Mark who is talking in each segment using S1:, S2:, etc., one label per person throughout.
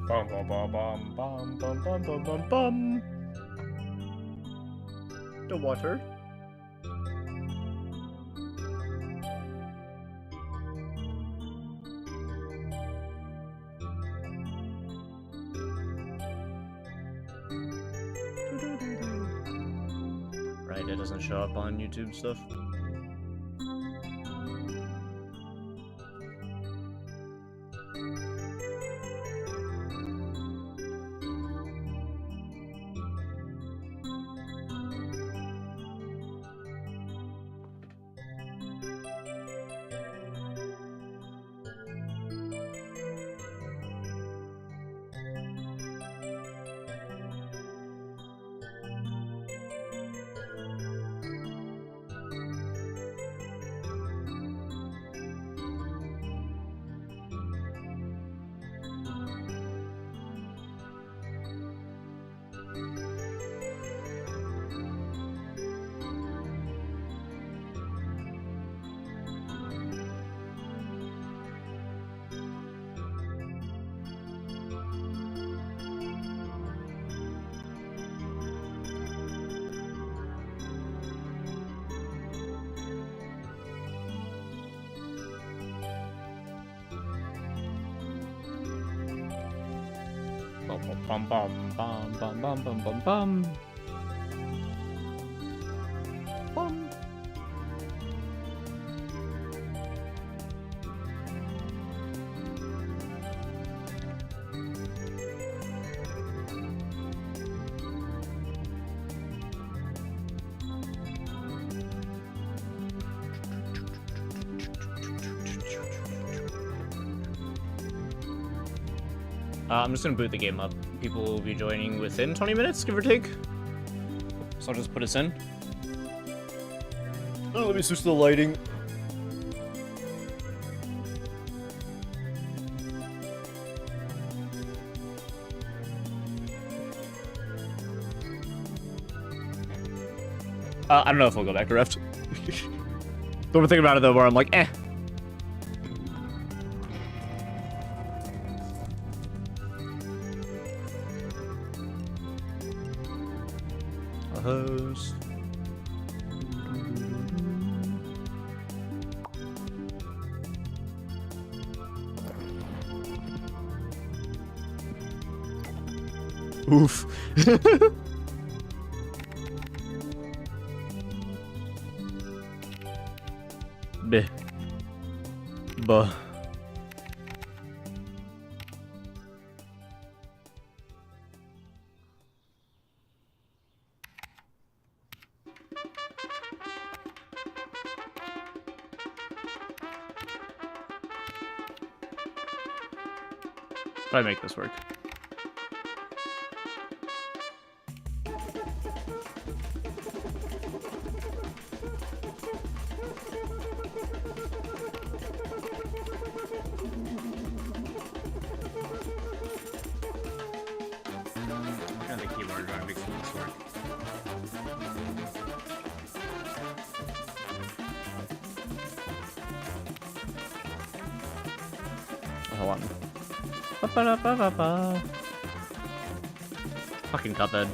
S1: Bum bum bum bum bum bum bum bum bum bum. The water. Right, it doesn't show up on YouTube stuff. Bum bum bum bum bum bum bum bum. Bum. I'm just gonna boot the game up. People will be joining within 20 minutes, give or take. So I'll just put us in. Oh, let me switch the lighting. I don't know if we'll go back to Rift. Don't think about it though, where I'm like, eh. Host. Oof. Beh. Buh. If I make this work. The keyboard trying to make this work. Hold on. Ba-ba-da-ba-ba-ba. Fucking Cuphead.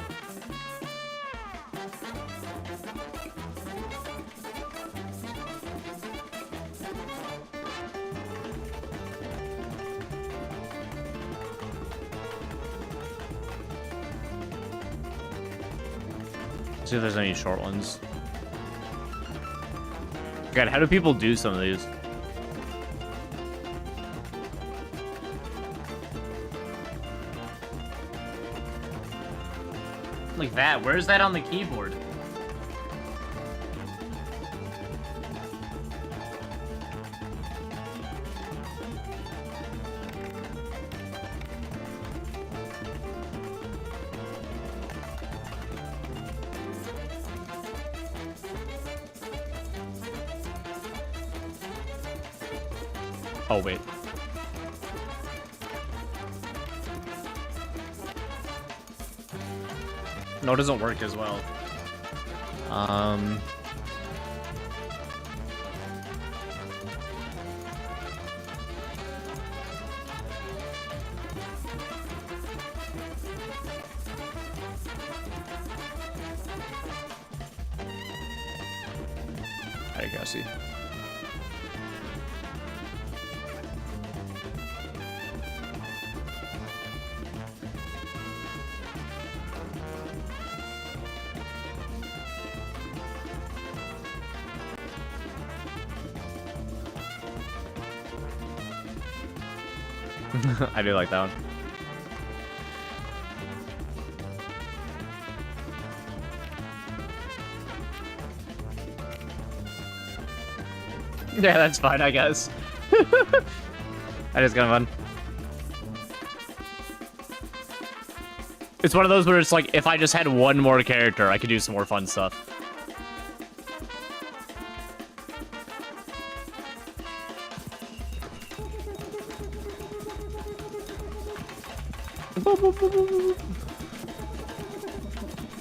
S1: See if there's any short ones. God, how do people do some of these? Like that. Where's that on the keyboard? Oh, wait. No, it doesn't work as well. Okay, I see. I do like that one. Yeah, that's fine, I guess. That is kind of fun. It's one of those where it's like, if I just had one more character, I could do some more fun stuff.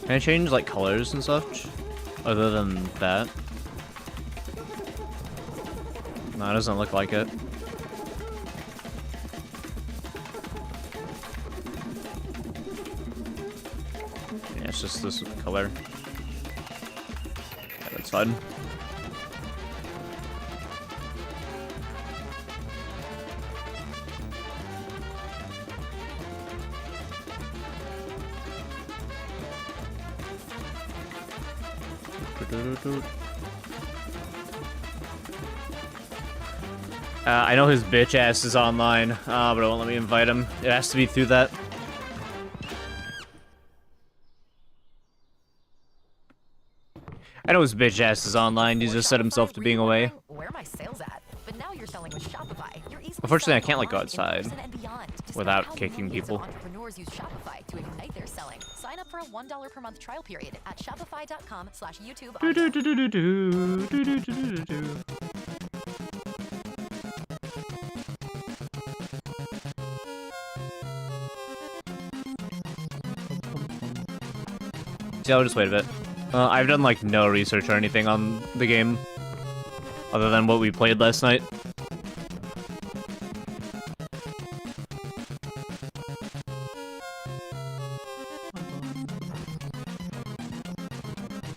S1: Can I change, like, colors and such? Other than that? No, it doesn't look like it. Yeah, it's just this color. Yeah, that's fun. I know his bitch ass is online, but it won't let me invite him. It has to be through that. I know his bitch ass is online. He just set himself to being away.
S2: Where are my sales at? But now you're selling with Shopify.
S1: Unfortunately, I can't like go outside without kicking people.
S2: Entrepreneurs use Shopify to ignite their selling. Sign up for a $1 per month trial period at shopify.com/YouTube. See, I'll just wait a bit. I've done like no research or anything on the game other than what we played last night.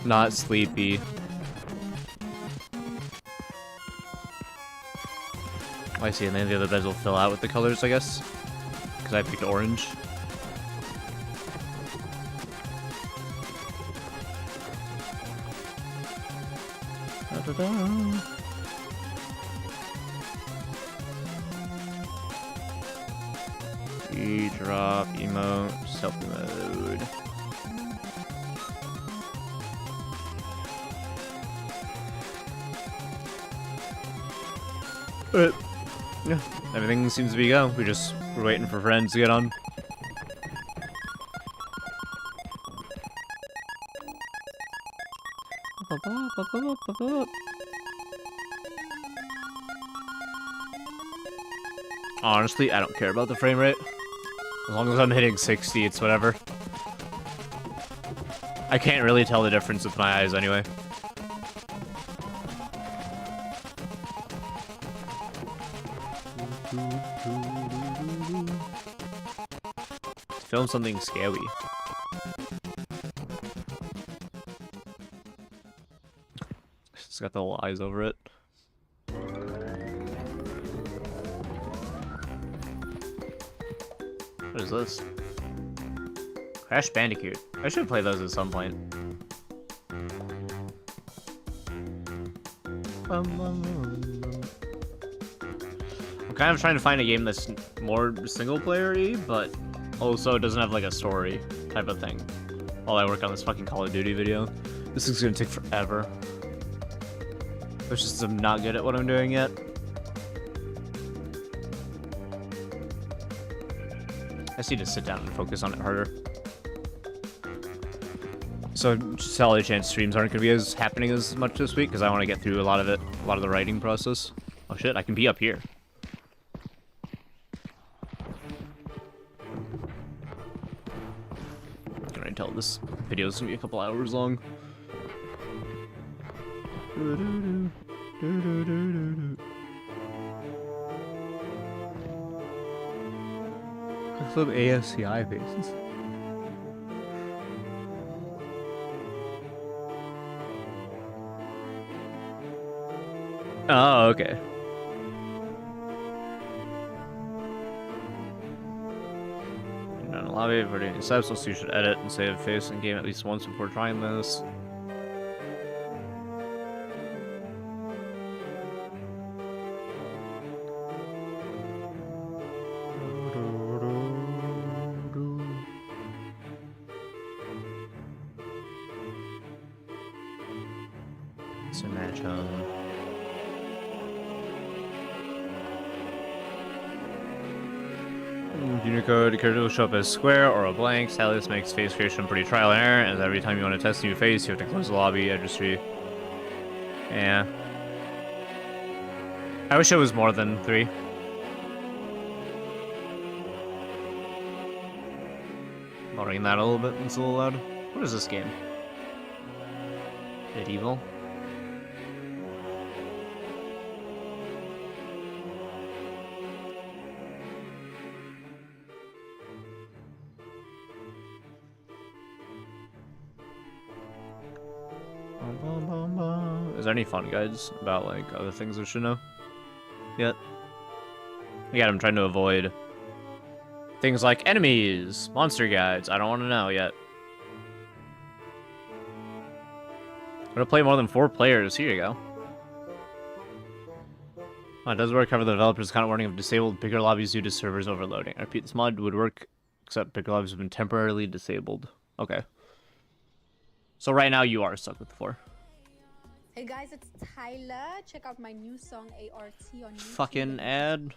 S2: Not sleepy. Oh, I see, and then the other beds will fill out with the colors, I guess. Because I picked orange. Da-da-da. E-drop, emote, selfie mode. But yeah, everything seems to be go. We're waiting for friends to get on. Honestly, I don't care about the frame rate. As long as I'm hitting 60, it's whatever. I can't really tell the difference with my eyes anyway. Film something scary. It's got the little eyes over it. What is this? Crash Bandicoot. I should play those at some point. I'm kind of trying to find a game that's more single-player-y, but also doesn't have like a story type of thing. While I work on this fucking Call of Duty video. This is gonna take forever. It's just I'm not good at what I'm doing yet. I just need to sit down and focus on it harder. So, solid chance streams aren't going to be happening as much this week, because I want to get through a lot of it, a lot of the writing process. Oh shit, I can be up here. I can already tell this video is going to be a couple hours long. Some ASCI faces. Oh, okay. You're in a lobby, for any steps, so you should edit and save face in game at least once before trying this. It's a match home. Unicode character will show up as square or a blank. Sadly, this makes face creation pretty trial and error, and every time you want to test a new face, you have to close the lobby registry. Yeah. I wish it was more than 3. Lowering that a little bit, it's a little loud. What is this game? Medieval? Is there any fun guides about like other things I should know yet? Yeah, I'm trying to avoid things like enemies, monster guides. I don't want to know yet. I'm gonna play more than 4 players. Here you go. Oh, it does work. However, the developers kind of warning of disabled bigger lobbies due to servers overloading. I repeat, this mod would work, except bigger lobbies have been temporarily disabled. Okay. So right now you are stuck with 4.
S3: Hey guys, it's Tyler. Check out my new song ART on YouTube.
S2: Fucking ad.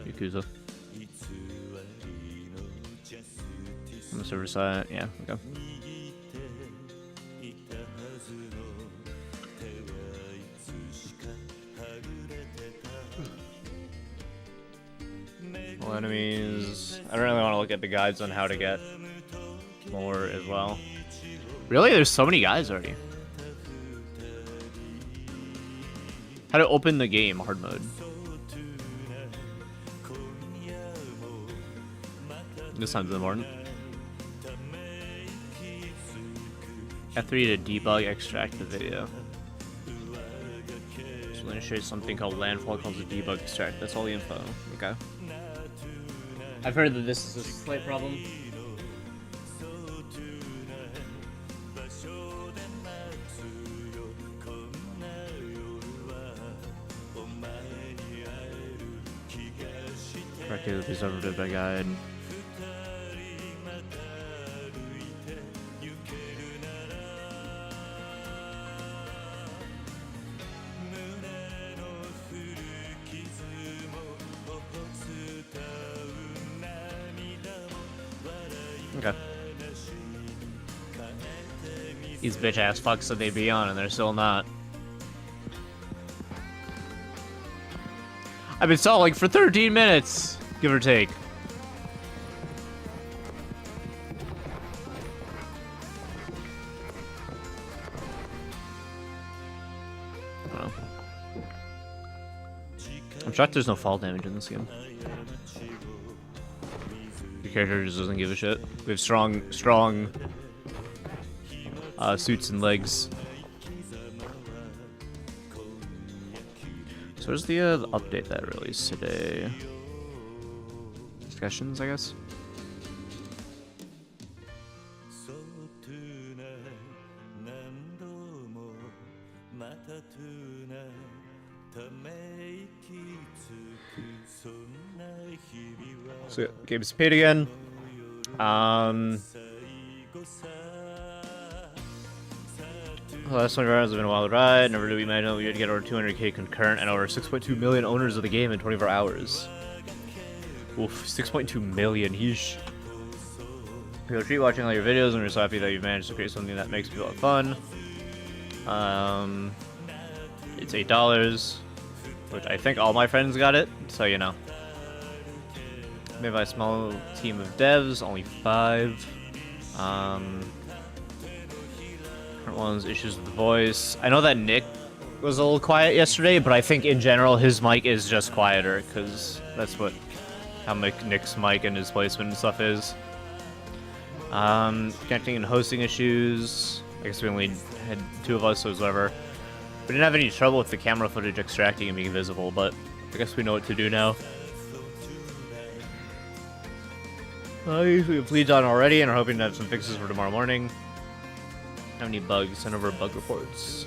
S2: Yakuza. On the server side, yeah, okay. Well, enemies. I don't really want to look at the guides on how to get more as well. Really? There's so many guides already. How to open the game, hard mode. This sounds important. F3 to debug, extract the video. So let me show you something called Landfall calls a debug extract. That's all the info. Okay. I've heard that this is a slight problem. Correctly with these overview by guide. Okay. These bitch ass fucks said they'd be on and they're still not. I've been stalling for 13 minutes, give or take. I don't know. I'm shocked there's no fall damage in this game. Your character just doesn't give a shit. We have strong suits and legs. So where's the update that released today? Discussions, I guess. So yeah, game's paid again. The last 24 hours have been a wild ride. Never did we imagine that we would get over 200k concurrent and over 6.2 million owners of the game in 24 hours. Oof, 6.2 million. Yeesh. People treat watching all your videos, and we're so happy that you've managed to create something that makes people have fun. It's $8, which I think all my friends got it, so you know. Made by a small team of devs, only 5. Current ones, issues with the voice. I know that Nick was a little quiet yesterday, but I think in general his mic is just quieter, because that's how Nick's mic and his placement and stuff is. Connecting and hosting issues. I guess we only had 2 of us, so it was whatever. We didn't have any trouble with the camera footage extracting and being visible, but I guess we know what to do now. We have leads on already and are hoping to have some fixes for tomorrow morning. How many bugs? Send over bug reports.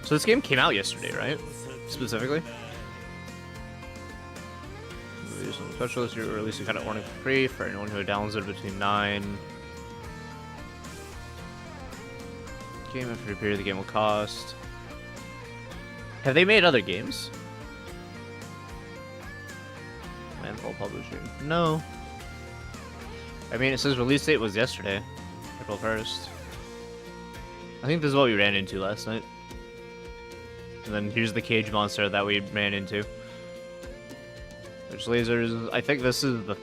S2: So this game came out yesterday, right? Specifically? Some specialists, you're releasing kind of warning for free for anyone who downloads it between 9. Game after a period the game will cost. Have they made other games? Landfall Publishing. No. I mean, it says release date was yesterday, April 1st. I think this is what we ran into last night. And then here's the cage monster that we ran into. There's lasers. I think this is the...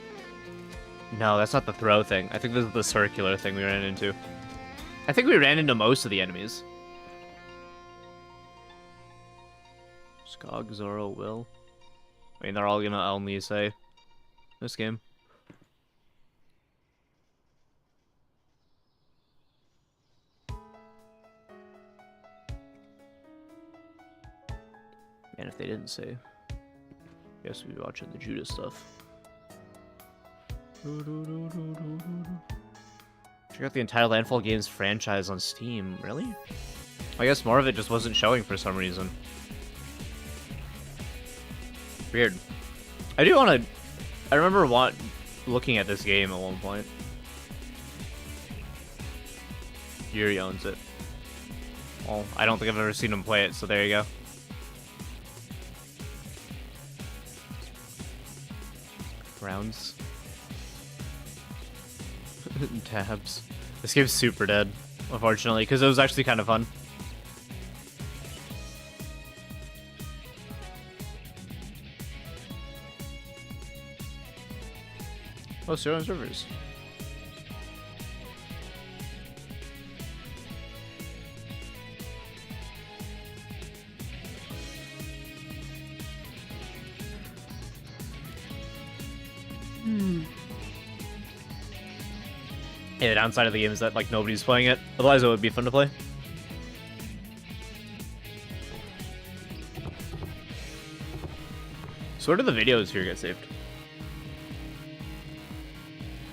S2: No, that's not the throw thing. I think this is the circular thing we ran into. I think we ran into most of the enemies. Skog, Zoro, Will. I mean, they're all gonna only say this game. And if they didn't say, I guess we'd be watching the Judas stuff. Check out the entire Landfall Games franchise on Steam. Really? I guess more of it just wasn't showing for some reason. Weird. I do want to... I remember looking at this game at one point. Yuri owns it. Well, I don't think I've ever seen him play it, so there you go. Rounds. Tabs. This game's super dead, unfortunately, because it was actually kind of fun. Oh, Zero servers. Yeah, the downside of the game is that like nobody's playing it. Otherwise, it would be fun to play. So where do the videos here get saved?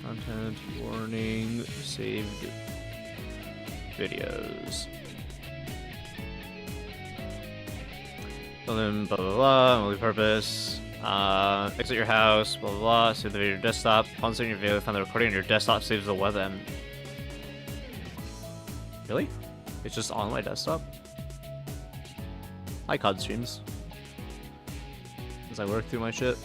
S2: Content, warning, saved videos. So then blah blah blah, multi-purpose. Exit your house, blah blah blah, save the video on your desktop. Upon saving your video, find the recording on your desktop, saves the web end. Really? It's just on my desktop? Hi COD streams. As I work through my shit.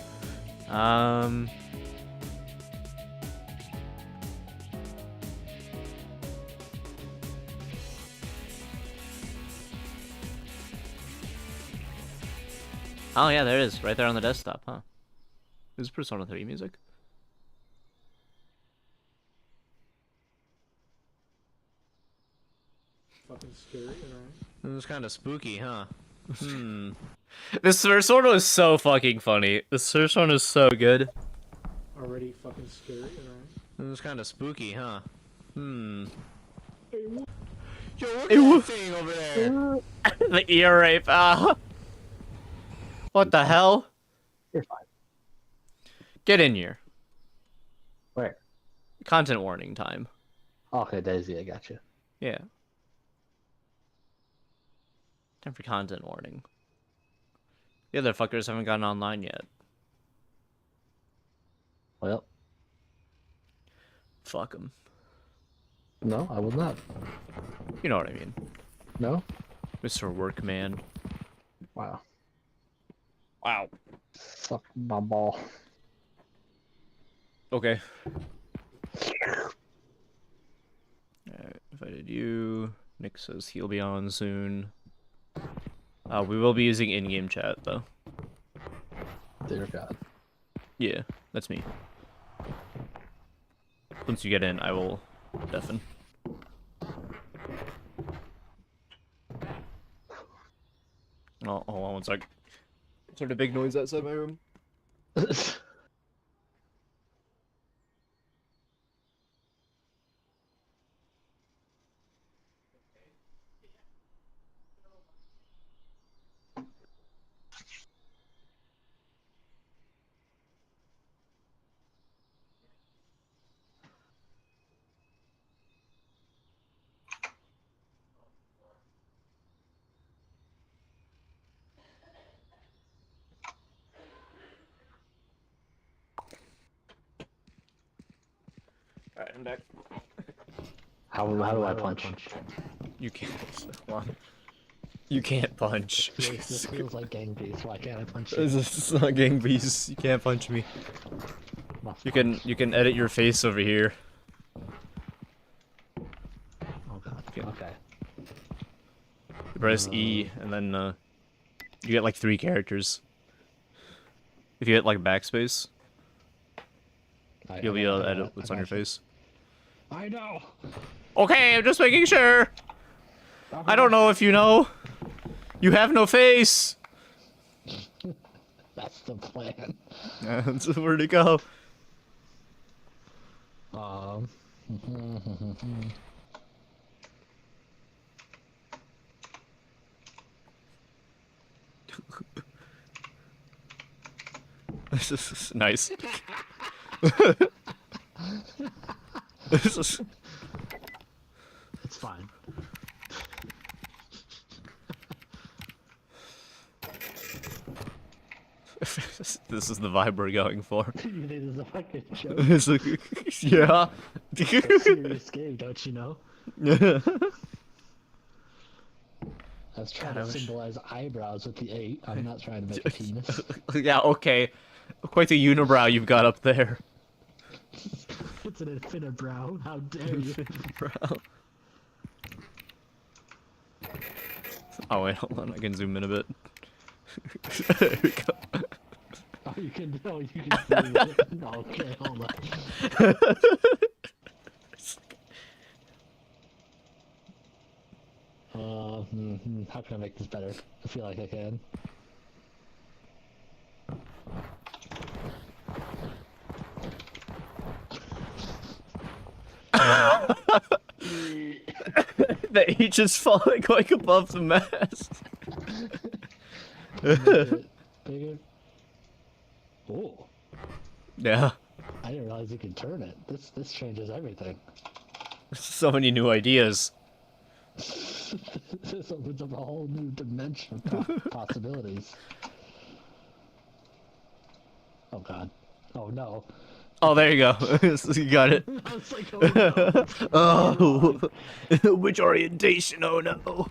S2: Oh yeah, there it is, right there on the desktop, huh? This is Persona 3 music.
S4: Fucking scary, right?
S2: It was kind of spooky, huh? This first one was so fucking funny. This first one is so good.
S4: Already fucking scary, right?
S2: It was kind of spooky, huh?
S4: Hey, what?
S2: Yo, look at that thing over there! The ear rape, ah! What the hell?
S5: You're fine.
S2: Get in here.
S5: Where?
S2: Content warning time.
S5: Okay, Daisy, I got you.
S2: Yeah. Time for content warning. The other fuckers haven't gotten online yet.
S5: Well,
S2: Fuck them.
S5: no, I will not.
S2: You know what I mean.
S5: No?
S2: Mr. Workman.
S5: Wow.
S2: Wow.
S5: Suck my ball.
S2: Okay. Alright, invited you. Nick says he'll be on soon. We will be using in-game chat, though.
S5: Dear God.
S2: Yeah, that's me. Once you get in, I will deafen.
S1: One sec. Sort of big noise outside my room. Alright, I'm back.
S5: How do I punch?
S1: You can't. Come on. You can't punch.
S5: This feels like gang beast. Why can't I punch you?
S1: This is not gang beast. You can't punch me.
S5: Must
S1: You
S5: punch.
S1: can edit your face over here.
S5: Oh god.
S1: Yeah.
S5: Okay.
S1: You press E and then you get like 3 characters. If you hit like backspace, you'll be able to edit what's on your face.
S5: I know.
S1: Okay, I'm just making sure. I don't know if you know. You have no face.
S5: That's the plan.
S1: Where'd it go? This is nice. This is...
S5: It's fine.
S1: This is the vibe we're going for.
S5: You think this is a fucking joke?
S1: It's like, yeah.
S5: It's a serious game, don't you know? I was trying to symbolize eyebrows with the 8. I'm not trying to make a penis.
S1: Yeah, okay. Quite the unibrow you've got up there.
S5: It's an infinite brow. How dare you?
S1: Brow. Oh wait, hold on. I can zoom in a bit. There we go.
S5: Oh, you can. Oh, you can see it. No, okay, hold on. How can I make this better? I feel like I can.
S1: The H is falling like above the mast.
S5: Bigger. Oh,
S1: Yeah.
S5: I didn't realize you could turn it. This changes everything.
S1: So many new ideas.
S5: This opens up a whole new dimension of possibilities. Oh god. Oh no.
S1: Oh, there you go. You got it.
S5: I was like, oh no.
S1: Oh, which orientation? Oh no.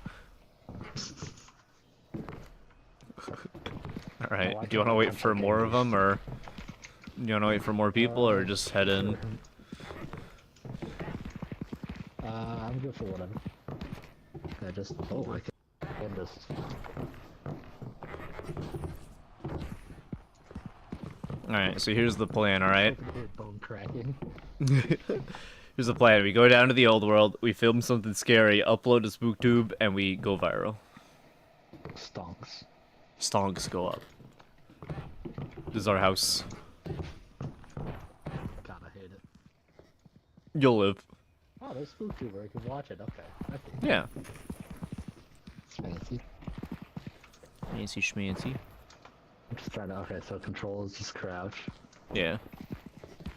S1: Alright, do you want to wait for more of them, or do you want to wait for more people, or just head in?
S5: I'm good for whatever. I just, oh, I can just...
S1: Alright, so here's the plan, alright?
S5: Bone cracking.
S1: Here's the plan. We go down to the old world, we film something scary, upload to SpookTube, and we go viral.
S5: Stonks.
S1: Stonks go up. This is our house.
S5: God, I hate it.
S1: You'll live.
S5: Oh, there's SpookTuber. I can watch it. Okay. Okay.
S1: Yeah.
S5: It's fancy.
S1: Fancy schmancy.
S5: I'm just trying to. Okay, so control is just crouch.
S1: Yeah.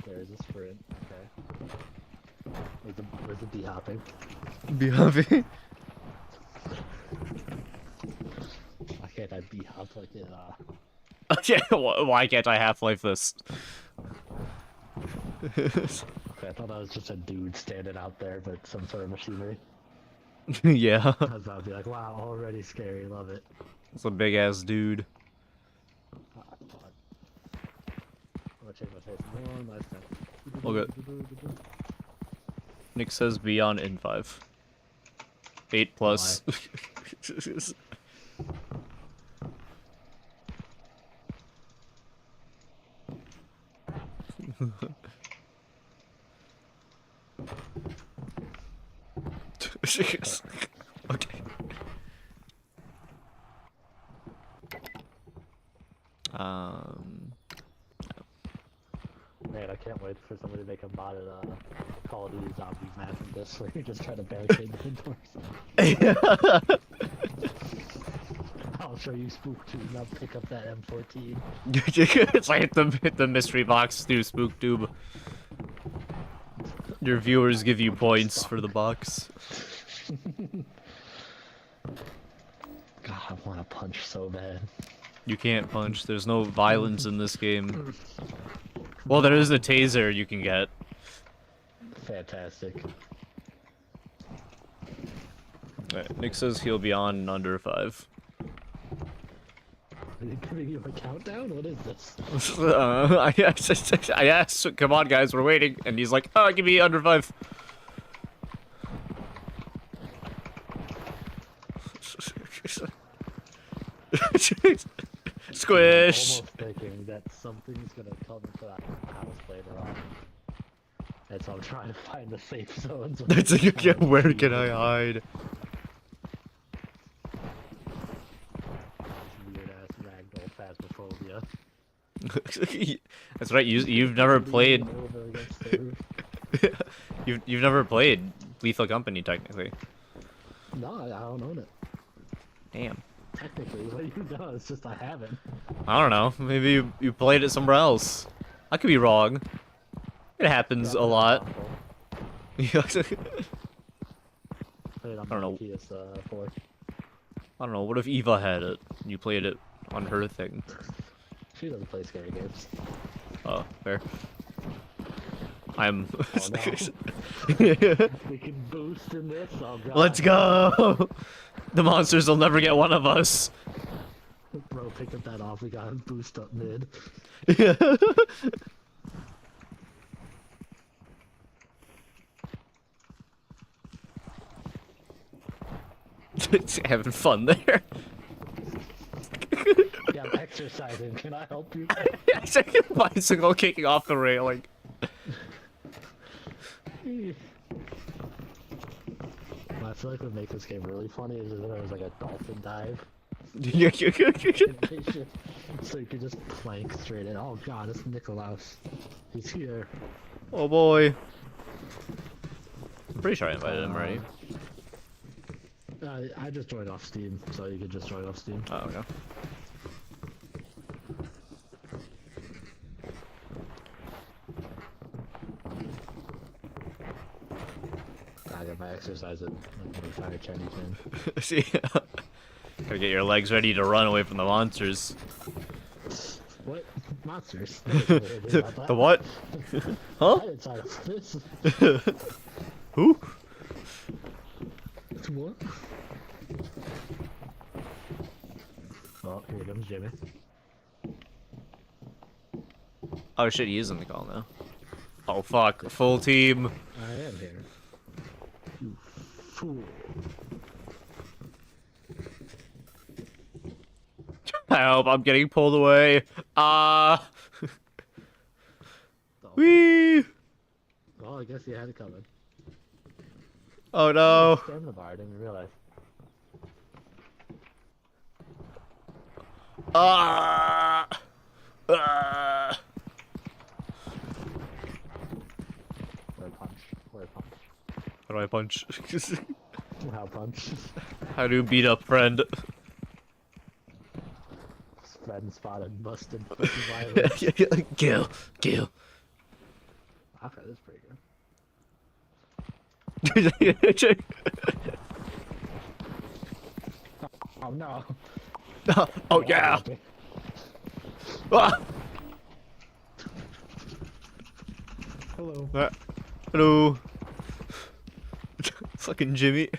S5: There's a sprint. Okay. Where's the hopping?
S1: Be happy.
S5: Why can't I hop like it?
S1: Okay, why can't I Half-Life this?
S5: Okay, I thought I was just a dude standing out there, but some sort of machinery.
S1: Yeah.
S5: I was about to be like, wow, already scary, love it.
S1: It's a big ass dude.
S5: Ah, fuck. I'm gonna change my face one last time.
S1: Okay. Nick says beyond in 5. 8 plus. Okay.
S5: Man, I can't wait for somebody to make a modded Call of Duty Zombies map in this where you just try to barricade the doors. I'll show you Spook 2 and I'll pick up that M14.
S1: It's like hit the mystery box through SpookTube. Your viewers give you points for the box.
S5: God, I want to punch so bad.
S1: You can't punch. There's no violence in this game. Well, there is a taser you can get.
S5: Fantastic.
S1: Right, Nick says he'll be on in under 5.
S5: Are you giving you a countdown? What is this?
S1: I asked, come on guys, we're waiting. And he's like, oh, give me under 5. Squish!
S5: I'm almost thinking that something's gonna come into that house later on. And so I'm trying to find the safe zones.
S1: It's like, yeah, where can I hide?
S5: Weird ass ragdoll phasmophobia.
S1: That's right. You've never played.
S5: Over against the roof.
S1: You've never played Lethal Company technically.
S5: No, I don't own it.
S1: Damn.
S5: Technically, what you know, it's just I haven't.
S1: I don't know. Maybe you played it somewhere else. I could be wrong. It happens a lot.
S5: I
S1: don't know.
S5: PS4.
S1: I don't know. What if Eva had it? And you played it on her thing.
S5: She doesn't play scary games.
S1: Oh, fair. I'm.
S5: Oh, no. We can boost in this. Oh, God.
S1: Let's go! The monsters will never get one of us.
S5: Bro, pick up that off. We got to boost up mid.
S1: Yeah. Having fun there.
S5: Yeah, I'm exercising. Can I help you?
S1: It's like a bicycle kicking off the railing.
S5: I feel like what makes this game really funny is that there was like a dolphin dive. So you could just plank straight in. Oh God, it's Nikolaus. He's here.
S1: Oh boy. I'm pretty sure I invited him already.
S5: I just joined off Steam, so you could just join off Steam.
S1: Oh, okay.
S5: I got my exercise at Fire Chinese man.
S1: See, gotta get your legs ready to run away from the monsters.
S5: What? Monsters?
S1: The what? Huh?
S5: I didn't sign up for this.
S1: Who?
S5: What? Oh, here comes Jimmy.
S1: Oh shit, he is in the call now. Oh fuck, full team.
S5: I am here. You fool.
S1: Help, I'm getting pulled away. Ah. Whee!
S5: Well, I guess you had it coming.
S1: Oh no.
S5: Stamina bar, I didn't realize.
S1: Ah. Ah.
S5: Or punch. Or punch.
S1: How do I punch?
S5: How punch?
S1: How do you beat up friend?
S5: Friend spotted, busted, violence.
S1: Kill, kill.
S5: Okay, that's pretty good. Oh no.
S1: Oh yeah. Ah.
S4: Hello.
S1: Hello. Fucking Jimmy.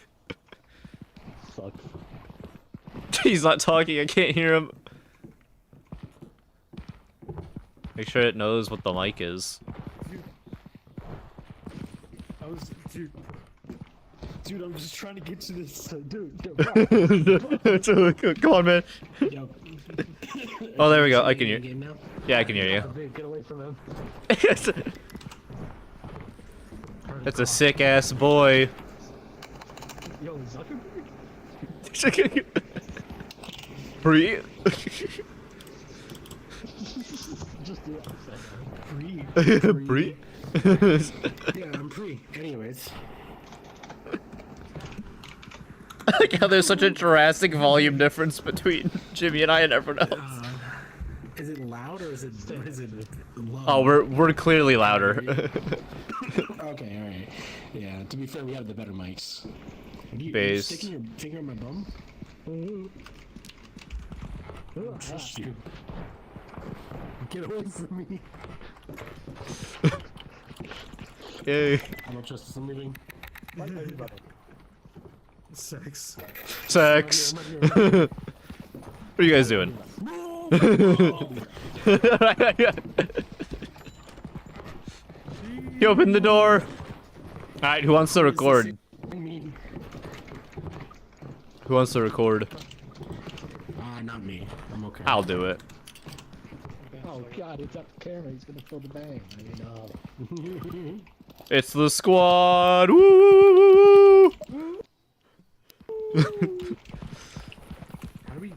S5: Sucks.
S1: He's not talking, I can't hear him. Make sure it knows what the mic is.
S4: Dude, I'm just trying to get to this.
S1: Come on, man.
S4: Yo.
S1: Oh, there we go. I can hear.
S4: Game now?
S1: Yeah, I can hear you.
S5: Dude, get away from him.
S1: That's a sick ass boy.
S5: Yo, Zuckerberg?
S1: Breathe.
S5: Just do it.
S4: Free.
S1: Bree?
S4: Yeah, I'm free. Anyways.
S1: I like how there's such a drastic volume difference between Jimmy and I and everyone else.
S4: Is it loud or is it low?
S1: Oh, we're clearly louder.
S4: Okay, alright. Yeah, to be fair, we have the better mics. You
S1: Bass.
S4: sticking your finger in my bum? I don't trust you. Get away from me.
S1: Yay.
S4: I don't trust this. I'm leaving. Sex.
S1: Sex. What are you guys doing? You open the door. Alright, who wants to record? Who wants to record?
S4: Not me. I'm okay.
S1: I'll do it.
S5: Oh god, he's got the camera. He's gonna fill the bang. I mean,
S1: It's the squad. Woo!
S4: How do you...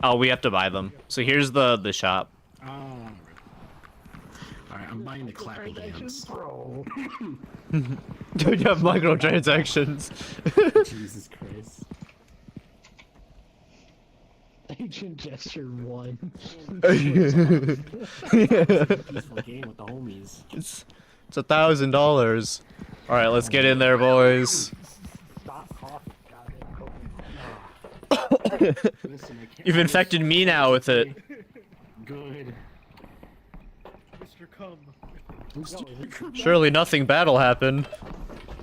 S1: Oh, we have to buy them. So here's the shop.
S4: Alright, I'm buying the clapping hands.
S5: bro.
S1: You have microtransactions.
S4: Jesus Christ.
S5: Agent gesture 1.
S4: Peaceful game with the homies.
S1: It's $1,000. All right, let's get in there, boys.
S5: Stop coughing, goddamn.
S4: Listen, I can't...
S1: You've infected me now with it.
S4: Good.
S6: Mr. Cum.
S1: Surely nothing bad will happen.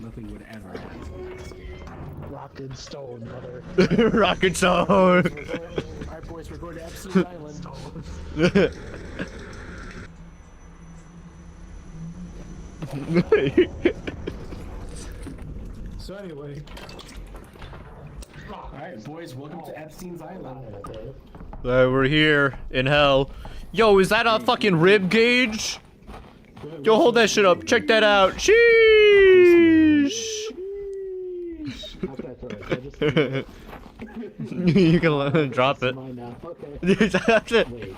S4: Nothing would ever happen in this game.
S5: Rock and stone, brother.
S1: Rocket Zone.
S4: Alright, boys, we're going to Epstein Island.
S6: So anyway,
S4: Alright, boys, welcome to Epstein's Island.
S1: We're here in hell. Yo, is that a fucking rib gauge? Yo, hold that shit up. Check that out. Sheesh. You can drop it.
S5: Mine now. Okay.
S1: That's it.
S5: Wait.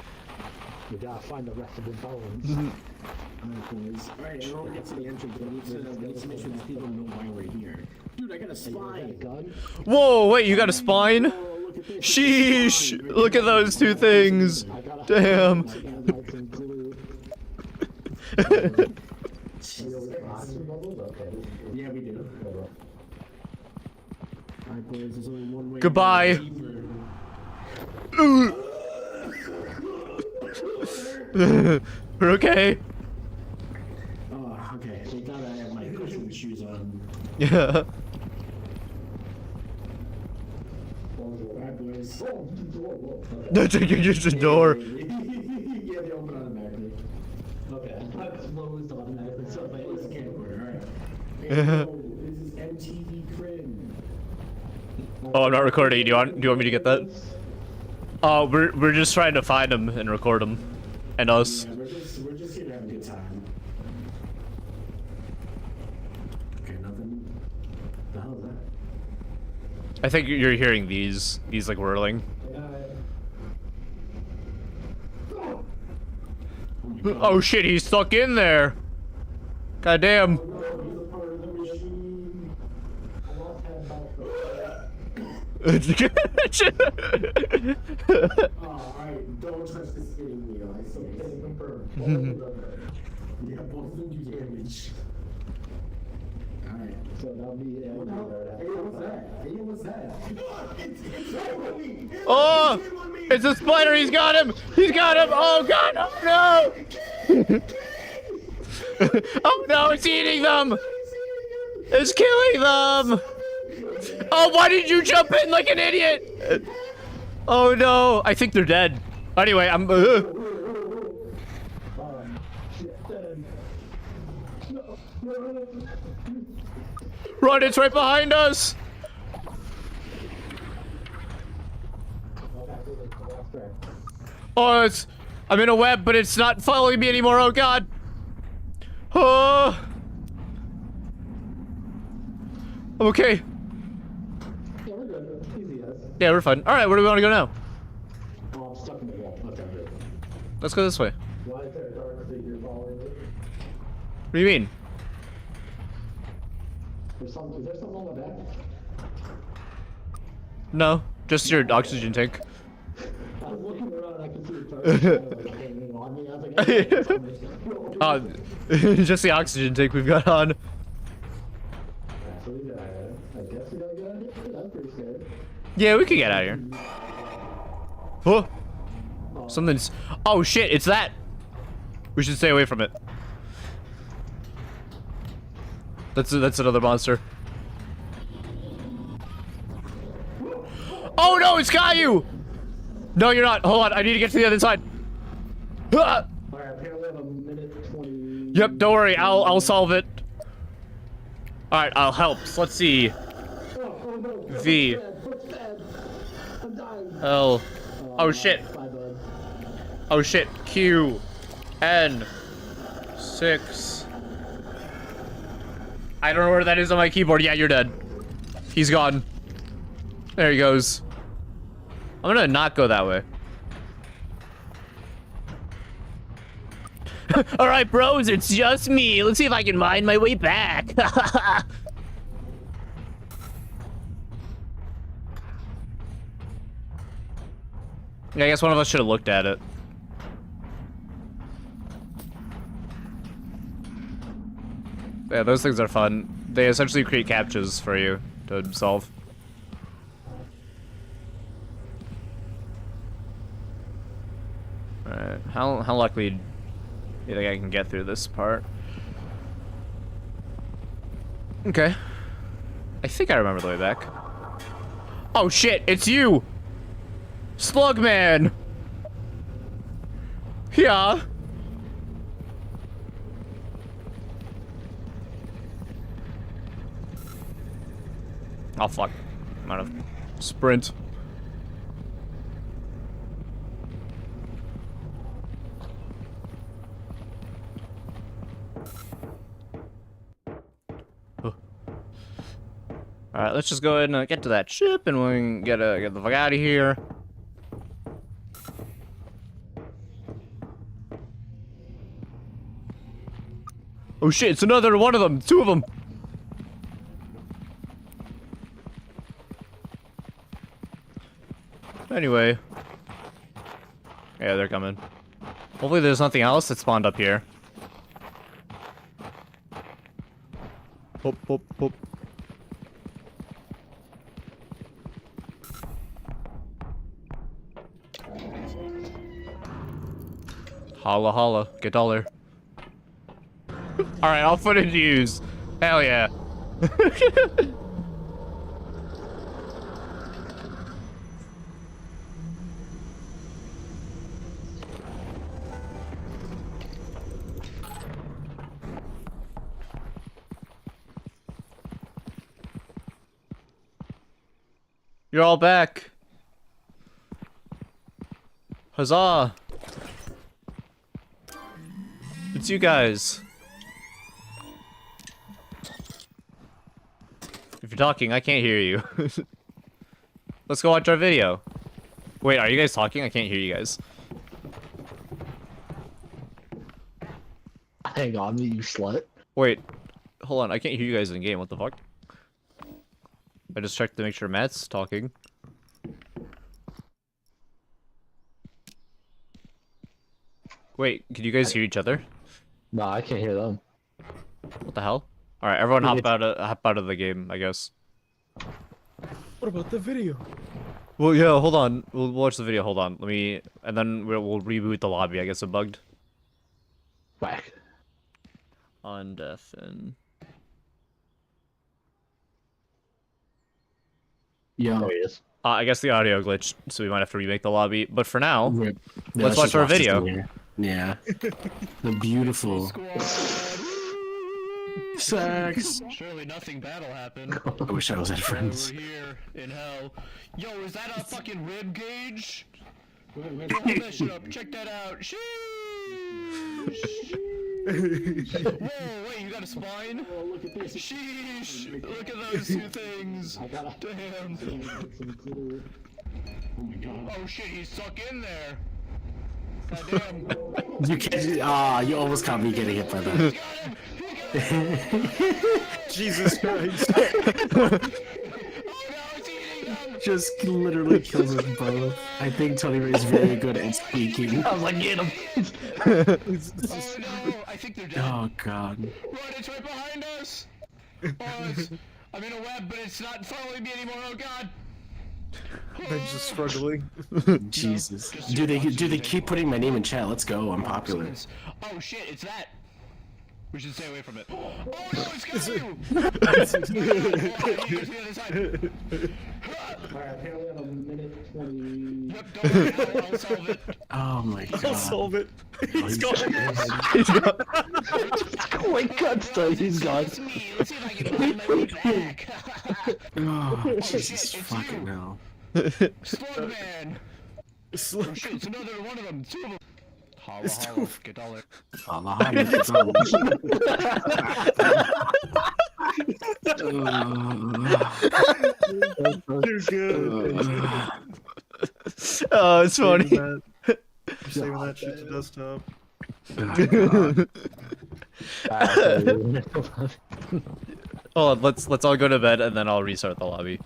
S5: We gotta find the rest of the bones.
S4: Alright, boys. Alright, everyone get to the entrance. We need to make sure that people know why we're here. Dude, I got a
S5: Hey, you got a
S4: spine.
S5: gun?
S1: Whoa, wait, you got a spine?
S4: Oh, look at this.
S1: Sheesh. Look at those two things.
S5: I got a
S1: Damn.
S5: I got like some glue. Okay.
S4: Yeah, we do. Alright, boys, there's only one way.
S1: Goodbye.
S4: to go
S1: We're okay.
S4: Oh, okay. Thank God I have my cushioning shoes on.
S1: Yeah.
S4: Alright, boys.
S1: That's just a door.
S4: Yeah, they open automatically.
S5: Okay. That's closed automatically, so like,
S4: It's a camcorder, alright. Hey,
S1: Yeah.
S4: yo, this is MTV Crib.
S1: Oh, I'm not recording. Do you want me to get that? Oh, we're just trying to find him and record him, and us.
S4: Yeah, we're just here to have a good time. Okay, nothing. The hell is that?
S1: I think you're hearing these like whirling. Oh shit, he's stuck in there. God damn.
S4: Alright, don't touch the steering wheel. I still can't confirm. Yeah, both of them do damage. Alright.
S5: so that'll be
S4: Hey, what's that? Hey, what's that?
S1: Oh, it's a spider. He's got him. He's got him. Oh god. Oh no. Oh no, it's eating them. It's killing them. Oh, why did you jump in like an idiot? Oh no, I think they're dead. Anyway, I'm. Run! It's right behind us. Oh, it's. I'm in a web, but it's not following me anymore. Oh god. Oh. I'm okay.
S5: Yeah, we're good. Easy as.
S1: Yeah, we're fine. All right, where do we want to go now?
S5: Oh, I'm stuck in the wall. Okay.
S1: Let's go this way.
S4: Why is there a dark figure following me?
S1: What do you mean?
S4: Is there something on my back?
S1: No, just your oxygen tank.
S4: I was looking around, I could see a dark figure hanging on me. I was like,
S1: Just the oxygen tank we've got on.
S4: Actually, I guess we gotta get out of here. I'm pretty scared.
S1: Yeah, we can get out of here. Oh, something's. Oh shit! It's that. We should stay away from it. That's another monster. Oh no! It's got you. No, you're not. Hold on. I need to get to the other side. Ah!
S4: Alright, apparently I have a minute 20.
S1: Yep. Don't worry. I'll solve it. All right. I'll help. So let's see.
S4: Oh no.
S1: V.
S4: Foot's dead. I'm dying.
S1: L. Oh shit.
S4: Bye, bud.
S1: Oh shit. Q. N. 6. I don't know where that is on my keyboard. Yeah, you're dead. He's gone. There he goes. I'm gonna not go that way. Alright, bros, it's just me. Let's see if I can mine my way back. I guess one of us should have looked at it. Yeah, those things are fun. They essentially create captchas for you to solve. Alright, how likely do you think I can get through this part? Okay. I think I remember the way back. Oh shit, it's you! Slugman! Yeah. Oh fuck. I'm out of sprint. Alright, let's just go ahead and get to that ship and we can get the fuck out of here. Oh shit, it's another one of them! 2 of them! Anyway. Yeah, they're coming. Hopefully there's nothing else that spawned up here. Hop, hop, hop. Holla holla, get dollar. Alright, I'll put it to use. Hell yeah. You're all back. Huzzah. It's you guys. If you're talking, I can't hear you. Let's go watch our video. Wait, are you guys talking? I can't hear you guys.
S5: Hang on, you slut.
S1: Wait, hold on. I can't hear you guys in game. What the fuck? I just checked to make sure Matt's talking. Wait, can you guys hear each other?
S5: No, I can't hear them.
S1: What the hell? All right, everyone hop out of the game, I guess.
S6: What about the video?
S1: Well, yeah, hold on. We'll watch the video. Hold on. Let me, and then we'll reboot the lobby. I guess it bugged.
S5: Back.
S1: Undeafen.
S7: Yeah.
S5: There he is.
S1: I guess the audio glitched, so we might have to remake the lobby. But for now,
S7: Rip.
S1: let's watch our video.
S7: Yeah. The beautiful sex.
S8: Surely nothing bad'll happen.
S7: I wish I was at friends.
S8: We're here in hell. Yo, is that a fucking rib gauge? Hold that shit up. Check that out. Sheesh. Whoa, wait, you got a spine?
S4: Oh, look at this.
S8: Sheesh. Look at those 2 things. Damn.
S4: Oh my god.
S8: Oh shit, he's stuck in there. Damn.
S7: You can't. You almost caught me getting hit by that.
S6: Jesus Christ.
S7: Just literally kills us both. I think Tony Ray is very good at speaking.
S5: I was like, get him.
S8: Oh no, I think they're dead.
S7: Oh god.
S8: Run, it's right behind us! Oh, I'm in a web, but it's not following me anymore, oh god!
S6: I'm just struggling.
S7: Jesus. Do they keep putting my name in chat? Let's go. I'm popular.
S8: Oh shit, it's that! We should stay away from it. Oh no, it's got you!
S4: Alright, apparently I'm a minute 20.
S8: Yep, don't worry, I'll solve it.
S7: Oh my god.
S6: I'll solve it. He's gone.
S5: Quick cuts though, he's gone.
S8: It's me, let's see if I can find my way back.
S7: Oh, Jesus fucking hell.
S8: Slug man! Oh shit, it's another one of them, two of them. Holla, holla, get all it.
S7: Allah, it's on.
S6: You're good.
S1: Oh, it's funny.
S6: Saving that shit to desktop.
S1: Hold on, let's all go to bed and then I'll restart the lobby.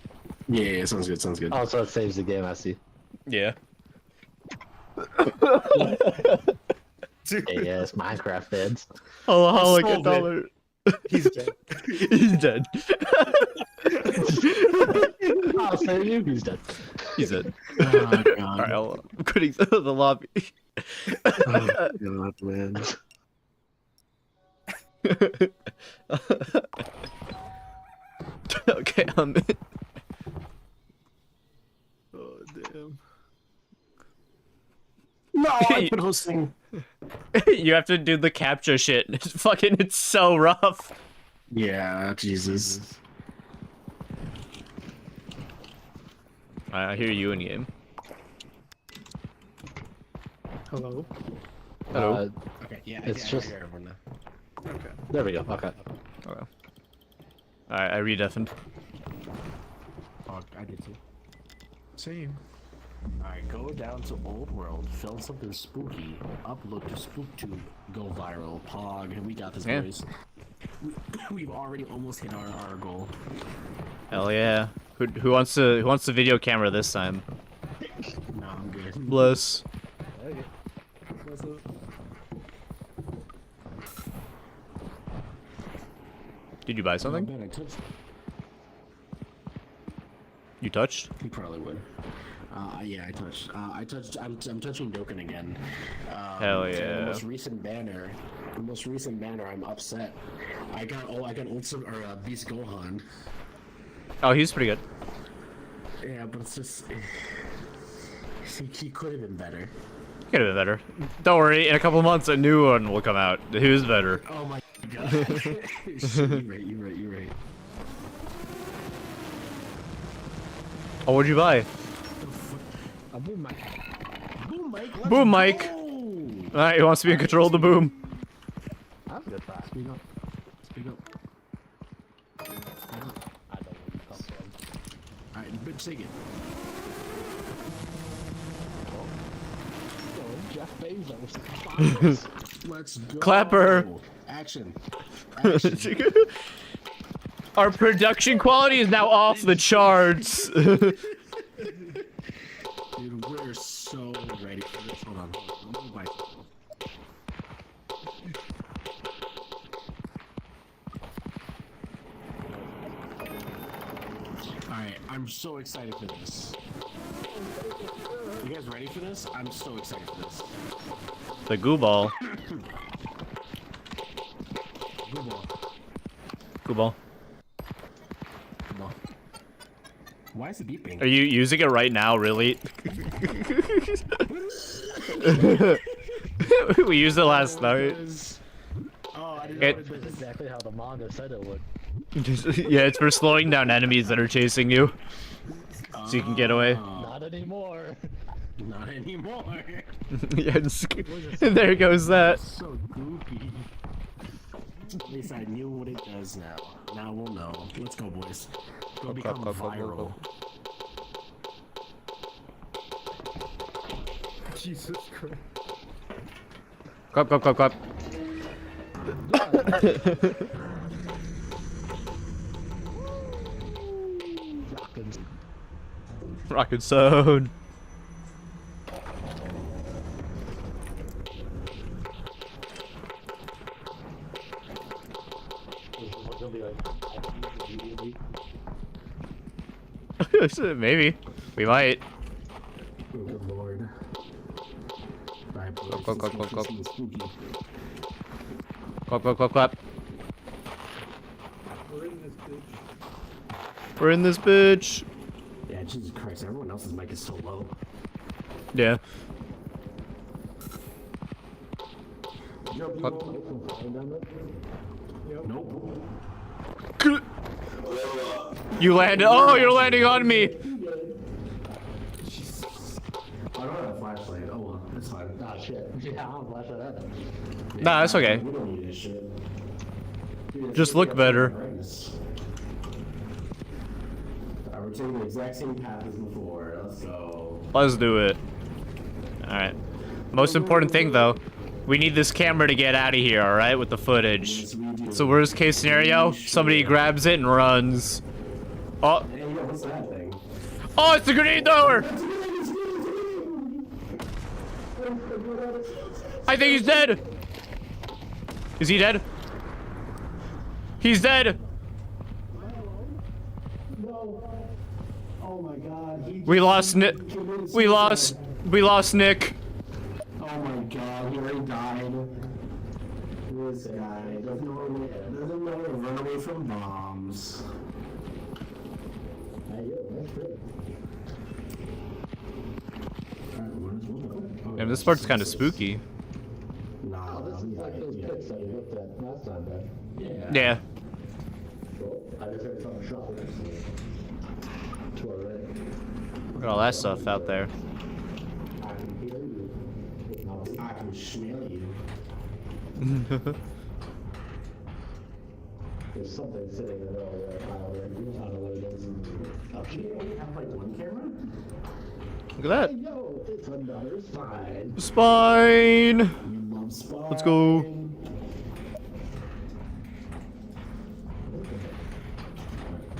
S7: Yeah, sounds good, sounds good.
S5: Oh, so it saves the game, I see.
S1: Yeah.
S5: Yeah, it's Minecraft feds.
S1: Holla, holla,
S6: solved
S1: get
S6: it.
S1: dollar.
S6: He's dead.
S1: He's dead.
S5: I'll save you, he's dead.
S1: He's dead.
S7: Oh god.
S1: Alright, I'm quitting the lobby.
S7: Oh god, man.
S1: Okay, I'm in.
S6: Oh, damn.
S7: No, I put hosting.
S1: You have to do the capture shit. It's so rough.
S7: Yeah, Jesus.
S1: I hear you in game.
S6: Hello.
S1: Hello.
S7: Okay, yeah,
S5: It's just-
S7: hear everyone now.
S6: Okay.
S5: There we go, okay.
S1: Alright, I redeafened.
S7: Oh, I did too.
S6: Same.
S7: Alright, go down to Old World, film something spooky, upload to SpookTube, go viral, pog, we got this,
S1: Yeah.
S7: boys. We've already almost hit our goal.
S1: Hell yeah. Who wants the video camera this time?
S7: No, I'm good.
S1: Bless.
S6: What's up?
S1: Did you buy something?
S7: I touched.
S1: You touched?
S7: He probably would. Yeah, I touched. I'm touching Dokkan again.
S1: Hell
S7: so
S1: yeah.
S7: The most recent banner. I'm upset. I got Ultimate or Beast Gohan.
S1: Oh, he's pretty good.
S7: Yeah, but it's just. He could have been better.
S1: Could have been better. Don't worry, in a couple months a new one will come out. Who's better?
S7: Oh my god. You're right.
S1: Oh, what'd you buy?
S7: A boom mic. Let's
S1: Boom mic.
S7: go!
S1: Alright, who wants to be in control of the boom?
S5: That's a good try.
S7: Speak up.
S5: I don't know where you come from.
S7: Alright, bitch, sing it.
S5: Yo, Jeff Bezos.
S7: Let's go.
S1: Clapper.
S7: Action.
S1: Our production quality is now off the charts.
S7: Dude, we're so ready for this. Hold on. I'm gonna buy. Alright, I'm so excited for this. You guys ready for this? I'm so excited for this.
S1: The goo ball.
S7: Good ball.
S1: Goo ball.
S7: Good ball. Why is it beeping?
S1: Are you using it right now, really? We used it last night.
S7: Oh, I didn't
S1: It-
S7: know
S5: That's exactly how the manga said it would.
S1: Yeah, it's for slowing down enemies that are chasing you. So you can get away.
S5: Not anymore.
S7: Not anymore.
S1: Yeah, there goes that.
S7: So goofy. At least I knew what it does now. Now we'll know. Let's go, boys. Go become viral.
S6: Jesus Christ.
S1: Clap, clap, clap, clap. Rockin' sound. Maybe. We might.
S7: Oh, good lord. Alright, boys.
S1: Clap, clap, clap, clap.
S7: Spooky.
S1: Clap, clap, clap, clap.
S6: We're in this bitch.
S1: We're in this bitch.
S7: Yeah, Jesus Christ, everyone else's mic is so low.
S1: Yeah.
S7: Joe,
S1: What?
S7: Nope.
S1: You landed. Oh, you're landing on me.
S7: I don't have a flashlight. Oh well, that's fine.
S5: Ah, shit. Yeah, I'll flash it out.
S1: Nah, that's okay.
S7: We don't need this shit. Dude,
S1: Just look better.
S7: brightness. We're taking the exact same path as before. Let's go.
S1: Let's do it. Alright. Most important thing, though. We need this camera to get out of here, alright? With the footage.
S7: Yes, we do.
S1: So worst case scenario, somebody grabs it and runs. Oh.
S7: Hey, yo, what's that thing?
S1: Oh, it's the grenade thrower! I think he's dead! Is he dead? He's dead!
S7: Oh my god.
S1: We lost Nick. We lost Nick.
S7: Oh my god, he already died. This guy doesn't know how to run away from bombs.
S1: Damn, this part's kind of spooky.
S7: Nah,
S5: This is like those pits that you looked at last time, man.
S1: Yeah.
S5: I just heard something shot. To our right.
S1: Look at all that stuff out there.
S5: I can hear you.
S7: I can smell you.
S5: There's something sitting in the middle of that pile there. I don't know what it is. Oh, shit.
S7: You have like one camera?
S1: Look at that.
S5: Yo, it's another spine.
S1: Spine.
S7: You love spy.
S1: Let's go.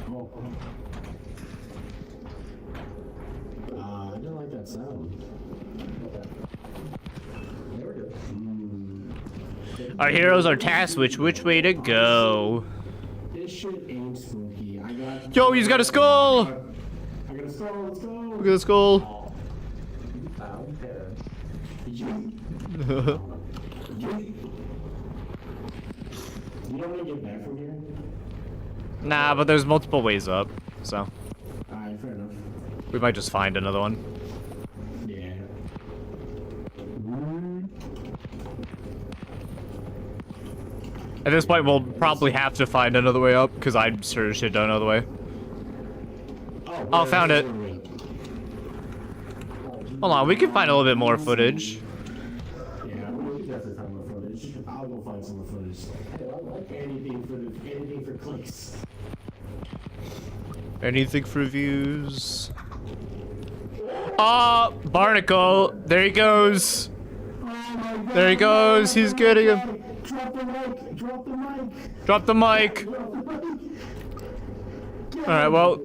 S7: Oh. I didn't like that sound.
S5: There we go.
S1: Our heroes are tasked which way to go.
S7: This shit ain't spooky. I got.
S1: Yo, he's got a skull.
S7: I got a skull. Let's go.
S1: Look at the skull.
S5: Found head.
S7: Did you? You don't want to get back from here?
S1: Nah, but there's multiple ways up, so
S7: Alright, fair enough.
S1: we might just find another one.
S7: Yeah.
S1: At this point, we'll probably have to find another way up, because I'm sure as shit don't know the way. Oh, found it. Hold on, we can find a little bit more footage.
S7: Yeah, we definitely find more footage. I'll go find some more footage. Anything for clicks.
S1: Anything for views? Ah, Barnacle. There he goes. There he goes. He's getting him.
S7: Drop the mic! Drop the mic!
S1: Drop the mic.
S7: Drop the mic!
S1: Alright, well.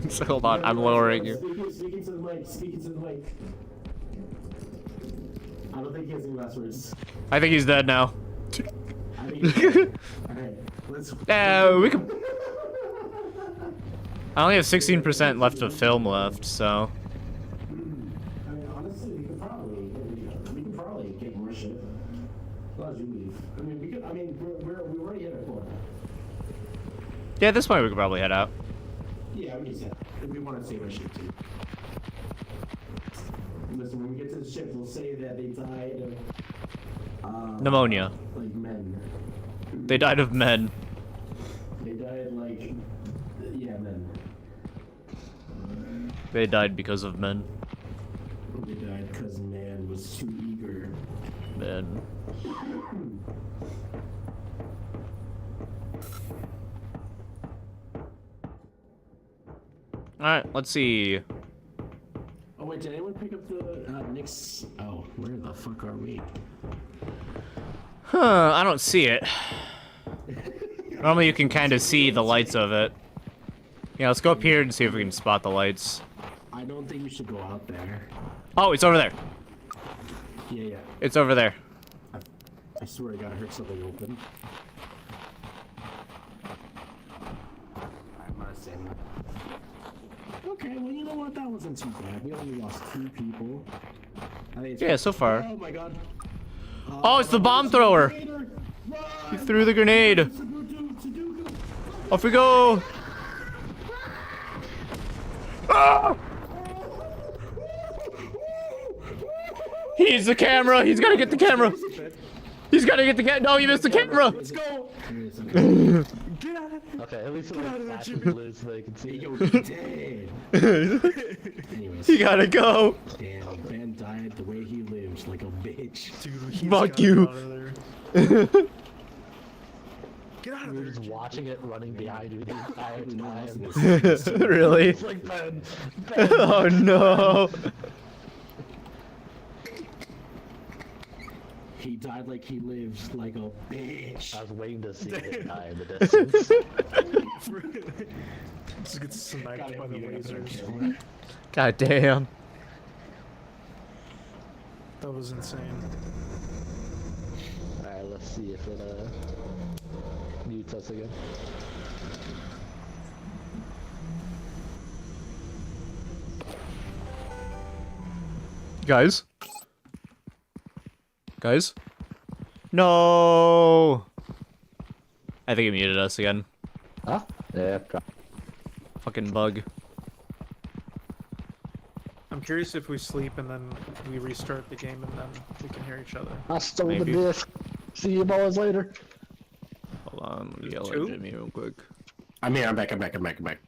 S1: So hold on, I'm lowering you.
S7: Speaking to the mic, speaking to the mic. I don't think he has any last words.
S1: I think he's dead now.
S7: Alright, let's.
S1: We can. I only have 16% left of film left, so.
S7: I mean, honestly, we could probably get more shit. As long as you leave. I mean, we're already at a point.
S1: Yeah, at this point we could probably head out.
S7: Yeah, we just have. If we want to save our shit too. Listen, when we get to the ship, we'll say that they died of.
S1: Pneumonia.
S7: Like men.
S1: They died of men.
S7: They died like. Yeah, men.
S1: They died because of men.
S7: They died because man was too eager.
S1: Men.
S2: Alright, let's see.
S7: Oh wait, did anyone pick up the Nick's? Oh, where the fuck are we?
S2: Huh, I don't see it. Normally you can kind of see the lights of it. Yeah, let's go up here and see if we can spot the lights.
S7: I don't think we should go out there.
S2: Oh, it's over there.
S7: Yeah.
S2: It's over there.
S7: I swear to God, I heard something open. I'm not saying that. Okay, well, you know what? That wasn't too bad. We only lost 2 people. I think it's
S2: Yeah, so far.
S7: Oh my God.
S2: Oh, it's the bomb thrower. He threw the grenade. Off we go. Ah! He's the camera. He's gotta get the camera. He's gotta get the camera. No, he missed the camera.
S7: Let's go.
S5: Okay, at least it like flashes blue so they can see.
S7: Yo, he's dead. Anyways,
S2: He gotta go.
S7: damn, Ben died the way he lives, like a bitch.
S6: Dude, he's
S2: Fuck
S6: gotta
S2: you.
S6: Get out of there. Get out of
S5: We were
S6: there.
S5: just watching it running behind you the entire time.
S2: Really?
S5: It's like Ben.
S2: Oh no.
S7: He died like he lives, like a bitch.
S5: I was waiting to see it die in the distance.
S6: Just gets sniped by the lasers.
S2: God damn.
S6: That was insane.
S5: Alright, let's see if it mutes us again.
S2: Guys? Guys? No! I think he muted us again.
S5: Huh? Yeah.
S2: Fucking bug.
S6: I'm curious if we sleep and then we restart the game and then we can hear each other.
S5: I stole
S2: Maybe.
S5: the disc. See you boys later.
S2: Hold on, let me yell
S6: Two?
S2: at Jimmy real quick.
S7: I'm here, I'm back.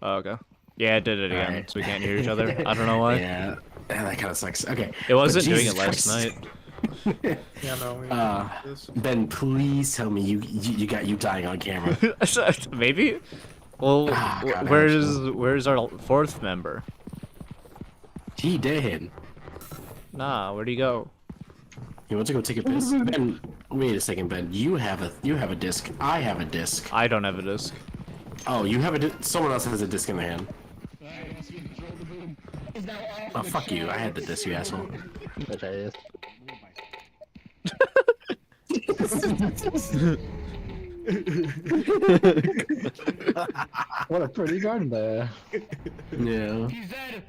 S2: Oh, okay. Yeah, it did it again,
S7: Alright.
S2: so we can't hear each other. I don't know why.
S7: Yeah, that kind of sucks. Okay.
S2: It wasn't
S7: But
S2: doing
S7: Jesus
S2: it last
S7: Christ.
S2: night.
S6: Yeah, no, we this.
S7: Ben, please tell me you got you dying on camera.
S2: Maybe? Well,
S7: Ah, God, I
S2: where's our 4th member?
S7: He dead.
S2: Nah, where'd he go?
S7: You want to go take a piss? Ben, wait a second, Ben. You have a disc. I have a disc.
S2: I don't have a disc.
S7: Oh, you have a disc. Someone else has a disc in their hand. Oh, fuck you. I had the disc, you asshole.
S5: Which I is. What a pretty garden there.
S7: Yeah.
S8: He's dead.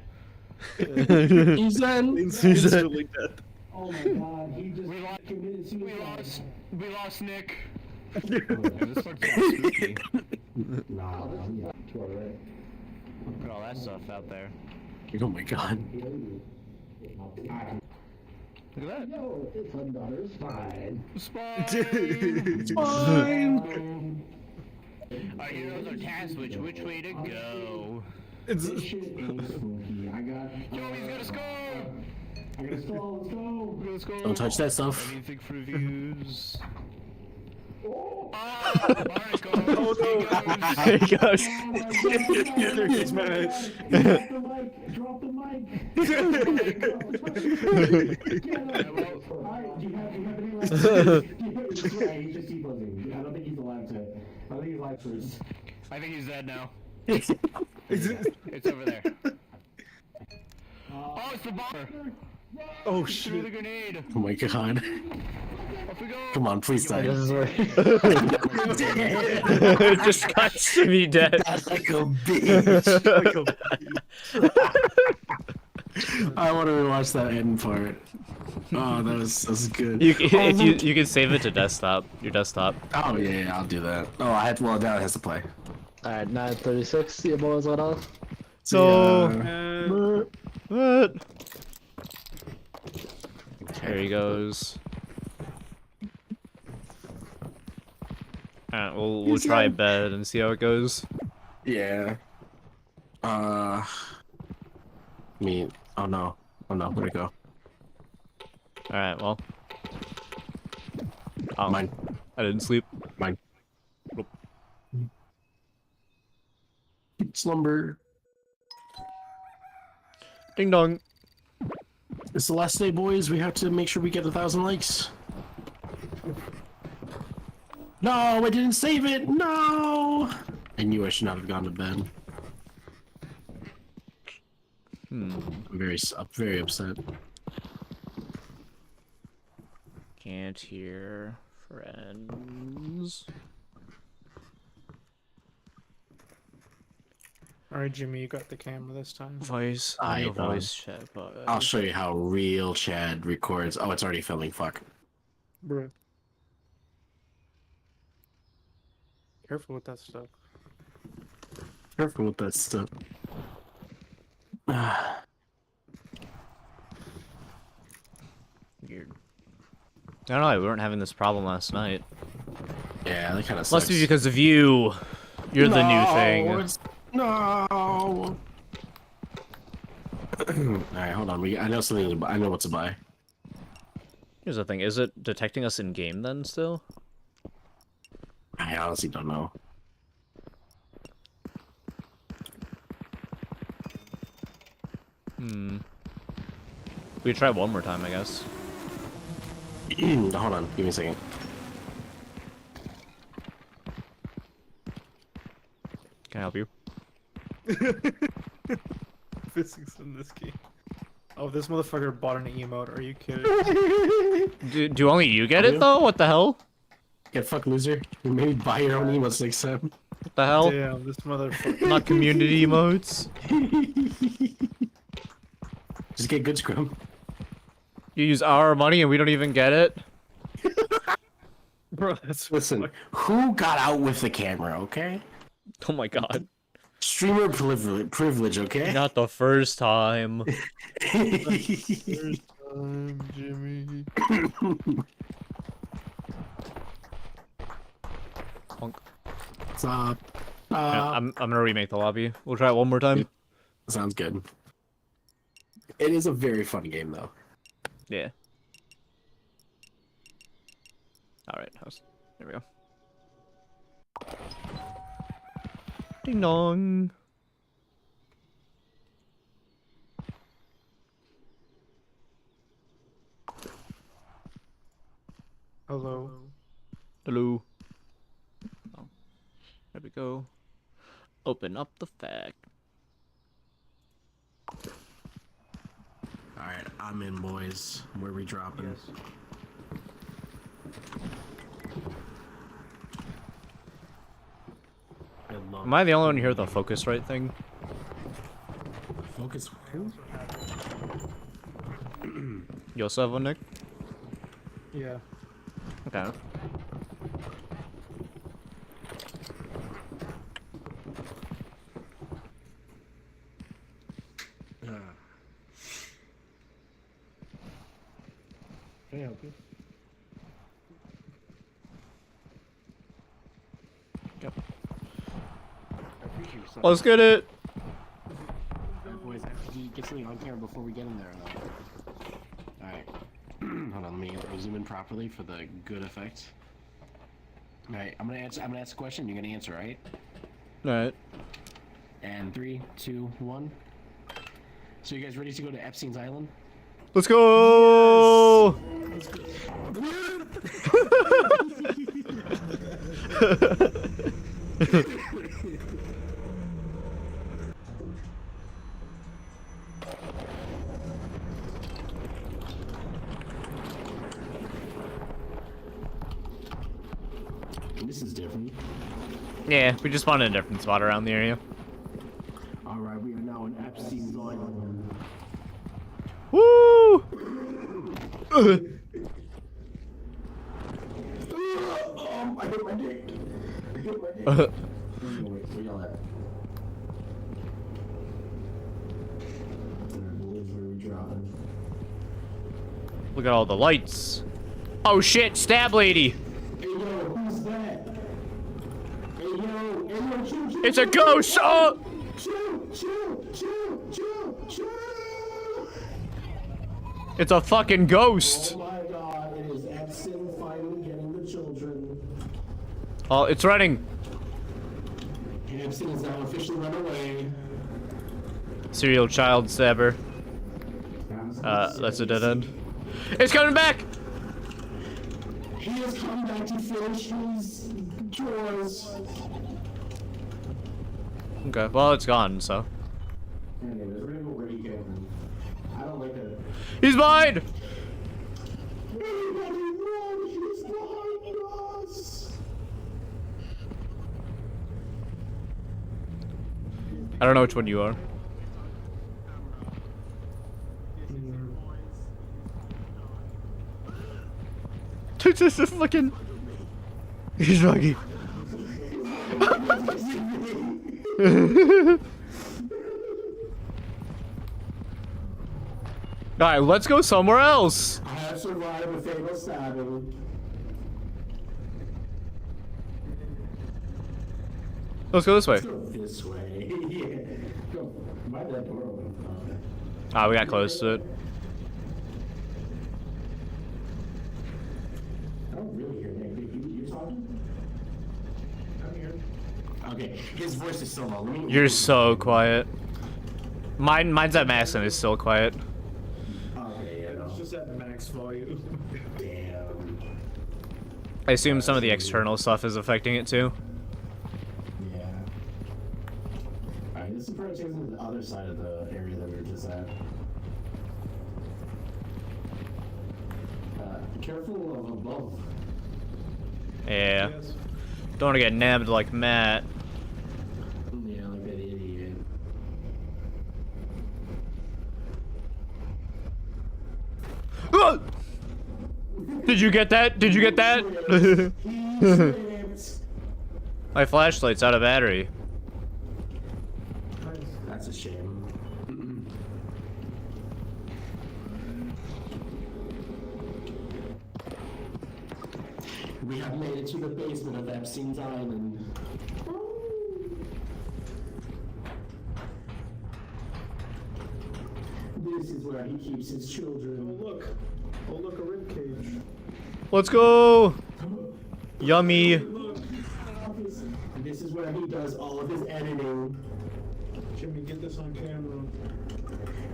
S7: He's in.
S6: Instantly dead.
S7: Oh my God, he just
S8: We lost.
S7: committed
S8: We
S7: suicide.
S8: lost. We lost Nick.
S7: This part's spooky. Nah, it's alright.
S8: Put all that stuff out there.
S7: Oh my God.
S8: Look at that.
S7: No, it's $100. Fine.
S8: Spine.
S7: Fine.
S8: Our heroes are tasked with which way to go.
S7: This shit is spooky. I got.
S8: Joey's gonna score.
S7: I got a stall. Let's go.
S8: Let's go.
S7: Don't touch that stuff.
S8: Anything for views. Marco.
S2: There he goes.
S6: There he's mad.
S7: Drop the mic. Drop the mic. Alright, do you have any left? He's just keep buzzing. I don't think he's alive to. I think he's alive first.
S8: I think he's dead now. It's over there. Oh, it's the bomber.
S6: Oh
S8: Threw the
S6: shit.
S8: grenade.
S7: Oh my God.
S8: Off we go.
S7: Come on, please die.
S5: This is where
S2: Just cuts to me dead.
S7: Like a bitch. I want to rewatch that end part. Oh, that was good.
S2: If you can save it to your desktop.
S7: Oh yeah, I'll do that. Oh, I had. Well, now it has to play.
S5: Alright, 9:36. See you boys let off.
S2: So,
S7: Yeah.
S2: what? There he goes. Alright, we'll try bed and see how it goes.
S7: Yeah. Me. Oh no. Oh no. Where'd it go?
S2: Alright, well. Oh,
S7: Mine.
S2: I didn't sleep.
S7: Mine. Slumber.
S1: Ding dong.
S7: It's the last day, boys. We have to make sure we get 1,000 likes. No, I didn't save it. No. I knew I should not have gone to bed. I'm very upset.
S2: Can't hear friends.
S6: Alright, Jimmy, you got the camera this time.
S2: Voice.
S7: I
S2: Audio
S7: don't.
S2: voice chat. But,
S7: I'll show you how real Chad records. Oh, it's already filming. Fuck.
S6: Bruh. Careful with that stuff.
S7: Careful with that stuff.
S2: Weird. I don't know. We weren't having this problem last night.
S7: Yeah, that kind of sucks.
S2: Must be because of you. You're the new thing.
S7: No. Alright, hold on. I know something. I know what to buy.
S2: Here's the thing. Is it detecting us in game then still?
S7: I honestly don't know.
S2: We could try one more time, I guess.
S7: Hold on. Give me a second.
S2: Can I help you?
S6: Physics in this game. Oh, this motherfucker bought an emote. Are you kidding?
S2: Do only you get it though? What the hell?
S7: Get fuck loser. Maybe buy your own emotes next time.
S2: What the hell?
S6: Damn, this motherfucker.
S2: Not community emotes.
S7: Just get good scrum.
S2: You use our money and we don't even get it?
S6: Bro, that's
S7: Listen, who got out with the camera, okay?
S2: Oh my god.
S7: Streamer privilege, okay?
S2: Not the first time.
S6: Jimmy.
S2: Honk.
S7: What's up?
S2: I'm gonna remake the lobby. We'll try it one more time.
S7: Sounds good. It is a very fun game, though.
S2: Yeah. Alright, there we go. Ding dong.
S6: Hello.
S2: Hello. Oh. There we go. Open up the fact.
S7: Alright, I'm in, boys. Where we dropping?
S2: Am I the only one to hear the focus right thing?
S7: Focus who?
S2: You also have one, Nick?
S6: Yeah.
S2: Okay.
S7: Can I help you?
S2: Yep.
S7: I appreciate your son.
S2: Let's get it!
S7: Alright, boys, I have to get something on camera before we get in there, though. Alright. Hold on, let me zoom in properly for the good effect. Alright, I'm gonna ask a question, you're gonna answer, right?
S2: Alright.
S7: And 3, 2, 1. So you guys ready to go to Epstein's Island?
S2: Let's go!
S7: This is different.
S2: Yeah, we just found a different spot around the area.
S7: Alright, we are now in Epstein's Island.
S2: Woo!
S7: I hit my dick. I hit my dick. Wait, where y'all at?
S2: Look at all the lights. Oh shit, stab lady!
S7: Hey, yo, who's that? Hey, yo, everyone chill, chill.
S2: It's a ghost! Oh!
S7: Chill.
S2: It's a fucking ghost!
S7: Oh my god, it is Epstein finally getting the children.
S2: Oh, it's running.
S7: Epstein is now officially run away.
S2: Serial child stabber.
S1: That's a dead end. It's coming back!
S4: He is coming back to finish his chores.
S1: Okay, well, it's gone, so.
S4: Anyways, we're gonna go where he came from. I don't like it.
S1: He's mine!
S4: Everybody run! He's behind us!
S1: I don't know which one you are. Just fucking. He's lucky. Alright, let's go somewhere else.
S4: I have survived a fatal stabbing.
S1: Let's go this way.
S4: Go this way. Yeah. Go. Why did that door open? Okay.
S1: Ah, we got close to it.
S4: I don't really hear Nick. You talking? I'm here. Okay, his voice is so low. Let me.
S1: You're so quiet. Mine's at max and it's still quiet.
S4: Okay, yeah, no.
S6: It's just at max volume.
S4: Damn.
S1: I assume some of the external stuff is affecting it too.
S4: Yeah. Alright, this is probably taking to the other side of the area that we were just at. Be careful of above.
S1: Yeah.
S6: Yes.
S1: Don't want to get nabbed like Matt.
S4: Yeah, like that idiot.
S1: Ah! Did you get that? Did you get that? My flashlight's out of battery.
S4: That's a shame. We have made it to the basement of Epstein's Island. This is where he keeps his children.
S6: Oh look, a rib cage.
S1: Let's go. Yummy.
S4: This is where he does all of his editing.
S6: Jimmy, get this on camera.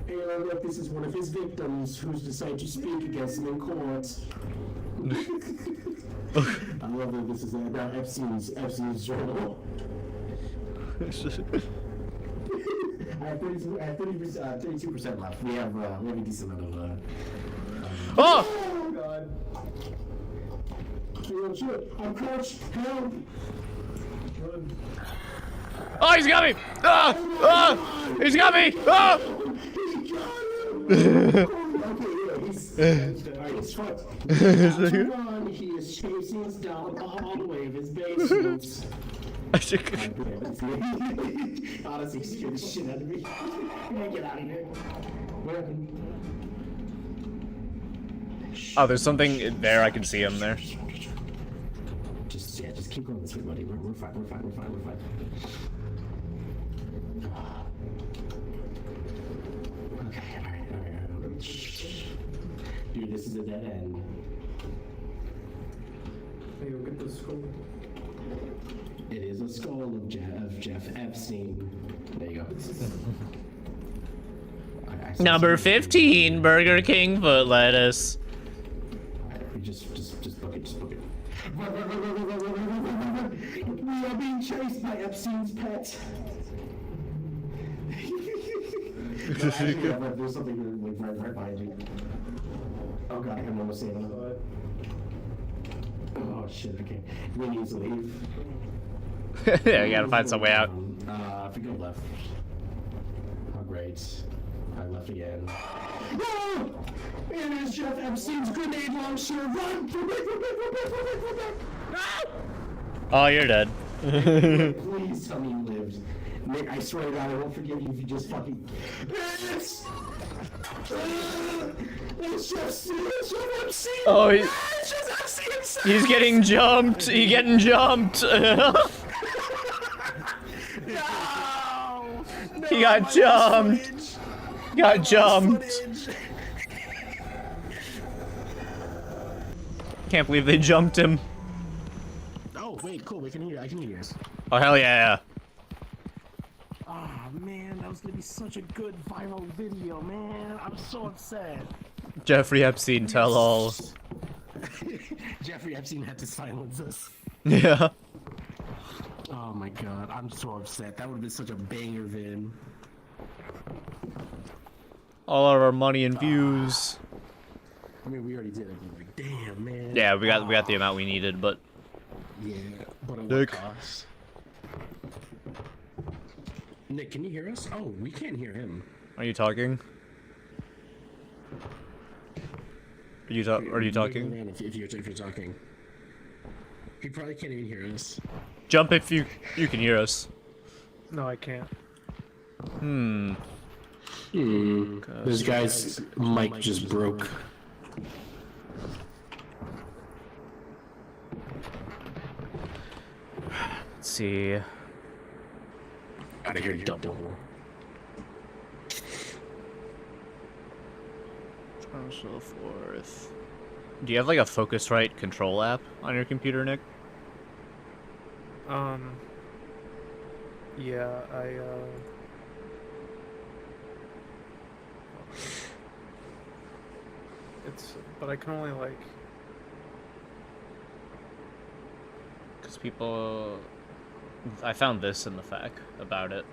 S4: And look, this is one of his victims who's decided to speak against him in court. I love that this is about Epstein's journal. I have 32% left. We have a decent amount of
S1: Oh!
S6: Oh god.
S4: Oh shit! I'm crouched! Help!
S6: Run.
S1: Oh, he's got me! Ah! Ah! He's got me! Ah!
S4: Okay, yeah, he's fucked. He is chasing us down the hallway of his basement. Honestly, scared the shit out of me. I'm gonna get out of here. What happened?
S1: Oh, there's something there. I can see him there.
S4: Just keep going this way, buddy. We're fine. Okay, alright. Dude, this is a dead end.
S6: Hey, go get the skull.
S4: It is a skull of Jeff Epstein. There you go. Okay, I see
S1: Number
S4: something.
S1: 15, Burger King foot lettuce.
S4: Just book it. Run. We are being chased by Epstein's pet. No, actually, there's something right behind you. Oh god, I can almost see it. Oh shit, okay. We need to leave.
S1: Yeah, we gotta find some way out.
S4: If we go left. Oh great. I left again. No! It is Jeff Epstein's grenade launcher! Run!
S1: Oh, you're dead.
S4: Please tell me you lived. Nick, I swear to God, I won't forgive you if you just fucking... It's Jeff Epstein!
S1: Oh,
S4: It's Jeff Epstein!
S1: he's getting jumped. He's getting jumped. He got jumped. Got jumped. Can't believe they jumped him.
S4: Oh, wait, cool. I can hear you.
S1: Oh, hell yeah.
S4: Ah,
S7: man, that was gonna be such a good viral video, man. I'm so upset.
S2: Jeffrey Epstein, tell all.
S7: Jeffrey Epstein had to silence us.
S2: Yeah.
S7: Oh my god, I'm so upset. That would have been such a banger vid.
S2: All of our money and views.
S7: I mean, we already did it, but like, damn, man.
S2: Yeah, we got the amount we needed, but
S7: Yeah, but at what
S2: Nick.
S7: cost? Nick, can you hear us? Oh, we can't hear him.
S2: are you talking? Are you talking?
S7: Man, if you're talking. He probably can't even hear us.
S2: Jump if you can hear us.
S6: No, I can't.
S7: This guy's mic just broke.
S2: Let's see.
S7: Out of here, double.
S2: So forth. Do you have like a Focusrite control app on your computer, Nick?
S6: Yeah, but I can only like.
S2: Because people... I found this in the FAQ about it.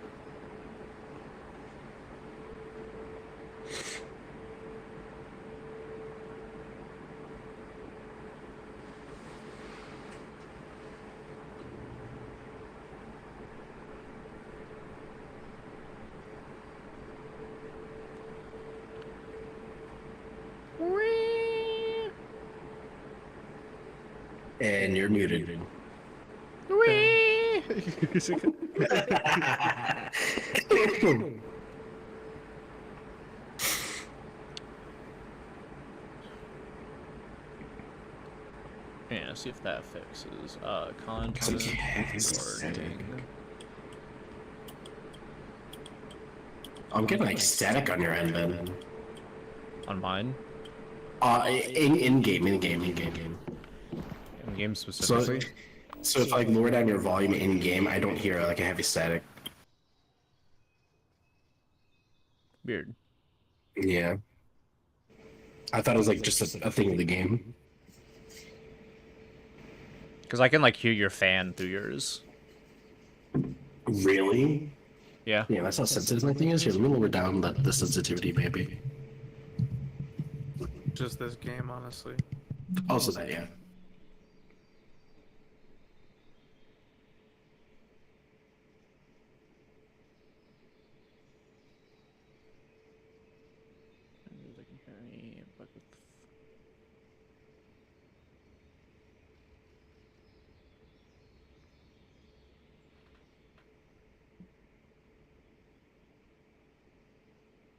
S7: And you're muted.
S2: Yeah, see if that fixes. Content recording.
S7: I'm getting like static on your end, then.
S2: On mine?
S7: In game.
S2: In game specifically?
S7: So if I lower down your volume in game, I don't hear like a heavy static.
S2: Weird.
S7: Yeah. I thought it was like just a thing of the game.
S2: Because I can like hear your fan through yours.
S7: Really?
S2: Yeah.
S7: Yeah, that's how sensitive my thing is. Here, let me lower down the sensitivity, maybe.
S6: Just this game, honestly.
S7: Also that, yeah.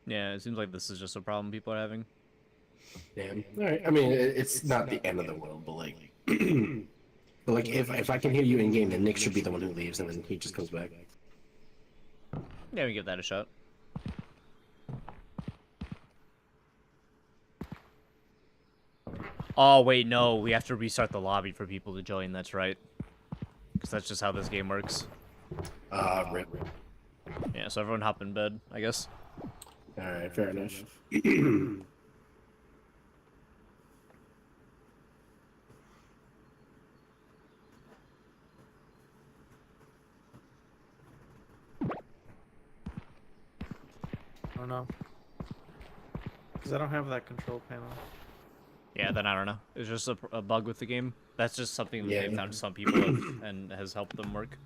S2: Yeah, it seems like this is just a problem people are having.
S7: Damn. All right. I mean, it's not the end of the world, but like, but like, if I can hear you in game, then Nick should be the one who leaves, and then he just comes back.
S2: Yeah, we give that a shot. Oh, wait, no. We have to restart the lobby for people to join. That's right. Because that's just how this game works.
S7: Rip.
S2: Yeah, so everyone hop in bed, I guess.
S7: Alright, fair enough.
S6: I don't know. Because I don't have that control panel.
S2: Yeah, then I don't know. It's just a bug with the game. That's just something that
S7: Yeah.
S2: they've found some people have, and has helped them work.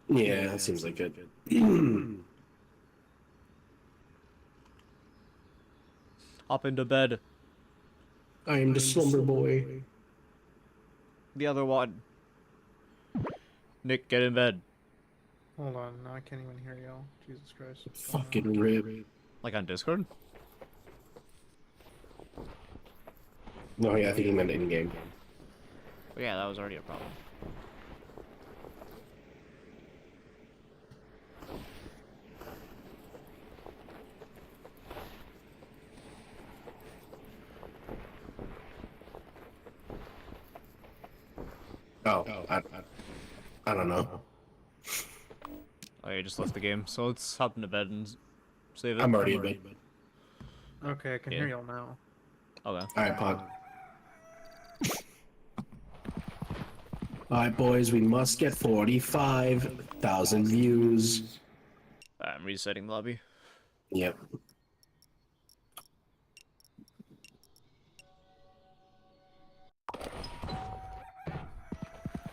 S7: Yeah, that seems like it.
S2: Hop into bed.
S7: I am the slumber boy.
S2: The other one. Nick, get in bed.
S6: Hold on, now I can't even hear y'all. Jesus Christ.
S7: Fucking rip.
S2: Like on Discord?
S7: No, yeah, I think he meant in game.
S2: But yeah, that was already a problem.
S7: Oh, I don't know.
S2: Oh, you just left the game, so let's hop into bed and save it.
S7: I'm already in bed.
S6: Okay, I can
S2: Yeah.
S6: hear y'all now.
S2: Okay.
S7: Alright, Pod. Alright, boys, we must get 45,000 views.
S2: I'm resetting the lobby.
S7: Yep.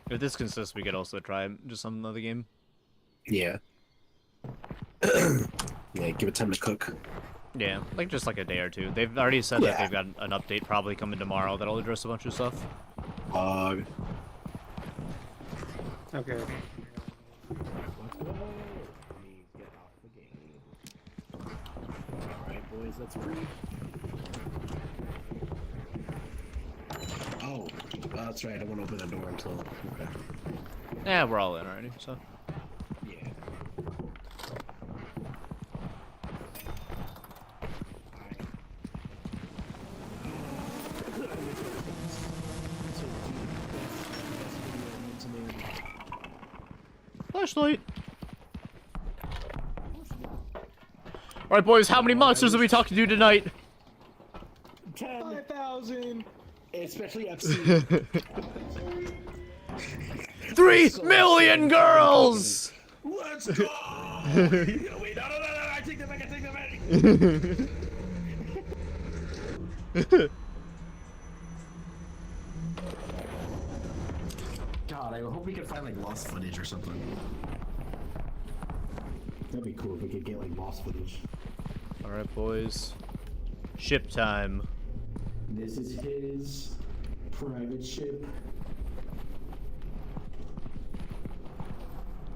S2: If this consists, we could also try just some other game.
S7: Yeah. Yeah, give it time to cook.
S2: Yeah, like just like a day or two. They've already said that they've got an update probably coming tomorrow that'll address a bunch of stuff.
S7: Uh,
S6: Okay.
S7: Alright, boys, let's read. Oh, that's right. I won't open the door until. Okay.
S2: Yeah, we're all in already, so.
S7: Yeah.
S2: Flashlight. All right, boys. How many monsters are we talking to tonight?
S7: 5,000. Especially FC.
S2: 3 million girls.
S7: Let's go! Wait, no, I take that back. I take that back. God, I hope we can find like lost footage or something. That'd be cool if we could get like lost footage.
S2: All right, boys. Ship time.
S4: This is his private ship.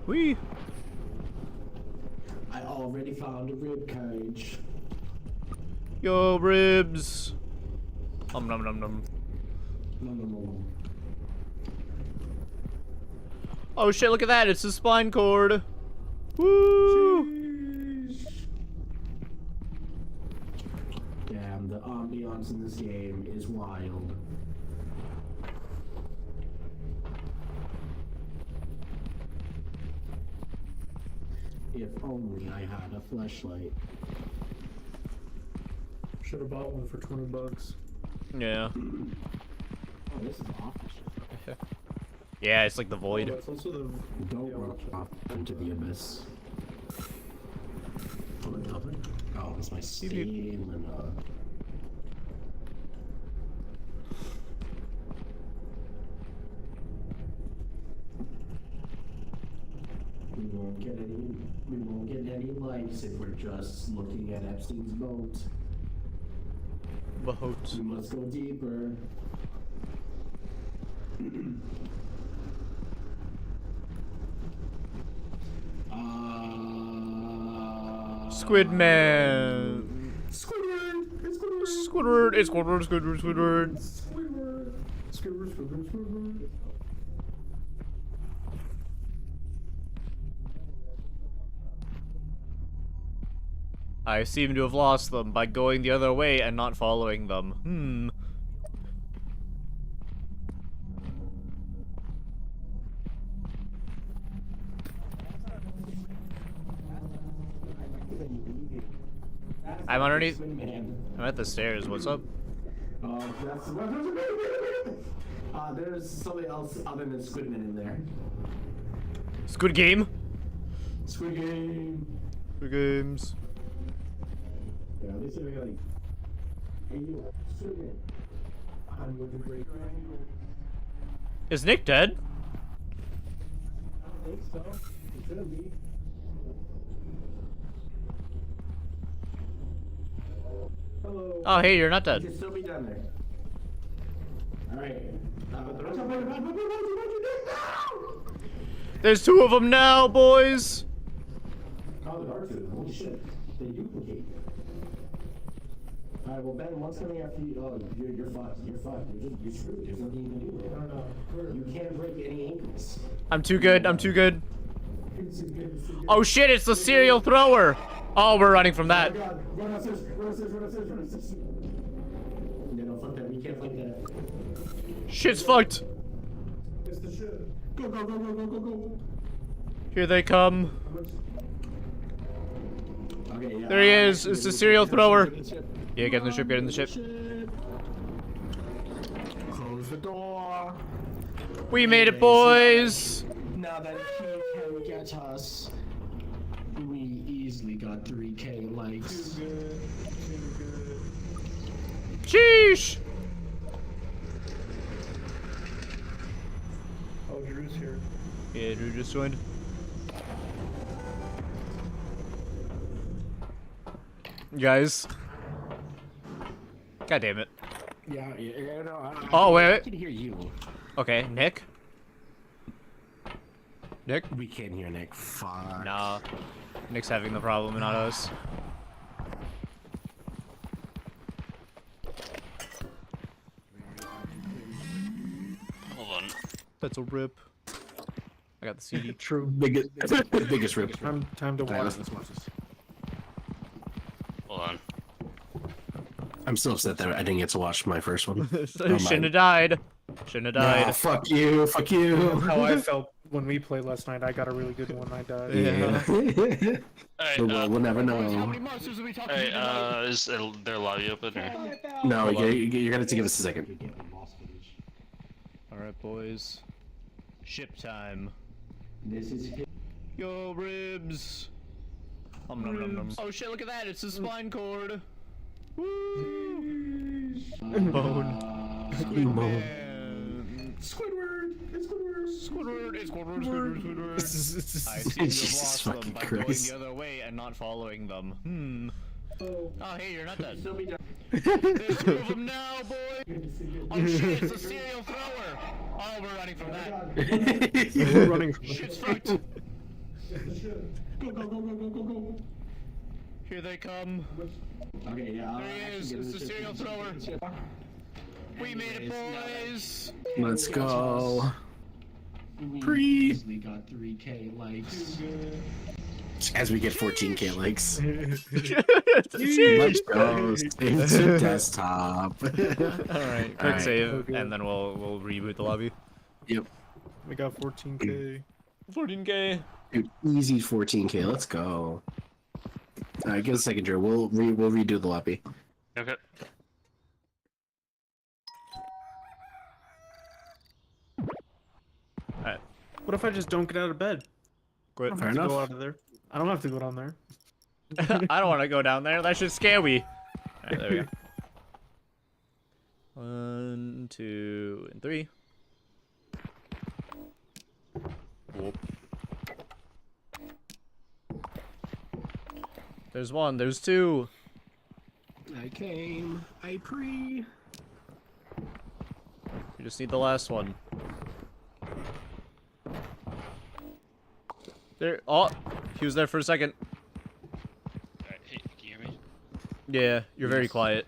S2: Whee!
S4: I already found a rib cage.
S2: Yo, ribs. Nom nom nom nom.
S4: No.
S2: Oh shit! Look at that! It's the spine cord. Woo!
S4: Damn, the ambiance in this game is wild. If only I had a flashlight.
S6: Should have bought one for $20.
S2: Yeah.
S4: Oh, this is awful.
S2: Yeah, it's like the
S6: Oh,
S2: void.
S6: that's also the.
S4: Don't run off into the abyss.
S7: Oh, that's my stamina.
S4: We won't get any likes if we're just looking at Epstein's boat.
S2: Boat.
S4: We must go deeper.
S2: Squid Man.
S4: Squidward! It's Squidward!
S2: Squidward. It's Squidward. Squidward. Squidward.
S4: Squidward! Squidward!
S2: I seem to have lost them by going the other way and not following them. I'm underneath. I'm at the stairs. What's up?
S4: There's somebody else other than Squidman in there.
S2: Squid Game?
S4: Squid Game!
S2: Squid Games.
S4: Yeah, at least if we like, hey you, Squidman, I'm with the break.
S2: Is Nick dead?
S4: I think so. It shouldn't be. Hello.
S2: Oh, hey, you're not
S4: You
S2: dead.
S4: can still be down there. Alright.
S2: There's 2 of them now, boys.
S4: Oh, there are 2. Holy shit. They duplicate. Alright, well, Ben, what's coming after you? Oh, you're fucked. You're fucked. You're screwed. There's nothing you can do. I don't know. You can't break any ankles.
S2: I'm too good. I'm too good. Oh shit, it's the serial thrower. Oh, we're running from that.
S4: Oh, God. Run upstairs. Run upstairs. Run upstairs. Run upstairs. No, fuck that. We can't fight that.
S2: Shit's fucked.
S4: It's the shit. Go, go, go, go, go, go, go.
S1: Here they come.
S4: Okay, yeah.
S1: There he is. It's the serial thrower. Yeah, get in the ship, get in the ship.
S4: Close the door.
S1: We made it, boys.
S4: Now that he can get us, we easily got 3K likes.
S1: Sheesh.
S6: Oh, Drew's here.
S1: Yeah, Drew just joined. Guys. God damn it.
S7: Yeah, no,
S1: Oh, wait,
S7: I
S1: wait.
S7: can hear you.
S1: Okay, Nick? Nick?
S7: We can't hear Nick. Fuck.
S1: Nah. Nick's having the problem, not us.
S9: Hold on.
S1: That's a rip. I got the CD.
S6: True.
S7: Biggest rip.
S6: Time to
S7: Alright,
S6: watch.
S7: let's watch this.
S9: Hold on.
S7: I'm still upset that I didn't get to watch my first one.
S1: Shouldn't have died. Shouldn't have died.
S7: Nah, fuck you, fuck you.
S6: That's how I felt when we played last night. I got a really good one. I died.
S1: Yeah.
S9: Alright,
S7: We'll never
S8: How
S7: know.
S8: many monsters are we talking
S9: alright,
S8: about?
S9: is their lobby open or?
S7: No, you're gonna have to give us a second.
S1: Alright, boys. Ship time.
S4: This is
S1: Yo, ribs. Nom, nom, nom, nom. Oh shit, look at that. It's the spine cord. Woo! Bone.
S4: Squidward! It's Squidward!
S1: Squidward, it's Squidward, Squidward, Squidward. I seem to have
S7: Jesus
S1: lost them
S7: fucking
S1: by going
S7: Christ.
S1: the other way and not following them. Oh, hey, you're not dead. There's two of them now, boy! Oh shit, it's a serial thrower! Oh, we're running from that.
S6: We're running from
S1: Shit's fucked.
S4: Go, go, go, go, go, go, go.
S1: Here they come.
S4: Okay, yeah.
S1: There he is. It's the serial thrower. We made it, boys.
S7: Let's go.
S4: We easily got 3K likes.
S7: As we get 14K likes.
S1: Jeez.
S7: Let's go. Save to desktop.
S1: Alright, quick
S7: Alright.
S1: save, and then we'll reboot the lobby.
S7: Yep.
S6: We got 14K.
S1: 14K.
S7: Dude, easy 14K. Let's go. Alright, give us a second, Drew. We'll redo the lobby.
S9: Okay.
S1: Alright.
S6: What if I just don't get out of bed? I
S1: Quit.
S6: don't
S7: Fair
S6: have to
S7: enough.
S6: go out of there. I don't have to go down there.
S1: I don't want to go down there. That should scare me. Alright, there we go. 1, 2, and 3. Whoop. There's 1, there's 2.
S7: I came. I pre.
S1: You just need the last one. There. Oh, he was there for a second.
S9: Alright, hey, can you hear me?
S1: Yeah, you're very quiet.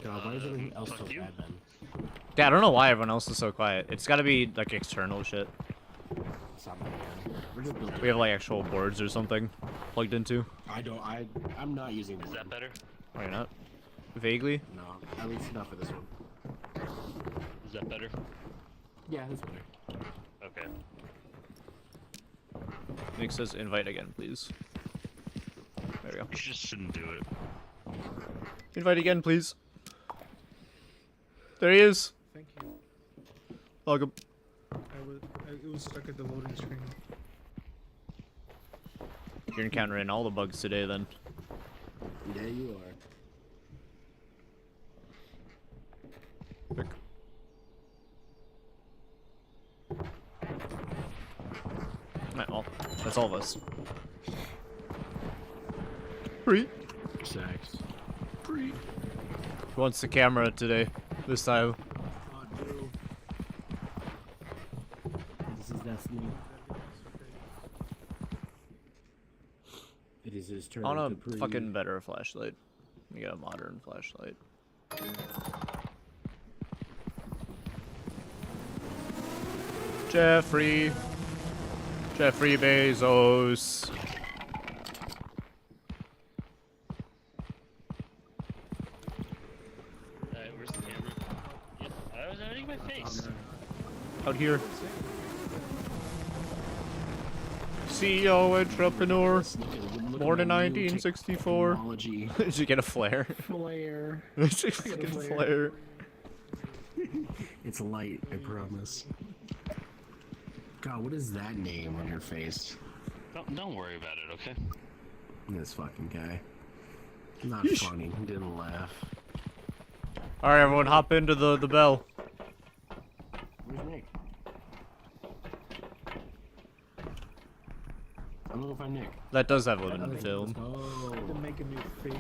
S7: God, why is everything else so
S9: Fuck you.
S7: bad then?
S1: Yeah, I don't know why everyone else is so quiet. It's gotta be like external shit.
S7: It's not bad, man. We're just building.
S1: We have like actual boards or something plugged into.
S7: I'm not using this.
S9: Is that better?
S1: Or you're not? Vaguely?
S7: No, at least not for this one.
S9: Is that better?
S7: Yeah, that's better.
S9: Okay.
S1: Nick says invite again, please. There we go.
S9: You just shouldn't do it.
S1: Invite again, please. There he is.
S6: Thank you.
S1: Welcome.
S6: It was stuck at the loading screen.
S1: You're encountering all the bugs today then.
S7: Yeah, you are.
S1: Alright, well, that's all of us. Free.
S7: Sex. Pre.
S1: Who wants the camera today? This time.
S7: This is destiny. It is his turn.
S1: I want
S7: to
S1: a
S7: pre.
S1: fucking better flashlight. You got a modern flashlight. Jeffrey Bezos.
S9: Alright, where's the camera? Yep, I was hiding my face.
S1: Out here. CEO entrepreneur.
S7: Look at
S1: Born in
S7: my new
S1: 1964.
S7: technology.
S1: Did you get a flare?
S7: Flare.
S1: Did you
S7: got a
S1: get a
S7: flare.
S1: flare?
S7: It's light, I promise. God, what is that name on your face?
S9: Don't worry about it, okay?
S7: This fucking guy. Not
S1: Yeesh.
S7: funny. He didn't laugh.
S1: Alright, everyone, hop into the bell.
S7: Where's Nick? I'm gonna go find Nick.
S1: That does have limited film.
S7: Oh.
S6: To make a new face.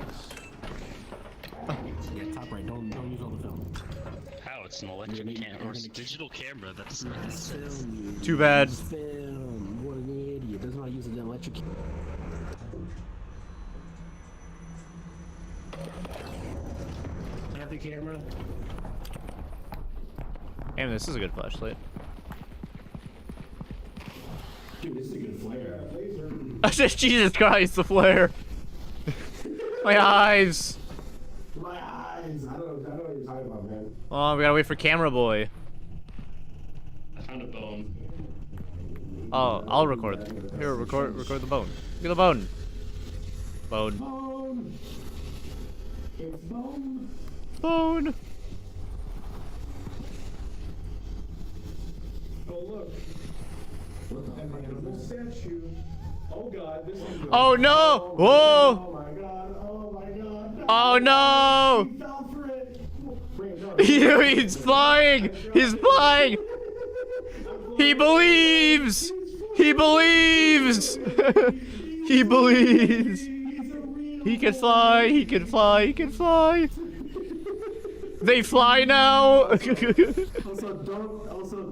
S7: Yeah, top right. Don't use all the film.
S9: How? It's an electric
S7: You're gonna-
S9: camera.
S7: you're
S9: Or
S7: gonna-
S9: digital camera. That doesn't make any sense.
S7: Film you.
S1: Too bad.
S7: Use film. What an idiot. Doesn't want to use an electric. I have the camera.
S1: Damn, this is a good flashlight.
S4: Dude, this is a good flare.
S1: Jesus Christ, the flare! My eyes!
S4: My eyes. I don't know what you're talking about, man.
S1: Oh, we gotta wait for camera boy.
S9: I found a bone.
S1: Oh, I'll record. Here, record the bone. Look at the bone. Bone.
S4: Bone. It's bone.
S1: Bone.
S6: Oh look. The statue. Oh god, this is.
S1: Oh no! Whoa!
S4: Oh my god. Oh my god.
S1: Oh no!
S4: He fell for it. Wait, no.
S1: He's flying! He's flying! He believes! He believes! He believes! He can fly! He can fly! He can fly! They fly now!
S4: Also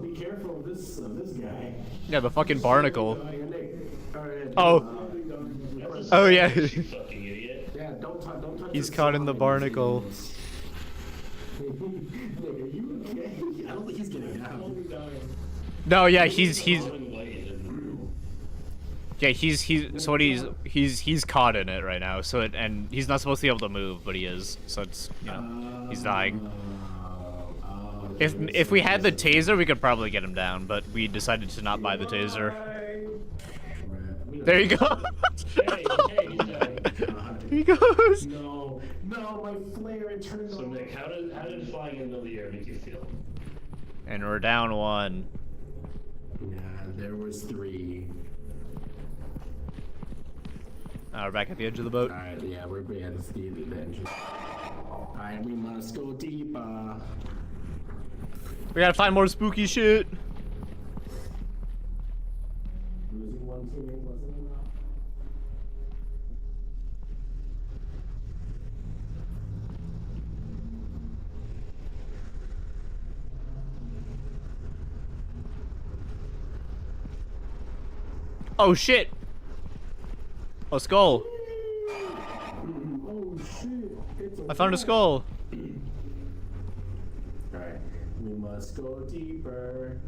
S4: be careful of this guy.
S1: Yeah, the fucking barnacle.
S4: Nick. Alright.
S1: Oh. Oh yeah.
S9: Fucking idiot.
S4: Yeah, don't touch
S1: He's
S4: his
S1: caught in the
S4: phone.
S1: barnacle.
S4: Nick, are you okay? I don't think he's getting down.
S1: No, yeah, he's so what he's caught in it right now. So and he's not supposed to be able to move, but he is. So it's, you know, he's dying. If we had the taser, we could probably get him down, but we decided to not buy the taser. There he goes. He goes.
S4: No, my flare it turned
S9: So
S4: on.
S9: Nick, how did flying into the air make you feel?
S1: And we're down one.
S7: Yeah, there was 3.
S1: We're back at the edge of the boat.
S7: Alright, yeah, we're at the engine. Alright, we must go deeper.
S1: We gotta find more spooky shit.
S4: Losing one teammate wasn't enough.
S1: Oh shit! A skull.
S4: Oh shit! It's
S1: I found a skull.
S4: Alright, we must go deeper.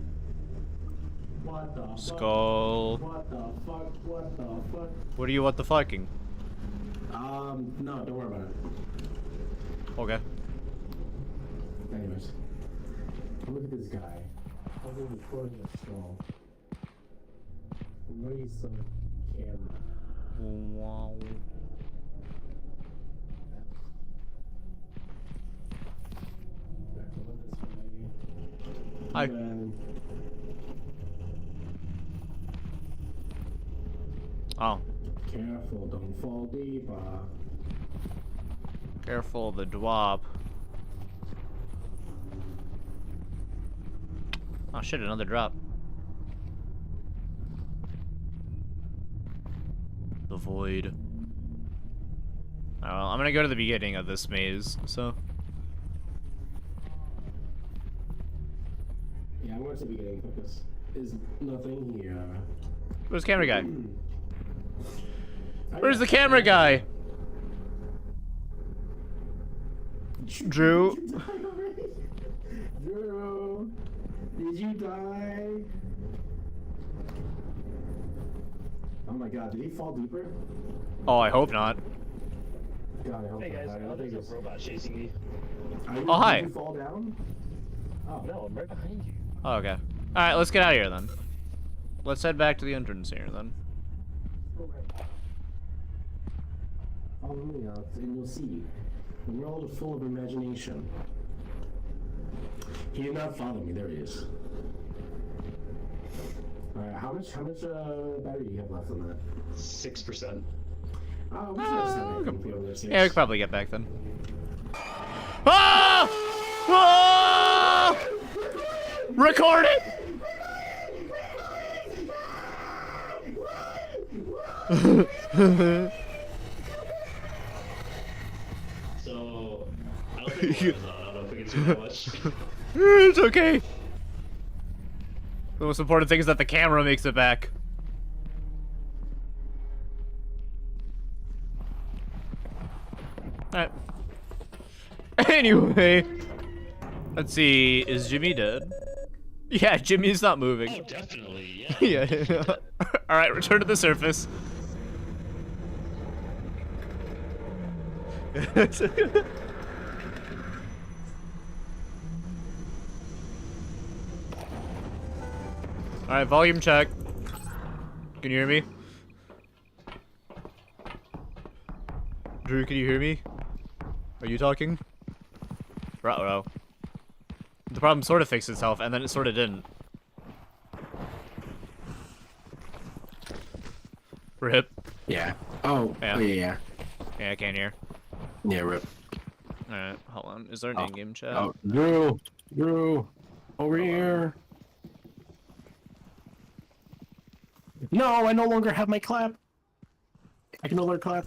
S4: What the fuck?
S1: Skull.
S4: What the fuck? What the fuck?
S1: What are you what the fucking?
S7: No, don't worry about it.
S1: Okay.
S4: Anyways, look at this guy. How are we recording a skull? Raise some camera.
S1: Wow.
S4: Back to this way.
S1: Hi.
S4: And
S1: Oh.
S4: careful, don't fall deeper.
S1: Careful of the dwop. Oh shit, another drop. The void. Oh, well, I'm gonna go to the beginning of this maze, so.
S4: Yeah, I'm going to the beginning because there's nothing here.
S1: Where's the camera guy? Where's the camera guy? Drew.
S4: Drew, did you die? Oh my god, did he fall deeper?
S1: Oh, I hope not.
S4: God, I hope
S8: Hey guys,
S4: not. I
S8: oh,
S4: don't think
S8: there's
S4: it's...
S8: a robot chasing me.
S1: Oh, hi.
S4: Did you fall down? Oh,
S8: No, I'm right behind you.
S1: Oh, okay. Alright, let's get out of here then. Let's head back to the entrance here then.
S7: Follow me, and you'll see. The world is full of imagination. He did not follow me. There he is. Alright, how much battery do you have left on that?
S9: 6%.
S7: Oh, we should have said that completely over there.
S2: Yeah, we could probably get back then. Ah! Ah! Record it!
S9: So, I don't think it was on. I don't think it's too much.
S2: It's okay. The most important thing is that the camera makes it back. Alright. Anyway. Let's see. Is Jimmy dead? Yeah, Jimmy's not moving.
S9: Oh, definitely, yeah.
S2: Yeah. Alright, return to the surface. Alright, volume check. Can you hear me? Drew, can you hear me? Are you talking? Ruh-roh. The problem sort of fixed itself, and then it sort of didn't. Rip.
S7: Yeah. Oh,
S2: Yeah.
S7: yeah.
S2: Yeah, I can't hear.
S7: Yeah, rip.
S2: Alright, hold on. Is there an in-game chat?
S7: Oh, Drew, over here. No, I no longer have my clap. I can no longer clap.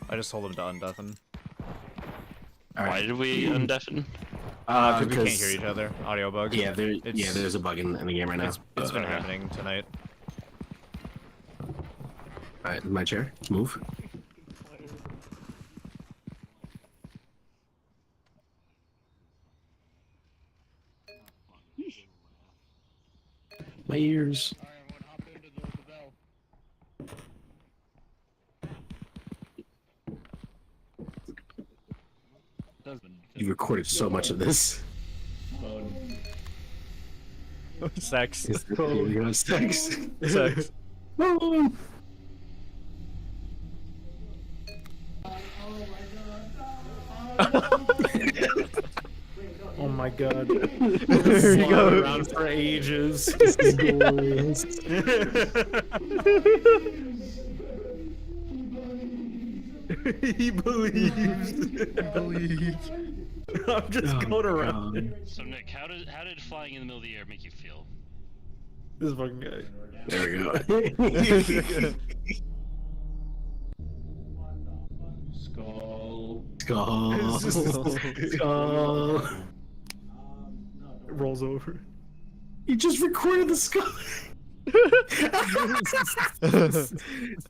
S2: I just told him to undeafen.
S9: Why did we undeafen?
S2: Because we can't hear each other. Audio bug.
S7: Yeah, there's a bug in the game right now.
S2: It's been happening tonight.
S7: Alright, my chair. Move. My ears. You recorded so much of this.
S2: Sex.
S7: Here we go. Sex.
S2: Sex.
S6: Oh my god.
S2: There you go.
S6: Around for ages.
S7: This is glorious.
S6: He believes. I'm just going around.
S9: So Nick, how did flying in the middle of the air make you feel?
S6: This fucking guy.
S7: There we go.
S9: Skull.
S7: Skull. Skull.
S6: It rolls over.
S7: You just recorded the skull.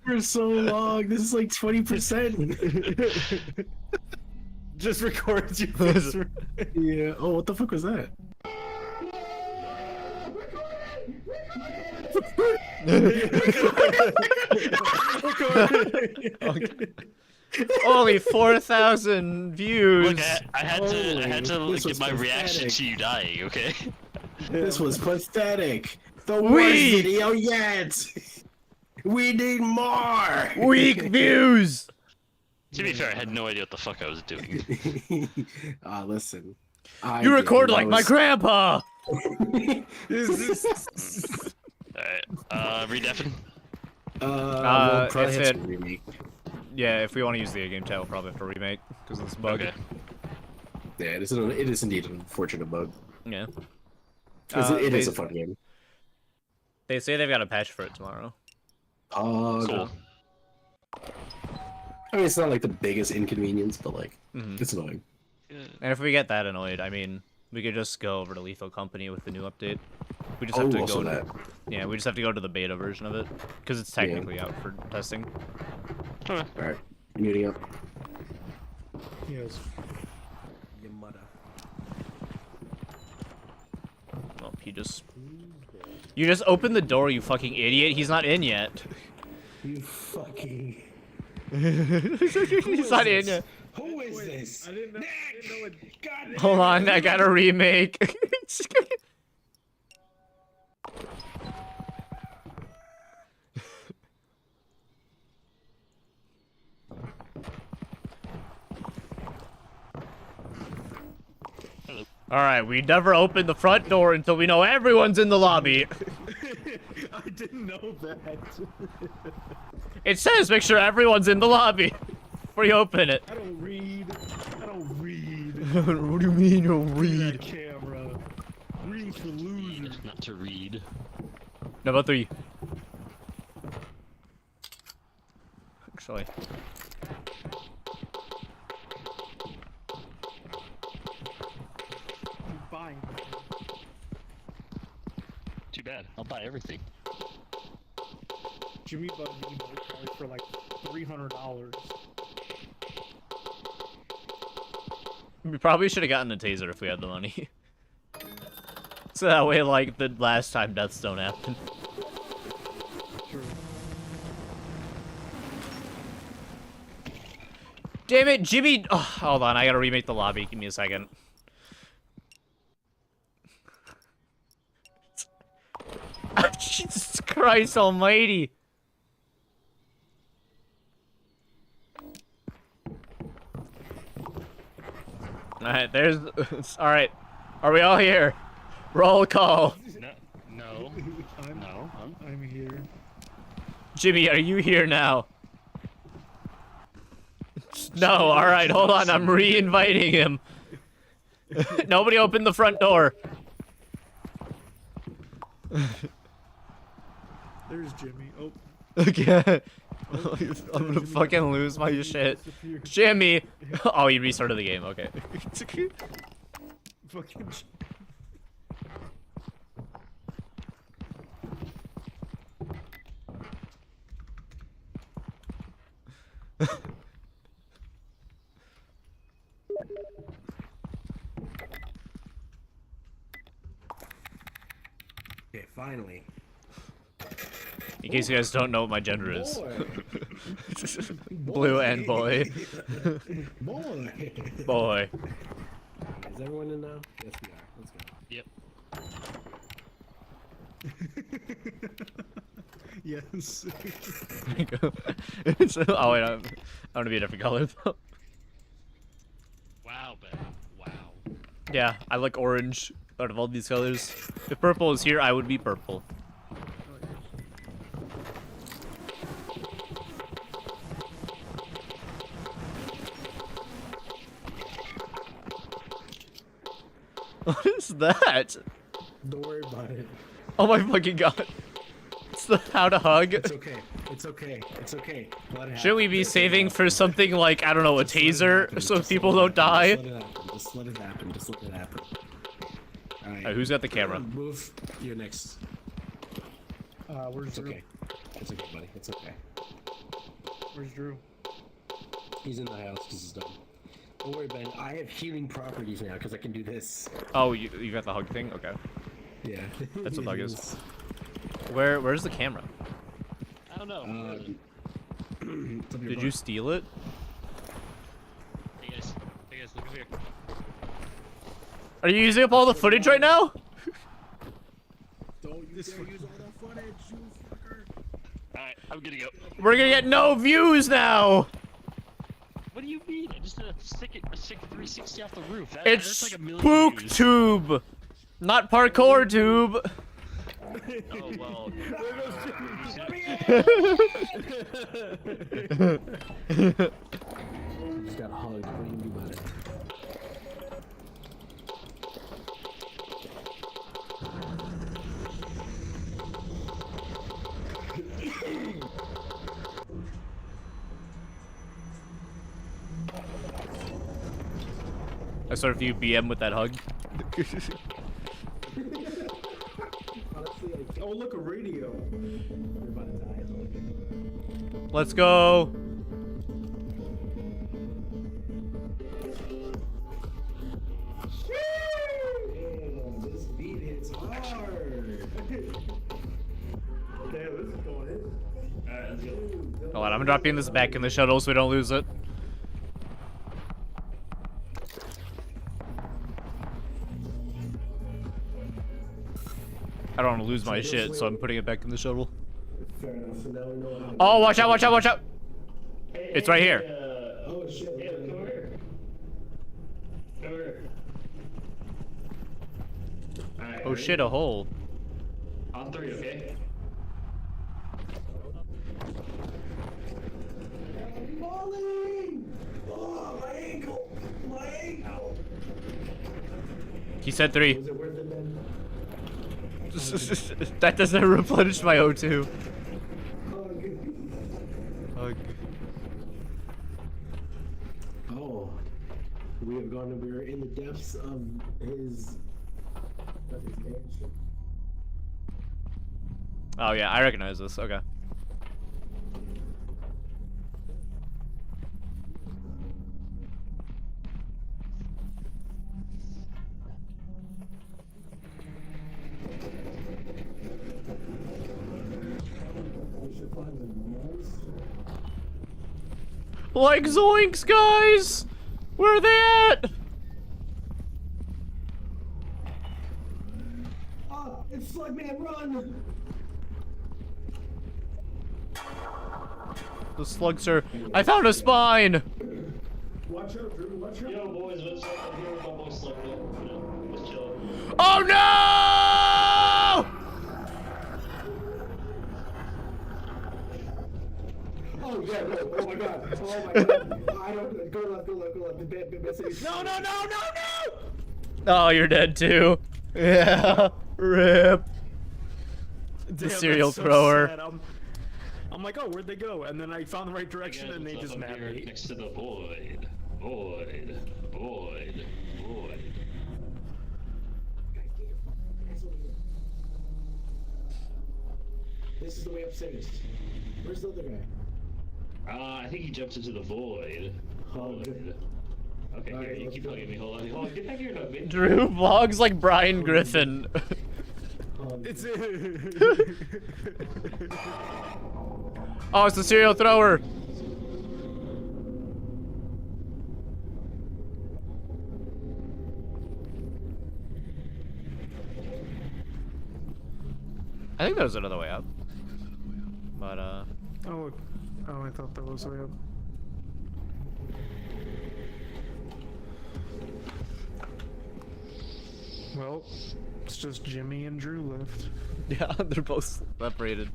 S7: For so long. This is like 20%.
S6: Just records your face.
S7: Yeah. Oh, what the fuck was that?
S2: Only 4,000 views.
S9: Look, I had to
S7: this
S9: give
S7: was
S9: my reaction
S7: pathetic.
S9: to you dying, okay?
S7: This was pathetic. The worst video yet. We need more.
S2: Weak views.
S9: To be fair, I had no idea what the fuck I was doing.
S7: Listen.
S2: You record like my grandpa.
S9: Alright, redeafen?
S7: We'll probably
S2: it's
S7: have
S2: it.
S7: to remake.
S2: Yeah, if we want to use the game chat, we'll probably have to remake because of this bug.
S9: Okay.
S7: Yeah, it is indeed an unfortunate bug.
S2: Yeah.
S7: It is a fun game.
S2: They say they've got a patch for it tomorrow.
S7: Oh,
S9: Cool.
S7: I mean, it's not like the biggest inconvenience, but like,
S2: Mhm.
S7: it's annoying.
S2: And if we get that annoyed, I mean, we could just go over to Lethal Company with the new update. We just have to
S7: also
S2: go.
S7: that.
S2: Yeah, we just have to go to the beta version of it because it's technically out for testing.
S9: Okay.
S7: Alright, muting up.
S6: Yes.
S7: Your mother.
S2: Well, you just opened the door, you fucking idiot. He's not in yet.
S7: You fucking.
S2: He's not in yet.
S7: Who is this?
S6: I didn't know it.
S7: God
S2: Hold on, I gotta remake.
S1: Alright, we never open the front door until we know everyone's in the lobby.
S6: I didn't know that.
S1: It says make sure everyone's in the lobby before you open it.
S6: I don't read. I don't read.
S1: What do you mean you don't read?
S6: That camera. Reading for losers.
S9: Not to read.
S1: Number 3. Actually.
S6: I'm buying.
S9: Too bad. I'll buy everything.
S6: Jimmy bought an emote card for like $300.
S1: We probably should have gotten a taser if we had the money. So that way, like, the last time deaths don't happen.
S6: True.
S1: Damn it, Jimmy! Oh, hold on, I gotta remake the lobby. Give me a second. Jesus Christ almighty! Alright, there's... Alright. Are we all here? Roll call.
S9: No. No.
S6: I'm here.
S1: Jimmy, are you here now? No, alright, hold on, I'm re-inviting him. Nobody open the front door.
S6: There's Jimmy. Oh.
S1: Okay. I'm gonna fucking lose my shit. Jimmy! Oh, you restarted the game, okay.
S6: Fucking.
S7: Okay, finally.
S1: In case you guys don't know what my gender is.
S7: Boy.
S1: Blue and boy.
S7: Boy.
S1: Boy.
S7: Is everyone in now? Yes, we are. Let's go.
S9: Yep.
S6: Yes.
S1: Oh wait, I'm gonna be a different color though.
S9: Wow, Ben. Wow.
S1: Yeah, I like orange out of all these colors. If purple is here, I would be purple. What is that?
S7: Don't worry about it.
S1: Oh my fucking god. It's the how to hug.
S7: It's okay. It's okay. It's okay. Let it
S1: Should we
S7: happen.
S1: be
S7: Just
S1: saving
S7: let it
S1: for something like, I don't know, a
S7: Just let it
S1: taser
S7: happen.
S1: so
S7: Just
S1: people
S7: let it
S1: don't die?
S7: happen. Just let it happen. Just let it happen. Alright.
S1: Alright, who's got the camera?
S7: Move. You're next.
S6: Where's
S7: It's
S6: Drew?
S7: okay. It's okay, buddy. It's okay.
S6: Where's Drew?
S7: He's in the house because he's done. Don't worry, Ben. I have healing properties now because I can do this.
S1: Oh, you got the hug thing? Okay.
S7: Yeah.
S1: That's what hug is. Where's the camera?
S9: I don't know.
S1: Did you steal it?
S9: Hey guys, look over here.
S1: Are you using up all the footage right now?
S7: Don't use all that footage, you fucker.
S9: Alright, I'm gonna go.
S1: We're gonna get no views now!
S9: What do you mean? I just did a sick 360 off the roof.
S1: It's
S9: that's like a million views.
S1: SpookTube! Not Parkour Tube!
S9: Oh, well.
S7: Just got hugged. What do you do about it?
S1: I sort of you BM with that hug.
S6: Oh, look, a radio.
S7: You're about to die.
S1: Let's go!
S7: Damn, this beat hits hard.
S6: Okay, this is going in.
S9: Alright, let's go.
S1: Hold on, I'm dropping this back in the shuttle so we don't lose it. I don't want to lose my shit, so I'm putting it back in the shuttle.
S7: Fair enough. So now we know how to
S1: Oh, watch out, watch out, watch out! It's right here.
S7: Oh shit.
S9: Yeah, come over here. Come over here. Alright,
S2: Oh
S9: ready?
S2: shit, a hole.
S9: On 3, okay?
S4: Molly! Oh, my ankle! My ankle!
S2: He said 3.
S4: Was it worth it then?
S2: That doesn't replenish my O2.
S4: Hug. Oh, we have gone. We are in the depths of his mansion.
S2: Oh yeah, I recognize this. Okay.
S4: We should find the monster.
S2: Like zoinks, guys! Where are they at?
S4: Ah, it's Slugman, run!
S2: The slugs are. I found a spine!
S4: Watch out, Drew, watch out.
S9: Yo, boys, what's up? I'm here with my boy Slugman. You know, just chilling.
S2: Oh no!
S4: Oh, yeah, no, oh my god, oh my god. I don't, go left, go left, go left. No, no, no, no, no!
S2: Oh, you're dead too. Yeah. Rip. The
S6: Damn,
S2: serial
S6: that's so
S2: thrower.
S6: sad. I'm like, oh, where'd they go? And then I found the right direction, and they
S9: What's
S6: just
S9: up? I'm
S6: nabbed
S9: here
S6: me.
S9: next to the void. Void. Void. Void.
S4: This is the way upstairs. Where's the other guy?
S9: I think he jumped into the void. Void. Okay,
S4: Alright,
S9: here, you
S4: let's
S9: keep
S4: go.
S9: hugging me. Hold on, get back here, hug me.
S2: Drew vlogs like Brian Griffin.
S6: It's
S2: Oh, it's the serial thrower. I think there was another way up. But,
S6: oh, I thought that was way up. Well, it's just Jimmy and Drew left.
S2: yeah, they're both separated.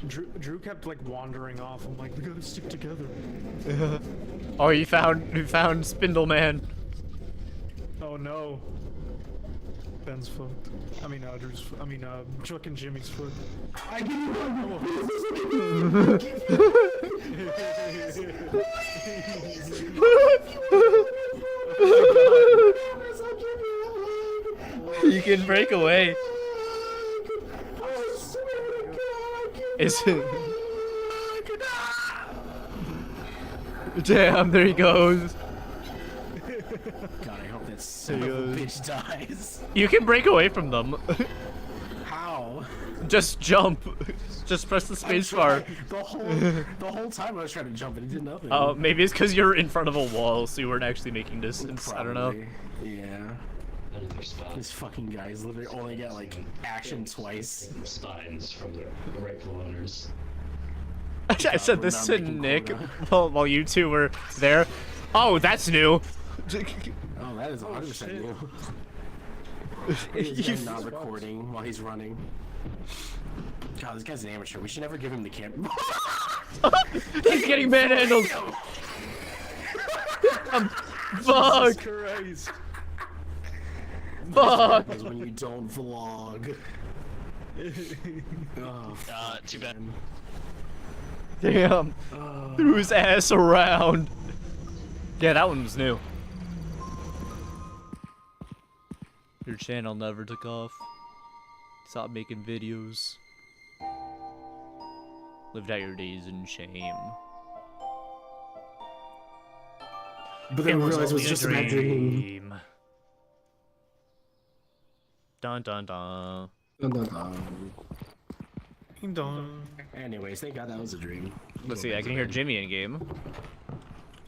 S6: Drew kept like wandering off. I'm like, we gotta stick together.
S2: Oh, you found Spindle Man.
S6: Oh no. Ben's foot. I mean, Drew's foot. I mean, Chuck and Jimmy's foot.
S4: I give you one!
S2: You can break away.
S4: I swear to God!
S2: Is it? Damn, there he goes.
S7: God, I hope that son of a bitch dies.
S2: You can break away from them.
S7: How?
S2: Just jump. Just press the space bar.
S7: The whole time I was trying to jump and it did nothing.
S2: Oh, maybe it's because you're in front of a wall, so you weren't actually making distance. I don't know.
S7: Probably. Yeah.
S9: Another spot.
S7: This fucking guy's literally only got like action twice.
S9: Spines from the rightful owners.
S2: I said
S7: we're
S2: this
S7: not
S2: to
S7: making
S2: Nick
S7: quota.
S2: while you two were there. Oh, that's new.
S7: Oh, that is 100% new. He's
S2: You-
S7: not recording while he's running. God, this guy's an amateur. We should never give him the camera.
S2: He's getting manhandled. Fuck.
S6: Christ.
S2: Fuck.
S7: Happens when you don't vlog. Oh,
S8: Too bad.
S2: Damn. Threw his ass around. Yeah, that one was new. Your channel never took off. Stop making videos. Lived out your days in shame.
S4: But then I realized it was just a bad dream.
S2: Dun dun dun.
S6: Ding dong.
S7: anyways, thank God that was a dream.
S2: Let's see, I can hear Jimmy in game.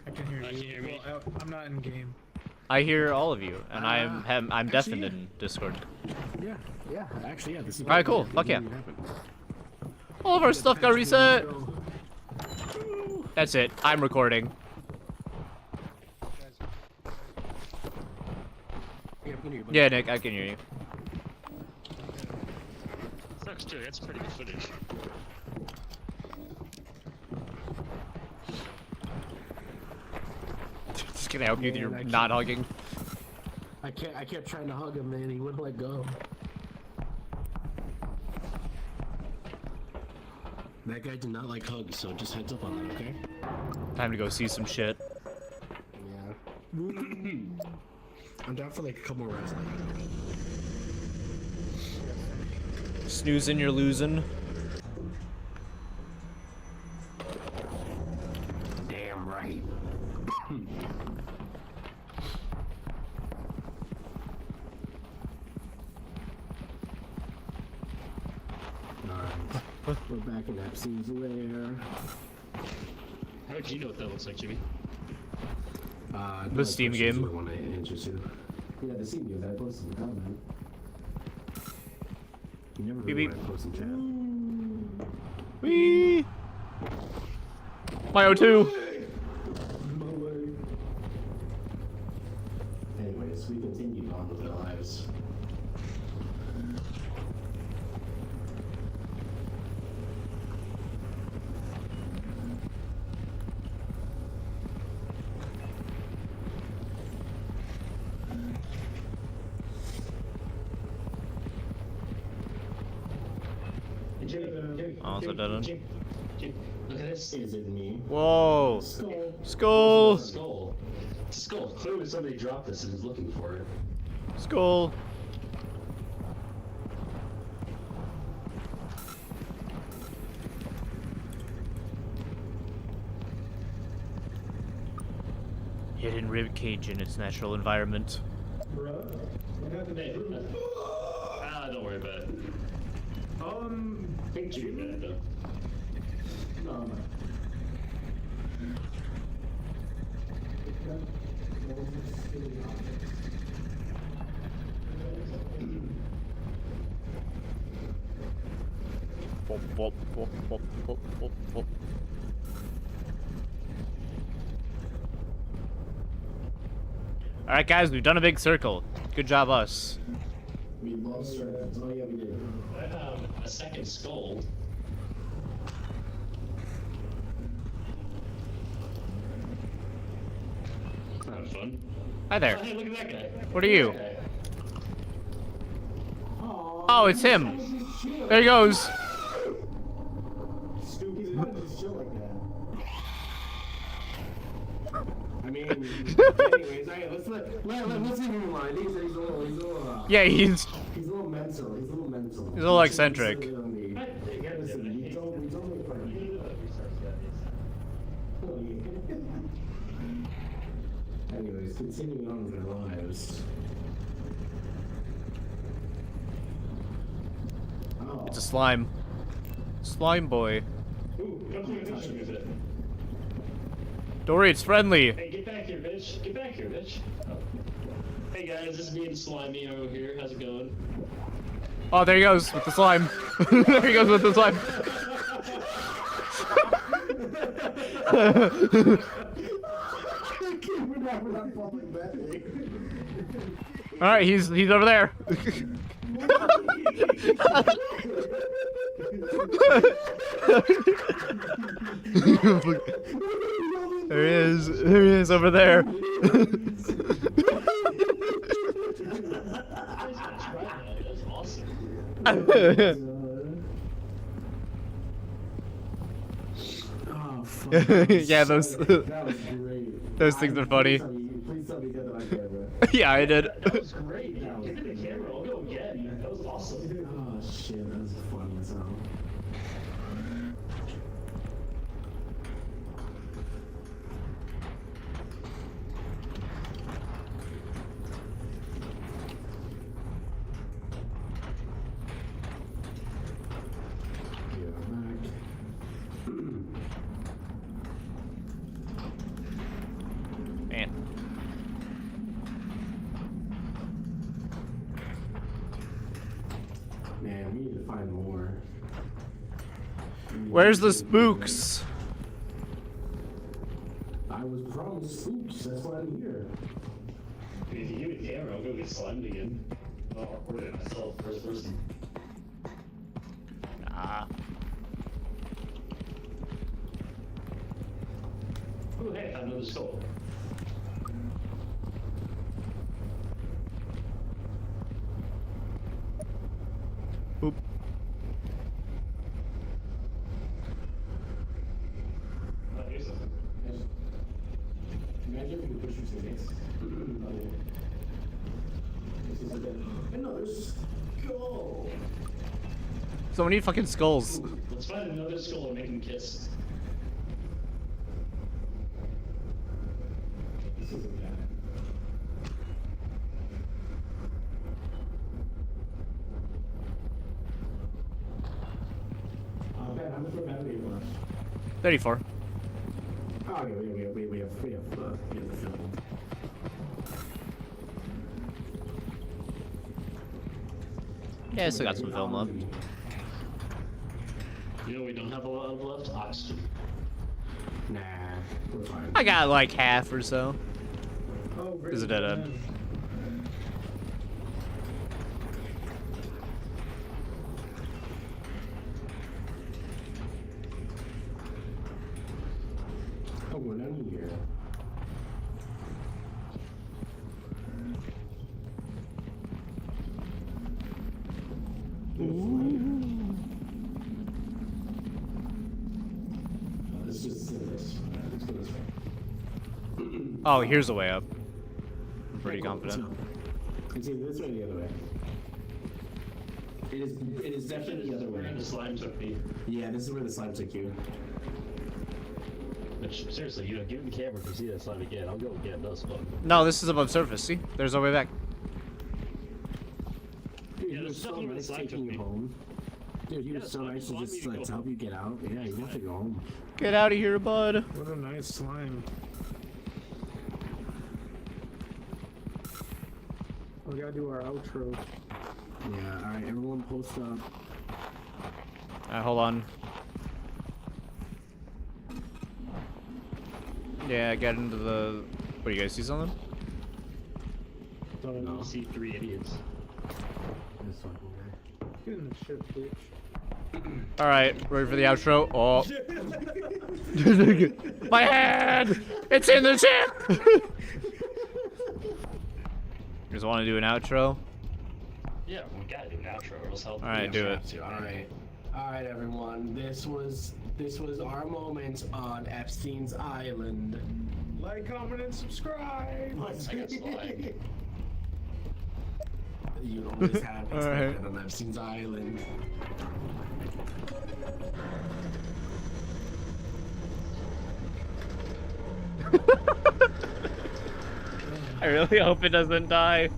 S6: I can hear you.
S8: hear me.
S6: Well, I'm not in game.
S2: I hear all of you, and I'm deafened
S7: yeah.
S2: in Discord.
S7: Yeah, actually, yeah, this is.
S2: Alright, cool. Fuck yeah. All of our stuff got reset.
S1: That's it. I'm recording. Yeah, Nick, I can hear you.
S9: Sucks too. That's pretty good footage.
S1: Just gonna help you with
S7: Man,
S1: your
S7: I
S1: not
S7: can't-
S1: hugging.
S7: I kept trying to hug him, man. He wouldn't let go. That guy did not like hugs, so just heads up on that, okay?
S1: Time to go see some shit.
S7: Yeah. I'm down for like a couple more rounds.
S1: Snoozing, you're losing.
S7: Damn right. Alright. We're back in Epstein's lair.
S9: How did you know what that looks like, Jimmy?
S1: The Steam game.
S7: The one I answered to. Yeah, the Steam game. I posted it down, man. You never
S1: Beep,
S7: heard
S1: beep.
S7: what I post in chat.
S1: Whee! My O2.
S7: Anyways, we continued on with our lives.
S9: Jimmy,
S1: Also doesn't.
S9: Jimmy, look at this.
S7: Is it me?
S1: Whoa.
S7: Skull.
S1: Skull.
S9: Skull. It's a skull. Clearly somebody dropped this and is looking for it.
S1: Skull. Hidden rib cage in its natural environment.
S9: Hey, don't worry about it. I think Jimmy got it though.
S7: No, no.
S1: Wop, wop, wop, wop, wop, wop, wop. Alright guys, we've done a big circle. Good job us.
S7: We lost our. Oh yeah, we did.
S9: I have a second skull. Kind of fun.
S1: Hi there.
S9: Oh, hey, look at that guy.
S1: What are you?
S9: Look at that guy.
S1: Oh, it's him. There he goes.
S7: Stupid. Why does shit like that? I mean, anyways, alright, let's leave him in line. He's a little,
S1: Yeah, he's
S7: he's a little mental. He's a little mental.
S1: a little eccentric.
S7: Listen, we don't make fun of you. Anyways, continuing on with our lives. Oh,
S1: It's a slime. Slime boy.
S9: Ooh, come take a picture with it.
S1: Dory, it's friendly.
S9: Hey, get back here, bitch. Get back here, bitch. Oh. Hey guys, this is me and Slimy over here. How's it going?
S1: Oh, there he goes with the slime. There he goes with the slime. All right, he's over there. There he is. There he is over there.
S9: That's awesome.
S7: oh fuck.
S1: Yeah, those
S7: That was great.
S1: those things are funny.
S7: Please tell me you did that on camera.
S1: Yeah, I did.
S9: That was great. Give me the camera. I'll go again. That was awesome.
S7: Oh shit, that was funny as hell. Yeah, back.
S1: Man.
S7: Man, we need to find more.
S1: Where's the spooks?
S4: was promised spooks. That's why I'm here.
S9: If you give me a camera, I'll go get slimed again. I'll record it myself, first person.
S2: Nah.
S9: Oh, hey, I found another skull.
S2: Oop.
S9: Oh, here's something.
S4: Imagine if we could push you to the next. This is a bit. Another skull.
S2: So many fucking skulls.
S9: Let's find another skull and make him kiss.
S4: This isn't bad. Ben, how much more battery do you want?
S2: 34.
S4: Oh, okay, we have the film.
S2: Yeah, I still got some film left.
S9: You know, we don't have a lot of left oxygen.
S4: Nah, we're fine.
S2: I got like half or so.
S6: Oh,
S2: Is a dead end.
S4: Oh, we're down here. Let's just do this. Let's go this way.
S2: Oh, here's a way up. I'm pretty
S4: Yeah, cool.
S2: confident.
S4: It's either this way or the other way. It is definitely the other way.
S9: The slime took me.
S4: Yeah, this is where the slime took you.
S9: Which, seriously, you know, give me the camera if you see that slime again. I'll go again, no smoke.
S2: No, this is above surface. See? There's a way back.
S4: Dude,
S9: Yeah,
S4: he was
S9: there's
S4: so
S9: nothing where the
S4: nice
S9: slime
S4: taking
S9: took
S4: you
S9: me.
S4: home. Dude, he
S9: Yeah,
S4: was so
S9: slime-
S4: nice to
S9: slime
S4: just
S9: you
S4: like
S9: go
S4: to help
S9: home.
S4: you get out. Yeah, you have to go home.
S2: Get out of here, bud.
S6: What a nice slime. We gotta do our outro.
S4: Yeah, alright, everyone post up.
S2: Alright, hold on. Yeah, get into the... What, do you guys see something?
S9: Don't
S4: No.
S9: see three idiots.
S4: This fucking guy.
S6: Get in the shit, bitch.
S2: Alright, ready for the outro? Oh. My hand! It's in the chip! You guys want to do an outro?
S9: Yeah, we gotta do an outro, or else help.
S2: Alright, do it.
S4: Alright. Alright, everyone. This was our moment on Epstein's Island.
S6: Like, comment, and subscribe.
S9: I got slime.
S4: You know this happens
S2: Alright.
S4: on Epstein's Island.
S2: I really hope it doesn't die.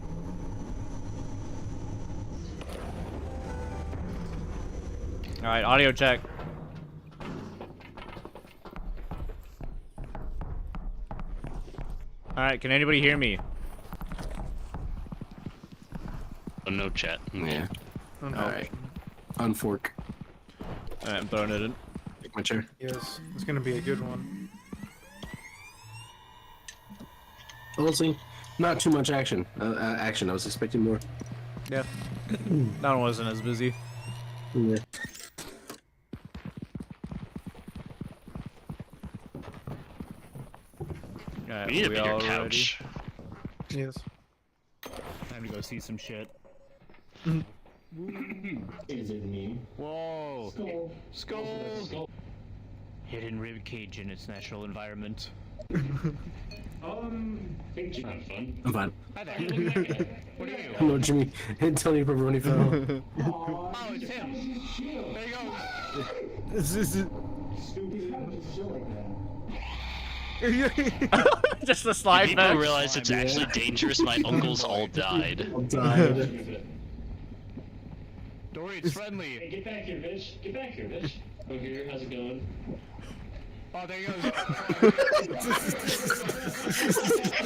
S2: Alright, audio check. Alright, can anybody hear me?
S9: Oh, no chat.
S7: Yeah.
S4: Alright. Unfork.
S2: Alright, I'm throwing it in.
S4: Take my chair.
S6: Yes, it's gonna be a good one.
S4: Honestly, not too much action. Action. I was expecting more.
S2: Yeah. That one wasn't as busy.
S4: Yeah.
S2: Alright,
S9: We need a bigger
S2: all
S9: couch.
S6: Yes.
S2: ready? Time to go see some shit.
S4: Is it me?
S2: Whoa!
S4: Skull.
S9: Skull.
S2: Hidden rib cage in its natural environment.
S9: I think you're having fun.
S4: I'm fine.
S2: Hi there. What are you?
S4: Hello, Jimmy. Tony Pepperoni fell.
S2: Oh, it's him. There he goes. Just the slide
S9: People
S2: back.
S9: realize it's actually dangerous. My uncles all died.
S4: Died.
S2: Dory, it's friendly.
S9: Hey, get back here, bitch. Get back here, bitch. Oh, here, how's it going?
S2: Oh, there he goes.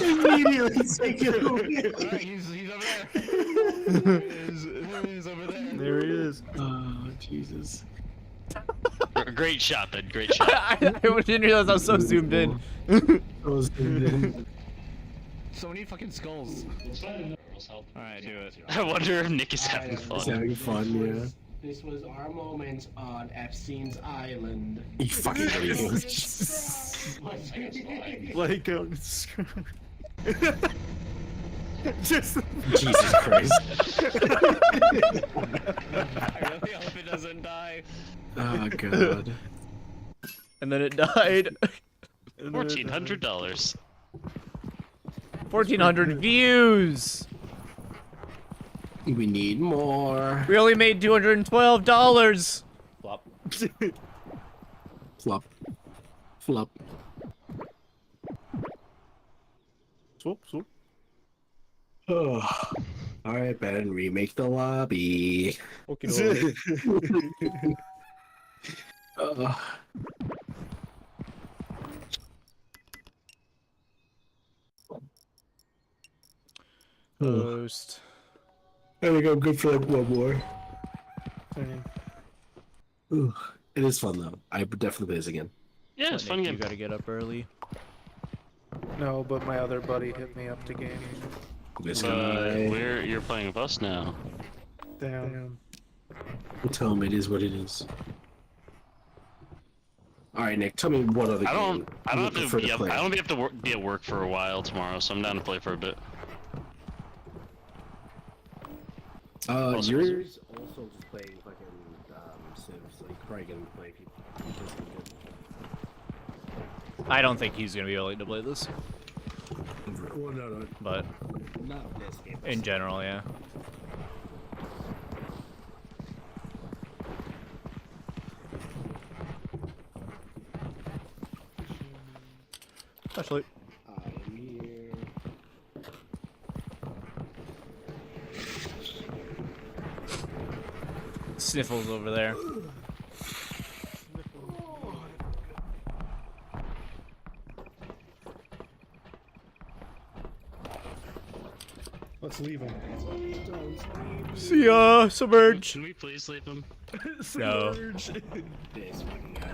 S4: Immediately take it away.
S2: Alright, he's over there. There he is over there.
S6: There he is.
S4: Oh, Jesus.
S8: Great shot, Ben. Great shot.
S1: I didn't realize I was so zoomed in.
S7: So many fucking skulls.
S8: Alright, do it. I wonder if Nick is having
S4: He's
S8: fun.
S4: having fun, yeah.
S7: This was our moment on Epstein's Island.
S4: You fucking idiot.
S6: Like, just
S4: Jesus Christ.
S8: I really hope it doesn't die.
S4: Oh god.
S1: And then it died.
S8: $1,400.
S1: 1,400 views.
S4: We need more.
S1: We only made $212.
S2: Flop.
S4: Flop. Flop.
S6: swoop, swoop.
S4: Oh. Alright, Ben, remake the lobby.
S1: Okay. Post.
S4: There we go, good for like one more. Ooh, it is fun though. I would definitely play this again.
S8: Yeah, it's
S1: Nick,
S8: fun
S1: you
S8: game.
S1: gotta get up early.
S6: No, but my other buddy hit me up to game.
S4: This guy.
S8: You're playing with us now.
S6: Damn.
S4: Tell him it is what it is. Alright, Nick, tell me what other
S8: I don't
S4: game
S8: have
S4: you would
S8: to
S4: prefer
S8: be up,
S4: play.
S8: I don't have to be at work for a while tomorrow, so I'm down to play for a bit.
S4: Yours also just playing fucking Sims, so you probably gonna play people.
S1: I don't think he's gonna be able to play this,
S4: Well, no,
S1: but
S4: not this game.
S1: in general, yeah. Actually,
S4: I'm here.
S1: Sniffles over there.
S6: Let's leave him.
S1: See ya, submerge.
S8: Can we please leave him?
S1: No.
S4: This fucking guy.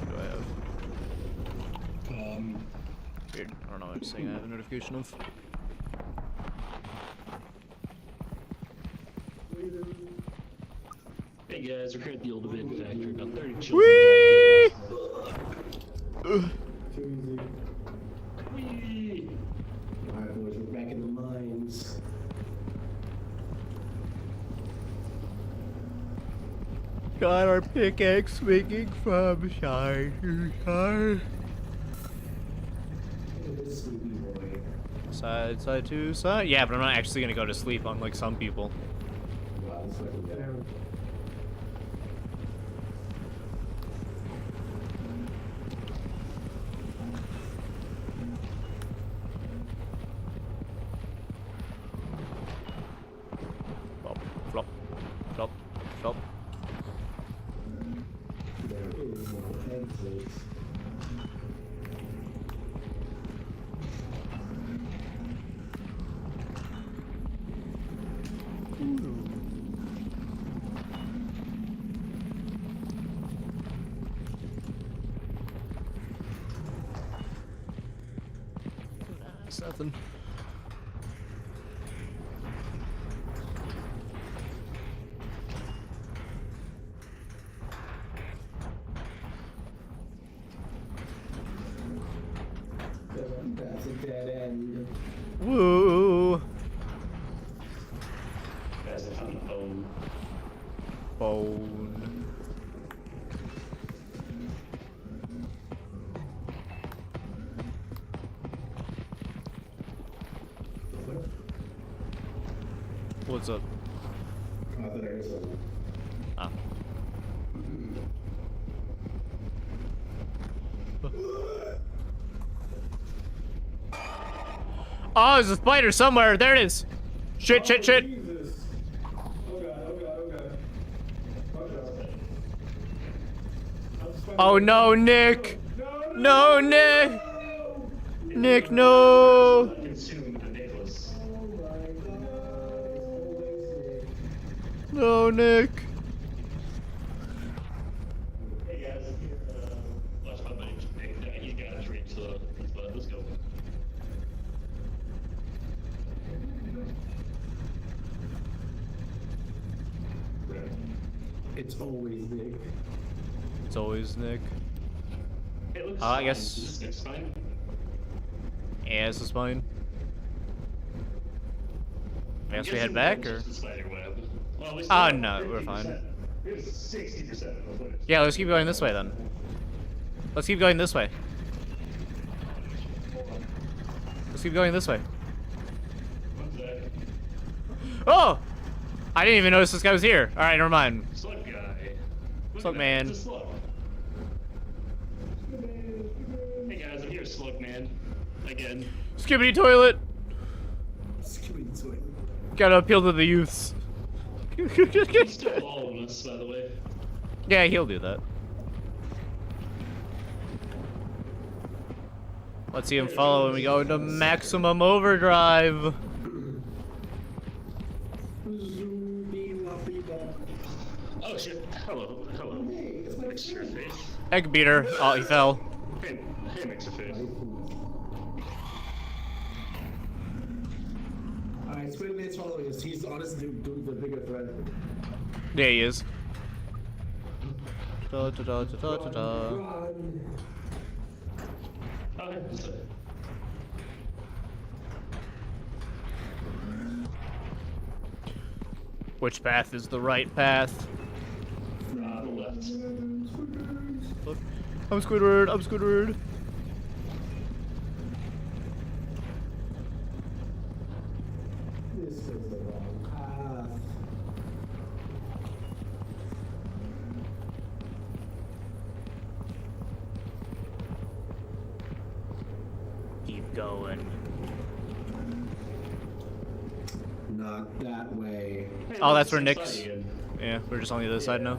S1: Do I have? Weird. I don't know what I'm saying. I have a notification of.
S9: Hey guys, we're here at the old event factory. About 30 children.
S1: Whee!
S9: Whee!
S4: Alright, boys, we're back in the mines.
S1: Got our pickaxe swinging from side to side. Side to side. Yeah, but I'm not actually gonna go to sleep unlike some people. Flop, flop, flop, flop. That's nothing.
S4: That's a dead end.
S1: Woo!
S9: Guys, I found a phone.
S1: Bone. What's up? Ah. Oh, there's a spider somewhere. There it is. Shit, shit, shit. Oh no, Nick. No, Nick! Nick, no!
S9: Consumed the Nicholas.
S1: No, Nick.
S9: Hey guys, watch my buddy Nick. He's got a drink, so let's go.
S4: It's always Nick.
S1: It's always Nick.
S9: Hey, look,
S1: I
S9: fine.
S1: guess-
S9: Is this next fine?
S1: Yeah, this is fine. I guess we head
S9: Guessing
S1: back,
S9: that's
S1: or?
S9: just the spider web. Well, we
S1: Ah,
S9: still
S1: no,
S9: have
S1: we're fine.
S9: 50%. We have 60% of the footage.
S1: Yeah, let's keep going this way then. Let's keep going this way. Let's keep going this way.
S9: What's that?
S1: Oh! I didn't even notice this guy was here. Alright, never mind.
S9: Slug guy. Look
S1: Slug
S9: at that,
S1: man.
S9: it's a slug. Hey guys, I'm here, Slug Man. Again.
S1: Skibbity toilet!
S4: Scooby Toy.
S1: Gotta appeal to the youths.
S9: He's still following us, by the way.
S1: Yeah, he'll do that. Let's see him follow when we go into maximum overdrive.
S9: Oh shit. Hello. Hello. Mix your face.
S1: Egg beater. Oh, he fell.
S9: Hey, mix your face.
S4: Alright, Squidman's following us. He's honestly the bigger threat.
S1: There he is. Da, da, da, da, da, da, da.
S4: Run.
S9: Okay.
S1: Which path is the right path?
S9: The left.
S1: I'm Squidward. I'm Squidward.
S4: This is the wrong path.
S1: Keep going.
S4: Not that way.
S9: Hey,
S1: Oh,
S9: look,
S1: that's where
S9: same
S1: Nick's.
S9: side again.
S1: Yeah, we're just on the other side now.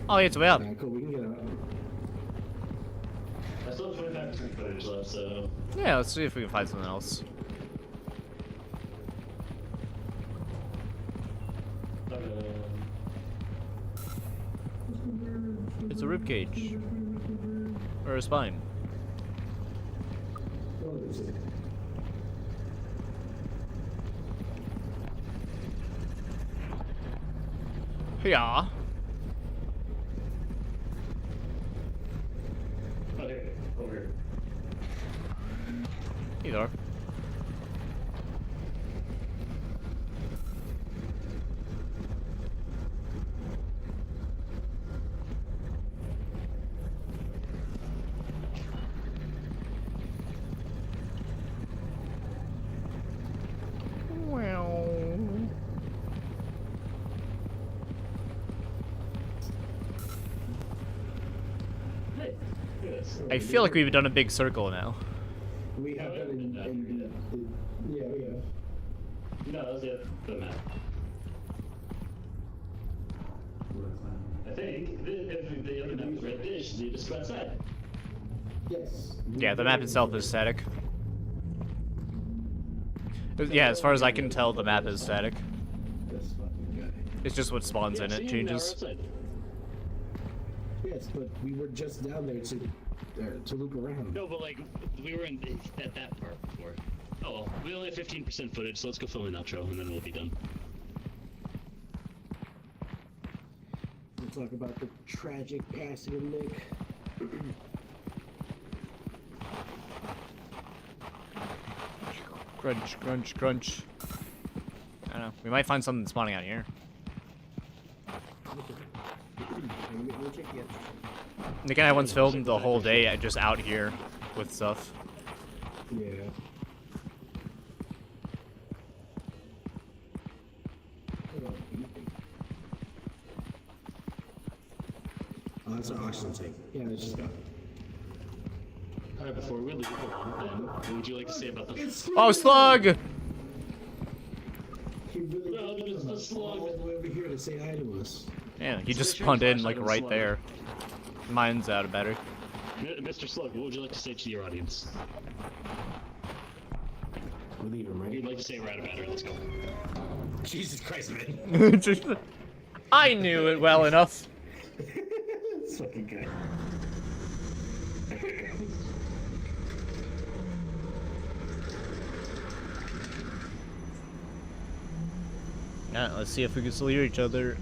S1: Oh, it's way up.
S4: Alright, cool. We can get out.
S9: I still have 25% footage left, so.
S1: Yeah, let's see if we can find something else. It's a rib cage. Or a spine.
S4: What is it?
S1: Yeah.
S9: Okay, over here.
S1: Either. Well.
S9: Hey, yes.
S1: I feel like we've done a big circle now.
S4: We have done yeah, we have.
S9: No, that was the map. I think if the other map was red dish, you just go outside.
S4: Yes.
S1: Yeah, the map itself is static. Yeah, as far as I can tell, the map is static.
S4: This fucking guy.
S1: It's just what spawns in
S9: Yeah,
S1: it
S9: see, now
S1: changes.
S9: we're outside.
S4: Yes, but we were just down there to loop around.
S9: No, but like we were at that part before. Oh well, we only have 15% footage, so let's go film an outro and then we'll be done.
S4: We'll talk about the tragic passing of Nick.
S1: Crunch, crunch, crunch. I don't know. We might find something spawning out here. Nick and I once filmed the whole day just out here with stuff.
S4: Yeah. Oh, that's an oxygen tank. Yeah, let's just go.
S9: Alright, before we leave, what would you like to say about the
S1: Oh, slug!
S4: He really
S9: No,
S4: did
S9: it's the slug.
S4: all the way over here to say hi to us.
S1: Yeah, he just spawned in like right there. Mine's out of battery.
S9: Mr. Slug, what would you like to say to your audience?
S7: We'll leave him,
S9: If
S7: right?
S9: you'd like to say right about it, let's go.
S7: Jesus Christ, man.
S1: I knew it well enough.
S7: It's fucking good.
S1: Yeah, let's see if we can still hear each other.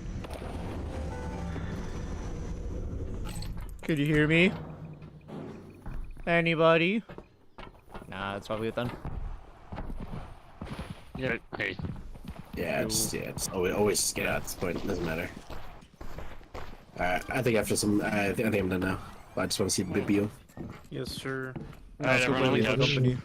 S1: Could you hear me? Anybody? Nah, that's probably it then.
S9: Yeah. Hey.
S7: Yeah, it's always just get out at this point. Doesn't matter. Alright, I think after some, I think I'm done now. I just want to see the big deal.
S6: Yes, sir.
S9: Alright, everyone on the couch.
S1: Company.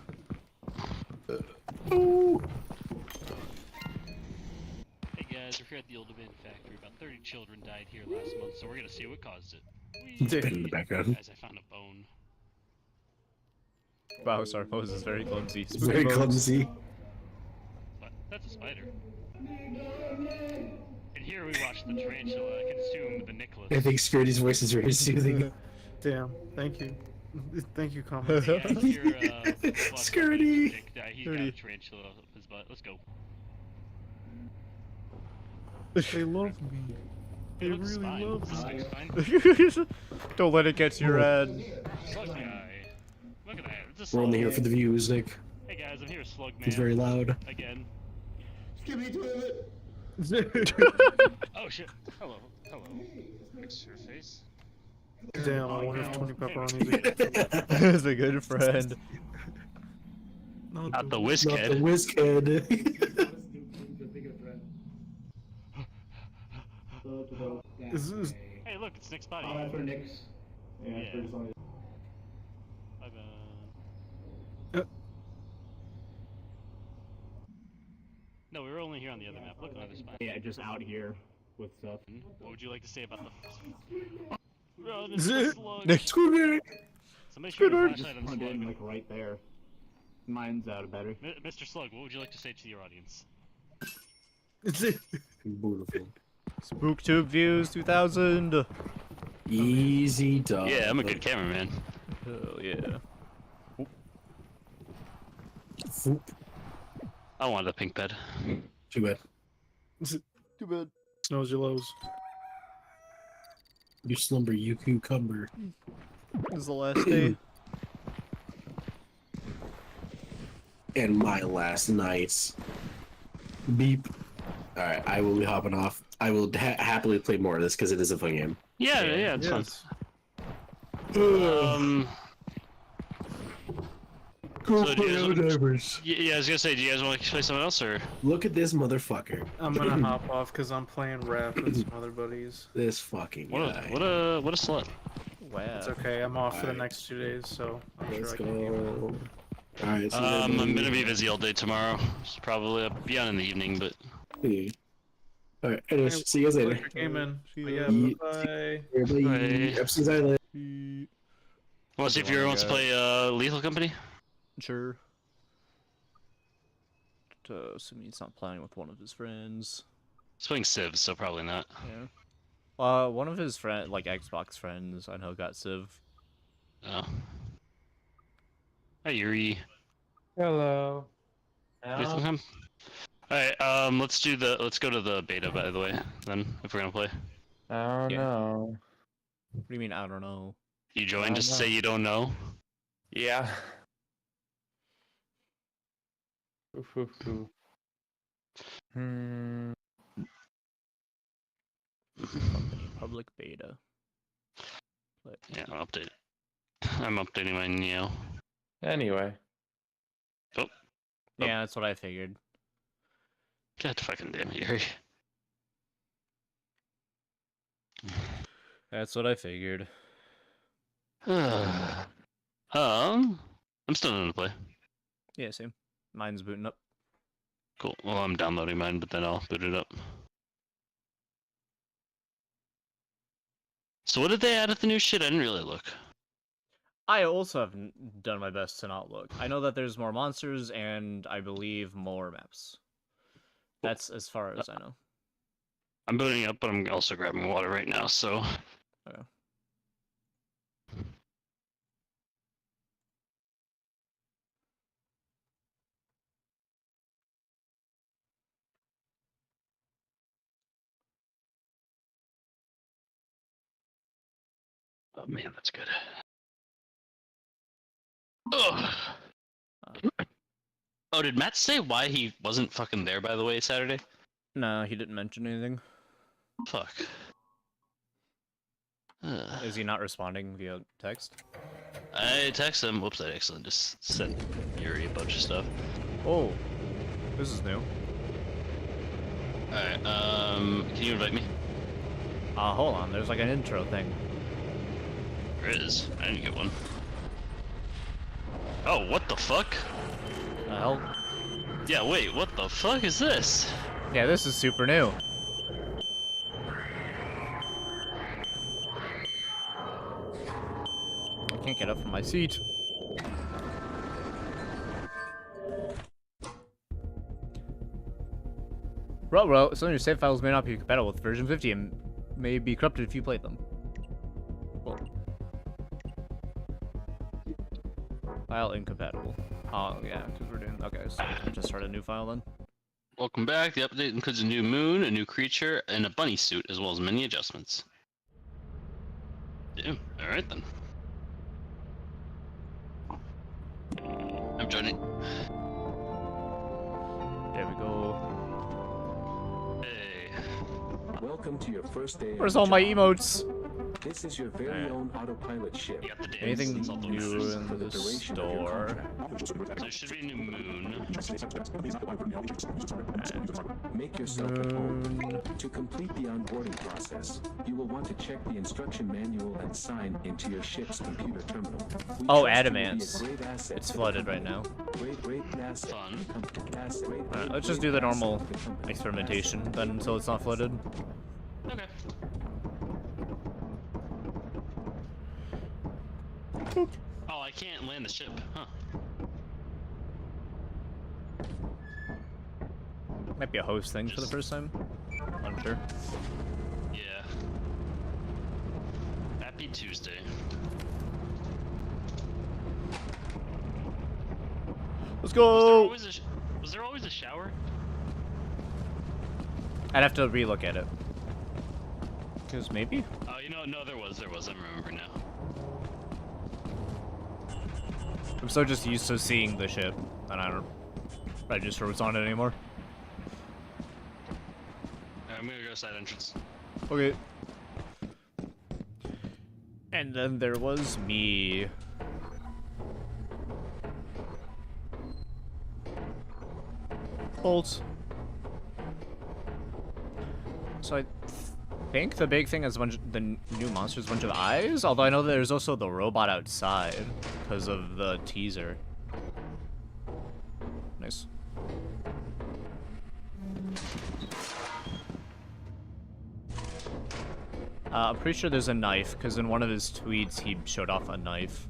S9: Hey guys, we're here at the old abandoned factory. About 30 children died here last month, so we're gonna see what caused it.
S7: It's been in the background.
S9: Guys, I found a bone.
S1: Wow, sorry, Moses is very clumsy.
S7: It's very clumsy.
S9: What? That's a spider. And here we watch the tarantula consume the Nicholas.
S7: I think Security's voice is very soothing.
S6: Damn. Thank you. Thank you, comment.
S9: Hey guys, here,
S7: Security!
S9: He's got a tarantula up his butt. Let's go.
S6: They love me. They
S9: It looks
S6: really
S9: fine.
S6: love me.
S9: Looks fine.
S1: Don't let it get to your head.
S9: Slug guy. Look at that. It's a
S7: We're only
S9: slug.
S7: here for the views, Nick.
S9: Hey guys, I'm here, Slug Man.
S7: He's very loud.
S9: Again.
S7: Skibby toilet!
S9: Oh shit. Hello. Hello. Fix your face.
S6: Damn, I wonder if 20 pepperonis
S1: That's a good friend.
S9: Not the whiz
S7: Not
S9: kid.
S7: the whiz kid.
S6: This is
S9: Hey, look, it's Nick's body.
S4: for Nick's. Yeah,
S9: Yeah.
S4: pretty funny.
S9: No, we were only here on the other map. Look, another spine.
S4: Yeah, just out here with stuff.
S9: What would you like to say about the... Run, it's a slug. Somebody shoot a flashlight on
S4: Run in,
S9: Slug.
S4: like right there. Mine's out better.
S9: Mr. Slug, what would you like to say to your audience?
S7: Beautiful.
S1: SpookTube views 2000.
S7: Easy dog.
S9: Yeah, I'm a good cameraman.
S1: Hell yeah.
S7: Foop.
S9: I wanted a pink bed.
S7: Too bad.
S1: Too bad.
S6: snows your lows.
S7: You slumber, you cucumber.
S1: This is the last day.
S7: And my last nights. Beep. Alright, I will be hopping off. I will happily play more of this because it is a fun game.
S9: Yeah, yeah, it's fun. So do you guys yeah, I was gonna say, do you guys want to play something else, or?
S7: Look at this motherfucker.
S6: I'm gonna hop off because I'm playing rap with some other buddies.
S7: This fucking guy.
S9: What a slut.
S1: Wow.
S6: It's okay, I'm off for the next 2 days, so I'm
S7: Let's
S6: sure I can game it.
S7: go. Alright, so
S9: I'm gonna be busy all day tomorrow. So probably I'll be on in the evening, but
S7: Alright, anyways, see you guys later.
S6: Pleasure gaming.
S1: See
S6: Yeah,
S7: ya.
S6: bye.
S7: Everybody,
S9: Bye.
S7: Episodes Island.
S9: want to see if you wants to play Lethal Company?
S1: Sure. Assuming he's not playing with one of his friends.
S9: He's playing Civ, so probably not.
S1: Yeah. One of his like Xbox friends, I know, got Civ.
S9: Oh. Hi, Yuri.
S5: Hello.
S9: Lethal Company. Alright, let's go to the beta, by the way, then, if we're gonna play.
S5: I don't know.
S1: What do you mean, I don't know?
S9: You join just to say you don't know?
S5: Yeah. Oof, oof, oof.
S1: Public beta.
S9: Yeah, I'll update it. I'm updating my Neo.
S5: Anyway.
S9: Oh.
S1: Yeah, that's what I figured.
S9: God fucking damn it, Yuri.
S1: That's what I figured.
S9: I'm still gonna play.
S1: Yeah, same. Mine's booting up.
S9: Cool. Well, I'm downloading mine, but then I'll boot it up. So what did they add at the new shit? I didn't really look.
S1: I also haven't done my best to not look. I know that there's more monsters and I believe more maps. That's as far as I know.
S9: I'm booting up, but I'm also grabbing water right now, so...
S1: Okay.
S9: Oh man, that's good. Ugh. Oh, did Matt say why he wasn't fucking there, by the way, Saturday?
S2: No, he didn't mention anything.
S9: Fuck.
S2: Is he not responding via text?
S9: I texted him. Whoops, I accidentally just sent Yuri a bunch of stuff.
S2: Oh, this is new.
S9: Alright, can you invite me?
S2: Hold on, there's like an intro thing.
S9: There is. I didn't get one. Oh, what the fuck?
S2: The hell?
S9: Yeah, wait, what the fuck is this?
S2: Yeah, this is super new. I can't get up from my seat. Ruh-roh, some of your save files may not be compatible with version 50 and may be corrupted if you play them. Well, file incompatible. Oh, yeah, because we're doing... Okay, so we can just start a new file then.
S9: Welcome back. The update includes a new moon, a new creature, and a bunny suit, as well as many adjustments. Yeah, alright then. I'm joining.
S2: There we go.
S9: Hey.
S10: Welcome to your first day.
S2: Where's all my emotes?
S10: This is your very own autopilot ship.
S9: You got the dance.
S2: Anything
S9: That's all the
S2: new
S9: orders.
S2: in
S10: For the
S2: the
S10: duration of your
S2: store?
S10: contract.
S9: There should be a new moon.
S10: Make yourself at home. To complete the onboarding process, you will want to check the instruction manual and sign into your ship's computer terminal. We
S2: Oh,
S10: trust you will be a
S2: Adamance.
S10: great asset
S2: It's
S10: to the
S2: flooded
S10: company.
S2: right now.
S10: Great asset.
S9: Fun.
S2: Alright, let's just do the normal experimentation then until it's not flooded.
S9: Okay. Oh, I can't land the ship, huh?
S2: Might be a host thing for the first time. Unsure.
S9: Yeah. Happy Tuesday.
S2: Let's go!
S9: Was there always a shower?
S2: I'd have to relook at it. Because maybe?
S9: Oh, you know, no, there was. I remember now.
S2: I'm so just used to seeing the ship that I don't register what's on it anymore.
S9: I'm gonna go side entrance.
S2: Okay. And then there was me. Bolts. So I think the big thing is the new monster's a bunch of eyes, although I know that there's also the robot outside because of the teaser. Nice. I'm pretty sure there's a knife, because in one of his tweets he showed off a knife.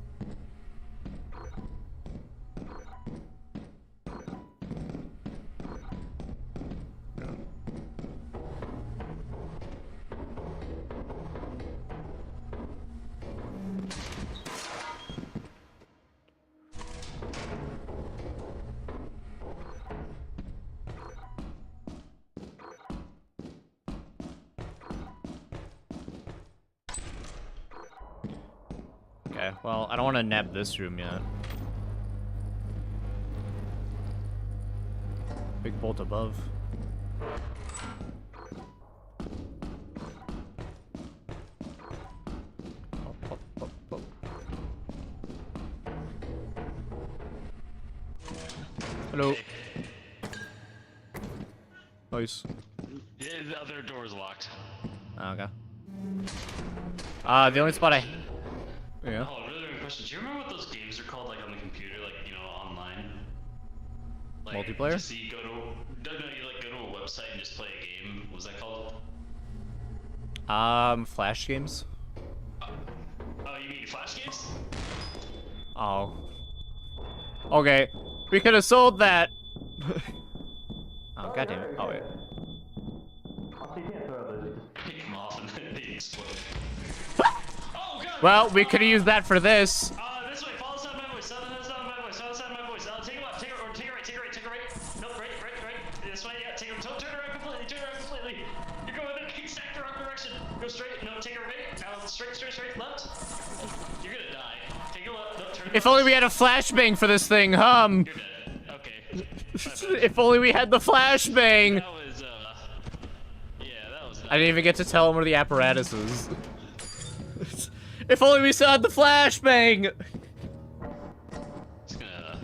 S2: Okay, well, I don't want to nab this room yet. Big bolt above. Up, up, up, up. Hello.
S9: Hey.
S2: Nice.
S9: Yeah, the other door's locked.
S2: Okay. The only spot I... Yeah.
S9: Oh, really good question. Do you remember what those games are called, like on the computer, like, you know, online? Like,
S2: Multiplayer?
S9: Just you go to, no, you like go to a website and just play a game. What was that called?
S2: Flash games?
S9: Oh, you mean Flash games?
S2: Oh. Okay. We could have sold that. Oh, goddammit. Oh, wait.
S9: Pick them off and then they explode. Oh, God!
S2: Well, we could have used that for this.
S9: This way, follow the sound of my voice, follow the sound of my voice, follow the sound of my voice. Take a left, take a right, take a right, take a right. Nope, right. This way, yeah, take a, don't turn around completely. You're going in the exact wrong direction. Go straight, no, take a right, now straight, left.
S1: If only we had a flashbang for this thing,
S9: You're dead. Okay.
S1: If only we had the flashbang.
S9: That was, yeah, that was.
S1: I didn't even get to tell him where the apparatus is. If only we still had the flashbang.
S9: Just gonna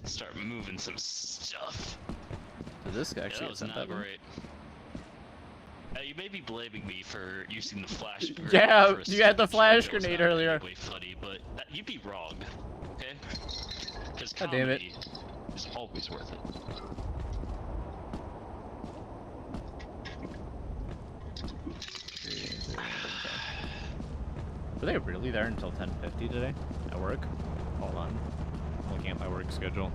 S9: start moving some stuff.
S1: Did this guy
S9: Yeah,
S1: actually
S9: that
S1: get
S9: was
S1: sent
S9: not
S1: that?
S9: great. You may be blaming me for using the flash grenade.
S1: Yeah,
S9: for a
S1: you had the
S9: stupid
S1: flash
S9: joke. That was
S1: grenade
S9: not
S1: earlier.
S9: Way funny, but you'd be wrong. Okay? Because
S1: God damn it.
S9: comedy is always worth it.
S1: Were they really there until 10:50 today at work? Hold on. I'm looking at my work schedule.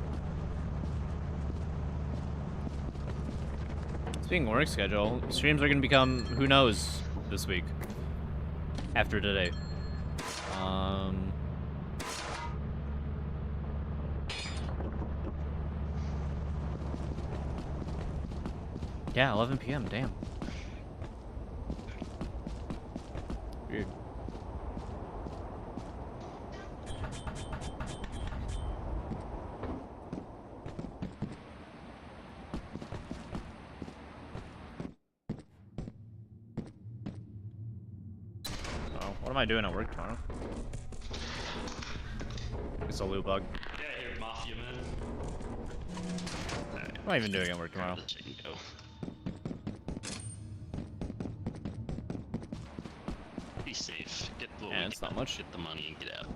S1: Speaking of work schedule, streams are gonna become, who knows, this week. After today. Yeah, 11 p.m., damn. Weird. Oh, what am I doing at work tomorrow? It's a loot bug.
S9: Yeah, here, Mafia Man.
S1: What am I even doing at work tomorrow?
S9: Be safe. Get the
S1: Yeah, it's not much.
S9: Get the money and get out.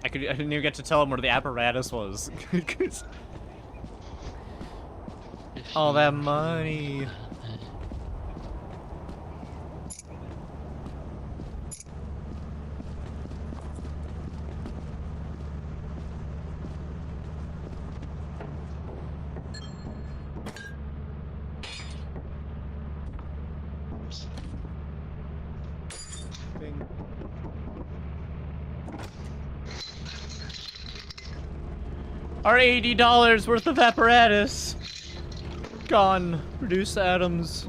S1: I didn't even get to tell him where the apparatus was. All that money. Our $80 worth of apparatus gone. Reduce atoms.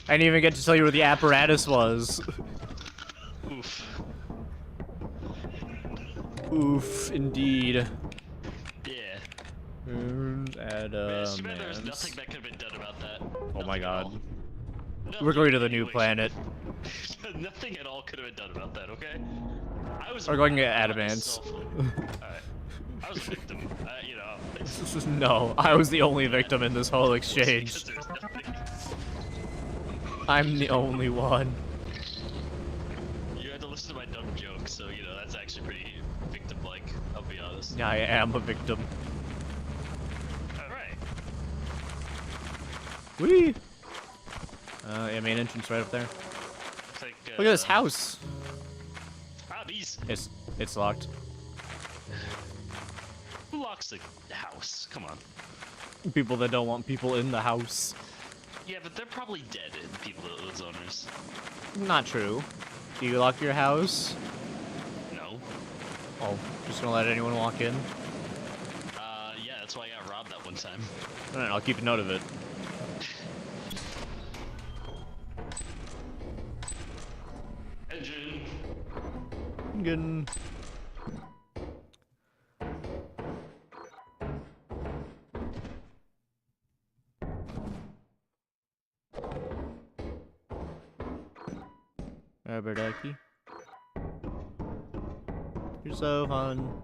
S1: I didn't even get to tell you where the apparatus was.
S9: Oof.
S1: Oof, indeed.
S9: Yeah.
S1: There's
S9: There's nothing that could have been done about that.
S1: Oh my god.
S9: Nothing
S1: We're going to the
S9: in
S1: new
S9: any way,
S1: planet.
S9: Nothing at all could have been done about that, okay? I was
S1: We're going to
S9: I
S1: Adamance.
S9: Alright. I was a victim. You know.
S1: No, I was the only victim in this whole exchange.
S9: There's nothing.
S1: I'm the only one.
S9: You had to listen to my dumb joke, so you know that's actually pretty victim-like. I'll be honest.
S1: I am a victim.
S9: All right.
S1: Whee! Yeah, main entrance right up there.
S9: Like,
S1: Look at this house.
S9: Ah, these.
S1: It's locked.
S9: Who locks the house? Come on.
S1: People that don't want people in the house.
S9: Yeah, but they're probably dead. People, those owners.
S1: Not true. Do you lock your house?
S9: No.
S1: Oh, just gonna let anyone walk in?
S9: Yeah, that's why I got robbed that one time.
S1: Alright, I'll keep a note of it.
S9: Engine.
S1: Good. Aberdaki. You're so fun.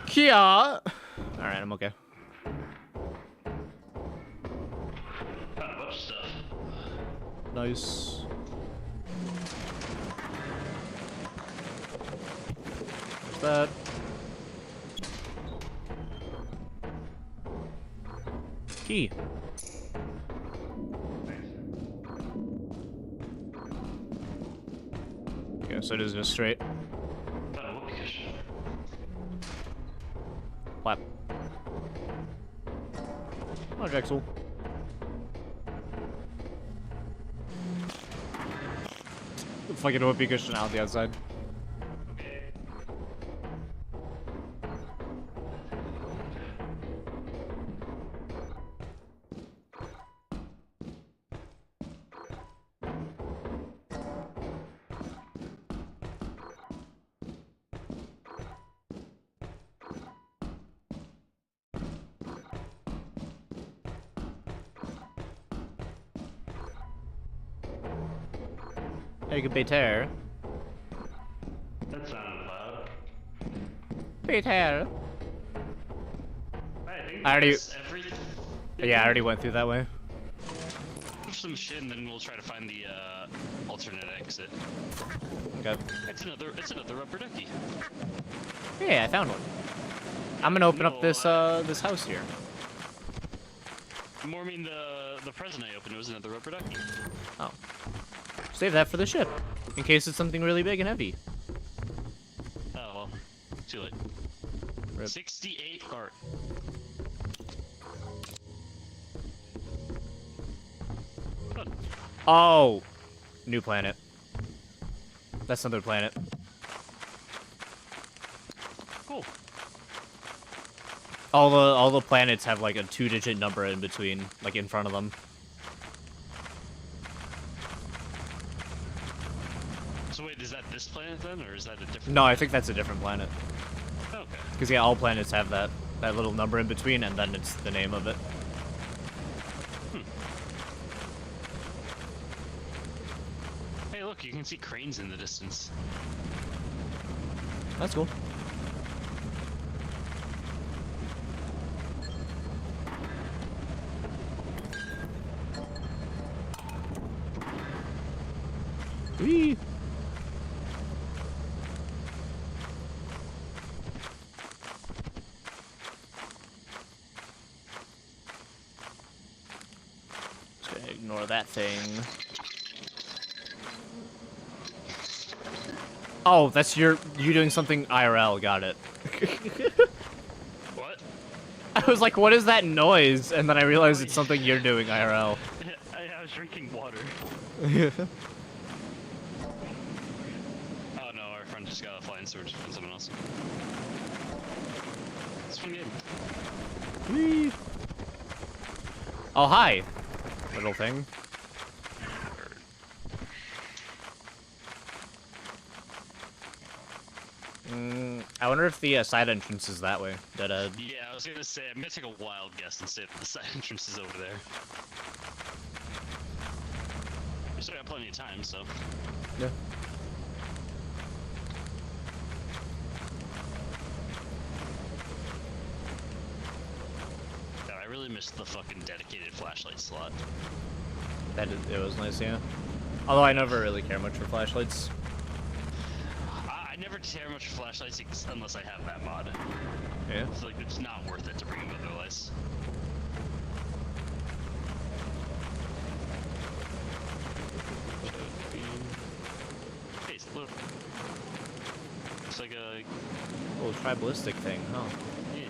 S1: Kia! Alright, I'm okay.
S9: Found a bunch of stuff.
S1: Nice. What's that? Key. Okay, so it is just straight.
S9: Found a whoopee cushion.
S1: Flap.
S2: Oh, Drexel. Fucking OP cushion out the outside. Hey, good Peter.
S9: That sounded loud.
S2: Peter.
S9: I think
S2: I already-
S9: that's everything.
S2: Yeah, I already went through that way.
S9: Push some shit and then we'll try to find the alternate exit.
S2: Okay.
S9: It's another rubber ducky.
S2: Yeah, I found one. I'm gonna open up
S9: No,
S2: this this house here.
S9: More mean the present I opened was another rubber ducky.
S2: Oh. Save that for the ship, in case it's something really big and heavy.
S9: Oh well, too late.
S2: Rip.
S9: 68 art. Good.
S2: Oh, new planet. That's another planet.
S9: Cool.
S2: All the planets have like a 2-digit number in between, like in front of them.
S9: So wait, is that this planet then, or is that a different?
S2: No, I think that's a different planet.
S9: Okay.
S2: Because yeah, all planets have that little number in between, and then it's the name of it.
S9: Hey, look, you can see cranes in the distance.
S2: That's cool. Whee! Just gonna ignore that thing. Oh, that's you doing something IRL, got it.
S9: What?
S2: I was like, what is that noise? And then I realized it's something you're doing IRL.
S9: I was drinking water. Oh no, our friend just got a flying sword from someone else. It's a fun game.
S2: Whee! Oh, hi, little thing. I wonder if the side entrance is that way.
S9: Yeah, I was gonna say, I'm gonna take a wild guess and say that the side entrance is over there. We still got plenty of time, so.
S2: Yeah.
S9: God, I really missed the fucking dedicated flashlight slot.
S2: It was nice, yeah. Although I never really care much for flashlights.
S9: I never care much for flashlights unless I have that mod.
S2: Yeah.
S9: It's like, it's not worth it to bring them otherwise. Hey, look. Looks like a...
S2: Oh, tribalistic thing, huh?
S9: Yeah.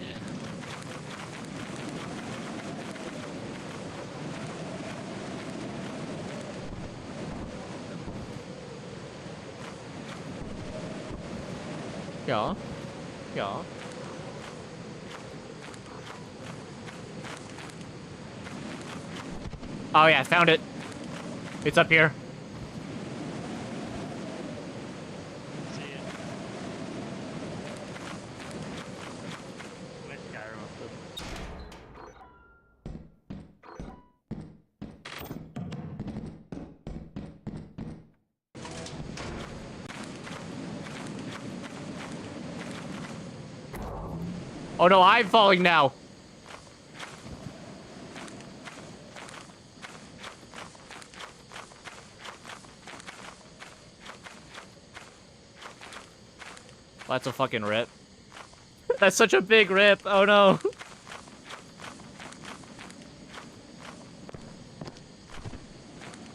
S2: Yeah. Yeah. Oh yeah, I found it. It's up here.
S9: See ya.
S5: My Skyrim up this.
S2: Oh no, I'm falling now. That's a fucking rip. That's such a big rip. Oh no.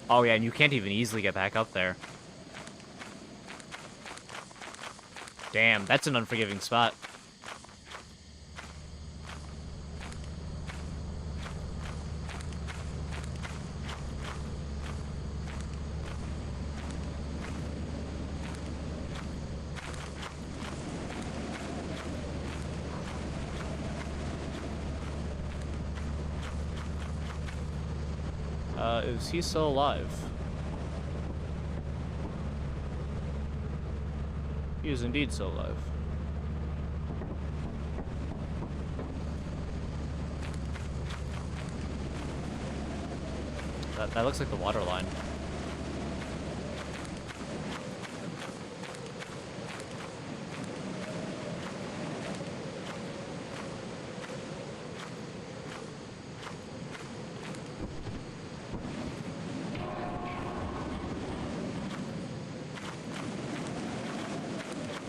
S2: Oh yeah, and you can't even easily get back up there. Damn, that's an unforgiving spot. Is he still alive? He is indeed still alive. That looks like the water line.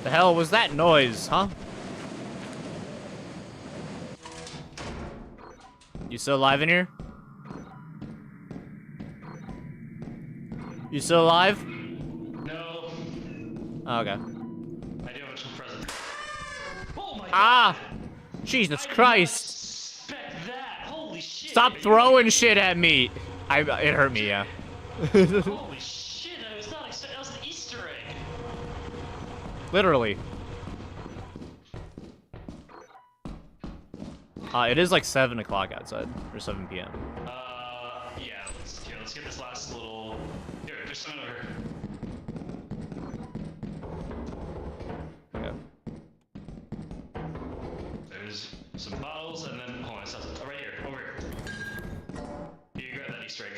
S2: The hell was that noise, huh? You still alive in here? You still alive?
S9: No.
S2: Oh, okay.
S9: I do have a present. Oh my
S2: Ah!
S9: god!
S2: Jesus
S9: I did
S2: Christ!
S9: not expect that. Holy shit!
S2: Stop throwing shit at me! It hurt me, yeah.
S9: Holy shit! I was not expecting. That was an Easter egg.
S2: Literally. It is like 7 o'clock outside, or 7 p.m.
S9: Yeah. Let's get this last little. Here, just send it over.
S2: Okay.
S9: There's some bottles, and then hold on, right here, over here. You grab that Easter egg.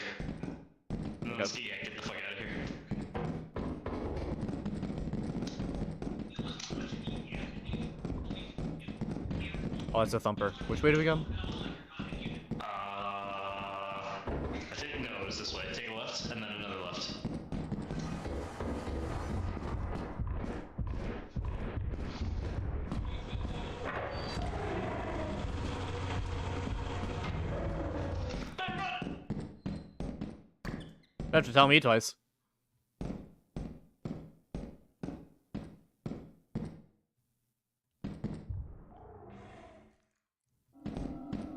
S9: And then let's get the fuck out of here.
S2: Oh, that's a thumper. Which way do we go?
S9: I think no, it was this way. Take a left, and then another left.
S2: You have to tell me twice.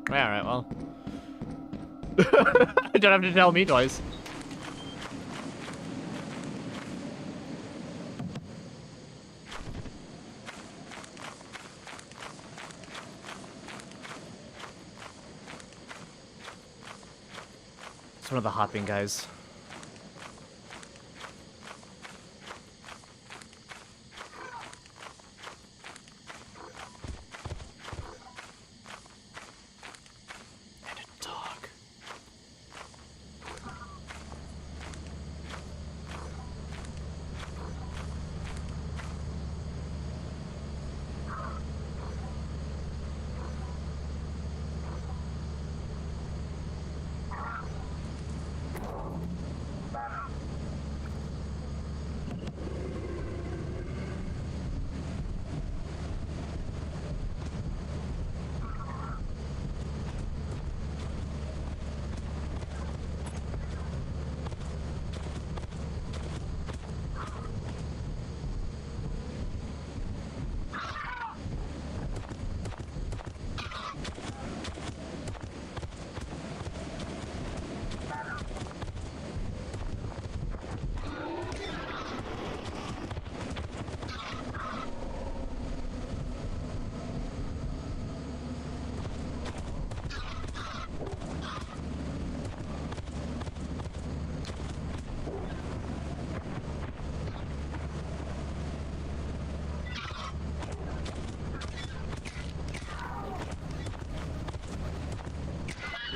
S2: Alright, well. You don't have to tell me twice. It's one of the hopping guys.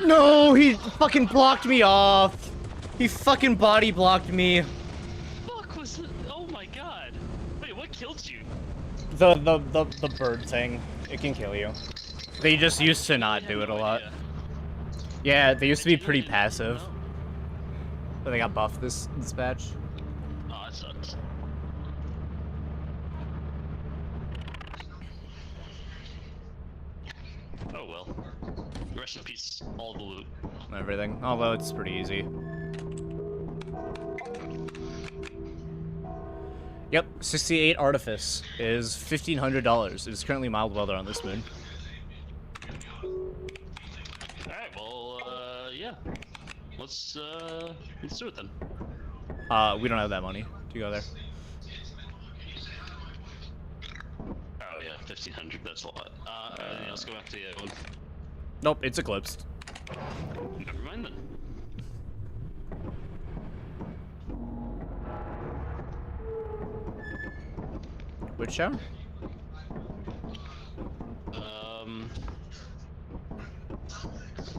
S2: No, he fucking blocked me off. He fucking body blocked me.
S9: Fuck was it? Oh my god. Wait, what killed you?
S2: The bird thing. It can kill you. They just used to not do it a lot. Yeah, they used to be pretty passive. But they got buffed this patch.
S9: Oh, that sucks. Oh well. Rest in peace, all the loot.
S2: Everything. Although it's pretty easy. Yep, 68 Artifice is $1,500. It is currently mild weather on this moon.
S9: Alright, well, yeah. Let's do it then.
S2: We don't have that money to go there.
S9: Oh yeah, 1,500, that's a lot. Let's go back to the other one.
S2: Nope, it's eclipsed.
S9: Never mind then.
S1: Which shower?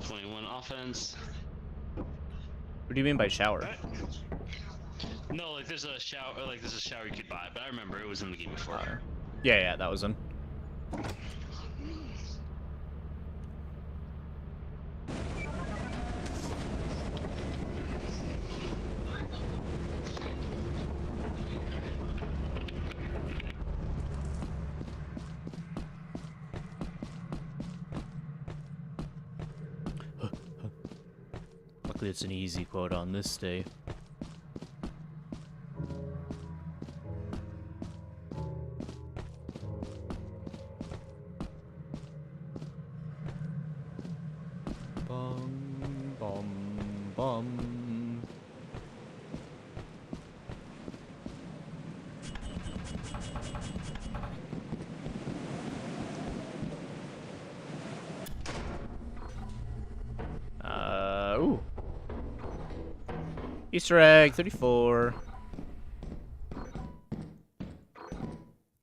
S9: 21 offense.
S1: What do you mean by shower?
S9: Right. No, like there's a shower, like there's a shower you could buy, but I remember it was in the game before.
S1: Yeah, that was him. Luckily, it's an easy quote on this day. Bum, bum, bum. Ooh. Easter egg 34.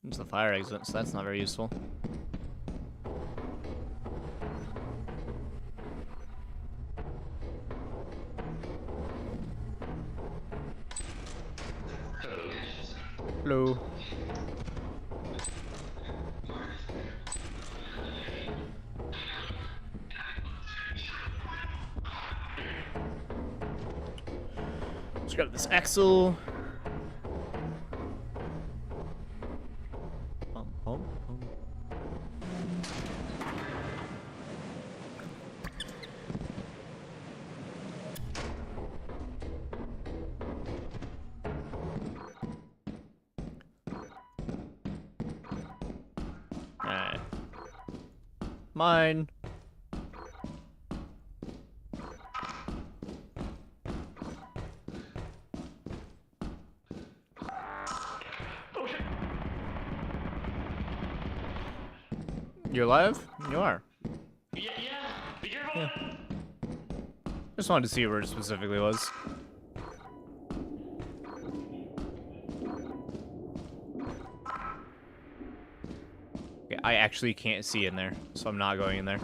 S1: There's the fire exit, so that's not very useful. Hello. Let's grab this axle. Bum, bum, bum. Alright. Mine. You're alive? You are.
S9: Yeah, be careful.
S1: Just wanted to see where it specifically was. Okay, I actually can't see in there, so I'm not going in there.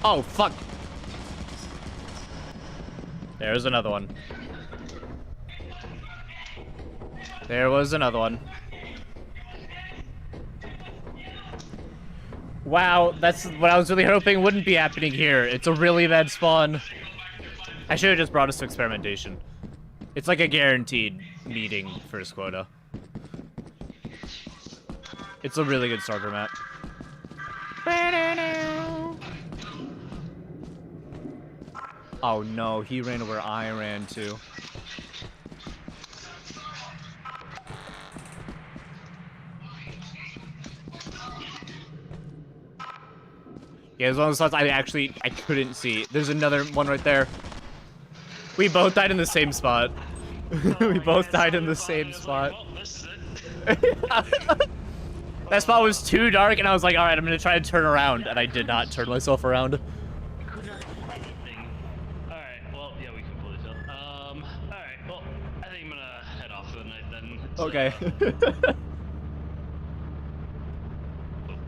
S1: Oh, fuck! There's another one. There was another one. Wow, that's what I was really hoping wouldn't be happening here. It's a really bad spawn. I should have just brought us to experimentation. It's like a guaranteed meeting first quota. It's a really good starter map. Oh no, he ran to where I ran to. Yeah, as long as I couldn't see. There's another one right there. We both died in the same spot. We both died in the same spot. That spot was too dark, and I was like, alright, I'm gonna try to turn around, and I did not turn myself around.
S9: Alright, well, yeah, we completely failed. Alright, well, I think I'm gonna head off for the night then.
S1: Okay.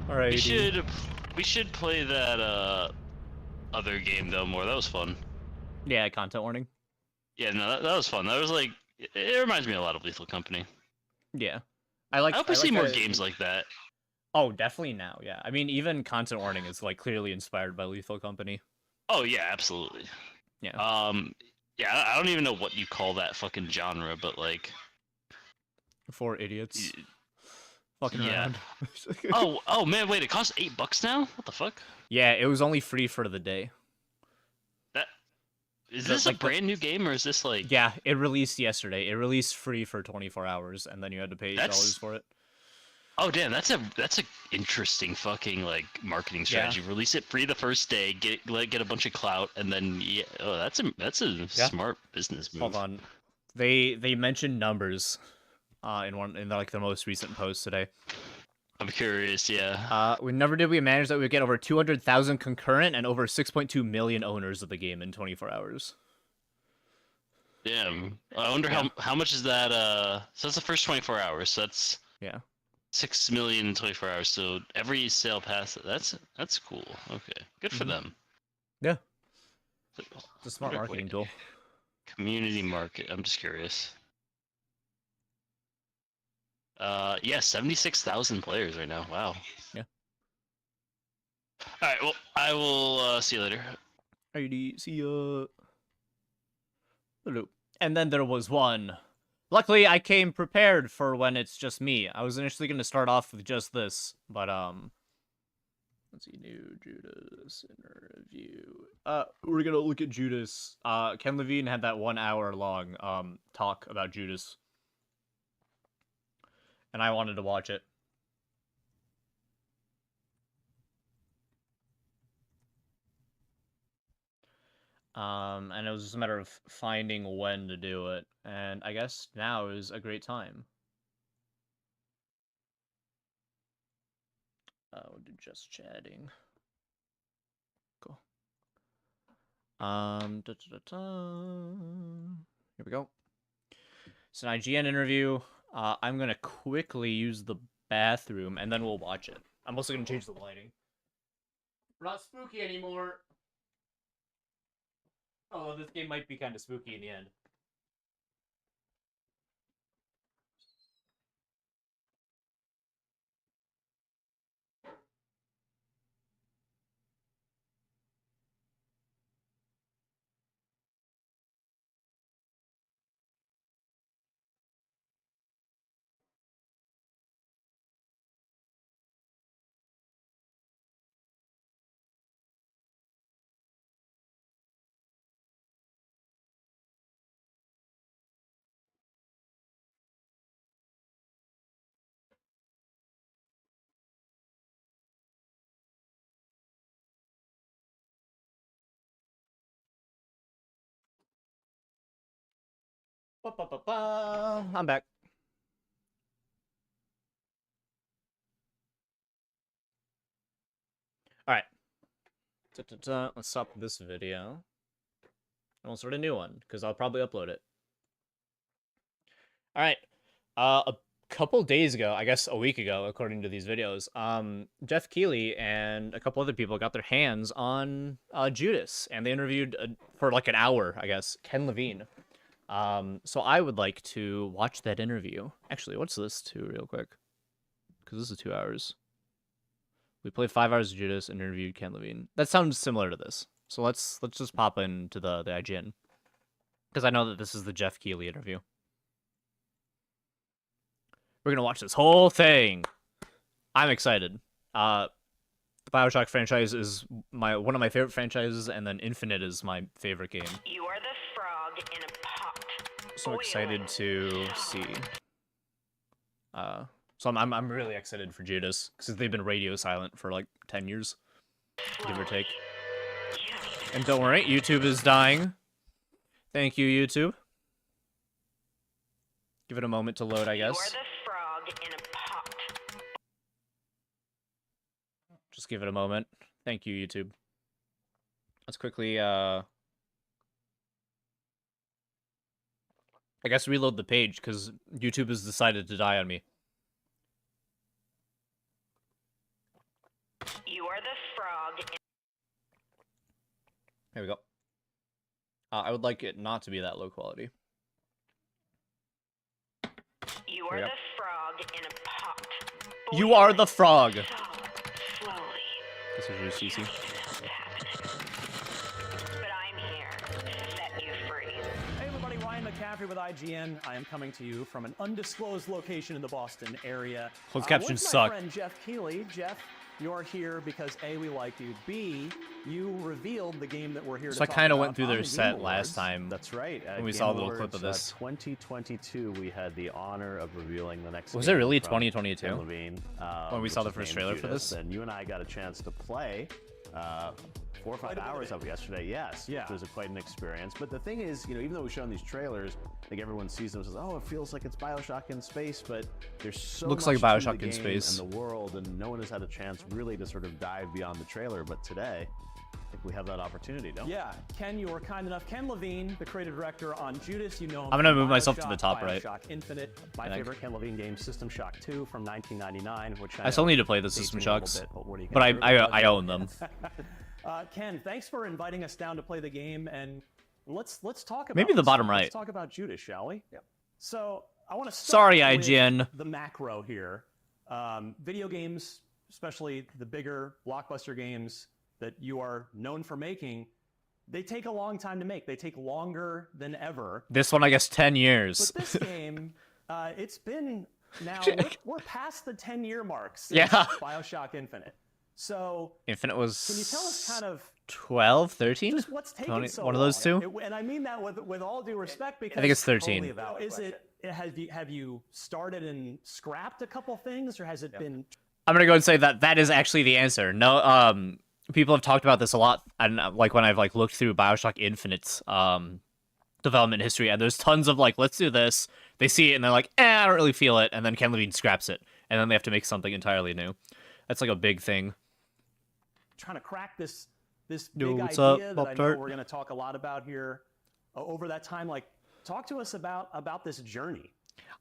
S1: Alright.
S9: We should play that other game though more. That was fun.
S1: Yeah, content warning.
S9: Yeah, no, that was fun. That was like it reminds me a lot of Lethal Company.
S1: Yeah.
S9: I hope we see more games like that.
S1: Oh, definitely now, yeah. I mean, even content warning is like clearly inspired by Lethal Company.
S9: Oh yeah, absolutely.
S1: Yeah.
S9: Yeah, I don't even know what you call that fucking genre, but like
S1: For idiots. Fucking
S9: yeah.
S1: around.
S9: oh man, wait, it costs $8 now? What the fuck?
S1: Yeah, it was only free for the day.
S9: Is this like a brand new game, or is this like...
S1: Yeah, it released yesterday. It released free for 24 hours, and then you had to pay $8 for it.
S9: Oh damn, that's a interesting fucking like marketing strategy. Yeah. Release it free the first day, get a bunch of clout, and then that's a smart business move.
S1: Hold on, they mentioned numbers, in like the most recent post today.
S9: I'm curious, yeah.
S1: We managed that we would get over 200,000 concurrent and over 6.2 million owners of the game in 24 hours.
S9: Damn. I wonder how much is that? So that's the first 24 hours. So that's
S2: Yeah.
S9: 6 million in 24 hours. So every sale past that's cool. Okay, good for them.
S2: Yeah. It's a smart
S9: Wait,
S2: marketing tool.
S9: Community market. I'm just curious. Yeah, 76,000 players right now. Wow.
S2: Yeah.
S9: All right. Well, I will see you later.
S2: Alrighty, see ya. Hello. And then there was one. Luckily, I came prepared for when it's just me. I was initially going to start off with just this, but, let's see, new Judas interview. We're going to look at Judas. Ken Levine had that 1 hour long, talk about Judas. And I wanted to watch it. And it was just a matter of finding when to do it. And I guess now is a great time. Oh, just chatting. Cool. Here we go. It's an IGN interview. I'm gonna quickly use the bathroom, and then we'll watch it. I'm also gonna change the lighting. We're not spooky anymore. Although this game might be kind of spooky in the end. I'm back. Alright. Let's stop this video. And we'll start a new one, because I'll probably upload it. Alright. A couple days ago, I guess a week ago, according to these videos, Jeff Keighley and a couple other people got their hands on Judas, and they interviewed for like an hour, I guess, Ken Levine. So I would like to watch that interview. Actually, what's this to real quick? Because this is 2 hours. We played 5 hours of Judas and interviewed Ken Levine. That sounds similar to this. So let's just pop into the IGN. Because I know that this is the Jeff Keighley interview. We're going to watch this whole thing. I'm excited. The BioShock franchise is one of my favorite franchises, and then Infinite is my favorite game.
S11: You are the frog in a pot.
S2: So excited to see. So I'm really excited for Judas, because they've been radio silent for like 10 years, give or take. And don't worry, YouTube is dying. Thank you, YouTube. Give it a moment to load, I guess.
S11: You are the frog in a pot.
S2: Just give it a moment. Thank you, YouTube. Let's quickly, I guess reload the page, because YouTube has decided to die on me.
S11: You are the frog in...
S2: There we go. I would like it not to be that low quality.
S11: You are the frog in a pot.
S2: You are the frog!
S11: Slowly.
S2: This is your CC.
S11: But I'm here to set you free.
S12: Hey everybody, Ryan McCaffrey with IGN. I am coming to you from an undisclosed location in the Boston area.
S2: Closed captions
S12: with
S2: suck.
S12: My friend Jeff Keighley. Jeff, you're here because A, we like you. B, you revealed the game that we're here to
S2: So I
S12: talk
S2: kind of
S12: about
S2: went through
S12: on
S2: their
S12: the
S2: set
S12: Game
S2: last
S12: Awards.
S2: time.
S5: That's right.
S2: When we
S5: Game
S2: saw a little
S5: Awards,
S2: clip of this.
S5: 2022, we had the honor of revealing the next.
S2: Was it
S5: game
S2: really
S5: from
S2: 2022?
S5: Ken Levine,
S2: When we saw
S5: which
S2: the
S5: is
S2: first
S5: named
S2: trailer for
S5: Judas,
S2: this?
S5: And you and I got a chance to play 4 or 5 hours of it yesterday. Yes,
S12: Yeah.
S5: it was quite an experience. But the thing is, even though we've shown these trailers, I think everyone sees them and says, "Oh, it feels like it's BioShock in space," but there's so
S2: Looks
S5: much
S2: like
S5: to
S2: BioShock
S5: the
S2: in
S5: game
S2: space.
S5: and the world, and no one has had a chance really to sort of dive beyond the trailer. But today,
S12: I think we have that opportunity, don't we? Yeah, Ken, you were kind enough. Ken Levine, the creative director on Judas, you know him.
S2: I'm gonna
S12: from
S2: move myself to the
S12: BioShock,
S2: top right.
S12: BioShock Infinite, my favorite Ken Levine game, System Shock 2 from 1999, which
S2: I still need to play the System Shocks, but I own them.
S12: Ken, thanks for inviting us down to play the game, and let's talk about
S2: Maybe the bottom right.
S12: Let's talk about Judas, shall we? Yep. So I want to start
S2: Sorry,
S12: with
S2: IGN.
S12: the macro here. Video games, especially the bigger blockbuster games that you are known for making, they take a long time to make. They take longer than ever.
S2: This one, I guess, 10 years.
S12: But this game, it's been now, we're past the 10-year mark since
S2: Yeah.
S12: BioShock Infinite. So,
S2: Infinite was
S12: can you tell us kind of
S2: 12, 13?
S12: just what's taking so
S2: one of those
S12: long?
S2: two?
S12: And I mean that with all due respect, because
S2: I think it's 13.
S12: Is it have you started and scrapped a couple things, or has it been?
S2: I'm gonna go and say that is actually the answer. No, people have talked about this a lot, and like when I've like looked through BioShock Infinite's development history, and there's tons of like, let's do this. They see it and they're like, I don't really feel it, and then Ken Levine scraps it, and then they have to make something entirely new. That's like a big thing.
S12: Trying to crack this big
S2: what's
S12: idea
S2: up,
S12: that I know
S2: Pop-Tart?
S12: we're going to talk a lot about here over that time. Like, talk to us about this journey.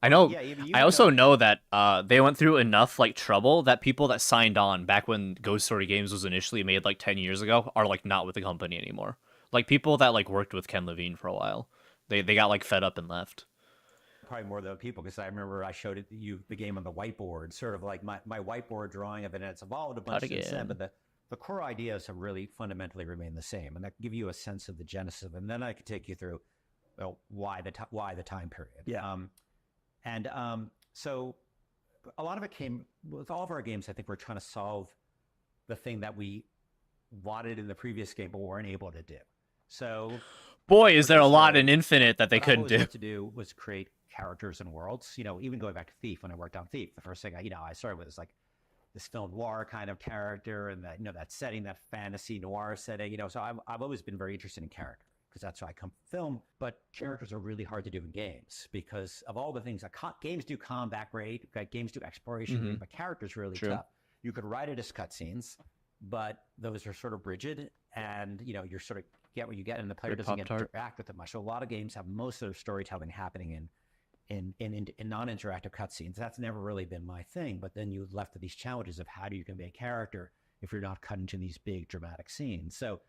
S2: I know.
S12: Yeah, even you
S2: I also know that they went through enough like trouble that people that signed on back when Ghost Story Games was initially made like 10 years ago are like not with the company anymore. Like people that like worked with Ken Levine for a while, they got like fed up and left.
S13: Probably more than people, because I remember I showed you the game on the whiteboard, sort of like my whiteboard drawing of it, and it's evolved a bunch since then. But the core ideas have really fundamentally remained the same, and that give you a sense of the genesis. And then I could take you through, well, why the time period.
S12: Yeah.
S13: So a lot of it came with all of our games. I think we're trying to solve the thing that we wanted in the previous game, but weren't able to do. So,
S2: boy, is there a lot in Infinite that they couldn't do.
S13: What I to do was create characters and worlds. You know, even going back to Thief, when I worked on Thief, the first thing I started with is like this film noir kind of character, and that that setting, that fantasy noir setting. So I've always been very interested in character, because that's why I come from film. But characters are really hard to do in games because of all the things that games do. Combat great, games do exploration great, but characters really tough. You could write it as cutscenes, but those are sort of rigid, and you're sort of get what you get, and the player doesn't get to interact with it much. So a lot of games have most of their storytelling happening in non-interactive cutscenes. That's never really been my thing. But then you're left with these challenges of how do you convey character if you're not cut into these big dramatic scenes. So,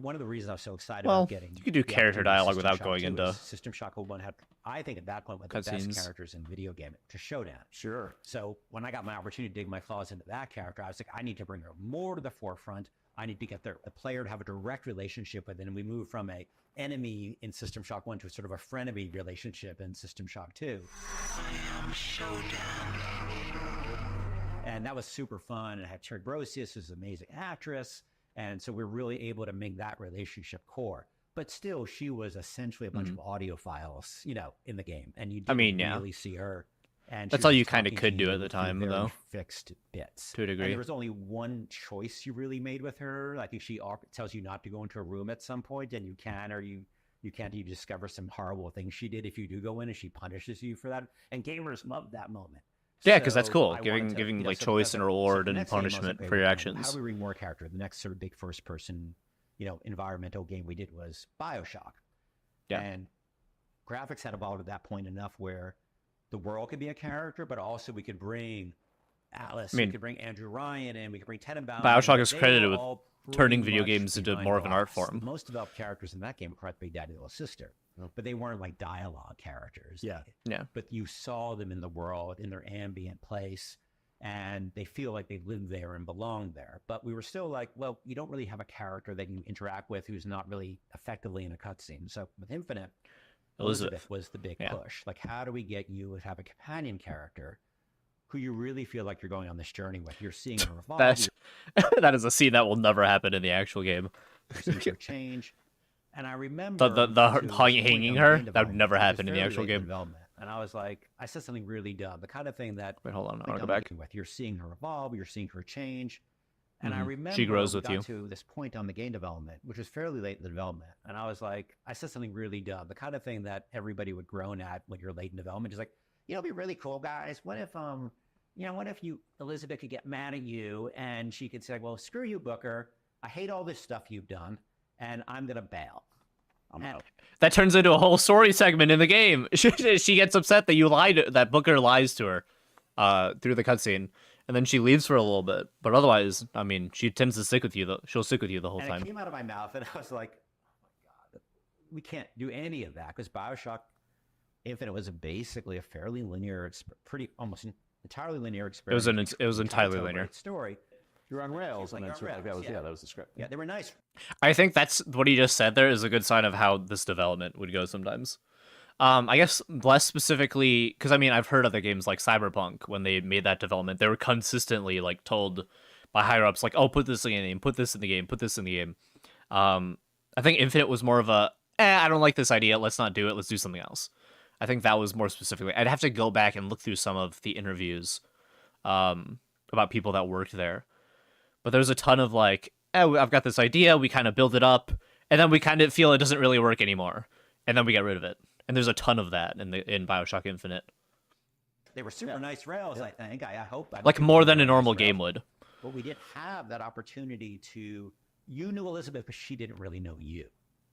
S13: one of the reasons I was so excited about getting
S2: you could do character dialogue without going into
S13: System Shock 1 had, I think at that point, one of the best characters in video game to Showdown.
S12: Sure.
S13: So when I got my opportunity to dig my claws into that character, I was like, I need to bring her more to the forefront. I need to get the player to have a direct relationship with it. And we moved from a enemy in System Shock 1 to sort of a frenemy relationship in System Shock 2.
S11: I am Showdown.
S13: And that was super fun. And I had Terry Brosius, who's an amazing actress. And so we're really able to make that relationship core. But still, she was essentially a bunch of audio files, in the game. And you didn't really see her. And
S2: that's all you kind of could do at the time, though.
S13: Fixed bits.
S2: To a degree.
S13: And there was only one choice you really made with her. I think she tells you not to go into a room at some point, and you can, or you can't. You discover some horrible things she did if you do go in, and she punishes you for that. And gamers love that moment.
S2: Yeah, because that's cool. Giving like choice and reward and punishment for your actions.
S13: How do we bring more character? The next sort of big first person, environmental game we did was BioShock.
S2: Yeah.
S13: And graphics had evolved at that point enough where the world could be a character, but also we could bring Alice, we could bring Andrew Ryan, and we could bring Tenenbaum.
S2: BioShock is credited with turning video games into more of an art form.
S13: The most developed characters in that game were Big Daddy Little Sister. But they weren't like dialogue characters.
S2: Yeah.
S13: But you saw them in the world, in their ambient place, and they feel like they live there and belong there. But we were still like, well, you don't really have a character that you interact with who's not really effectively in a cutscene. So with Infinite, Elizabeth was the big push. Like, how do we get you to have a companion character who you really feel like you're going on this journey with? You're seeing her evolve.
S2: That is a scene that will never happen in the actual game.
S13: You're seeing her change. And I remember
S2: the hanging her, that would never happen in the actual game.
S13: And I was like, I said something really dumb, the kind of thing that
S2: wait, hold on, I want to go back.
S13: You're seeing her evolve, you're seeing her change. And I remember
S2: she grows with
S13: we
S2: you.
S13: got to this point on the game development, which was fairly late in the development. And I was like, I said something really dumb, the kind of thing that everybody would groan at when you're late in development. Just like, it'd be really cool, guys. What if Elizabeth could get mad at you and she could say, well, screw you, Booker. I hate all this stuff you've done, and I'm gonna bail. I'm out.
S1: That turns into a whole story segment in the game. She gets upset that you lied, that Booker lies to her through the cutscene, and then she leaves for a little bit. But otherwise, I mean, she tends to stick with you. She'll stick with you the whole time.
S13: It came out of my mouth, and I was like, "Oh my god, we can't do any of that," because BioShock Infinite was basically a fairly linear, almost entirely linear experience.
S1: It was entirely linear.
S13: Story.
S14: You're on rails, and
S13: Like,
S14: that's
S13: you're on
S14: right. That was
S13: rails,
S14: that was the script.
S13: Yeah, they were nice.
S1: I think that's what he just said there is a good sign of how this development would go sometimes. I guess less specifically, because I mean, I've heard other games like Cyberpunk, when they made that development, they were consistently like told by higher ups, like, oh, put this in the game, put this in the game, put this in the game. I think Infinite was more of a, I don't like this idea, let's not do it, let's do something else. I think that was more specifically. I'd have to go back and look through some of the interviews about people that worked there. But there's a ton of like, oh, I've got this idea, we kind of build it up, and then we kind of feel it doesn't really work anymore, and then we get rid of it. And there's a ton of that in BioShock Infinite.
S13: They were super nice rails, I think. I hope.
S1: Like more than a normal game would.
S13: But we didn't have that opportunity to... You knew Elizabeth, but she didn't really know you.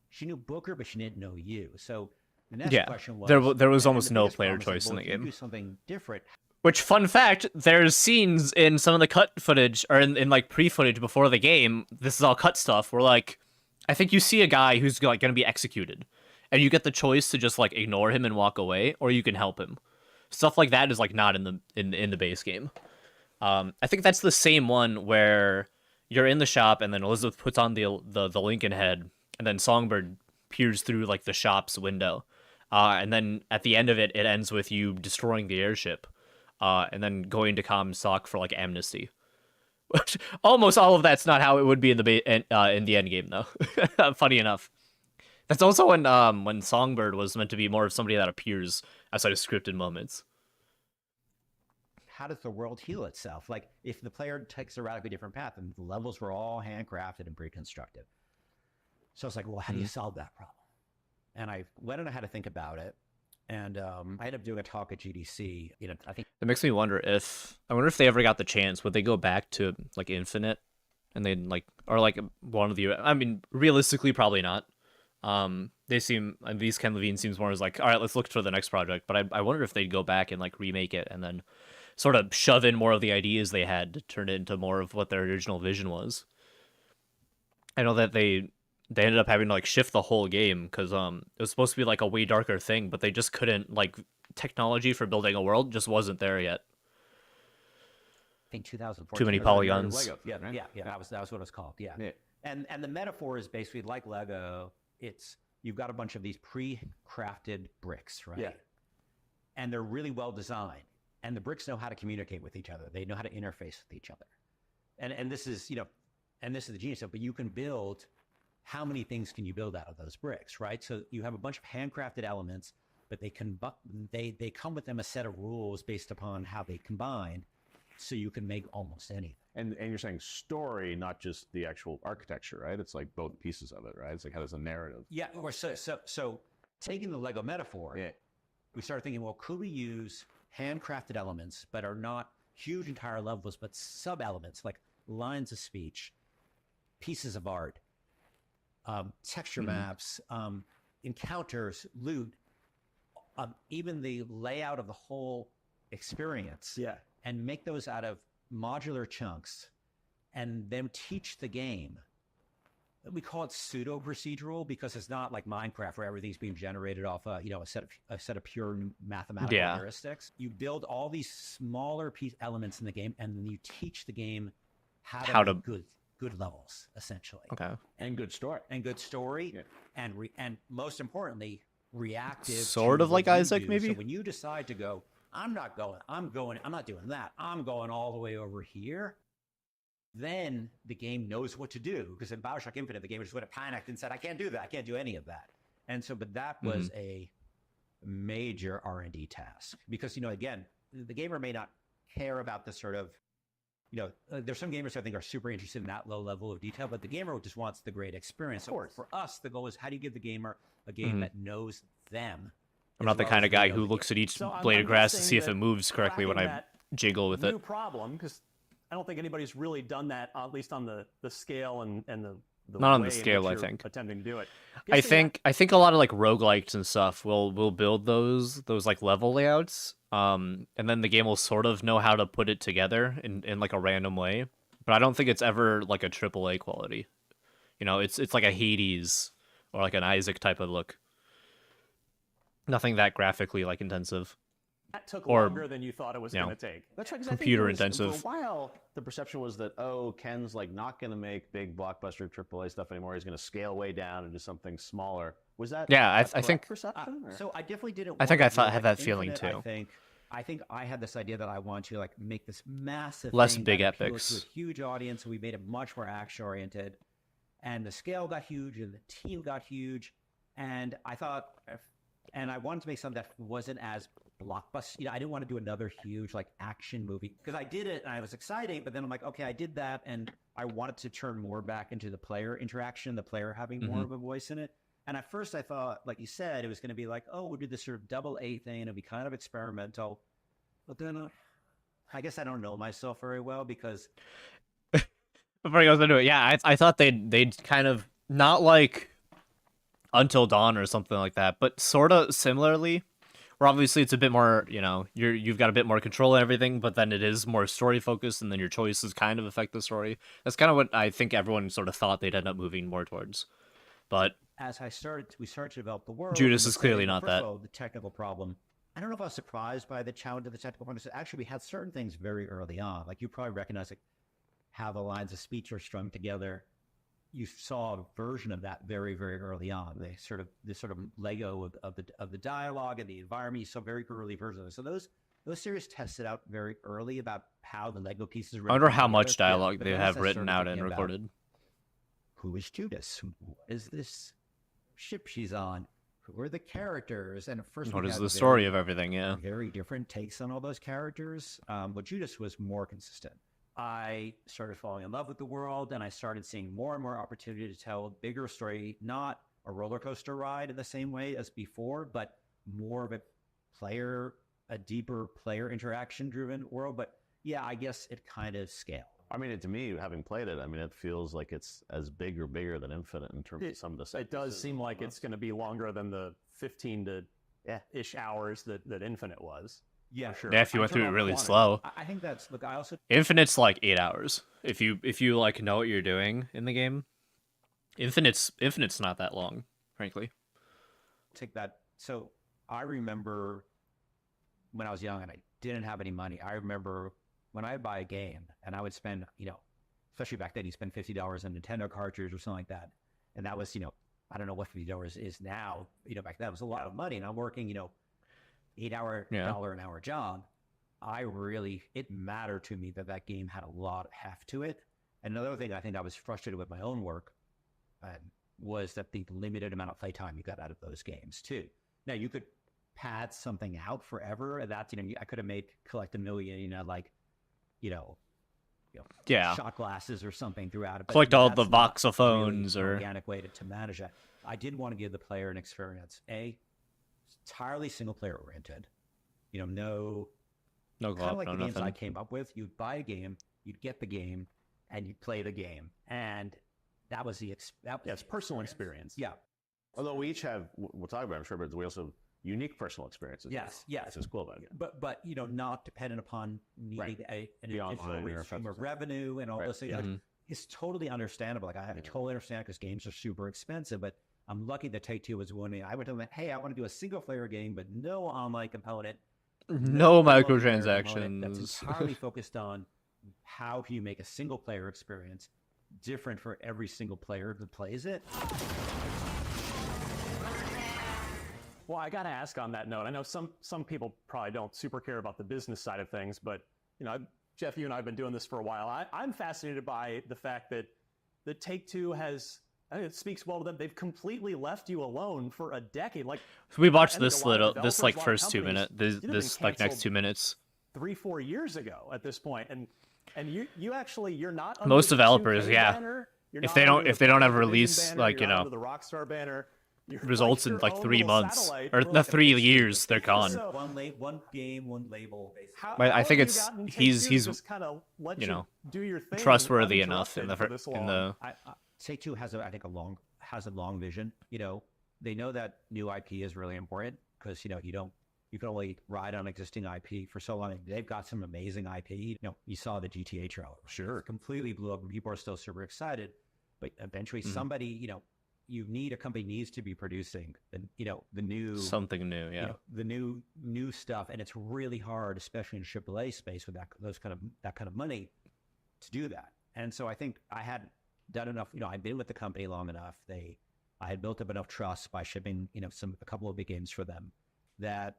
S13: She knew Booker, but she didn't know you. So the next question was...
S1: There was almost no player choice in the game.
S13: Do something different.
S1: Which, fun fact, there's scenes in some of the cut footage, or in like pre-footage before the game, this is all cut stuff, where like, I think you see a guy who's like gonna be executed, and you get the choice to just like ignore him and walk away, or you can help him. Stuff like that is like not in the base game. I think that's the same one where you're in the shop, and then Elizabeth puts on the Lincoln head, and then Songbird peers through like the shop's window, and then at the end of it, it ends with you destroying the airship. And then going to Comstock for like amnesty. Almost all of that's not how it would be in the end game, though. Funny enough, that's also when Songbird was meant to be more of somebody that appears outside of scripted moments.
S13: How does the world heal itself? Like if the player takes a radically different path, and the levels were all handcrafted and pre-constructed. So it's like, well, how do you solve that problem? And I went and I had to think about it. And I ended up doing a talk at GDC. You know, I think
S1: it makes me wonder if they ever got the chance, would they go back to like Infinite, and they'd like, or like one of the. I mean, realistically, probably not. These Ken Levine seems more as like, all right, let's look for the next project. But I wonder if they'd go back and like remake it, and then sort of shove in more of the ideas they had to turn it into more of what their original vision was. I know that they ended up having to like shift the whole game because it was supposed to be like a way darker thing, but they just couldn't, like, technology for building a world just wasn't there yet.
S13: I think 2014.
S1: Too many polygons.
S13: Lego, yeah. That was what it was called. Yeah. And the metaphor is basically like Lego. It's you've got a bunch of these pre-crafted bricks, right? Yeah. And they're really well designed, and the bricks know how to communicate with each other. They know how to interface with each other. And this is the genius of it. But you can build. How many things can you build out of those bricks, right? So you have a bunch of handcrafted elements, but they come with them a set of rules based upon how they combine, so you can make almost anything.
S14: And you're saying story, not just the actual architecture, right? It's like both pieces of it, right? It's like how there's a narrative.
S13: Yeah, or so taking the Lego metaphor, we started thinking, well, could we use handcrafted elements, but are not huge entire levels, but sub-elements like lines of speech, pieces of art, texture maps, encounters, loot, even the layout of the whole experience. Yeah. And make those out of modular chunks and then teach the game. We call it pseudo procedural because it's not like Minecraft where everything's being generated off a set of pure mathematical heuristics. You build all these smaller elements in the game, and then you teach the game how to make good levels, essentially.
S1: Okay.
S14: And good story.
S13: And most importantly, reactive.
S1: Sort of like Isaac, maybe.
S13: So when you decide to go, I'm not doing that. I'm going all the way over here. Then the game knows what to do, because in BioShock Infinite, the game just would have panicked and said, I can't do that. I can't do any of that. And so, but that was a major R&D task, because, again, the gamer may not care about the sort of, there's some gamers I think are super interested in that low level of detail, but the gamer just wants the great experience. So for us, the goal is, how do you give the gamer a game that knows them?
S1: I'm not the kind of guy who looks at each blade of grass to see if it moves correctly when I jiggle with it.
S12: New problem, because I don't think anybody's really done that, at least on the scale and the
S2: Not on
S12: way
S2: the
S12: in
S2: scale,
S12: which
S2: I
S12: you're
S2: think.
S12: attempting to do it.
S2: I think a lot of like roguelikes and stuff will build those like level layouts. And then the game will sort of know how to put it together in like a random way. But I don't think it's ever like a AAA quality. You know, it's like a Hades or like an Isaac type of look. Nothing that graphically like intensive.
S12: That took
S2: or,
S12: longer than you thought it was
S2: you know,
S12: going to take.
S14: That's right, 'cause
S2: computer
S14: I think
S2: intensive.
S14: For a while, the perception was that, oh, Ken's like not going to make big blockbuster AAA stuff anymore. He's going to scale way down into something smaller. Was that?
S2: Yeah, I
S14: correct
S2: think.
S14: perception. Or?
S13: So I definitely didn't.
S2: I think
S13: want
S2: I
S13: to do,
S2: had
S13: like,
S2: that feeling
S13: Infinite,
S2: too.
S13: I think I had this idea that I want to like make this massive,
S2: Less
S13: thing
S2: big
S13: that appeals
S2: epics.
S13: to a huge audience. So we made it much more action oriented, and the scale got huge, and the team got huge, and I thought, and I wanted to make something that wasn't as blockbuster. You know, I didn't want to do another huge like action movie because I did it and I was exciting, but then I'm like, okay, I did that, and I wanted to turn more back into the player interaction, the player having more of a voice in it. And at first I thought, like you said, it was going to be like, oh, we'll do this sort of double A thing, it'll be kind of experimental. But then I guess I don't know myself very well because
S2: Before he goes into it, yeah, I thought they'd kind of not like Until Dawn or something like that, but sort of similarly, where obviously it's a bit more, you know, you've got a bit more control and everything, but then it is more story focused, and then your choices kind of affect the story. That's kind of what I think everyone sort of thought they'd end up moving more towards. But
S13: as we started to develop the world,
S2: Judas
S13: and
S2: is
S13: the
S2: clearly
S13: setting,
S2: not
S13: first
S2: that.
S13: of all, the technical problem. I don't know if I was surprised by the challenge of the technical problem. Actually, we had certain things very early on. Like you probably recognize like how the lines of speech are strung together. You saw a version of that very, very early on. This sort of Lego of the dialogue and the environment. You saw very early versions of it. So those series tested out very early about how the Lego pieces.
S2: I wonder how much
S13: together.
S2: dialogue
S13: But
S2: they
S13: then
S2: have
S13: as I
S2: written
S13: started
S2: out and
S13: thinking about,
S2: recorded.
S13: who is Judas? What is this ship she's on? Who are the characters? And at first,
S2: What
S13: we
S2: is
S13: had
S2: the
S13: very-
S2: story of everything? Yeah.
S13: very different takes on all those characters. But Judas was more consistent. I started falling in love with the world, and I started seeing more and more opportunity to tell a bigger story, not a roller coaster ride in the same way as before, but more of a deeper player interaction driven world. But yeah, I guess it kind of scaled.
S14: I mean, to me, having played it, I mean, it feels like it's as big or bigger than Infinite in terms of some of the stuff.
S12: It does seem like it's going to be longer than the 15 to ish hours that Infinite was.
S13: Yeah,
S12: for sure.
S2: Yeah, if you went through it really slow.
S13: I think that's look. I also
S2: Infinite's like 8 hours. If you like know what you're doing in the game. Infinite's not that long, frankly.
S13: take that. So I remember when I was young and I didn't have any money. I remember when I would buy a game and I would spend, especially back then, you spend $50 on Nintendo cartridge or something like that. And that was, I don't know what $50 is now. Back then it was a lot of money. And I'm working, 8-hour, dollar an hour job. It mattered to me that game had a lot of heft to it. And another thing I think I was frustrated with my own work was that the limited amount of playtime you got out of those games too. Now you could pad something out forever. That's, I could have collect 1 million, shot glasses or something throughout it. But
S2: Collect all the
S13: that's not
S2: voxophones
S13: really
S2: or
S13: an organic way to manage that. I did want to give the player an experience. Entirely single player oriented. No
S2: co-op,
S13: kind of like
S2: no
S13: the games
S2: nothing.
S13: I came up with. You'd buy a game, you'd get the game, and you'd play the game, and that was it's personal experience. Yeah.
S14: Although we each have, we'll talk about it, I'm sure, but we also have unique personal experiences.
S13: Yes.
S14: That's what's cool about it.
S13: But not dependent upon needing an
S14: Beyond
S13: additional
S14: linear
S13: stream of
S14: effects.
S13: revenue and all those things.
S14: Yeah.
S13: Like, it's totally understandable. Like I totally understand because games are super expensive, but I'm lucky that Take-Two was willing. I went to them, hey, I want to do a single player game, but no online component.
S2: No
S13: multiplayer
S2: microtransactions.
S13: component That's entirely focused on how can you make a single player experience different for every single player that plays it.
S12: Well, I got to ask on that note. I know some people probably don't super care about the business side of things, but Jeff, you and I have been doing this for a while. I'm fascinated by the fact that the Take-Two has. I think it speaks well to them. They've completely left you alone for a decade. Like
S2: We watched
S12: I think
S2: this
S12: a lot of
S2: little, this
S12: developers,
S2: like
S12: a lot of
S2: first 2
S12: companies,
S2: minutes,
S12: you've
S2: this
S12: been
S2: like next
S12: canceled
S2: 2 minutes.
S12: 3-4 years ago at this point, and you're not under
S2: Most
S12: the
S2: developers,
S12: 2K
S2: yeah.
S12: banner. You're
S2: If
S12: not
S2: they
S12: under
S2: don't
S12: the
S2: ever
S12: Activision
S2: release
S12: banner,
S2: like
S12: you're not under the Rockstar banner.
S1: results in
S12: your
S1: like
S12: own
S1: 3
S12: little
S1: months
S12: satellite
S1: or
S12: for,
S1: the
S12: like, a
S1: 3
S12: big
S1: years. They're gone.
S12: So-
S13: One game, one label. Basically.
S1: But I
S12: how
S1: think
S12: have you
S1: it's
S12: gotten
S1: he's
S12: Take-Two to just kind of let
S1: you know
S12: do your thing
S1: trustworthy enough in
S12: uninterrupted for this
S1: in
S12: long.
S1: the
S13: Take-Two has I think a long vision. You know, they know that new IP is really important because you can only ride on existing IP for so long. They've got some amazing IP. You know, you saw the GTA trailer. Sure, completely blew up, and people are still super excited. But eventually, somebody, a company needs to be producing, the new
S1: something new, yeah.
S13: the new stuff, and it's really hard, especially in AAA space with that kind of money, to do that. And so I think I had done enough. I'd been with the company long enough. I had built up enough trust by shipping, a couple of big games for them that.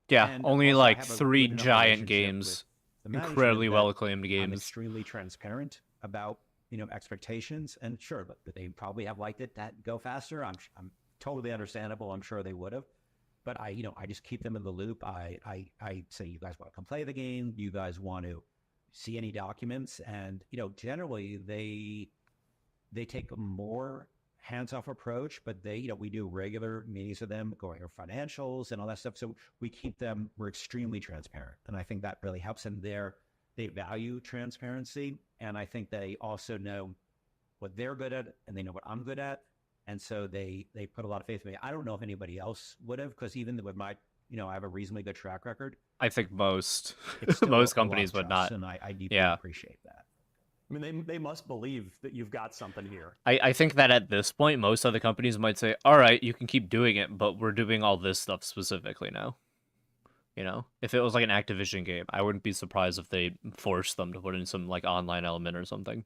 S1: Yeah,
S13: And
S1: only
S13: also I
S1: like
S13: have a
S1: 3
S13: good enough
S1: giant
S13: relationship
S1: games,
S13: with the management
S1: incredibly
S13: that
S1: well acclaimed
S13: I'm
S1: games.
S13: extremely transparent about expectations, and sure, but they probably have liked it that go faster. I'm totally understandable. I'm sure they would have, but I just keep them in the loop. I say, you guys want to come play the game? You guys want to see any documents? And generally they take a more hands-off approach, but we do regular meetings with them, going over financials and all that stuff. So we're extremely transparent. And I think that really helps. And they value transparency. And I think they also know what they're good at and they know what I'm good at. And so they put a lot of faith in me. I don't know if anybody else would have, because even with my, I have a reasonably good track record.
S1: I think most
S13: It's still
S1: most
S13: a lot
S1: companies
S13: of
S1: would
S13: trust,
S1: not.
S13: and I deeply appreciate that.
S12: I mean, they must believe that you've got something here.
S1: I think that at this point, most other companies might say, all right, you can keep doing it, but we're doing all this stuff specifically now. If it was like an Activision game, I wouldn't be surprised if they forced them to put in some like online element or something.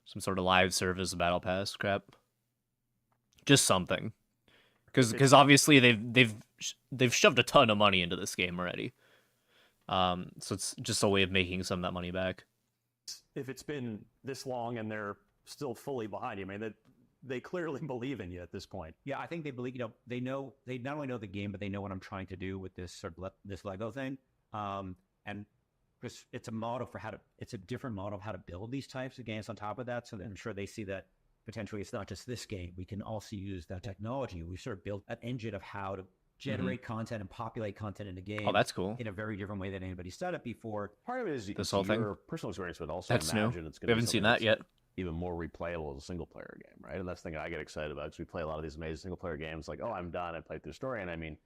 S1: Some sort of live service battle pass crap. Just something. Because obviously they've shoved a ton of money into this game already. So it's just a way of making some of that money back.
S12: If it's been this long and they're still fully behind you, I mean, they clearly believe in you at this point.
S13: Yeah, I think they believe. They not only know the game, but they know what I'm trying to do with this sort of this Lego thing. And because it's a different model of how to build these types of games on top of that. So I'm sure they see that potentially it's not just this game. We can also use that technology. We sort of built an engine of how to generate content and populate content in a game.
S1: Oh, that's cool.
S13: In a very different way than anybody's done it before.
S14: Part of it is
S1: This whole thing.
S14: your personal experience, but also
S1: That's new.
S14: imagine it's going
S1: We
S14: to
S1: haven't seen that yet.
S14: Even more replayable as a single player game, right? And that's the thing I get excited about, because we play a lot of these amazing single player games like, oh, I'm done, I played through the story. And I mean,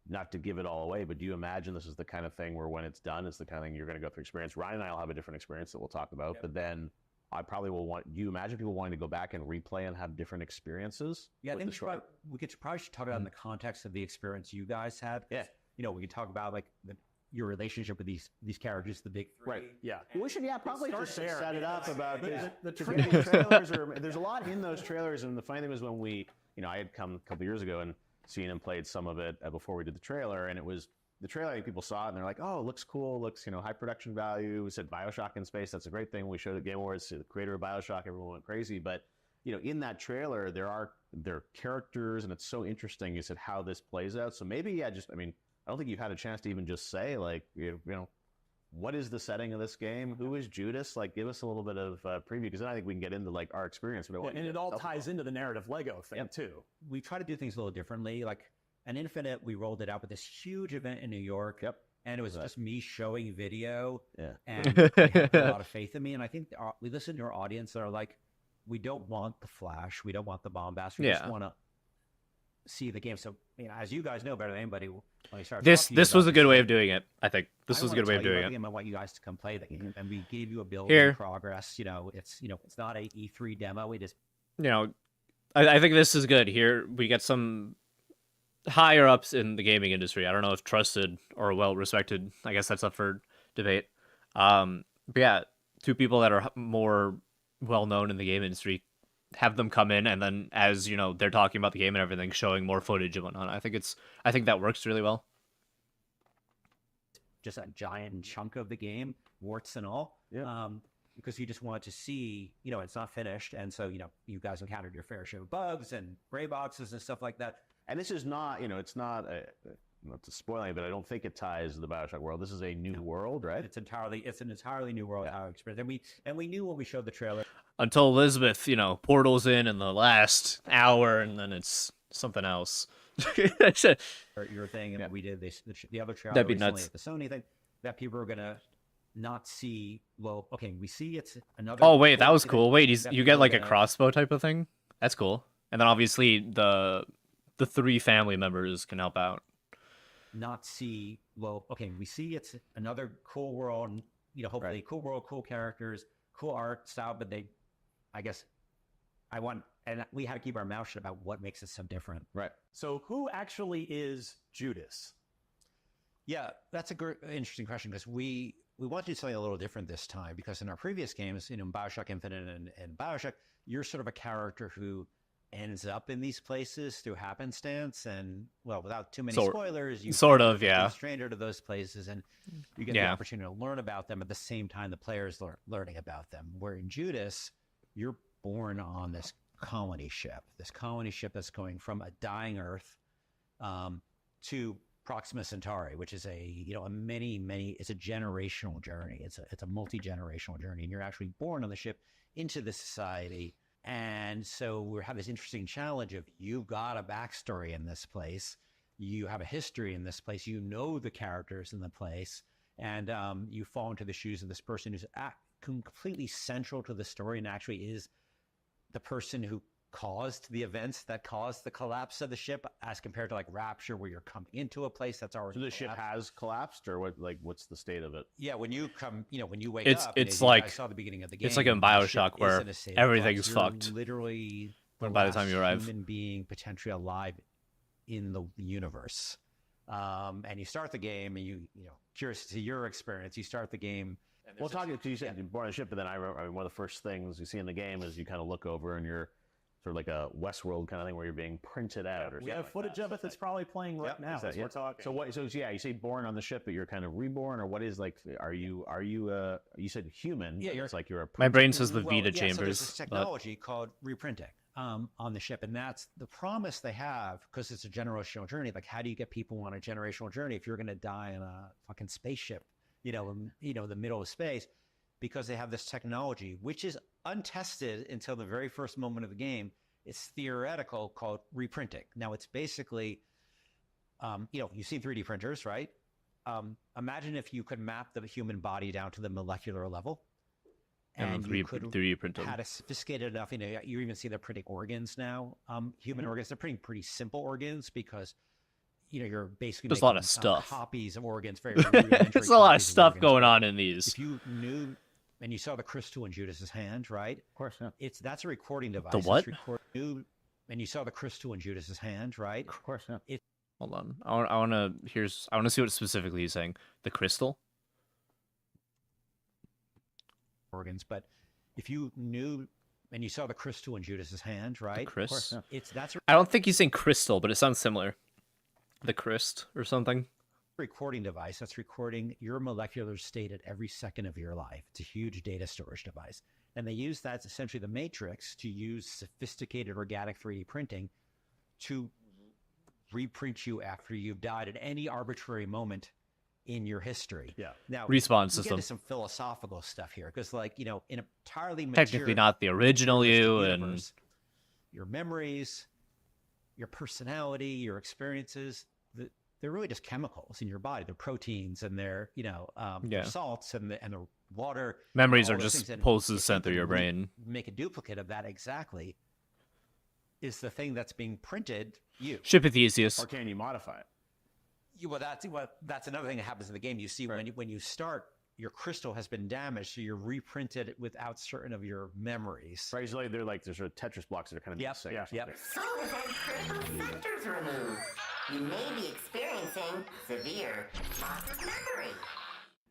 S14: not to give it all away, but do you imagine this is the kind of thing where when it's done, it's the kind of thing you're going to go through experience? Ryan and I will have a different experience that we'll talk about, but then I probably will do you imagine people wanting to go back and replay and have different experiences?
S13: Yeah, I think we could probably talk about it in the context of the experience you guys had.
S14: Yeah.
S13: We could talk about like your relationship with these characters, the big three.
S14: Right.
S12: Yeah.
S14: We should, probably just
S12: there.
S14: set it up about
S12: The
S14: trailers. There's a lot in those trailers, and the funny thing was when I had come a couple years ago and seen and played some of it before we did the trailer, and it was the trailer. I think people saw it and they're like, "Oh, it looks cool. Looks high production value." We said BioShock in space. That's a great thing. We showed at Game Awards the creator of BioShock. Everyone went crazy, but in that trailer there are characters, and it's so interesting. You said how this plays out. So maybe I don't think you've had a chance to even just say, like, what is the setting of this game? Who is Judas? Like, give us a little bit of preview, because then I think we can get into like our experience. But
S12: and it all ties into the narrative Lego thing too.
S13: We try to do things a little differently. Like an Infinite, we rolled it out with this huge event in New York.
S14: Yep.
S13: And it was just me showing video.
S14: Yeah.
S13: And they had a lot of faith in me. And I think we listened to our audience that are like, we don't want the flash. We don't want the bombast. We just want to see the game. So, as you guys know better than anybody, when we started
S1: this was a good way of doing it. I think this was a good way of doing it.
S13: I want you guys to come play the game, and we gave you a build in progress. It's not a E3 demo. We just
S1: I think this is good. Here we get some higher ups in the gaming industry. I don't know if trusted or well respected. I guess that's up for debate. But yeah, 2 people that are more well known in the game industry, have them come in, and then as they're talking about the game and everything, showing more footage and whatnot. I think that works really well.
S13: Just a giant chunk of the game, warts and all.
S14: Yeah.
S13: Because you just want to see, it's not finished, and so you guys encountered your fair share of bugs and gray boxes and stuff like that.
S14: And this is not, it's not not to spoil anything, but I don't think it ties to the BioShock world. This is a new world, right?
S13: It's an entirely new world experience, and we knew when we showed the trailer.
S1: Until Elizabeth, portals in the last hour, and then it's something else.
S13: Your thing, and we did this, the other trailer
S1: That'd be
S13: recently
S1: nuts.
S13: at the Sony thing, that people are gonna not see. Well, okay, we see it's another.
S1: Oh wait, that was
S13: thing
S1: cool. Wait,
S13: that
S1: you
S13: people
S1: get
S13: are
S1: like a
S13: gonna
S1: crossbow type of thing. That's cool. And then obviously the 3 family members can help out.
S13: not see. Well, okay, we see it's another cool world. And, hopefully cool world, cool characters, cool art style. But I guess, and we had to keep our mouth shut about what makes it so different.
S14: Right.
S12: So who actually is Judas?
S13: Yeah, that's a interesting question, because we want to do something a little different this time, because in our previous games, BioShock Infinite and BioShock, you're sort of a character who ends up in these places through happenstance, and well, without too many spoilers, you
S1: yeah,
S13: a stranger to those places, and you get the opportunity to learn about them at the same time the players learning about them. Where in Judas, you're born on this colony ship that's going from a dying Earth to Proxima Centauri, which is it's a generational journey. It's a multi-generational journey, and you're actually born on the ship into this society. And so we have this interesting challenge of, you've got a backstory in this place, you have a history in this place, you know the characters in the place, and you fall into the shoes of this person who's completely central to the story and actually is the person who caused the events that caused the collapse of the ship, as compared to like Rapture, where you're coming into a place that's already
S14: So the ship has collapsed, or what? Like, what's the state of it?
S13: Yeah, when you come, when you wake up,
S1: it's like,
S13: I saw the beginning of the game.
S1: It's like in BioShock where everything's fucked.
S13: Literally,
S1: by the time you arrive,
S13: human being potentially alive in the universe. And you start the game, and curious to your experience, you start the game.
S14: Well, talking because you said you're born on a ship, but then I remember, one of the first things you see in the game is you kind of look over and you're sort of like a Westworld kind of thing where you're being printed out. Or
S12: We have footage of it that's probably playing right now as we're talking.
S14: So what? So yeah, you say born on the ship, but you're kind of reborn, or what is like? Are you you said human?
S13: Yeah,
S14: it's like you're a.
S1: My brain says the Vita
S13: So
S1: chambers.
S13: there's this technology called reprinting on the ship, and that's the promise they have, because it's a generational journey. Like, how do you get people on a generational journey if you're going to die in a fucking spaceship, in the middle of space? Because they have this technology, which is untested until the very first moment of the game. It's theoretical, called reprinting. Now, it's basically, you've seen 3D printers, right? Imagine if you could map the human body down to the molecular level, and you could
S1: 3D print them.
S13: had a sophisticated enough. You even see they're printing organs now. Human organs. They're printing pretty simple organs, because you're basically
S1: There's a
S13: making
S1: lot of stuff.
S13: copies of organs. Very rudimentary
S1: There's a lot of
S13: copies
S1: stuff
S13: organs.
S1: going on in these.
S13: If you knew, and you saw the crystal in Judas's hand, right?
S14: Of course, yeah.
S13: That's a recording device.
S1: The what?
S13: And you saw the crystal in Judas's hand, right?
S14: Of course, yeah.
S1: Hold on. I want to see what specifically he's saying. The crystal?
S13: Organs, but if you knew, and you saw the crystal in Judas's hand, right?
S1: Chris?
S13: Of course, yeah.
S1: I don't think he's saying crystal, but it sounds similar. The Christ or something.
S13: Recording device that's recording your molecular state at every second of your life. It's a huge data storage device. And they use that's essentially the Matrix to use sophisticated organic 3D printing to reprint you after you've died at any arbitrary moment in your history.
S14: Yeah.
S13: Now,
S1: Respawn
S13: we
S1: system.
S13: get into some philosophical stuff here, because, in entirely
S1: Technically not the original you, and
S13: your memories, your personality, your experiences, they're really just chemicals in your body. They're proteins, and they're they're salts, and the water.
S1: Memories
S13: all
S1: are
S13: those
S1: just
S13: things. And
S1: pulses
S13: if
S1: sent
S13: you
S1: through
S13: could
S1: your brain.
S13: Make a duplicate of that exactly is the thing that's being printed.
S1: Ship of Theseus.
S14: Or can you modify it?
S13: Well, that's another thing that happens in the game. You see, when you start, your crystal has been damaged, so you're reprinted without certain of your memories.
S14: Right, usually they're like there's sort of Tetris blocks that are kind of
S13: Yep.
S14: the same.
S13: Yep.
S11: So we've had critical sectors removed. You may be experiencing severe loss of memory.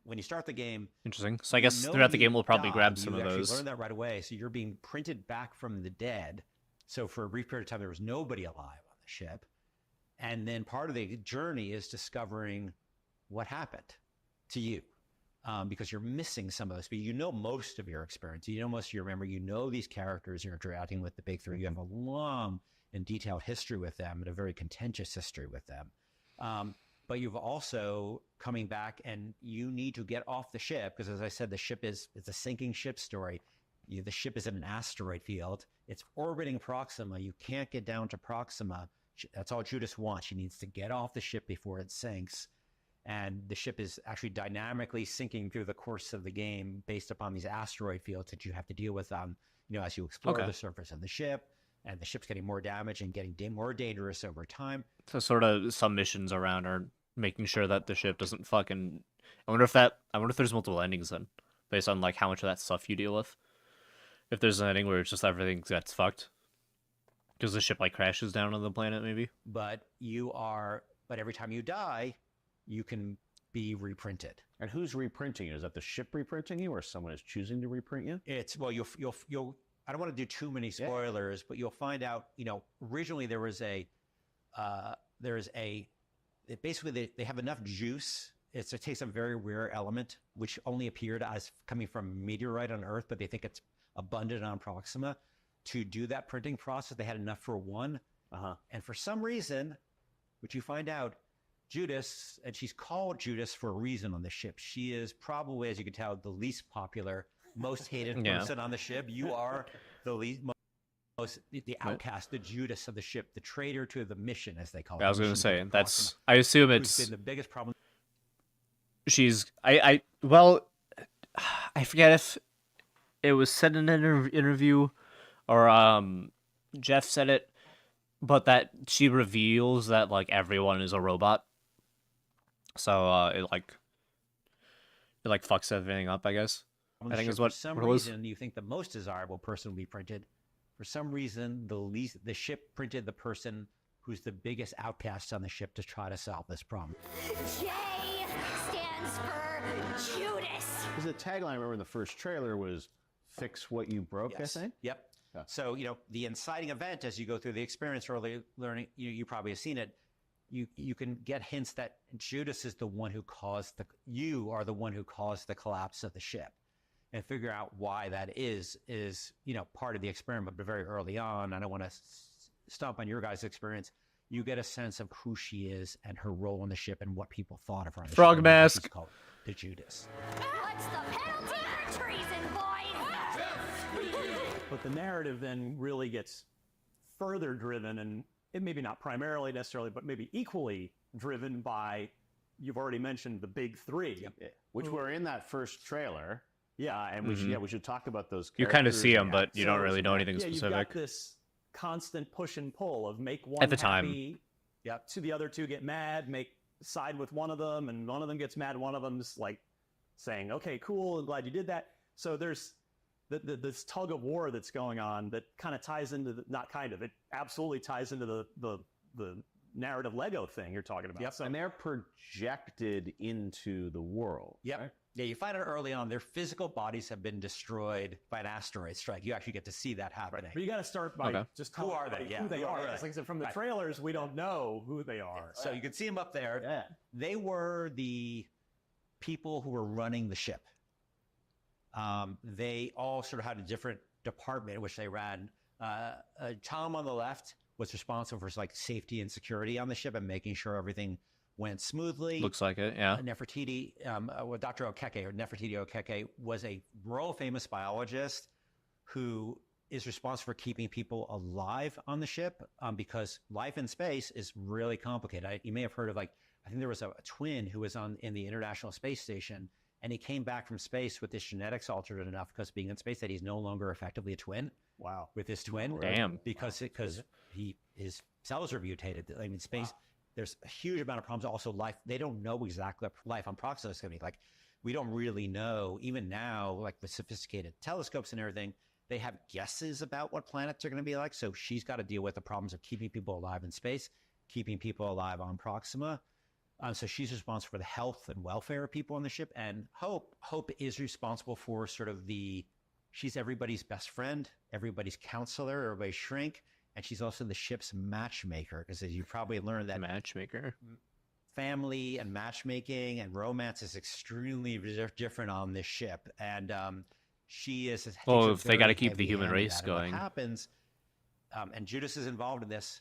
S13: When you start the game,
S1: Interesting. So I guess throughout the game we'll probably grab some of
S13: You
S1: those.
S13: learn that right away. So you're being printed back from the dead. So for a brief period of time, there was nobody alive on the ship. And then part of the journey is discovering what happened to you, because you're missing some of this. But you know most of your experience. You know most of your memory. You know these characters you're interacting with, the big three. You have a long and detailed history with them, and a very contentious history with them. But you've also coming back, and you need to get off the ship, because as I said, it's a sinking ship story. The ship is in an asteroid field. It's orbiting Proxima. You can't get down to Proxima That's all Judas wants. She needs to get off the ship before it sinks. And the ship is actually dynamically sinking through the course of the game based upon these asteroid fields that you have to deal with as you explore the surface of the ship. And the ship's getting more damaged and getting more dangerous over time.
S2: So sort of some missions around are making sure that the ship doesn't fucking... I wonder if there's multiple endings then, based on like how much of that stuff you deal with. If there's an ending where it's just everything gets fucked. Because the ship like crashes down on the planet, maybe.
S13: But every time you die, you can be reprinted.
S14: And who's reprinting you? Is that the ship reprinting you, or someone is choosing to reprint you?
S13: It's you'll. I don't want to do too many spoilers, but you'll find out. Originally there was basically they have enough juice. It takes a very rare element which only appeared as coming from a meteorite on Earth, but they think it's abundant on Proxima. To do that printing process, they had enough for one. And for some reason, which you find out, Judas, and she's called Judas for a reason on the ship. She is probably, as you can tell, the least popular, most hated person on the ship. You are the outcast, the Judas of the ship, the traitor to the mission, as they call it.
S2: I was going to say, I assume it's...
S13: been the biggest problem.
S2: She's... Well, I forget if it was said in an interview or Jeff said it, but that she reveals that like everyone is a robot. So it fucks everything up, I guess. I think is what
S13: For some
S2: what it was.
S13: reason, you think the most desirable person will be printed. For some reason, the ship printed the person who's the biggest outcast on the ship to try to solve this problem.
S11: J stands for Judas.
S14: Because the tagline I remember in the first trailer was "Fix what you broke."
S13: Yes.
S14: I think.
S13: Yep. Yeah. So the inciting event, as you go through the experience, early learning, you probably have seen it. You can get hints that Judas is the one who caused you are the one who caused the collapse of the ship, and figure out why that is part of the experiment. But very early on, I don't want to stomp on your guys' experience. You get a sense of who she is and her role on the ship and what people thought of her. On the
S2: Frog
S13: ship.
S2: mask.
S13: She's called the Judas.
S11: What's the penalty for treason, boys?
S12: But the narrative then really gets further driven, and it maybe not primarily necessarily, but maybe equally driven by, you've already mentioned the big three.
S14: Which were in that first trailer.
S12: Yeah.
S14: And we should talk about those
S2: You kind of
S14: characters
S2: see them,
S14: and
S2: but you don't really know anything
S12: You've
S2: specific.
S12: got this constant push and pull of make one
S2: At the time.
S12: happy, to the other two get mad, side with one of them, and one of them gets mad, one of them's like saying, okay, cool, I'm glad you did that. So there's this tug of war that's going on that kind of ties into it absolutely ties into the narrative Lego thing you're talking about.
S14: Yep. So, and they're projected into the world.
S13: Yep. Right? Yeah, you find out early on their physical bodies have been destroyed by an asteroid strike. You actually get to see that happening.
S12: But you got to start by just
S13: who are they?
S12: Who they are.
S13: Right.
S12: Like I said, from the trailers, we don't know who they are.
S13: So you can see them up there. Yeah. They were the people who were running the ship. They all sort of had a different department which they ran. Tom on the left was responsible for like safety and security on the ship and making sure everything went smoothly.
S2: Looks like it, yeah.
S13: Nefertiti, Dr. Okeke, or Nefertiti Okeke, was a world famous biologist who is responsible for keeping people alive on the ship because life in space is really complicated. You may have heard of I think there was a twin who was in the International Space Station, and he came back from space with his genetics altered enough because being in space that he's no longer effectively a twin.
S14: Wow.
S13: With his twin.
S2: Damn.
S13: Because his cells are mutated. I mean, space, there's a huge amount of problems. Also, life, they don't know exactly what life on Proxima is going to be like. We don't really know, even now, like with sophisticated telescopes and everything, they have guesses about what planets are going to be like. So she's got to deal with the problems of keeping people alive in space, keeping people alive on Proxima. So she's responsible for the health and welfare of people on the ship. And Hope is responsible for sort of she's everybody's best friend, everybody's counselor, everybody's shrink. And she's also the ship's matchmaker, because as you probably learned that
S2: matchmaker,
S13: family and matchmaking and romance is extremely different on this ship. And she is.
S2: Well, if they got to keep the human race going,
S13: what happens? And Judas is involved in this.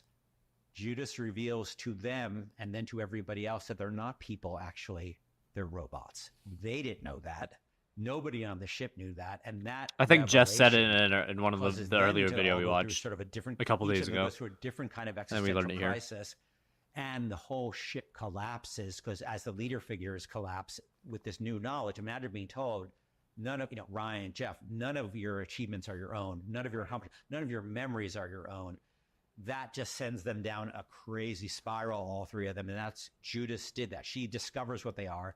S13: Judas reveals to them and then to everybody else that they're not people. Actually, they're robots. They didn't know that. Nobody on the ship knew that, and that
S2: I think Jess said it
S13: revelation
S2: in one of
S13: causes
S2: the
S13: them
S2: earlier
S13: to
S2: video
S13: all
S2: we
S13: go through
S2: watched
S13: sort of a different
S2: a couple
S13: each
S2: days
S13: of them
S2: ago.
S13: goes through a different kind of
S2: And then we
S13: existential
S2: learned it here.
S13: crisis, and the whole ship collapses because as the leader figures collapse with this new knowledge, imagine being told, none of Ryan, Jeff, none of your achievements are your own, none of your memories are your own. That just sends them down a crazy spiral, all three of them, and that's Judas did that. She discovers what they are.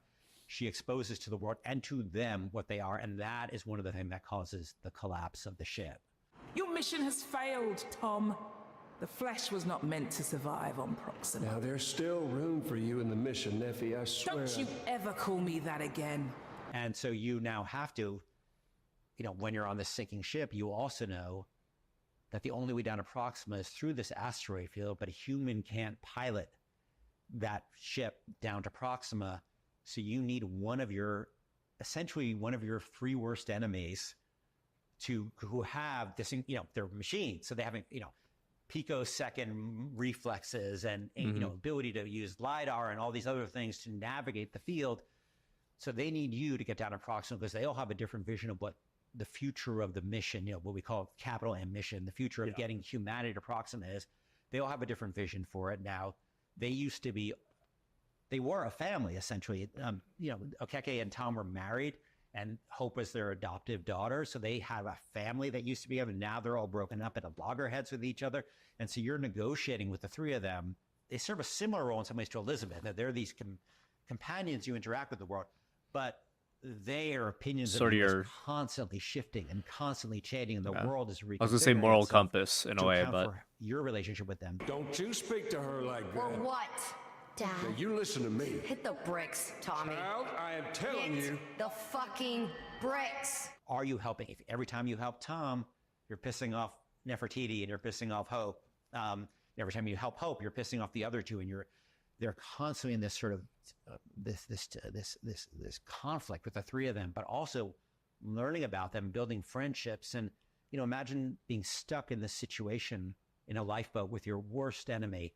S13: She exposes to the world and to them what they are, and that is one of the things that causes the collapse of the ship.
S15: Your mission has failed, Tom. The flesh was not meant to survive on Proxima.
S16: Now, there's still room for you in the mission, Neffy, I swear.
S15: Don't you ever call me that again.
S13: And so you now have to, when you're on this sinking ship, you also know that the only way down to Proxima is through this asteroid field, but a human can't pilot that ship down to Proxima. So you need essentially one of your three worst enemies who have this, they're machines. So they have, picosecond reflexes and ability to use LiDAR and all these other things to navigate the field. So they need you to get down to Proxima because they all have a different vision of what the future of the mission, what we call capital M mission, the future of getting humanity to Proxima is. They all have a different vision for it now. They were a family, essentially. Okeke and Tom were married, and Hope was their adoptive daughter. So they have a family that used to be together. Now they're all broken up at loggerheads with each other. And so you're negotiating with the three of them. They serve a similar role in some ways to Elizabeth. They're these companions you interact with the world, but their opinions are constantly shifting and constantly changing, and the world is reconfiguring.
S2: I was gonna say moral compass in a way, but
S13: your relationship with them.
S16: Don't you speak to her like that.
S11: Or what? Dad.
S16: Now, you listen to me.
S11: Hit the bricks, Tommy.
S16: Child, I am telling
S11: Hit
S16: you.
S11: the fucking bricks.
S13: Are you helping? If every time you help Tom, you're pissing off Nefertiti and you're pissing off Hope. Every time you help Hope, you're pissing off the other two, and they're constantly in this sort of this conflict with the three of them, but also learning about them, building friendships, and imagine being stuck in this situation in a lifeboat with your worst enemy,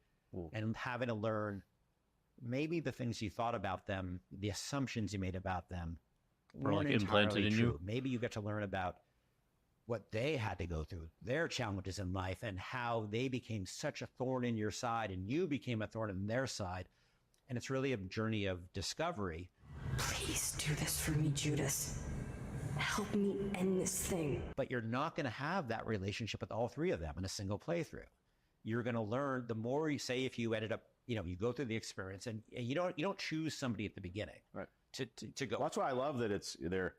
S13: and having to learn maybe the things you thought about them, the assumptions you made about them,
S2: were like
S13: weren't
S2: implanted
S13: entirely
S2: in
S13: true.
S2: you.
S13: Maybe you get to learn about what they had to go through, their challenges in life, and how they became such a thorn in your side, and you became a thorn in their side. And it's really a journey of discovery.
S17: Please do this for me, Judas. Help me end this thing.
S13: But you're not going to have that relationship with all three of them in a single playthrough. You're going to learn the more you say. If you ended up, you go through the experience, and you don't choose somebody at the beginning,
S14: right?
S13: To go.
S14: Well, that's why I love that they're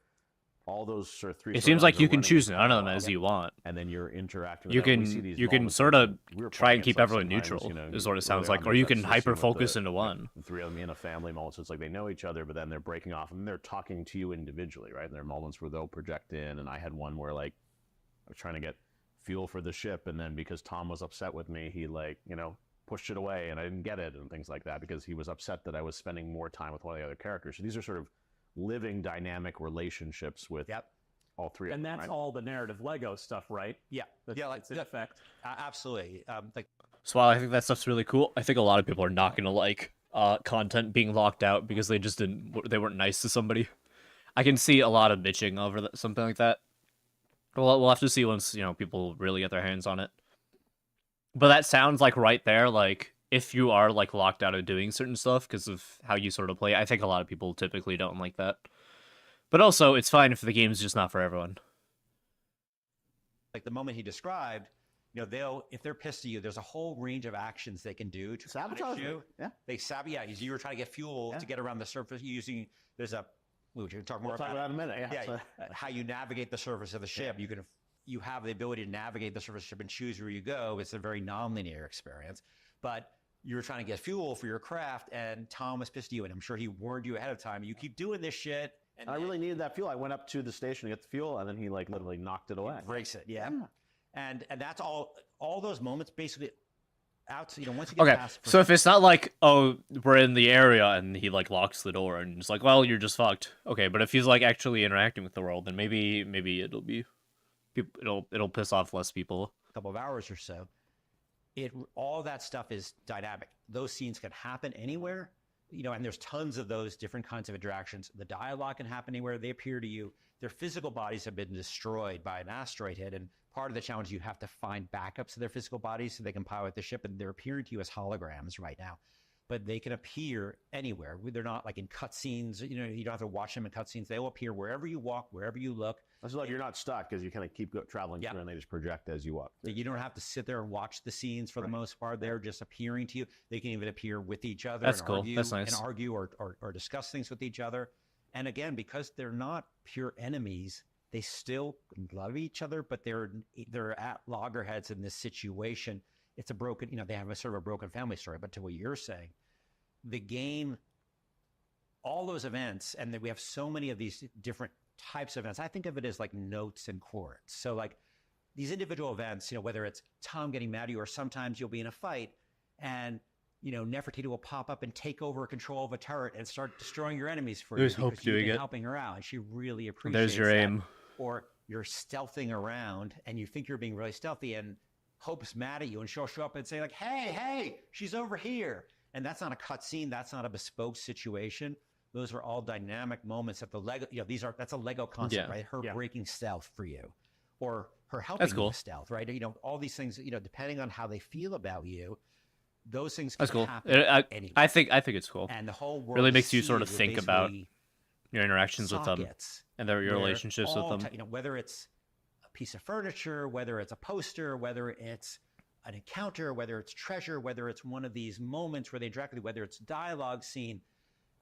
S14: all those sort of three.
S2: It seems like you can choose none of them as you want,
S14: and then you're interacting.
S2: You can sort of try and keep everyone neutral, is what it sounds like, or you can hyper focus into one.
S14: The three of them in a family moment, so it's like they know each other, but then they're breaking off and they're talking to you individually, right? And there are moments where they'll project in, and I had one where I was trying to get fuel for the ship, and then because Tom was upset with me, he pushed it away, and I didn't get it, and things like that, because he was upset that I was spending more time with one of the other characters. So these are sort of living dynamic relationships with all three of
S12: and
S14: them.
S12: that's
S14: right?
S12: all the narrative Lego stuff, right?
S13: Yeah.
S12: It's in effect.
S13: Absolutely.
S2: So while I think that stuff's really cool, I think a lot of people are not gonna like content being locked out because they just they weren't nice to somebody. I can see a lot of bitching over something like that. We'll have to see once people really get their hands on it. But that sounds like right there, like if you are locked out of doing certain stuff because of how you sort of play, I think a lot of people typically don't like that. But also, it's fine if the game's just not for everyone.
S13: Like the moment he described, if they're pissed at you, there's a whole range of actions they can do to
S14: sabotage
S13: you.
S14: Yeah,
S13: they sabotage. You were trying to get fuel to get around the surface using. We can talk more
S14: We'll talk about it in a minute. Yeah.
S13: How you navigate the surface of the ship. You have the ability to navigate the surface of the ship and choose where you go. It's a very non-linear experience, but you were trying to get fuel for your craft, and Tom was pissed at you, and I'm sure he warned you ahead of time. You keep doing this shit.
S14: And I really needed that fuel. I went up to the station to get the fuel, and then he literally knocked it away.
S13: Breaks it, yeah. And that's all those moments basically out. Once you get past.
S2: So if it's not like, oh, we're in the area and he locks the door and it's like, well, you're just fucked. Okay, but if he's actually interacting with the world, then maybe it'll piss off less people.
S13: A couple of hours or so. All that stuff is dynamic. Those scenes can happen anywhere. and there's tons of those different kinds of interactions. The dialogue can happen anywhere. They appear to you. Their physical bodies have been destroyed by an asteroid hit, and part of the challenge, you have to find backups of their physical bodies so they can pilot the ship, and they're appearing to you as holograms right now. But they can appear anywhere. They're not like in cutscenes. You don't have to watch them in cutscenes. They will appear wherever you walk, wherever you look.
S14: That's like you're not stuck because you kind of keep traveling through and they just project as you walk.
S13: You don't have to sit there and watch the scenes for the most part. They're just appearing to you. They can even appear with each other.
S1: That's
S13: and
S1: cool.
S13: Argue,
S1: That's nice.
S13: And argue or discuss things with each other. And again, because they're not pure enemies, they still love each other, but they're at loggerheads in this situation. It's a broken, they have a sort of a broken family story. But to what you're saying, the game, all those events, and we have so many of these different types of events. I think of it as like notes and chords. So like these individual events, whether it's Tom getting mad at you, or sometimes you'll be in a fight and, Nefertiti will pop up and take over control of a turret and start destroying your enemies for
S1: There's
S13: you
S1: Hope
S13: because you've
S1: doing
S13: been
S1: it.
S13: helping her out. And she really appreciates
S1: There's your
S13: that.
S1: aim.
S13: Or you're stealthing around and you think you're being really stealthy, and Hope's mad at you, and she'll show up and say like, hey, she's over here. And that's not a cutscene. That's not a bespoke situation. Those are all dynamic moments that the Lego, that's a Lego concept, right? Her breaking stealth for you, or her helping you with stealth, right? All these things, depending on how they feel about you, those things can
S1: That's cool.
S13: happen anywhere.
S1: I think it's cool.
S13: And the whole world
S1: really makes you
S13: sees
S1: sort of
S13: is
S1: think about
S13: basically
S1: your interactions with them
S13: sockets
S1: and your
S13: where
S1: relationships with
S13: all
S1: them.
S13: Whether it's a piece of furniture, whether it's a poster, whether it's an encounter, whether it's treasure, whether it's one of these moments where they interact with you, whether it's dialogue scene,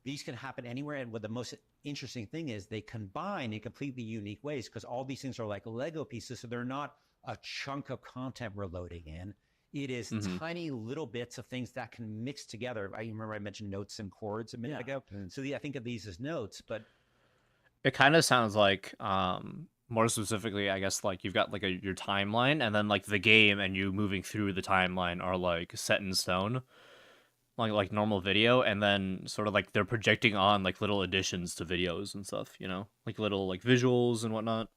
S13: these can happen anywhere. And what the most interesting thing is, they combine in completely unique ways, because all these things are like Lego pieces. So they're not a chunk of content we're loading in. It is tiny little bits of things that can mix together. I remember I mentioned notes and chords a minute ago. So I think of these as notes, but
S1: It kind of sounds like, more specifically, I guess, like you've got like your timeline, and then like the game and you moving through the timeline are like set in stone, like normal video, and then sort of like they're projecting on like little additions to videos and stuff, like little like visuals and whatnot.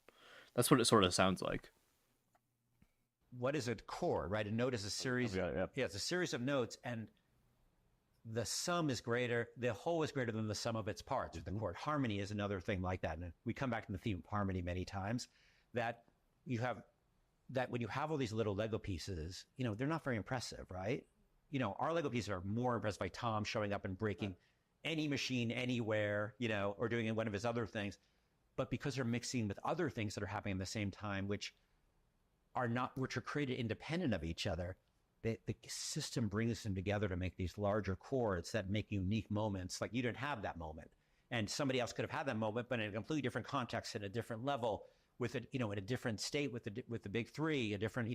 S1: That's what it sort of sounds like.
S13: what is a chord, right? A note is a series. It's a series of notes, and the sum is greater. The whole is greater than the sum of its parts. The chord harmony is another thing like that, and we come back to the theme of harmony many times. That when you have all these little Lego pieces, they're not very impressive, right? Our Lego pieces are more impressed by Tom showing up and breaking any machine anywhere, or doing one of his other things. But because they're mixing with other things that are happening at the same time, which are created independent of each other, the system brings them together to make these larger chords that make unique moments. Like you didn't have that moment, and somebody else could have had that moment, but in a completely different context, at a different level, with it, in a different state with the big three, a different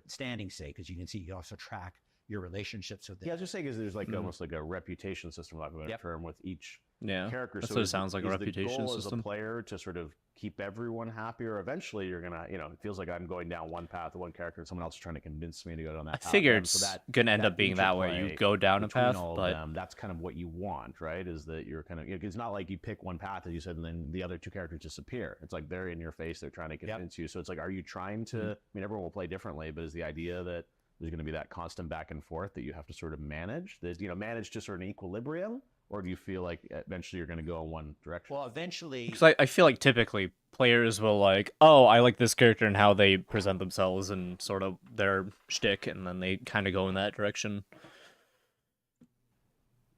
S13: standing state, because you can see you also track your relationships with them.
S14: Yeah, I was just saying, because there's like almost like a reputation system, for lack of a better term, with each character.
S1: That's
S14: So
S1: what it sounds like, a reputation
S14: the goal
S1: system.
S14: as a player to sort of keep everyone happy, or eventually you're gonna, it feels like I'm going down one path with one character, and someone else is trying to convince me to go down that path.
S1: I figure
S14: So
S1: it's gonna end up being that way.
S14: interplay
S1: You go down a
S14: between
S1: path,
S14: all of
S1: but
S14: them, that's kind of what you want, right? Is that you're kind of, it's not like you pick one path, as you said, and then the other two characters disappear. It's like they're in your face, they're trying to convince you. So it's like, are you trying to? I mean, everyone will play differently, but is the idea that there's going to be that constant back and forth that you have to sort of manage? There's, manage to sort of an equilibrium, or do you feel like eventually you're going to go in one direction?
S13: Well, eventually,
S1: because I feel like typically players will like, oh, I like this character and how they present themselves and sort of their shtick, and then they kind of go in that direction.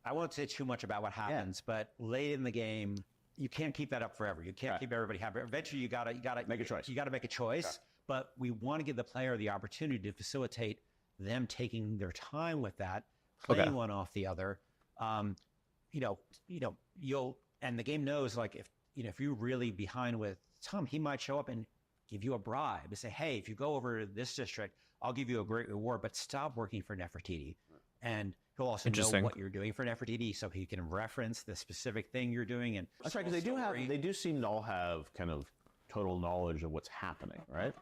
S13: I won't say too much about what happens, but late in the game, you can't keep that up forever. You can't keep everybody happy. Eventually, you gotta
S14: make a choice.
S13: You gotta make a choice. But we want to give the player the opportunity to facilitate them taking their time with that, playing one off the other. You'll, and the game knows, like, if you're really behind with Tom, he might show up and give you a bribe and say, hey, if you go over to this district, I'll give you a great reward, but stop working for Nefertiti. And he'll also know what you're doing for Nefertiti, so he can reference the specific thing you're doing. And
S14: that's right, because they do seem to all have kind of total knowledge of what's happening, right?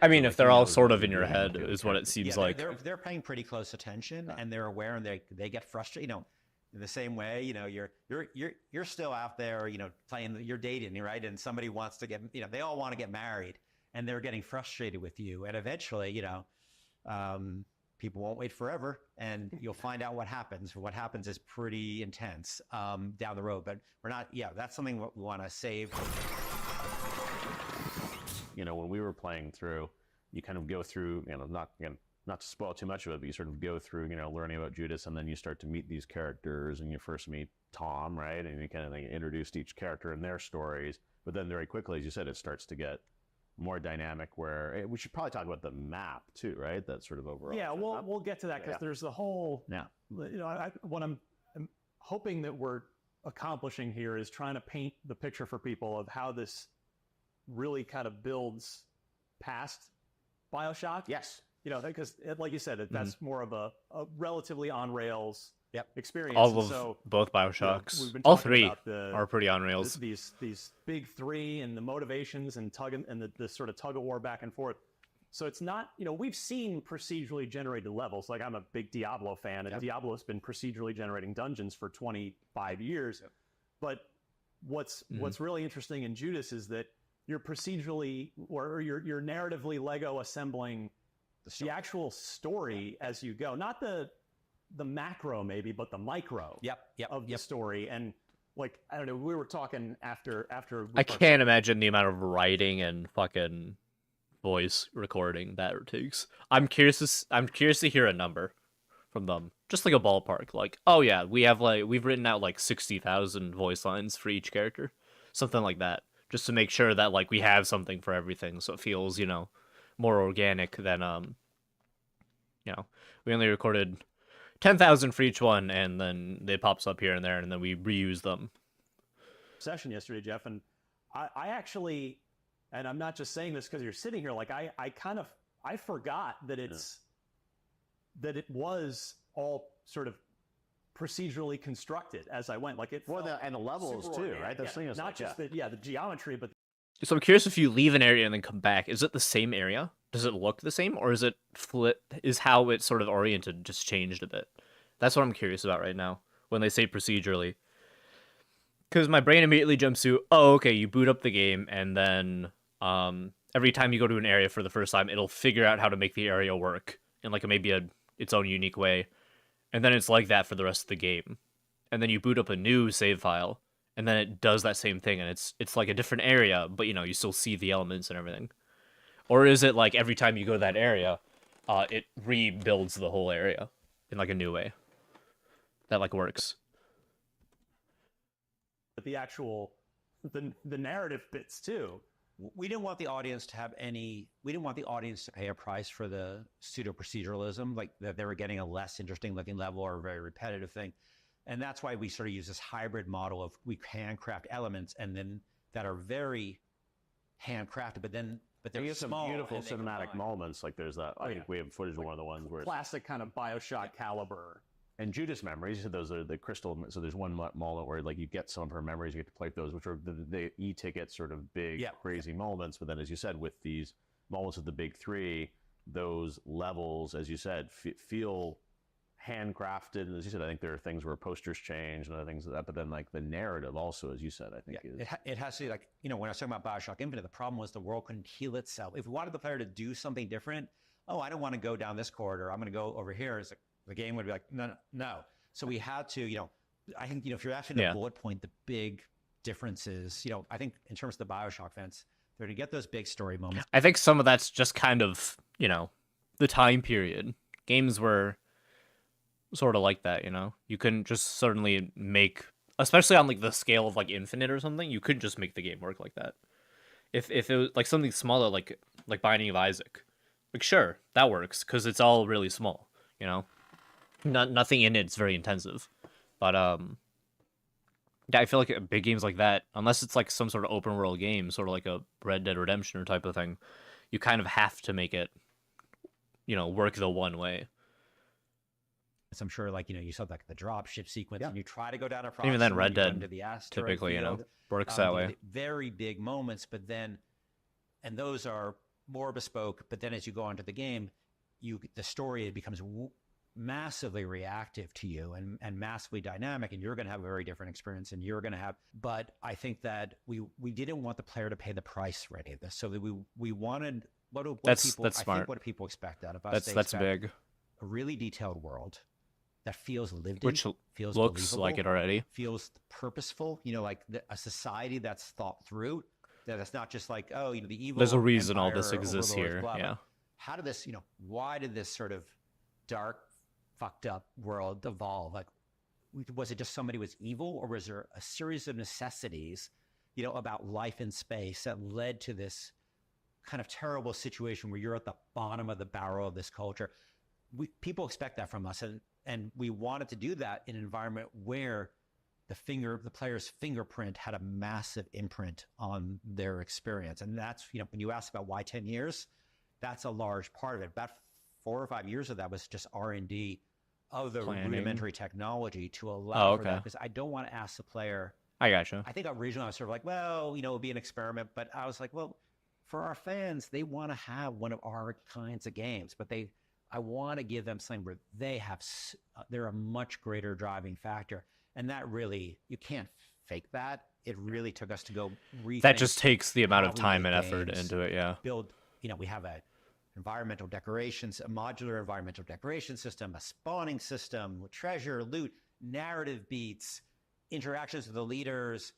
S1: I mean, if they're all sort of in your head, is what it seems like.
S13: They're paying pretty close attention, and they're aware, and they get frustrated. In the same way, you're still out there, playing, you're dating, right? And somebody wants to get, they all want to get married, and they're getting frustrated with you, and eventually, people won't wait forever, and you'll find out what happens. What happens is pretty intense down the road, but we're not. Yeah, that's something we want to save.
S14: You know, when we were playing through, you kind of go through, you know, not to spoil too much of it, but you sort of go through, you know, learning about Judas, and then you start to meet these characters, and you first meet Tom, right? And you kind of introduced each character and their stories, but then very quickly, as you said, it starts to get more dynamic, where we should probably talk about the map too, right? That sort of overall.
S12: Yeah, we'll get to that, because there's the whole, you know, what I'm hoping that we're accomplishing here is trying to paint the picture for people of how this really kind of builds past BioShock.
S14: Yes.
S12: You know, because like you said, that's more of a relatively on rails experience.
S2: All
S12: And
S2: of
S12: so,
S2: both BioShocks.
S12: you know, we've been
S2: All
S12: talking
S2: three
S12: about
S2: are pretty on rails.
S12: These big three and the motivations and the sort of tug of war back and forth. So it's not, you know, we've seen procedurally generated levels. Like, I'm a big Diablo fan, and Diablo's been procedurally generating dungeons for 25 years. But what's really interesting in Judas is that you're procedurally, or you're narratively Lego assembling the actual story as you go, not the macro maybe, but the micro of the story. And like, I don't know, we were talking after
S2: I can't imagine the amount of writing and fucking voice recording that it takes. I'm curious to hear a number from them, just like a ballpark. Like, oh yeah, we've written out like 60,000 voice lines for each character, something like that, just to make sure that like we have something for everything, so it feels, you know, more organic than you know, we only recorded 10,000 for each one, and then it pops up here and there, and then we reuse them.
S12: Session yesterday, Jeff, and I actually, and I'm not just saying this because you're sitting here, like I forgot that that it was all sort of procedurally constructed as I went. Like, it
S14: and the levels too, right? That's thing is
S12: not just the geometry, but
S2: So I'm curious, if you leave an area and then come back, is it the same area? Does it look the same, or is it is how it's sort of oriented just changed a bit? That's what I'm curious about right now when they say procedurally. Because my brain immediately jumps to, oh, okay, you boot up the game, and then every time you go to an area for the first time, it'll figure out how to make the area work in like its own unique way. And then it's like that for the rest of the game. And then you boot up a new save file, and then it does that same thing, and it's like a different area, but you know, you still see the elements and everything. Or is it like every time you go to that area, it rebuilds the whole area in like a new way that like works?
S12: But the actual the narrative bits too.
S13: We didn't want the audience to have any. We didn't want the audience to pay a price for the pseudo proceduralism, like that they were getting a less interesting looking level or a very repetitive thing. And that's why we sort of use this hybrid model of we handcraft elements and then that are very handcrafted, but they're small.
S14: Some beautiful cinematic moments. Like there's that. I think we have footage of one of the ones where
S12: classic kind of BioShock caliber.
S14: And Judas memories. You said those are the crystal. So there's one moment where like you get some of her memories, you get to play those, which are the e-ticket sort of big crazy moments. But then, as you said, with these moments of the big three, those levels, as you said, feel handcrafted. And as you said, I think there are things where posters change and other things like that. But then like the narrative also, as you said, I think is
S13: it has to be like, you know, when I was talking about BioShock Infinite, the problem was the world couldn't heal itself. If we wanted the player to do something different, oh, I don't want to go down this corridor, I'm going to go over here. It's like, the game would be like, no. So we had to, you know, I think, you know, if you're actually to bullet point the big differences, you know, I think in terms of the BioShock fans, they're going to get those big story moments.
S2: I think some of that's just kind of, you know, the time period. Games were sort of like that, you know? You couldn't just certainly make, especially on like the scale of like Infinite or something, you couldn't just make the game work like that. If it was like something smaller, like Binding of Isaac, like sure, that works because it's all really small, you know? Nothing in it's very intensive, but yeah, I feel like big games like that, unless it's like some sort of open world game, sort of like a Red Dead Redemption or type of thing, you kind of have to make it, you know, work the one way.
S13: So I'm sure, like, you know, you saw like the drop ship sequence, and you try to go down a process.
S2: Even then, Red Dead typically, you know, works that way.
S13: Very big moments, but then, and those are more bespoke. But then, as you go onto the game, the story it becomes massively reactive to you and massively dynamic, and you're going to have a very different experience, and you're going to have. But I think that we didn't want the player to pay the price for any of this, so that we wanted what
S2: that's
S13: people.
S2: smart.
S13: I think what people expect out of us.
S2: That's big.
S13: a really detailed world that feels lived
S2: Which
S13: in, feels
S2: looks like
S13: believable,
S2: it already.
S13: feels purposeful. You know, like a society that's thought through. That it's not just like, oh, you know, the evil.
S2: There's a reason all
S13: empire
S2: this exists
S13: overlords,
S2: here.
S13: blah, blah.
S2: Yeah.
S13: How did this, you know, why did this sort of dark, fucked up world evolve? Like, was it just somebody was evil, or was there a series of necessities, you know, about life in space that led to this kind of terrible situation where you're at the bottom of the barrel of this culture? People expect that from us, and we wanted to do that in an environment where the player's fingerprint had a massive imprint on their experience. And that's, you know, when you ask about why 10 years, that's a large part of it. About 4 or 5 years of that was just R&D of the rudimentary technology to allow for that. Because I don't want to ask the player.
S2: I gotcha.
S13: I think originally I was sort of like, well, you know, it'll be an experiment. But I was like, well, for our fans, they want to have one of our kinds of games. But I want to give them something where they're a much greater driving factor. And that really, you can't fake that. It really took us to go rethink.
S2: That just takes the amount of
S13: how we
S2: time
S13: make
S2: and effort
S13: games,
S2: into it, yeah.
S13: Build, you know, we have a modular environmental decoration system, a spawning system, treasure, loot, narrative beats, interactions with the leaders.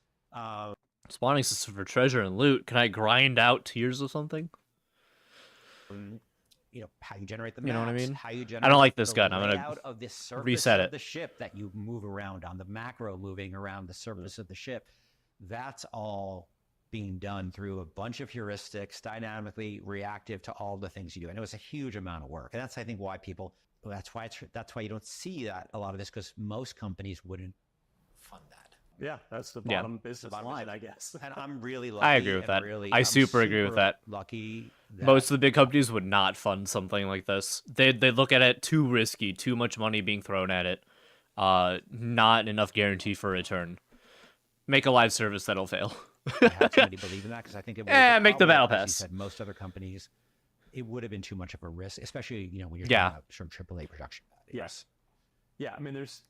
S2: Spawning system for treasure and loot. Can I grind out tiers or something?
S13: You know, how you generate the maps,
S2: You know what I mean?
S13: how you generate
S2: I don't like this
S13: the
S2: gun. I'm
S13: layout
S2: gonna
S13: of this surface
S2: reset
S13: of
S2: it.
S13: the ship that you move around on, the macro moving around the surface of the ship. That's all being done through a bunch of heuristics, dynamically reactive to all the things you do. And it was a huge amount of work. And that's, I think, why that's why you don't see that a lot of this, because most companies wouldn't fund that.
S12: Yeah, that's the bottom business line, I guess.
S13: And I'm really lucky.
S2: I agree with that. I'm super agree with that.
S13: Lucky.
S2: Most of the big companies would not fund something like this. They look at it too risky, too much money being thrown at it, not enough guarantee for return. Make a live service that'll fail.
S13: I have somebody believe in that, because I think it would
S2: make the battle
S13: as you
S2: pass.
S13: said, most other companies, it would have been too much of a risk, especially, you know, when you're talking about sort of AAA production.
S12: Yes. Yeah, I mean, there's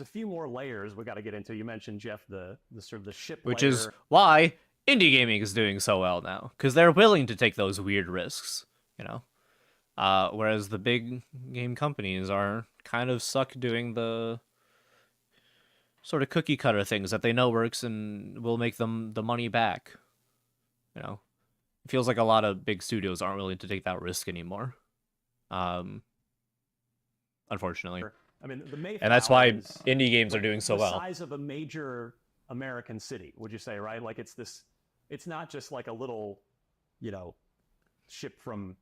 S12: a few more layers we got to get into. You mentioned, Jeff, the sort of the ship
S2: Which
S12: layer.
S2: is why indie gaming is doing so well now, because they're willing to take those weird risks, you know. Whereas the big game companies are kind of stuck doing the sort of cookie cutter things that they know works and will make them the money back. You know, it feels like a lot of big studios aren't willing to take that risk anymore. Unfortunately.
S12: I mean, the Mayflower
S2: and that's why
S12: is
S2: indie games are doing so
S12: the
S2: well.
S12: size of a major American city, would you say, right? Like it's not just like a little, you know, ship from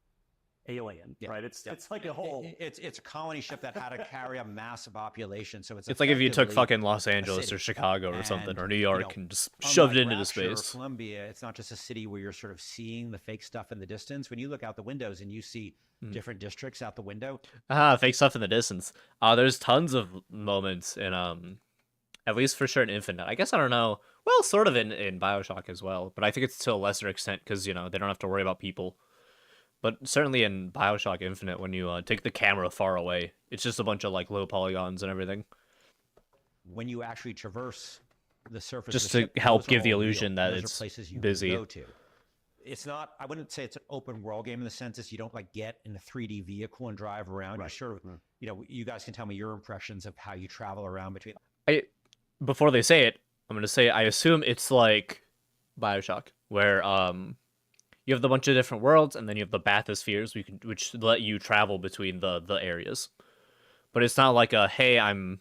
S12: Alien, right? It's like a whole.
S13: It's a colony ship that had to carry a massive population, so
S2: It's like if you took
S13: effectively
S2: fucking Los
S13: a
S2: Angeles
S13: city.
S2: or Chicago or something, or New
S13: you
S2: York,
S13: know,
S2: and just shoved it
S13: unlike
S2: into
S13: Rapture or
S2: space.
S13: Columbia, it's not just a city where you're sort of seeing the fake stuff in the distance. When you look out the windows and you see different districts out the window,
S2: Fake stuff in the distance. There's tons of moments in at least for sure in Infinite. I guess I don't know. Well, sort of in BioShock as well, but I think it's to a lesser extent because, you know, they don't have to worry about people. But certainly in BioShock Infinite, when you take the camera far away, it's just a bunch of like low polygons and everything.
S13: when you actually traverse the surface,
S2: Just
S13: of the
S2: to
S13: ship,
S2: help
S13: those are
S2: give the
S13: all real.
S2: illusion that
S13: Those are
S2: it's
S13: places you
S2: busy.
S13: Go to. It's not. I wouldn't say it's an open world game in the sense that you don't like get in a 3D vehicle and drive around. You're sort of, you know, you guys can tell me your impressions of how you travel around between.
S2: Before they say it, I'm gonna say I assume it's like BioShock, where you have the bunch of different worlds, and then you have the bathyspheres, which let you travel between the areas. But it's not like a hey, I'm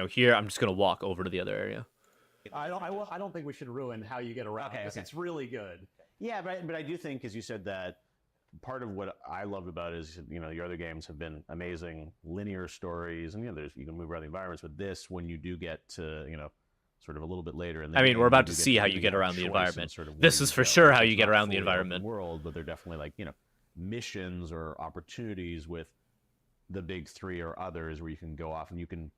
S2: here, I'm just gonna walk over to the other area.
S12: I don't think we should ruin how you get around because it's really good.
S14: Yeah, but I do think, as you said, that part of what I love about it is, your other games have been amazing linear stories, and you can move around the environments. But this, when you do get to sort of a little bit later, and
S2: I mean, we're about to see how you get around the environment.
S14: Sort of
S2: this is for sure how you get around the environment.
S14: World, but they're definitely like missions or opportunities with the big three or others where you can go off and you can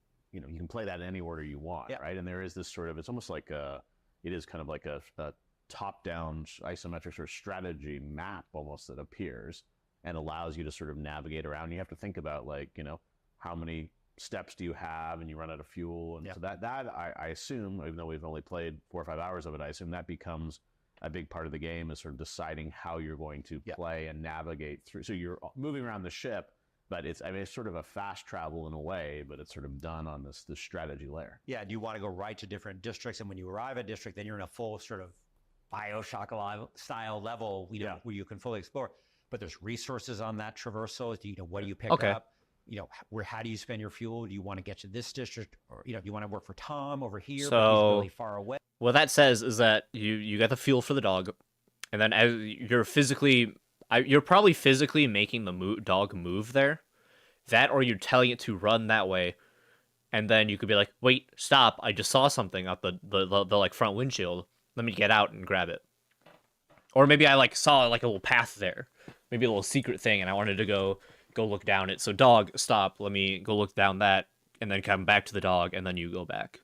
S14: play that in any order you want, right? And there is this sort of, it's almost like it is kind of like a top-down isometric sort of strategy map almost that appears and allows you to sort of navigate around. You have to think about how many steps do you have, and you run out of fuel, and so that I assume, even though we've only played 4 or 5 hours of it, I assume that becomes a big part of the game, is sort of deciding how you're going to play and navigate through. So you're moving around the ship, But it's sort of a fast travel in a way, but it's sort of done on this strategy layer.
S13: Yeah, and you want to go right to different districts, and when you arrive at district, then you're in a full sort of BioShock style level, where you can fully explore. But there's resources on that traversal. What do you pick up? How do you spend your fuel? Do you want to get to this district, or do you want to work for Tom over here? But he's really far away.
S2: What that says is that you got the fuel for the dog, and then as you're probably physically making the dog move there. That, or you're telling it to run that way, and then you could be like, "Wait, stop! I just saw something out the like front windshield. Let me get out and grab it." Or maybe I saw like a little path there, maybe a little secret thing, and I wanted to go look down it. So dog, stop! Let me go look down that, and then come back to the dog, and then you go back.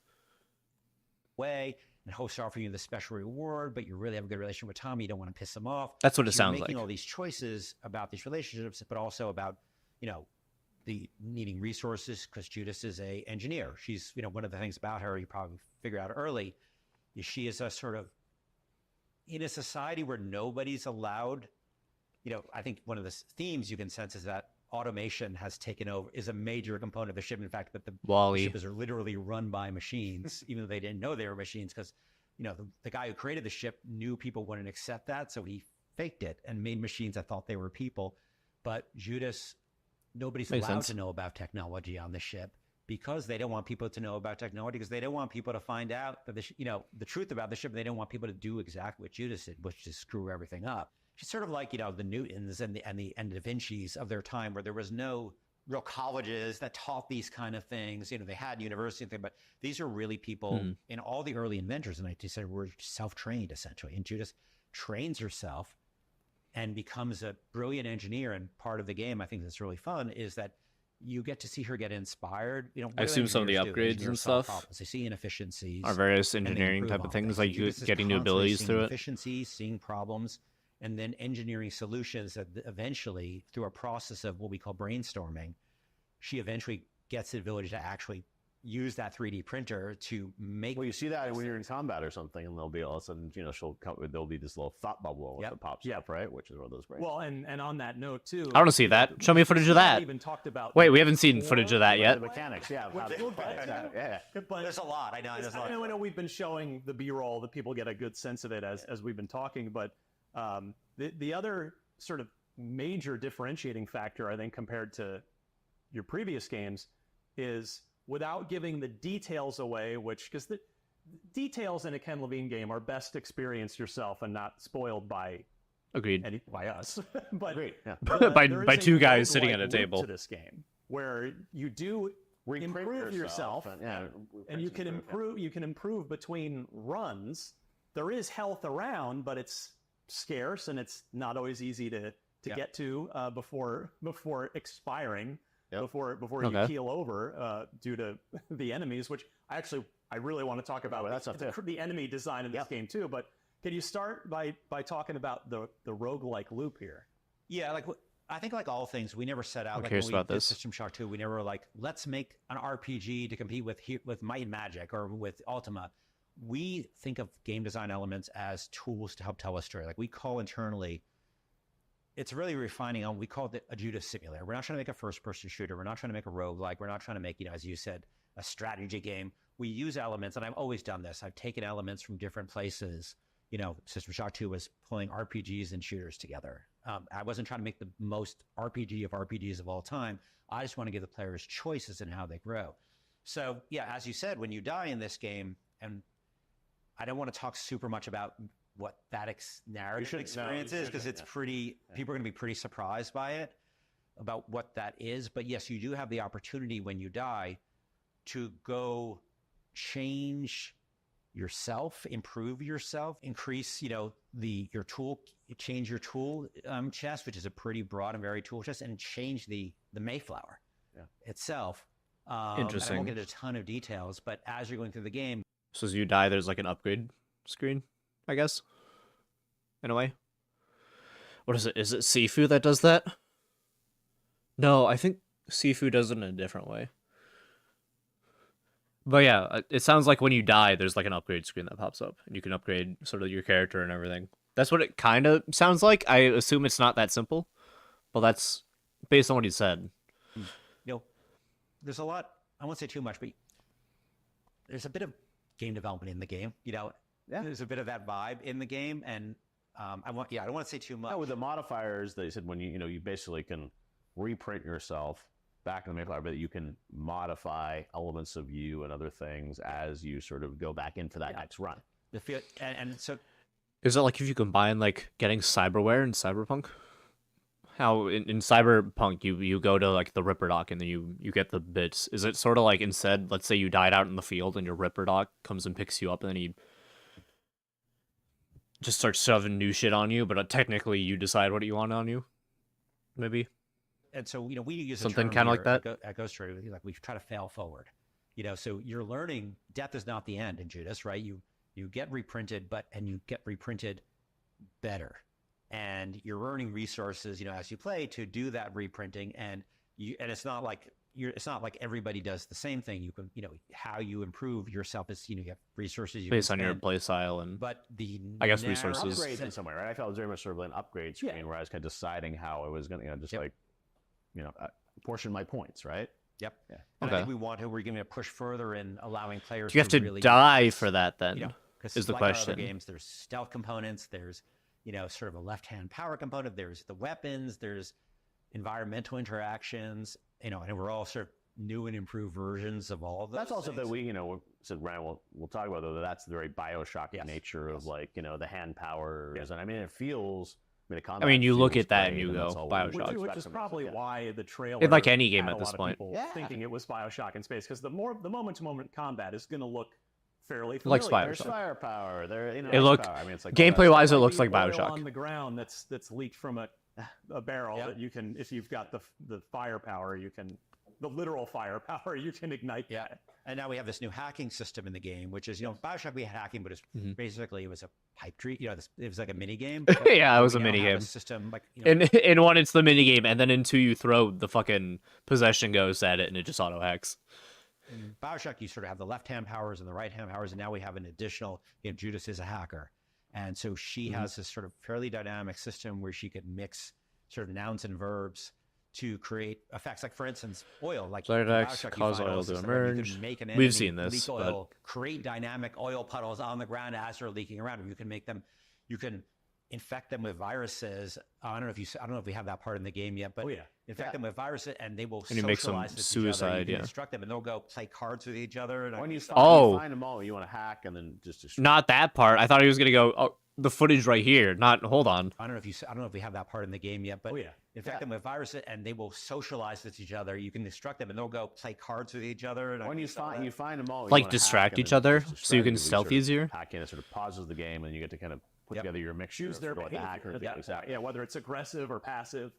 S13: Way. And hosts are offering you the special reward, but you really have a good relationship with Tommy. You don't want to piss him off.
S2: That's what it sounds like.
S13: Making all these choices about these relationships, but also about, the needing resources, because Judas is a engineer. She's, one of the things about her you probably figure out early is she is a sort of, in a society where nobody's allowed, I think one of the themes you can sense is that automation has taken over, is a major component of the ship. In fact, that the ships are literally run by machines, even though they didn't know they were machines, because, the guy who created the ship knew people wouldn't accept that, so he faked it and made machines that thought they were people. But Judas, nobody's allowed to know about technology on the ship because they don't want people to know about technology, because they don't want people to find out that the truth about the ship. They don't want people to do exactly what Judas did, which is screw everything up. She's sort of like, the Newtons and the Da Vinci's of their time, where there was no real colleges that taught these kind of things. They had university and things, but these are really people in all the early inventors in 1970 were self-trained essentially. And Judas trains herself and becomes a brilliant engineer. And part of the game, I think that's really fun, is that you get to see her get inspired.
S2: I assume some of the upgrades and stuff
S13: they see inefficiencies,
S2: are various engineering type of things, like you getting new abilities through it.
S13: Efficiencies, seeing problems, and then engineering solutions that eventually, through a process of what we call brainstorming, she eventually gets the ability to actually use that 3D printer to make.
S14: Well, you see that when you're in combat or something, and there'll be all of a sudden, there'll be this little thought bubble that pops up, right? Which is one of those brains.
S12: Well, and on that note too,
S2: I want to see that. Show me footage of that.
S12: Even talked about.
S2: Wait, we haven't seen footage of that yet.
S14: The mechanics, yeah.
S12: But
S13: there's a lot. I know. There's a lot.
S12: I know we've been showing the B-roll that people get a good sense of it as we've been talking. But the other sort of major differentiating factor, I think, compared to your previous games, is without giving the details away, because the details in a Ken Levine game are best experienced yourself and not spoiled by by us. But
S2: by two guys sitting at a table.
S12: To this game, where you do improve yourself, and you can improve between runs. There is health around, but it's scarce and it's not always easy to get to before expiring. Before you keel over due to the enemies, which I really want to talk about.
S14: That stuff too.
S12: The enemy design in this game too. But can you start by talking about the roguelike loop here?
S13: Yeah, I think like all things, we never set out.
S2: I'm
S13: like
S2: curious
S13: when we
S2: about
S13: did
S2: this.
S13: System Shock 2, we never were like, let's make an RPG to compete with Might and Magic or with Ultima. We think of game design elements as tools to help tell a story. Like we call internally. It's really refining on, we call it a Judas simulator. We're not trying to make a first-person shooter. We're not trying to make a roguelike. We're not trying to make, as you said, a strategy game. We use elements, and I've always done this. I've taken elements from different places. System Shock 2 was pulling RPGs and shooters together. I wasn't trying to make the most RPG of RPGs of all time. I just want to give the players choices in how they grow. So, yeah, as you said, when you die in this game, and I don't want to talk super much about what that narrative experience is, because it's pretty, people are going to be pretty surprised by it, about what that is. But yes, you do have the opportunity when you die to go change yourself, improve yourself, increase, your tool, change your tool chest, which is a pretty broad and varied tool chest, and change the Mayflower itself.
S2: Interesting.
S13: I won't get into a ton of details, but as you're going through the game.
S2: So as you die, there's like an upgrade screen, I guess, in a way. What is it? Is it Sifu that does that? No, I think Sifu does it in a different way. But yeah, it sounds like when you die, there's like an upgrade screen that pops up, and you can upgrade sort of your character and everything. That's what it kind of sounds like. I assume it's not that simple, but that's based on what he said.
S13: You know, there's a lot. I won't say too much, but there's a bit of game development in the game. You know, there's a bit of that vibe in the game, and I don't want to say too much.
S14: Yeah, with the modifiers, they said when you basically can reprint yourself back in the Mayflower, but you can modify elements of you and other things as you sort of go back in for that next run.
S13: And so,
S2: is it like if you combine like getting cyberware and cyberpunk? How in cyberpunk you go to like the Ripper Doc and then you get the bits. Is it sort of like instead, let's say you died out in the field and your Ripper Doc comes and picks you up and then he just starts shoving new shit on you, but technically you decide what you want on you, maybe.
S13: And so, you know, we use
S2: something kind of like that
S13: at Ghost Story. Like we try to fail forward, you know. So you're learning. Death is not the end in Judas, right? You get reprinted, and you get reprinted better, and you're earning resources, you know, as you play to do that reprinting. And it's not like everybody does the same thing. You can, you know, how you improve yourself is, you know, you have resources
S2: based on your play style and I guess resources
S14: upgrades in some way, right? I felt it was very much sort of an upgrade screen where I was kind of deciding how I was going to, you know, just like, you know, portion my points, right?
S13: Yep. Yeah. And I think we're going to push further in allowing players.
S2: Do you have to
S13: really
S2: die for that then?
S13: You know,
S2: is the
S13: like
S2: question.
S13: Our other games, there's stealth components. There's, you know, sort of a left-hand power component. There's the weapons. There's environmental interactions. You know, and we're all sort of new and improved versions of all of those.
S14: That's also that we, you know, said Ryan, we'll talk about though. That's the very Bioshock nature of like, you know, the hand powers, and I mean it feels.
S2: I mean, you look at that and you go, Bioshock.
S12: Which is probably why the trailer...
S2: It's like any game
S12: had
S2: at
S12: a
S2: this
S12: lot of
S2: point.
S12: people thinking it was Bioshock in space, because the moment-to-moment combat is going to look fairly familiar.
S2: Like Bioshock.
S14: There's firepower. There, you know,
S2: it looked...
S14: I mean, it's like
S2: gameplay-wise, it looks like
S12: oil
S2: Bioshock.
S12: on the ground that's leaked from a barrel that you can, if you've got the firepower, you can... The literal firepower, you can ignite that.
S13: And now we have this new hacking system in the game, which is, you know, Bioshock we had hacking, but it's basically it was a pipe tree. You know, it was like a mini game.
S2: Yeah, it was a mini game.
S13: System, like, you know,
S2: in one, it's the mini game, and then in two, you throw the fucking possession ghost at it, and it just auto hacks.
S13: In Bioshock, you sort of have the left-hand powers and the right-hand powers, and now we have an additional. You know, Judas is a hacker, and so she has this sort of fairly dynamic system where she could mix sort of nouns and verbs to create effects, like for instance, oil. Like
S2: cause oil to emerge. We've seen this.
S13: Leak oil, create dynamic oil puddles on the ground as they're leaking around. You can make them. You can infect them with viruses. I don't know if we have that part in the game yet, but infect them with viruses, and they will.
S2: And you make some suicide.
S13: You can instruct them, and they'll go play cards with each other. And
S14: when you find them all, you want to hack and then just destroy.
S2: Not that part. I thought he was gonna go. Oh, the footage right here. Not. Hold on.
S13: I don't know if we have that part in the game yet, but infect them with viruses, and they will socialize with each other. You can instruct them, and they'll go play cards with each other. And
S14: when you find them all,
S2: like distract each other, so you can stealth easier.
S14: Hacking it sort of pauses the game, and you get to kind of put together your mixture.
S12: Choose their
S14: behavior.
S12: Yeah, whether it's aggressive or passive.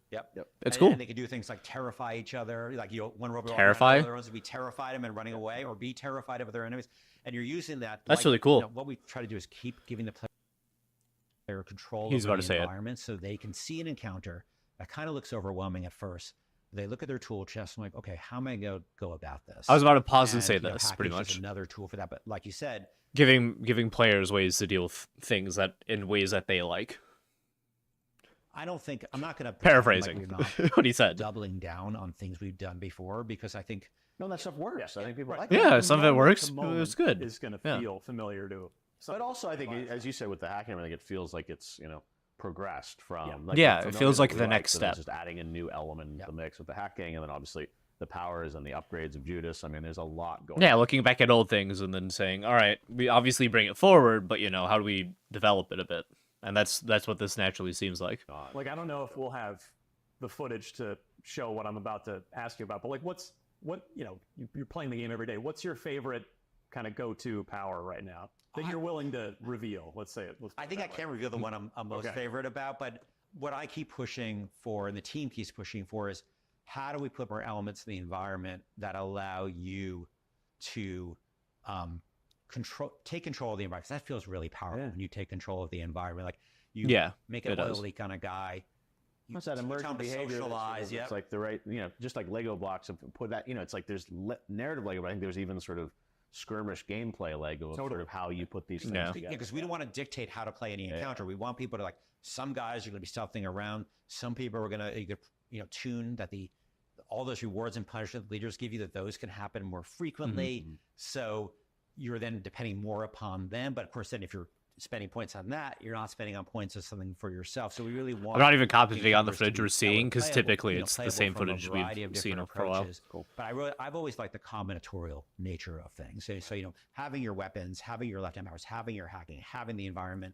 S2: It's cool.
S13: And they can do things like terrify each other. Like, you know, one robot
S2: terrify.
S13: The other ones would be terrified them and running away, or be terrified of their enemies. And you're using that.
S2: That's really cool.
S13: You know, what we try to do is keep giving the player control over the environment, so they can see an encounter that kind of looks overwhelming at first. They look at their tool chest and like, okay, how am I going to go about this?
S2: I was about to pause and say this, pretty much.
S13: Another tool for that, but like you said,
S2: giving players ways to deal with things that in ways that they like.
S13: I don't think I'm not going to
S2: paraphrasing what he said.
S13: Doubling down on things we've done before, because I think
S14: that stuff works. I think people like
S2: some of it works. It's good.
S12: Is going to feel familiar to.
S14: But also, I think, as you said, with the hacking, I think it feels like it's, you know, progressed from.
S2: It feels like the next step.
S14: Just adding a new element into the mix with the hacking, and then obviously the powers and the upgrades of Judas. I mean, there's a lot going on.
S2: Yeah, looking back at old things and then saying, all right, we obviously bring it forward, but, you know, how do we develop it a bit? And that's what this naturally seems like.
S12: Like, I don't know if we'll have the footage to show what I'm about to ask you about, but like, you know, you're playing the game every day. What's your favorite kind of go-to power right now that you're willing to reveal? Let's say it.
S13: I think I can't reveal the one I'm most favorite about, but what I keep pushing for, and the team keeps pushing for, is how do we put more elements in the environment that allow you to take control of the environment? 'Cause that feels really powerful when you take control of the environment. Like, you make an oil leak on a guy.
S14: What's that emergent behavior?
S13: Socialize,
S14: it's like the right, you know, just like Lego blocks. Put that, you know, it's like there's narrative Lego, but I think there's even sort of skirmish gameplay Lego of sort of how you put these things together.
S13: Yeah, because we don't want to dictate how to play any encounter. We want people to, like, some guys are going to be stealthing around. Some people are going to, you know, tune that all those rewards and punishment leaders give you, that those can happen more frequently. So you're then depending more upon them. But of course, then if you're spending points on that, you're not spending on points as something for yourself. So we really want.
S1: I'm not even commenting on the
S13: newcomers
S1: footage
S13: to
S1: we're
S13: be
S1: seeing because
S13: playable,
S1: typically it's the
S13: playable
S1: same
S13: from a
S1: footage
S13: variety of
S1: we've seen
S13: different
S1: for a while.
S13: approaches. But I've always liked the combinatorial nature of things. So having your weapons, having your left hand powers, having your hacking, having the environment.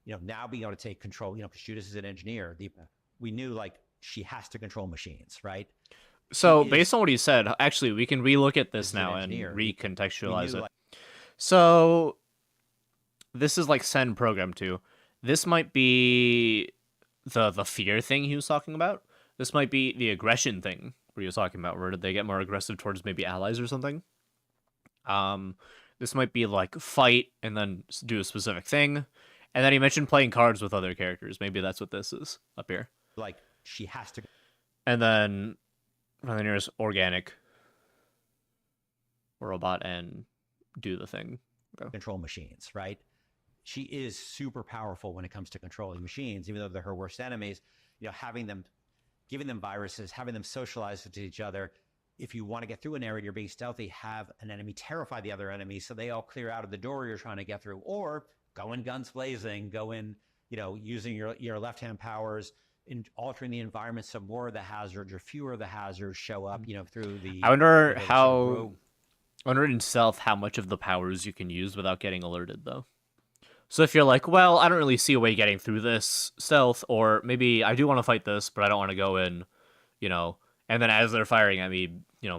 S13: Now being able to take control. Because Judas is an engineer. We knew like she has to control machines, right?
S1: So based on what he said, actually, we can relook at this now and recontextualize it. So this is like send program 2. This might be the fear thing he was talking about. This might be the aggression thing where he was talking about, where did they get more aggressive towards maybe allies or something. This might be like fight and then do a specific thing. And then he mentioned playing cards with other characters. Maybe that's what this is up here.
S13: Like she has to.
S1: And then there's organic robot and do the thing.
S13: Control machines, right? She is super powerful when it comes to controlling machines, even though they're her worst enemies. Having them, giving them viruses, having them socialize with each other. If you want to get through an area, you're being stealthy, have an enemy terrify the other enemies so they all clear out of the door you're trying to get through, or go in guns blazing, go in, using your left-hand powers, in altering the environment so more of the hazards or fewer of the hazards show up, through the...
S1: I wonder in stealth how much of the powers you can use without getting alerted, though. So if you're like, well, I don't really see a way getting through this stealth, or maybe I do want to fight this, but I don't want to go in, and then as they're firing at me,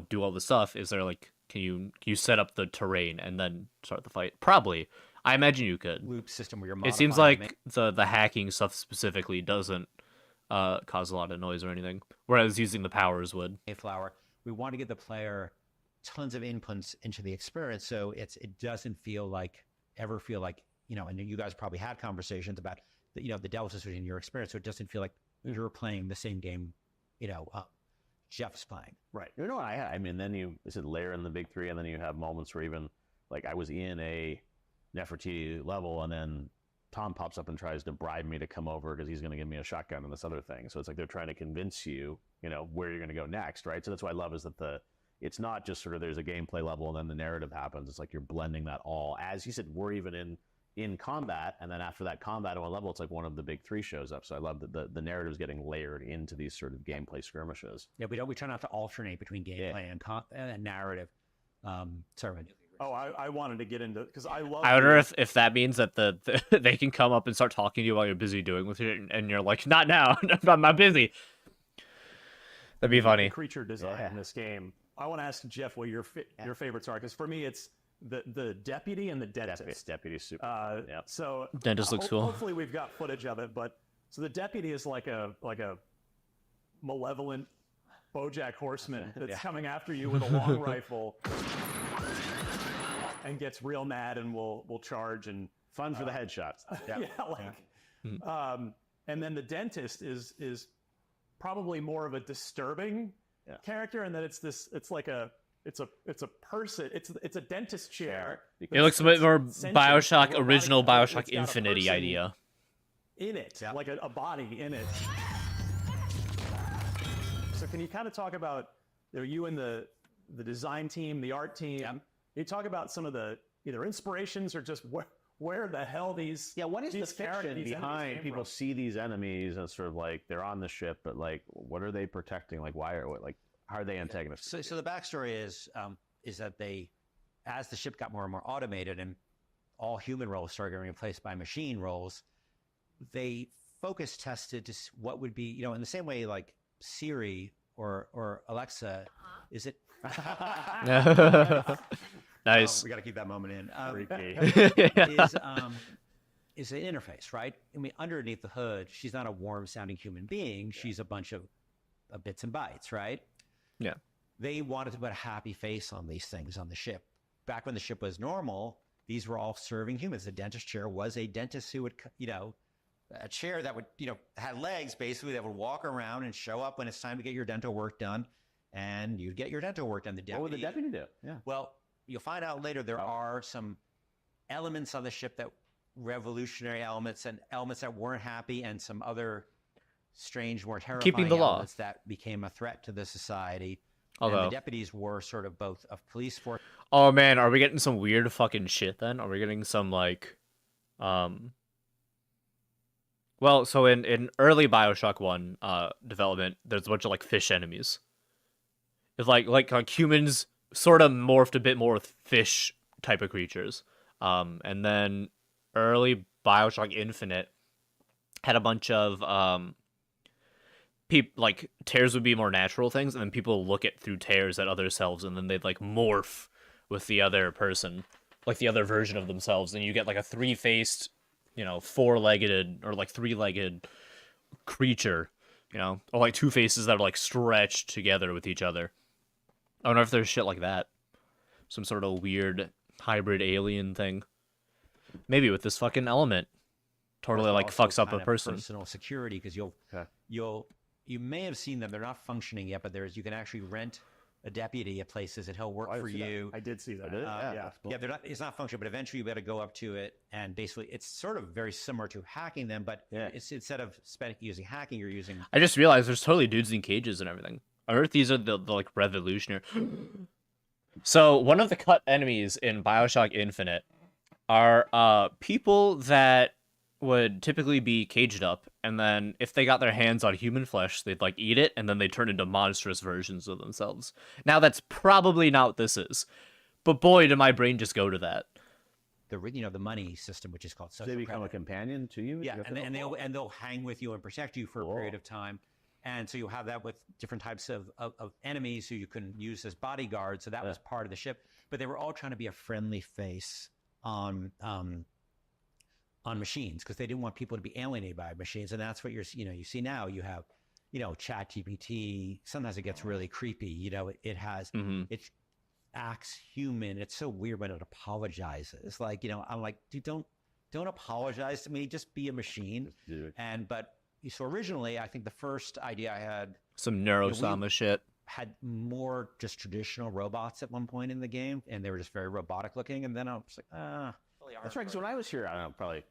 S1: do all the stuff, is there like, can you set up the terrain and then start the fight? Probably. I imagine you could.
S13: Loop system where you're
S1: It seems like the hacking stuff specifically doesn't cause a lot of noise or anything, whereas using the powers would.
S13: Flower, we want to give the player tons of inputs into the experience, so it doesn't feel like and you guys probably had conversations about the deltas between your experience, so it doesn't feel like you're playing the same game Jeff's playing.
S14: Right. I mean, then you said layer in the big 3, and then you have moments where even like I was in a Nefertiti level, and then Tom pops up and tries to bribe me to come over because he's going to give me a shotgun and this other thing. So it's like they're trying to convince you, where you're going to go next, right? So that's what I love is that it's not just sort of there's a gameplay level and then the narrative happens. It's like you're blending that all. As you said, we're even in combat, and then after that combat at one level, it's like one of the big 3 shows up. So I love that the narrative is getting layered into these sort of gameplay skirmishes.
S13: Yeah, we try not to alternate between gameplay and narrative. Sorry.
S12: Oh, I wanted to get into because I love.
S1: I wonder if that means that they can come up and start talking to you while you're busy doing with it, and you're like, not now, I'm busy. That'd be funny.
S12: Creature design in this game. I want to ask Jeff what your favorites are, because for me it's the deputy and the dentist.
S14: Deputy's super.
S12: So
S1: dentist looks cool.
S12: Hopefully we've got footage of it, but so the deputy is like a malevolent BoJack Horseman that's coming after you with a long rifle. And gets real mad and will charge and
S14: fun for the headshots.
S12: And then the dentist is probably more of a disturbing character, and that it's a person. It's a dentist chair.
S1: It looks a bit more Bioshock, original Bioshock Infinity idea.
S12: In it, like a body in it. So can you kind of talk about you and the design team, the art team? Can you talk about some of the either inspirations or just where the hell these
S14: what is
S12: these
S14: the fiction behind people see these enemies and sort of like they're on the ship, but like what are they protecting? Like why are how are they antagonists?
S13: So the backstory is that as the ship got more and more automated and all human roles started getting replaced by machine roles, they focus tested to what would be in the same way like Siri or Alexa. Is it?
S1: Nice.
S13: We got to keep that moment in. Is an interface, right? I mean, underneath the hood, she's not a warm-sounding human being. She's a bunch of bits and bytes, right?
S1: Yeah.
S13: They wanted to put a happy face on these things on the ship. Back when the ship was normal, these were all serving humans. The dentist chair was a dentist who would, a chair that would, had legs basically that would walk around and show up when it's time to get your dental work done, and you'd get your dental work done.
S14: What would the deputy do? Yeah.
S13: Well, you'll find out later there are some elements on the ship that revolutionary elements and elements that weren't happy, and some other strange, more terrifying
S1: Keeping the law.
S13: elements that became a threat to the society.
S1: Although
S13: and the deputies were sort of both a police force.
S1: Oh man, are we getting some weird fucking shit then? Are we getting some like well, so in early BioShock 1 development, there's a bunch of like fish enemies. It's like humans sort of morphed a bit more with fish type of creatures. And then early BioShock Infinite had a bunch of like tears would be more natural things, and then people look at through tears at other selves, and then they'd like morph with the other person, like the other version of themselves, and you get like a three-faced, four-legged or like three-legged creature, or like two faces that are like stretched together with each other. I wonder if there's shit like that, some sort of weird hybrid alien thing. Maybe with this fucking element, totally like fucks up a person.
S13: Personal security, because you may have seen them. They're not functioning yet, but you can actually rent a deputy at places and he'll work for you.
S14: I did see that.
S13: Yeah, it's not functional, but eventually you better go up to it, and basically it's sort of very similar to hacking them, but it's instead of using hacking, you're using.
S1: I just realized there's totally dudes in cages and everything. I wonder if these are the like revolutionary. So one of the cut enemies in BioShock Infinite are people that would typically be caged up, and then if they got their hands on human flesh, they'd like eat it, and then they turn into monstrous versions of themselves. Now that's probably not what this is, but boy, did my brain just go to that.
S13: The money system, which is called social
S14: they become
S13: credit.
S14: a companion to you.
S13: Yeah, and they'll hang with you and protect you for a period of time. And so you'll have that with different types of enemies who you can use as bodyguards. So that was part of the ship. But they were all trying to be a friendly face on machines, because they didn't want people to be alienated by machines. And that's what you see now. You have, ChatGPT. Sometimes it gets really creepy. It has, it acts human. It's so weird when it apologizes. Like, I'm like, dude, don't apologize to me. Just be a machine. So originally, I think the first idea I had,
S1: some neurosama shit,
S13: had more just traditional robots at one point in the game, and they were just very robotic looking. And then I was like,
S14: That's right. Because when I was here, I don't know, probably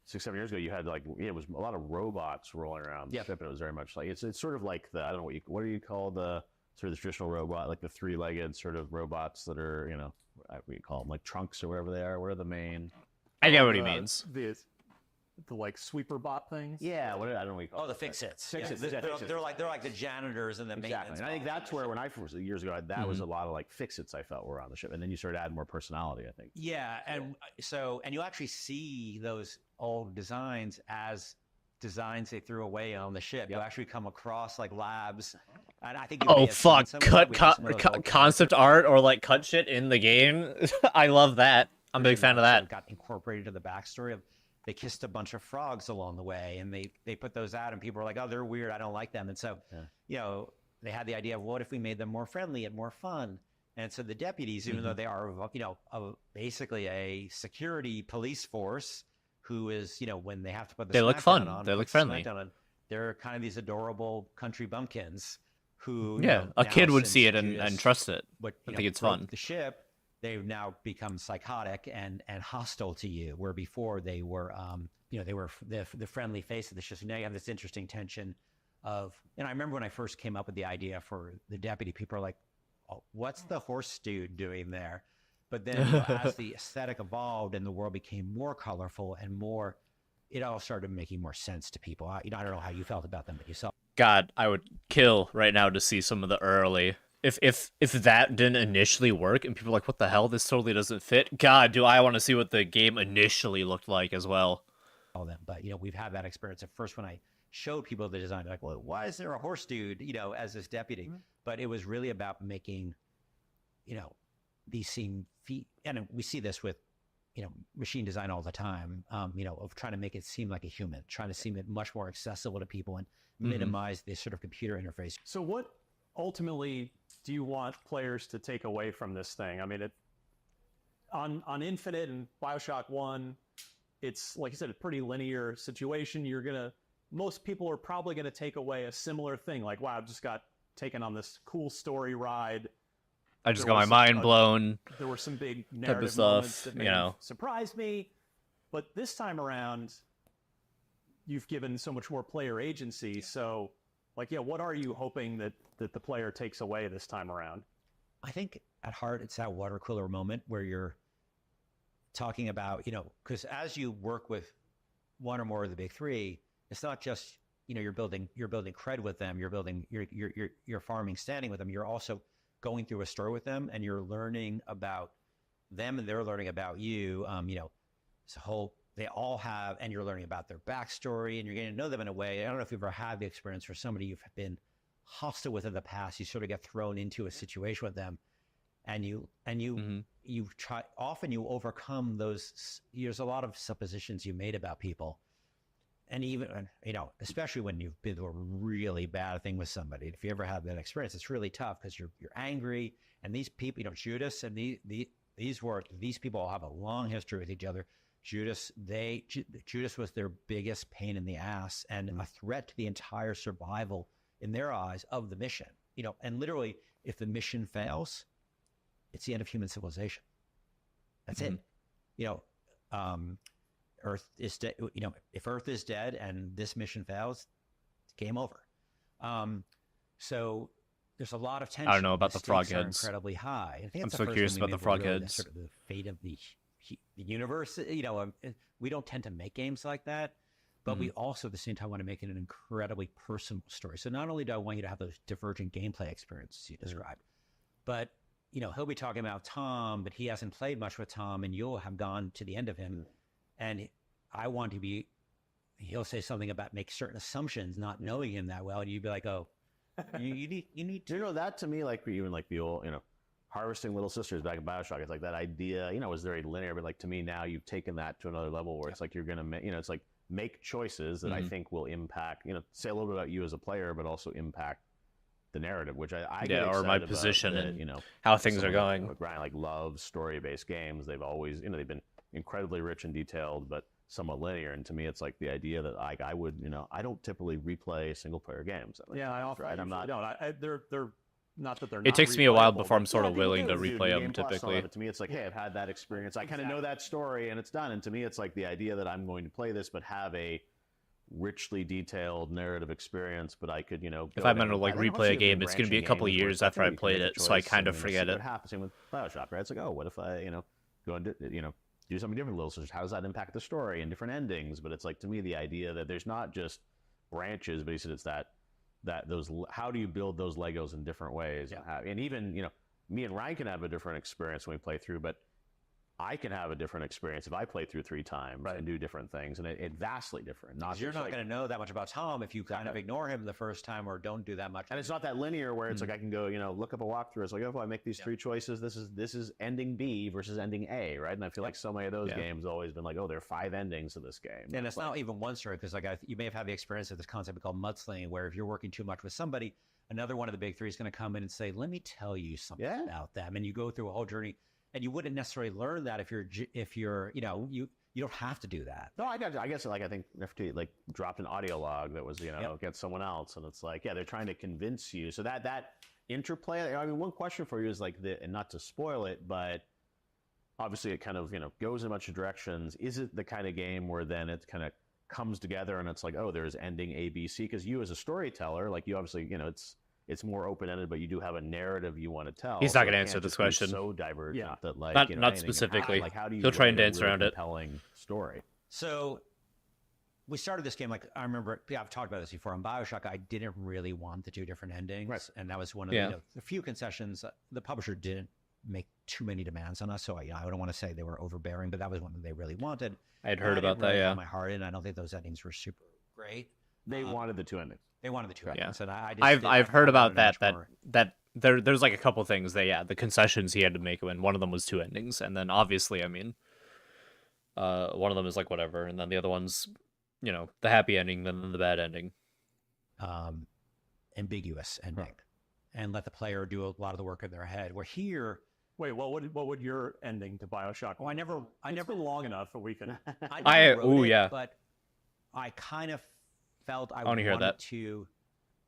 S14: 6-7 years ago, you had like it was a lot of robots rolling around the ship, and it was very much like it's sort of like the, I don't know what do you call the sort of the traditional robot, like the three-legged sort of robots that are what do you call them, like trunks or whatever they are. What are the main?
S1: I get what he means.
S12: The like sweeper bot things.
S14: Yeah, I don't know what you call
S13: the fix-its.
S14: Fix-its.
S13: They're like the janitors and the maintenance.
S14: And I think that's where, when I first, years ago, that was a lot of like fix-its I felt were on the ship, and then you started adding more personality, I think.
S13: Yeah, and you actually see those old designs as designs they threw away on the ship. You'll actually come across like labs, and I think.
S1: Concept art or like cut shit in the game. I love that. I'm a big fan of that.
S13: Got incorporated to the backstory of. They kissed a bunch of frogs along the way, and they put those out, and people were like, "Oh, they're weird. I don't like them." And so, they had the idea of what if we made them more friendly and more fun. And so the deputies, even though they are, basically a security police force, who is, when they have to put the
S1: they look fun. They look friendly.
S13: They're kind of these adorable country bumpkins who,
S1: a kid would see it and trust it.
S13: But
S1: I think it's fun.
S13: The ship. They've now become psychotic and hostile to you, where before they were, they were the friendly face of the ship. So now you have this interesting tension of, I remember when I first came up with the idea for the deputy, people are like, oh, what's the horse dude doing there? But then as the aesthetic evolved and the world became more colorful and more, it all started making more sense to people. I don't know how you felt about them, but you saw.
S1: God, I would kill right now to see some of the early. If that didn't initially work and people are like, what the hell, this totally doesn't fit. God, do I want to see what the game initially looked like as well.
S13: All them, but we've had that experience. At first, when I showed people the design, they're like, well, why is there a horse dude, as this deputy? But it was really about making, these seem and we see this with, machine design all the time. Of trying to make it seem like a human, trying to seem it much more accessible to people and minimize this sort of computer interface.
S12: So what ultimately do you want players to take away from this thing? I mean, on Infinite and BioShock 1, it's, like I said, a pretty linear situation. Most people are probably going to take away a similar thing. Like, wow, I just got taken on this cool story ride.
S1: I just got my mind blown.
S12: There were some big narrative
S1: stuff,
S12: moments that surprised me. But this time around, you've given so much more player agency. So, like, yeah, what are you hoping that the player takes away this time around?
S13: I think at heart, it's that water cooler moment where you're talking about, because as you work with one or more of the big three, it's not just, you're building cred with them, you're farming standing with them. You're also going through a story with them, and you're learning about them, and they're learning about you. They all have, and you're learning about their backstory, and you're getting to know them in a way. I don't know if you've ever had the experience for somebody you've been hostile with in the past. You sort of get thrown into a situation with them, and you try. Often you overcome those. There's a lot of suppositions you made about people, and even especially when you've been through a really bad thing with somebody. If you ever have that experience, it's really tough because you're angry, and these people, Judas and these people all have a long history with each other. Judas was their biggest pain in the ass and a threat to the entire survival in their eyes of the mission. And literally, if the mission fails, it's the end of human civilization. That's it. Earth is dead. If Earth is dead and this mission fails, it's game over. So there's a lot of tension.
S2: I don't know about the frog
S13: stakes are
S2: heads.
S13: incredibly high. I think
S2: I'm
S13: it's
S2: so
S13: the first
S2: curious
S13: time we
S2: about the
S13: made
S2: frog
S13: really
S2: heads.
S13: Sort of the fate of the universe. We don't tend to make games like that, but we also at the same time want to make it an incredibly personal story. So not only do I want you to have those divergent gameplay experiences you described, but he'll be talking about Tom, but he hasn't played much with Tom, and you'll have gone to the end of him, and I want to be. He'll say something about make certain assumptions, not knowing him that well, and you'd be like, "Oh, you need to."
S14: That to me, like even like the old, harvesting little sisters back in BioShock. It's like that idea, was very linear, but like to me now you've taken that to another level where it's like you're gonna make, it's like make choices that I think will impact, say a little bit about you as a player, but also impact the narrative, which I get
S2: or my
S14: excited
S2: position
S14: about, that,
S2: and how things are
S14: someone
S2: going.
S14: Like Ryan, like loves story-based games. They've always, they've been incredibly rich and detailed, but somewhat linear. And to me, it's like the idea that I would, I don't typically replay single-player games.
S12: Yeah, I often
S14: right. I'm not.
S12: They're not that they're.
S2: It takes me a while before I'm sort of willing to replay them.
S14: Game Plus,
S2: Typically,
S14: but to me, it's like, hey, I've had that experience. I kind of know that story, and it's done. And to me, it's like the idea that I'm going to play this, but have a richly detailed narrative experience. But I could,
S2: if I'm going to like replay a game, it's going to be a couple of years after I played it, so I kind of forget it.
S14: What happens with BioShock, right? It's like, oh, what if I, go and do something different, little sisters? How does that impact the story and different endings? But it's like, to me, the idea that there's not just branches, but it's those, how do you build those Legos in different ways?
S12: Yeah.
S14: And even, me and Ryan can have a different experience when we play through, but I can have a different experience if I play through 3 times and do different things, and it's vastly different.
S13: You're not going to know that much about Tom if you kind of ignore him the first time or don't do that much.
S14: And it's not that linear where it's like I can go, look up a walkthrough. It's like, oh, if I make these 3 choices, this is ending B versus ending A, right? And I feel like so many of those games have always been like, oh, there are 5 endings to this game.
S13: And it's not even one story, because you may have had the experience of this concept called mudslinging, where if you're working too much with somebody, another one of the big 3 is going to come in and say, let me tell you something about them. And you go through a whole journey. And you wouldn't necessarily learn that if you're you don't have to do that.
S14: No, I guess like I think FT like dropped an audio log that was against someone else, and it's like they're trying to convince you. So that interplay. I mean, one question for you is like and not to spoil it, but obviously it kind of goes in a bunch of directions. Is it the kind of game where then it kind of comes together and it's like, oh, there's ending A, B, C? Because you as a storyteller, like you obviously it's more open-ended, but you do have a narrative you want to tell.
S2: He's not going to answer this question.
S14: So divergent that like
S2: not specifically.
S14: How do you
S2: He'll try and dance
S14: really
S2: around it.
S14: Compelling story.
S13: So we started this game, like I remember, I've talked about this before on BioShock. I didn't really want the 2 different endings, and that was one of the few concessions. The publisher didn't make too many demands on us, so I don't want to say they were overbearing, but that was one that they really wanted.
S2: I had heard about that.
S13: Really my heart in. I don't think those endings were super great.
S14: They wanted the 2 endings.
S13: They wanted the 2 endings, and
S2: I've heard about that there's like a couple things that the concessions he had to make when one of them was 2 endings, and then obviously one of them is like whatever, and then the other one's the happy ending, then the bad ending.
S13: Ambiguous ending, and let the player do a lot of the work in their head. Where here,
S12: wait, what would your ending to BioShock?
S13: Oh, I never
S12: been long enough that we can.
S13: But I kind of felt I
S2: want to hear that.
S13: To,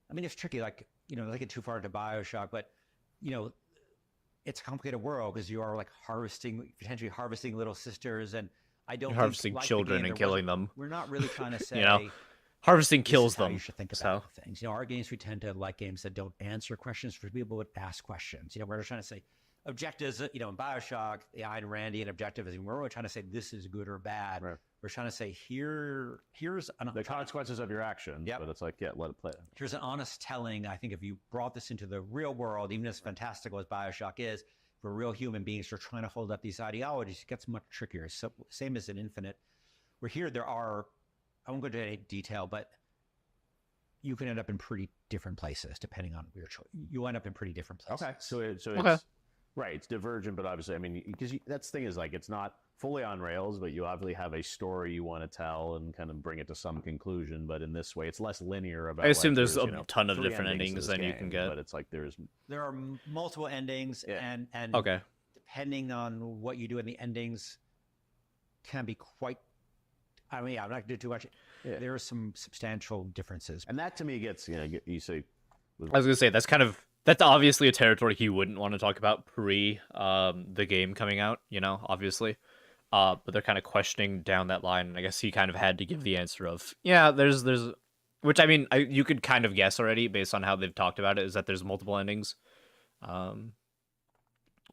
S13: I mean, it's tricky. Like don't get too far into BioShock, but it's a complicated world because you are like potentially harvesting little sisters, and I don't
S2: harvesting children and killing them.
S13: We're not really trying to say
S1: harvesting kills
S13: is how
S1: them.
S13: you should think
S1: So
S13: about things. You know, our games, we tend to like games that don't answer questions for people, but ask questions. You know, we're trying to say objectives, you know, in Bioshock, the Ayn Randy and objective is we're really trying to say this is good or bad.
S14: Right.
S13: We're trying to say here's
S14: the consequences of your actions.
S13: Yep.
S14: But it's like, yeah, let it play.
S13: Here's an honest telling. I think if you brought this into the real world, even as fantastical as Bioshock is, for real human beings, are trying to hold up these ideologies, it gets much trickier. So same as in Infinite. Where here there are, I won't go into any detail, but you can end up in pretty different places depending on your choice. You end up in pretty different places.
S14: Okay. So
S1: Okay.
S14: it's right. It's divergent, but obviously, I mean, because that's the thing is like it's not fully on rails, but you obviously have a story you want to tell and kind of bring it to some conclusion. But in this way, it's less linear. About
S1: I assume
S14: like,
S1: there's
S14: you
S1: a
S14: know,
S1: ton of
S14: 3
S1: different
S14: endings
S1: endings
S14: to this
S1: than you
S14: game,
S1: can get.
S14: But it's like
S13: There are multiple endings, and
S1: Okay.
S13: depending on what you do in the endings, can be quite. I mean, I'm not going to do too much.
S14: Yeah.
S13: There are some substantial differences,
S14: and that to me gets you say.
S1: I was gonna say that's obviously a territory he wouldn't want to talk about pre the game coming out, you know, obviously. But they're kind of questioning down that line, and I guess he kind of had to give the answer of, yeah, there's which I mean, you could kind of guess already based on how they've talked about it, is that there's multiple endings.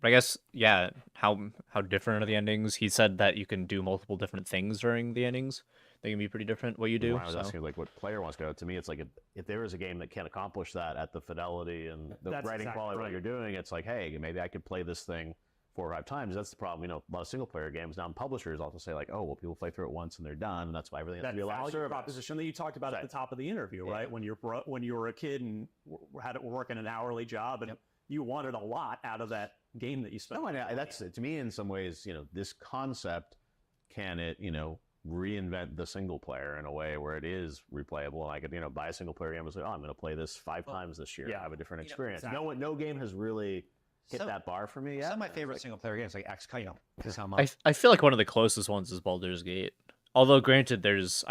S1: But I guess, yeah, how different are the endings? He said that you can do multiple different things during the endings. They can be pretty different what you do.
S14: I was
S1: so.
S14: asking like what player wants to go. To me, it's like if there is a game that can accomplish that at the fidelity and the
S12: That's
S14: writing
S12: exactly
S14: quality of
S12: right.
S14: what you're doing, it's like, hey, maybe I could play this thing 4 or 5 times. That's the problem. You know, a lot of single player games now, publishers also say like, oh, well, people play through it once and they're done, and that's why everything has
S12: That
S14: to be a live
S12: value
S14: service.
S12: proposition that you talked about at the top of the interview, right? When you were a kid and were working an hourly job, and you wanted a lot out of that game that you spent.
S14: No, and that's to me in some ways. You know, this concept can it reinvent the single player in a way where it is replayable, and I could buy a single player game and say, oh, I'm going to play this 5 times this year.
S13: yeah.
S14: Have a different
S13: You know,
S14: experience.
S13: exactly.
S14: No game has really hit that bar for me yet.
S13: Some of my favorite single player games, like XCOM, because
S1: I feel like one of the closest ones is Baldur's Gate. Although, granted, there's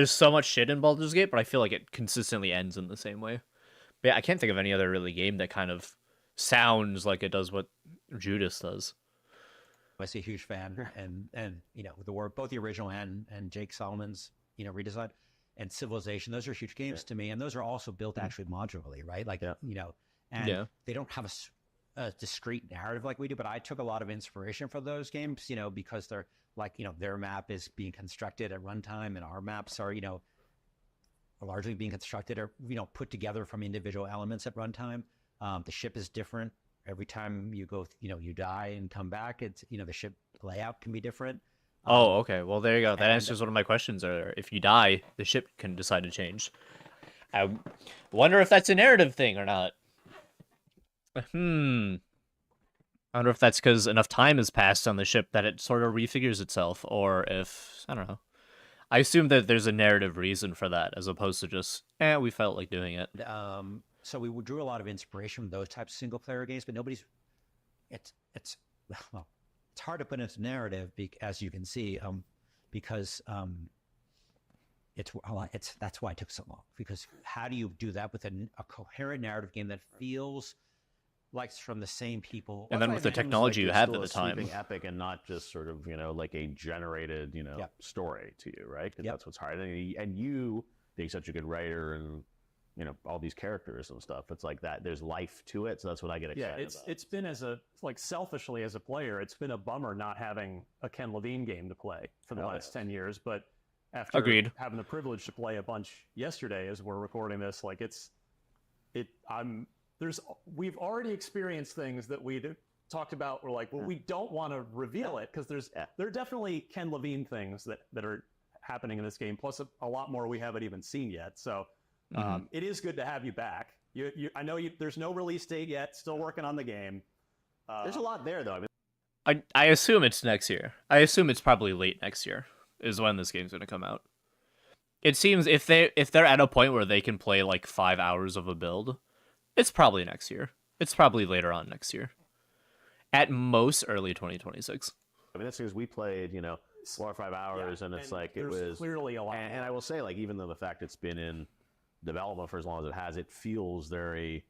S1: so much shit in Baldur's Gate, but I feel like it consistently ends in the same way. But yeah, I can't think of any other really game that kind of sounds like it does what Judas does.
S13: I was a huge fan, and both the original and Jake Solomon's redesign and Civilization. Those are huge games to me, and those are also built actually modularly, right? Like and they don't have a discrete narrative like we do. But I took a lot of inspiration from those games, because they're like their map is being constructed at runtime, and our maps are largely being constructed or put together from individual elements at runtime. The ship is different. Every time you go, you die and come back, it's, the ship layout can be different.
S1: Oh, okay. Well, there you go. That answers one of my questions earlier. If you die, the ship can decide to change. I wonder if that's a narrative thing or not. I wonder if that's because enough time has passed on the ship that it sort of refigures itself, or if, I don't know. I assume that there's a narrative reason for that, as opposed to just, we felt like doing it.
S13: So we drew a lot of inspiration from those types of single player games, but it's hard to put into narrative, as you can see, because that's why it took so long. Because how do you do that with a coherent narrative game that feels like it's from the same people?
S1: And then with the technology you have at the time,
S14: sweeping epic and not just sort of like a generated story to you, right? Because that's what's hard. And you being such a good writer and all these characters and stuff. It's like that. There's life to it, so that's what I get excited about.
S12: It's been selfishly as a player, it's been a bummer not having a Ken Levine game to play for the last 10 years. But after
S1: Agreed.
S12: having the privilege to play a bunch yesterday, as we're recording this, we've already experienced things that we talked about. We're like, well, we don't want to reveal it because there are definitely Ken Levine things that are happening in this game, plus a lot more we haven't even seen yet. So. It is good to have you back. I know there's no release date yet. Still working on the game.
S14: There's a lot there, though.
S1: I assume it's next year. I assume it's probably late next year is when this game's going to come out. It seems if they're at a point where they can play like 5 hours of a build, it's probably next year. It's probably later on next year. At most, early 2026.
S14: I mean, that's because we played, 4 or 5 hours, and it's like it was
S12: clearly a lot.
S14: And I will say, like, even though the fact it's been in development for as long as it has, it feels very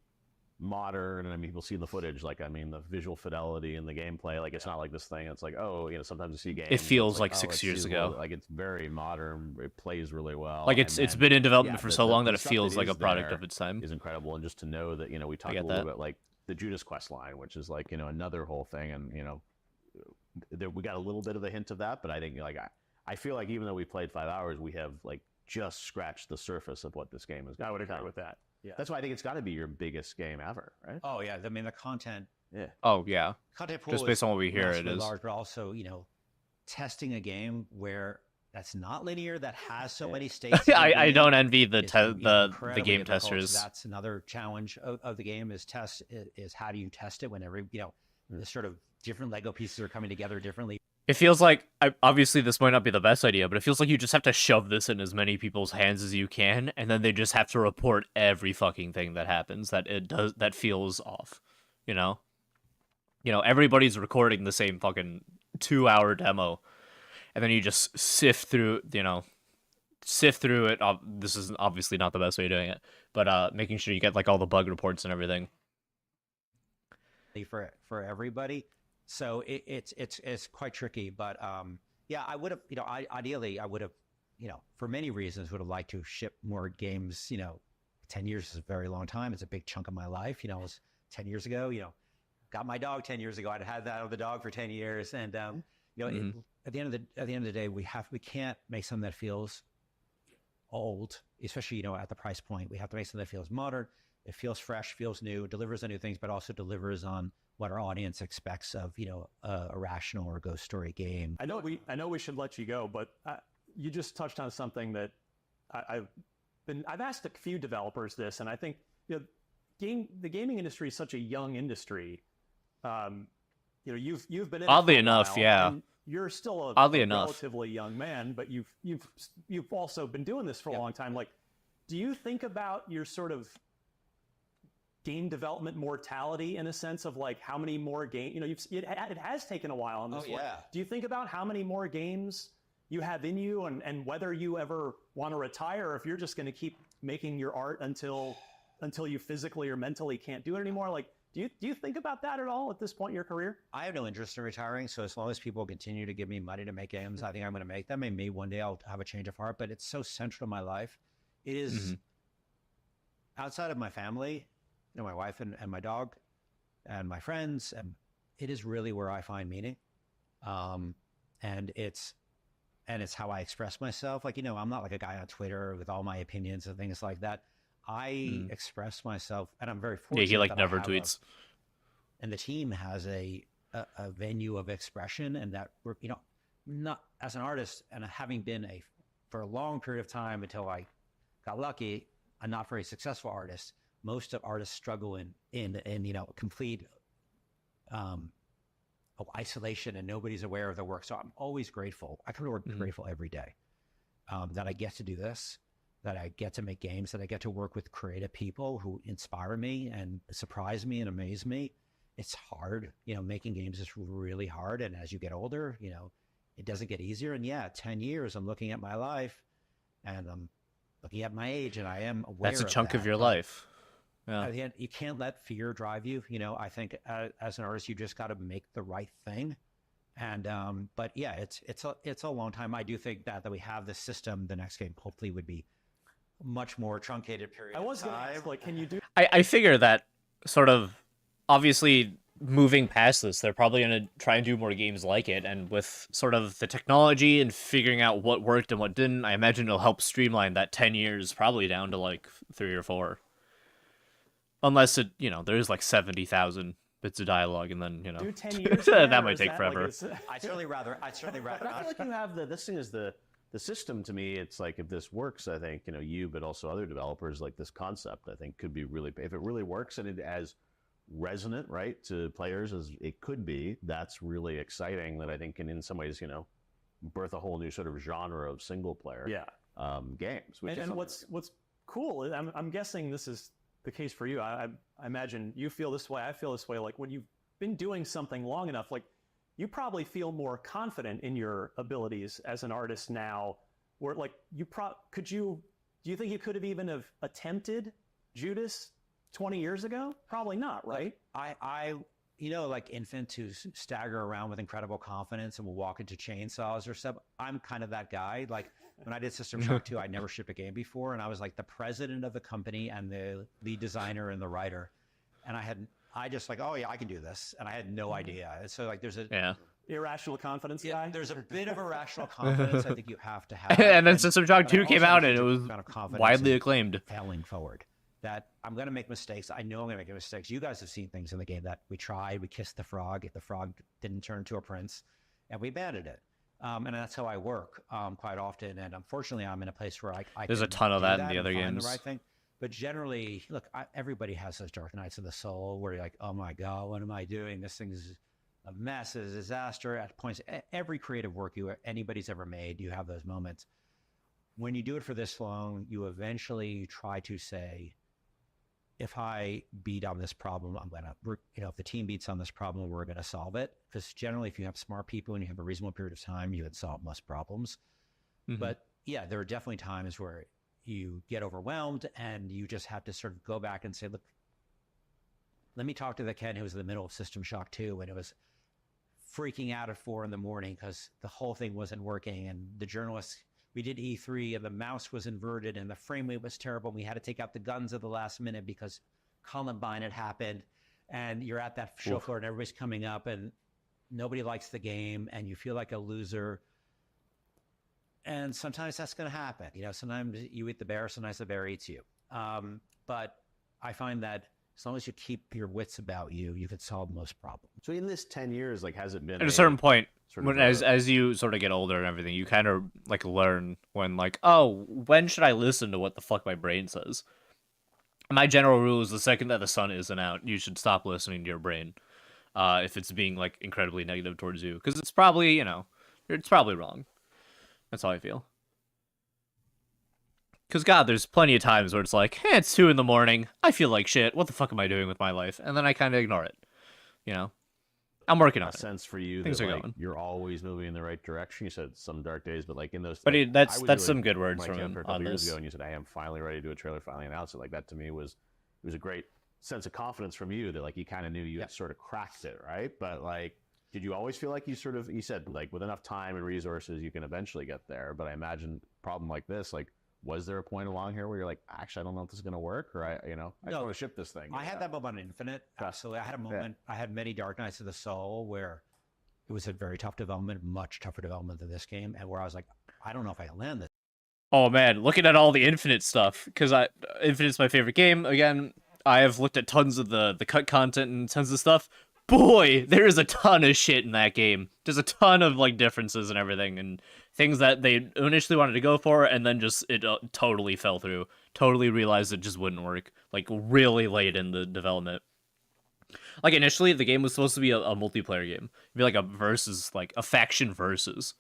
S14: modern, and I mean, people see the footage, like, I mean, the visual fidelity and the gameplay, like, it's not like this thing, it's like, oh, you know, sometimes you see games.
S1: It feels
S14: it's
S1: like
S14: oh,
S1: 6
S14: it's
S1: years
S14: seasonal,
S1: ago.
S14: Like, it's very modern, it plays really well.
S1: Like, it's
S14: and
S1: it's
S14: then,
S1: been in development
S14: yeah,
S1: for so long that it
S14: stuff
S1: feels like
S14: is
S1: a product
S14: there
S1: of its time.
S14: is incredible, and just to know that, you know, we talked a
S1: get
S14: little
S1: that.
S14: bit like the Judas quest line, which is like, you know, another whole thing, and, you know, we got a little bit of a hint of that, but I think, like, I feel like even though we played 5 hours, we have, like, just scratched the surface of what this game is.
S12: I would agree with that. Yeah.
S14: That's why I think it's got to be your biggest game ever, right?
S13: Oh yeah, I mean the content.
S14: Yeah.
S1: Oh yeah.
S13: Content pool
S1: Just based
S13: is
S1: on what we hear, it
S13: massively
S1: is.
S13: large, but also, you know, testing a game where that's not linear, that has so many states.
S1: I don't envy the the
S13: incredibly
S1: game
S13: difficult.
S1: testers.
S13: So that's another challenge of the game is how do you test it when the sort of different Lego pieces are coming together differently.
S1: It feels like, obviously this might not be the best idea, but it feels like you just have to shove this in as many people's hands as you can, and then they just have to report every fucking thing that happens that feels off, you know? You know, everybody's recording the same fucking 2-hour demo, and then you just sift through it. This is obviously not the best way of doing it, but making sure you get, like, all the bug reports and everything.
S13: For everybody. So it's quite tricky, but yeah, I would have, ideally I would have, for many reasons would have liked to ship more games. 10 years is a very long time. It's a big chunk of my life. It was 10 years ago, got my dog 10 years ago. I'd had that with the dog for 10 years. And, at the end of the day, we can't make something that feels old, especially, at the price point. We have to make something that feels modern. It feels fresh, feels new, delivers on new things, but also delivers on what our audience expects of, a rational or ghost story game.
S12: I know we should let you go, but you just touched on something that I've asked a few developers this, and I think the gaming industry is such a young industry. You've been in
S1: Oddly
S12: it for a
S1: enough,
S12: while,
S1: yeah.
S12: and you're still
S1: Oddly
S12: a
S1: enough.
S12: relatively young man, but you've also been doing this for a long time. Like, do you think about your sort of game development mortality in a sense of like how many more games, it has taken a while on this one. Do you think about how many more games you have in you and whether you ever want to retire, or if you're just going to keep making your art until you physically or mentally can't do it anymore? Like, do you think about that at all at this point in your career?
S13: I have no interest in retiring, so as long as people continue to give me money to make games, I think I'm going to make them. And maybe one day I'll have a change of heart, but it's so central to my life. It is outside of my family, my wife and my dog and my friends, and it is really where I find meaning. And it's how I express myself. Like, I'm not like a guy on Twitter with all my opinions and things like that. I express myself, and I'm very fortunate.
S1: Yeah, he
S13: that
S1: never
S13: I have
S1: tweets.
S13: And the team has a venue of expression, and that we're, not as an artist, and having been for a long period of time until I got lucky, a not very successful artist. Most of artists struggle in complete isolation, and nobody's aware of their work. So I'm always grateful. I come to work grateful every day that I get to do this, that I get to make games, that I get to work with creative people who inspire me and surprise me and amaze me. It's hard, making games is really hard. And as you get older, it doesn't get easier. And 10 years, I'm looking at my life, and I'm looking at my age, and I am aware
S1: That's a
S13: of
S1: chunk
S13: that,
S1: of your
S13: but
S1: life. Yeah.
S13: at the end, you can't let fear drive you. I think as an artist, you just got to make the right thing. And but yeah, it's a long time. I do think that we have this system. The next game hopefully would be much more truncated period.
S12: I was going to ask, like, can you do?
S1: I figure that sort of, obviously, moving past this, they're probably going to try and do more games like it, and with sort of the technology and figuring out what worked and what didn't, I imagine it'll help streamline that 10 years probably down to like 3 or 4. Unless it, there's like 70,000 bits of dialogue, and then,
S12: do 10 years
S1: that might take forever.
S13: I'd certainly rather.
S14: But I feel like you have this thing is the system. To me, it's like, if this works, I think, you, but also other developers, like, this concept, I think, could be really, if it really works and it as resonant, right, to players as it could be, that's really exciting. That I think can, in some ways, birth a whole new sort of genre of single player games. Which
S12: And what's cool, I'm guessing this is the case for you. I imagine you feel this way. I feel this way. Like, when you've been doing something long enough, like, you probably feel more confident in your abilities as an artist now. Where, like, do you think you could have even have attempted Judas 20 years ago? Probably not, right?
S13: Like infants who stagger around with incredible confidence and will walk into chainsaws or stuff. I'm kind of that guy. Like when I did System Shock 2, I'd never shipped a game before, and I was like the president of the company and the lead designer and the writer, and I just like, oh yeah, I can do this, and I had no idea. So like, there's a
S12: irrational confidence guy.
S13: There's a bit of irrational confidence I think you have to have.
S1: And then System Shock 2 came
S13: also
S1: out,
S13: have
S1: and it
S13: a
S1: was
S13: kind of confidence
S1: widely
S13: in
S1: acclaimed.
S13: Failing forward. That I'm going to make mistakes. I know I'm going to make mistakes. You guys have seen things in the game that we tried. We kissed the frog. If the frog didn't turn into a prince, and we abandoned it. And that's how I work quite often. And unfortunately, I'm in a place where I
S1: There's a
S13: can
S1: ton of
S13: do
S1: that in the
S13: and
S1: other
S13: find
S1: games.
S13: The right thing. But generally, look, everybody has those dark nights of the soul where you're like, oh my God, what am I doing? This thing's a mess, a disaster. At points, every creative work anybody's ever made, you have those moments. When you do it for this long, you eventually try to say, if I beat on this problem, I'm going to, if the team beats on this problem, we're going to solve it. Because generally, if you have smart people and you have a reasonable period of time, you would solve most problems. But yeah, there are definitely times where you get overwhelmed and you just have to sort of go back and say, look, let me talk to the Ken who was in the middle of System Shock 2 when it was freaking out at 4 a.m. because the whole thing wasn't working, and the journalists, we did E3 and the mouse was inverted and the frame rate was terrible. And we had to take out the guns at the last minute because Columbine had happened, and you're at that show floor and everybody's coming up and nobody likes the game and you feel like a loser. And sometimes that's going to happen. Sometimes you eat the bear, sometimes the bear eats you. But I find that as long as you keep your wits about you, you can solve most problems.
S14: So in this 10 years, like, has it been
S1: At a certain point,
S14: sort of
S1: as you sort of get older and everything, you kind of like learn when like, oh, when should I listen to what the fuck my brain says? My general rule is the second that the sun isn't out, you should stop listening to your brain. If it's being like incredibly negative towards you, because it's probably, it's probably wrong. That's how I feel. Because, God, there's plenty of times where it's like, hey, it's 2 a.m, I feel like shit, what the fuck am I doing with my life? And then I kind of ignore it, I'm working on it.
S14: Sense for you
S1: Things
S14: that
S1: are
S14: like,
S1: going.
S14: you're always moving in the right direction. You said some dark days, but like in those,
S1: But
S14: like,
S1: that's
S14: I was
S1: that's
S14: really
S1: some good words
S14: my
S1: from
S14: camp
S1: him
S14: for a couple
S1: on
S14: years
S1: this.
S14: ago, and you said, I am finally ready to do a trailer, finally announce it. Like that to me was a great sense of confidence from you that like you kind of knew you had sort of cracked it, right? But like, did you always feel like you said like with enough time and resources you can eventually get there? But I imagine a problem like this, like, was there a point along here where you're like, actually, I don't know if this is going to work, or I just want to ship this thing?
S13: I had that moment on Infinite. Absolutely. I had a moment, I had many Dark Nights of the Soul where it was a very tough development, much tougher development than this game, and where I was like, I don't know if I can land this.
S1: Oh man, looking at all the Infinite stuff, because Infinite's my favorite game. Again, I have looked at tons of the cut content and tons of stuff. Boy, there is a ton of shit in that game. There's a ton of like differences and everything, and things that they initially wanted to go for, and then just it totally fell through. Totally realized it just wouldn't work. Like really late in the development. Like initially, the game was supposed to be a multiplayer game. It'd be like a faction versus,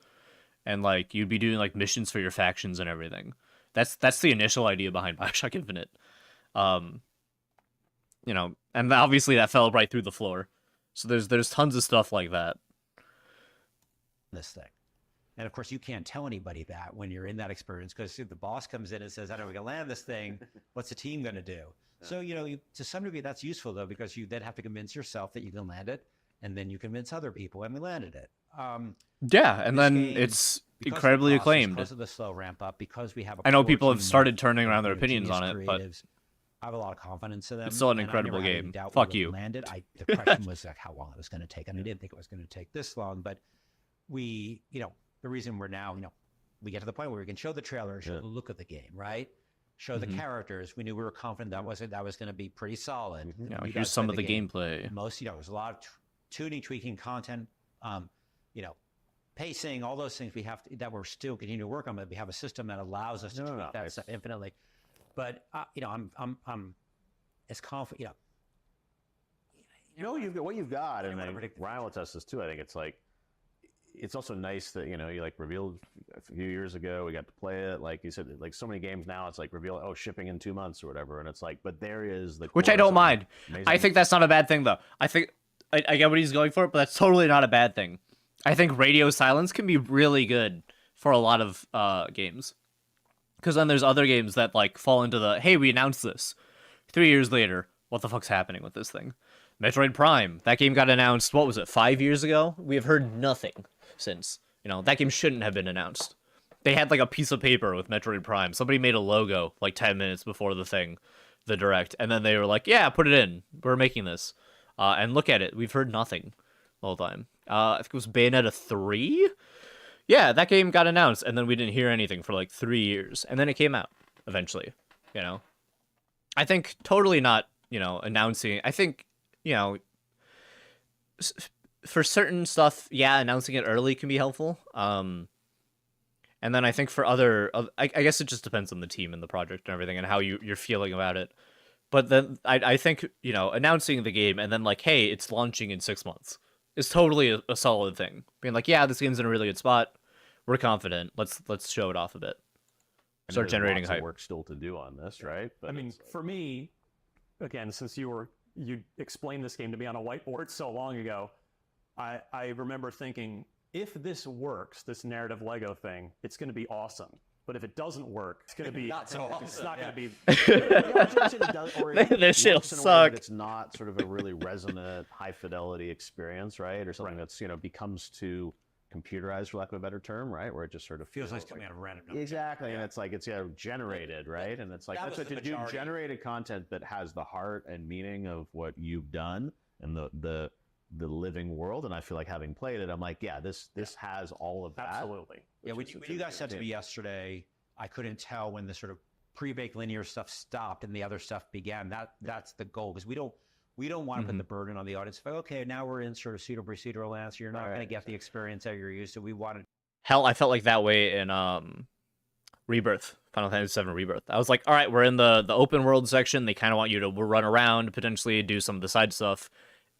S1: and like you'd be doing like missions for your factions and everything. That's the initial idea behind BioShock Infinite. And obviously that fell right through the floor. So there's tons of stuff like that.
S13: This thing. And of course, you can't tell anybody that when you're in that experience, because if the boss comes in and says, I don't know, we can land this thing, what's the team going to do? So, to some degree, that's useful, though, because you then have to convince yourself that you can land it, and then you convince other people, and we landed it.
S1: Yeah, and then it's incredibly acclaimed.
S13: Because of the slow ramp up, because we have a
S1: I know
S13: core
S1: people have
S13: team
S1: started
S13: of,
S1: turning around their opinions on it, but
S13: creatives, I have a lot of confidence in them.
S1: it's still an
S13: and I
S1: incredible
S13: never had any
S1: game.
S13: doubt
S1: Fuck
S13: we
S1: you.
S13: Landed. The question was like how long it was going to take, and I didn't think it was going to take this long. But we, the reason we're now, we get to the point where we can show the trailer, show the look of the game, right? Show the characters. We knew we were confident that was going to be pretty solid.
S1: Yeah,
S13: You
S1: here's
S13: guys
S1: some
S13: played
S1: of the gameplay.
S13: Most, there's a lot of tuning, tweaking, content, pacing, all those things we have that we're still continuing to work on. But we have a system that allows us to tweak that stuff infinitely. But I'm as confident.
S14: What you've got, and Ryan will test this too. I think it's like, it's also nice that you like revealed a few years ago we got to play it. Like you said, like so many games now, it's like reveal shipping in 2 months or whatever, and it's like, but there is the
S1: Which I don't mind.
S14: amazing.
S1: I think that's not a bad thing, though. I think I get what he's going for, but that's totally not a bad thing. I think radio silence can be really good for a lot of games, because then there's other games that like fall into the hey, we announced this 3 years later. what the fuck's happening with this thing? Metroid Prime, that game got announced, what was it, 5 years ago? We have heard nothing since. You know, that game shouldn't have been announced. They had like a piece of paper with Metroid Prime. Somebody made a logo like 10 minutes before the direct, and then they were like, yeah, put it in. We're making this. And look at it. We've heard nothing the whole time. I think it was Bayonetta 3? Yeah, that game got announced, and then we didn't hear anything for like 3 years. And then it came out, eventually, you know? I think totally not, you know, announcing... I think, you know... For certain stuff, yeah, announcing it early can be helpful. And then I think for other... I guess it just depends on the team and the project and everything and how you're feeling about it. But then I think, you know, announcing the game and then like, hey, it's launching in 6 months is totally a solid thing. Being like, yeah, this game's in a really good spot. We're confident. Let's show it off a bit. Start generating hype.
S14: Work still to do on this, right? But
S12: I mean, for me, again, since you explained this game to me on a whiteboard so long ago, I remember thinking, if this works, this narrative Lego thing, it's going to be awesome. But if it doesn't work, it's going to be
S13: not so awesome.
S12: It's not going to be.
S1: This shit'll suck.
S14: It's not sort of a really resonant, high fidelity experience, right? Or something that's, you know, becomes too computerized, for lack of a better term, right? Where it just sort of
S13: feels like it's coming out of random.
S14: Exactly, and it's like it's generated, right? And it's like
S13: That
S14: that's
S13: was
S14: what
S13: the
S14: to do
S13: majority.
S14: generated content that has the heart and meaning of what you've done and the living world. And I feel like having played it, I'm like, yeah, this has all of that.
S12: Absolutely.
S13: Yeah, when you guys said to me yesterday, I couldn't tell when the sort of pre-baked linear stuff stopped and the other stuff began. That's the goal, because we don't want to put the burden on the audience. Like, okay, now we're in sort of pseudo-procedural land, so you're not going to get the experience that you're used to. We wanted.
S1: Hell, I felt like that way in Rebirth, Final Fantasy VII Rebirth. I was like, all right, we're in the open world section. They kind of want you to run around, potentially do some of the side stuff,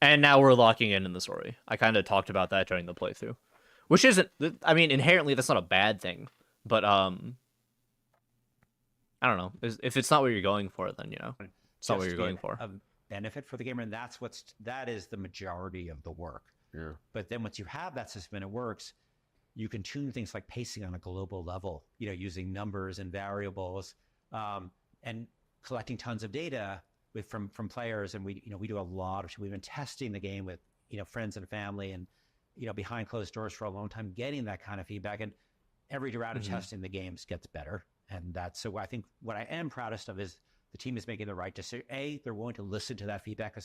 S1: and now we're locking in the story. I kind of talked about that during the playthrough, which isn't. I mean, inherently that's not a bad thing, but I don't know. If it's not what you're going for, then, you know, it's not what you're going for.
S13: A benefit for the gamer, and that is the majority of the work.
S14: Yeah.
S13: But then once you have that system and it works, you can tune things like pacing on a global level, you know, using numbers and variables, and collecting tons of data from players. And we do a lot of. We've been testing the game with, you know, friends and family, and, you know, behind closed doors for a long time, getting that kind of feedback. And every round of testing, the games gets better. And so I think what I am proudest of is the team is making the right decision. They're willing to listen to that feedback,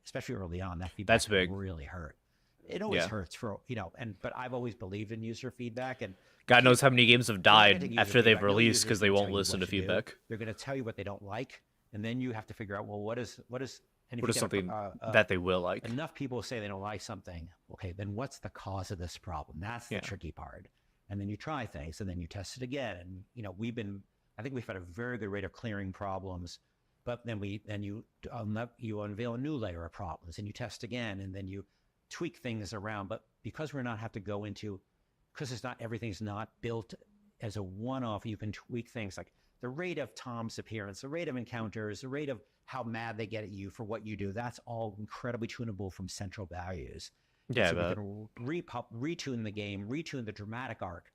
S13: especially early on. That feedback
S1: That's big.
S13: Really hurt. It always hurts for, you know, but I've always believed in user feedback. And
S1: God knows how many games have died after they've released because they won't listen to feedback.
S13: They're going to tell you what they don't like, and then you have to figure out, well, what is
S1: something that they will like?
S13: Enough people say they don't like something. Okay, then what's the cause of this problem? That's the tricky part. And then you try things, and then you test it again. And, you know, I think we've had a very good rate of clearing problems, but then you unveil a new layer of problems, and you test again, and then you tweak things around. But because everything's not built as a one-off, you can tweak things like the rate of Tom's appearance, the rate of encounters, the rate of how mad they get at you for what you do. That's all incredibly tunable from central values.
S1: Yeah,
S13: so we can retune the game, retune the dramatic arc.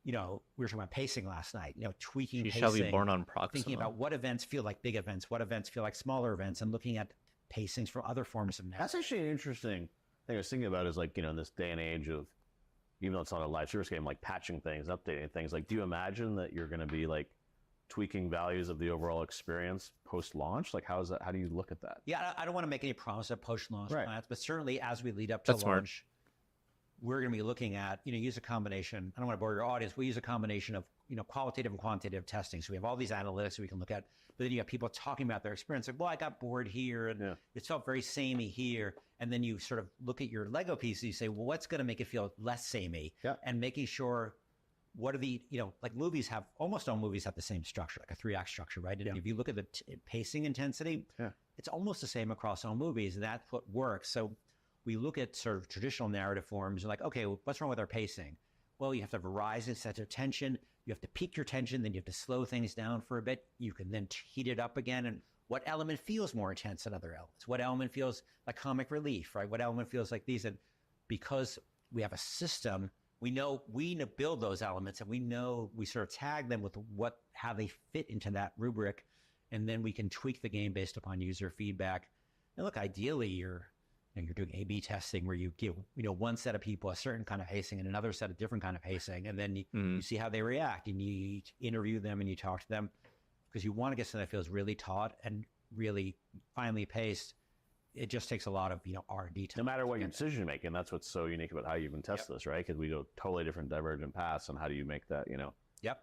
S13: You know, we were talking about pacing last night. You know, tweaking pacing.
S1: Shall be born on Proxima.
S13: Thinking about what events feel like big events, what events feel like smaller events, and looking at pacings for other forms of narrative.
S14: That's actually an interesting thing I was thinking about. Is like, you know, in this day and age of, even though it's not a live service game, like patching things, updating things. Like, do you imagine that you're going to be like tweaking values of the overall experience post-launch? Like, how do you look at that?
S13: Yeah, I don't want to make any promise of post-launch plans, but certainly as we lead up to
S1: That's
S13: launch, we're going to be looking at, you know, use a combination. I don't want to bore your audience. We use a combination of, you know, qualitative and quantitative testing. So we have all these analytics we can look at, but then you have people talking about their experience. Like, well, I got bored here, and it felt very samey here. And then you sort of look at your Lego piece and you say, well, what's going to make it feel less samey?
S14: Yeah.
S13: And making sure, what are the, you know, like almost all movies have the same structure, like a 3-act structure, right? And if you look at the pacing intensity, it's almost the same across all movies. And that's what works. So we look at sort of traditional narrative forms and like, okay, well, what's wrong with our pacing? Well, you have to have a rising sense of tension. You have to peak your tension, then you have to slow things down for a bit. You can then heat it up again. And what element feels more intense than other elements? What element feels like comic relief, right? What element feels like these? And because we have a system, we build those elements, and we sort of tag them with how they fit into that rubric. And then we can tweak the game based upon user feedback. And look, ideally, you're doing A/B testing where you give one set of people a certain kind of pacing and another set of different kind of pacing, and then you see how they react, and you interview them and you talk to them because you want to get something that feels really taut and really finely paced. It just takes a lot of R&D time.
S14: No matter what your decision making, that's what's so unique about how you even test this, right? Because we go totally different divergent paths on how do you make that
S13: Yep.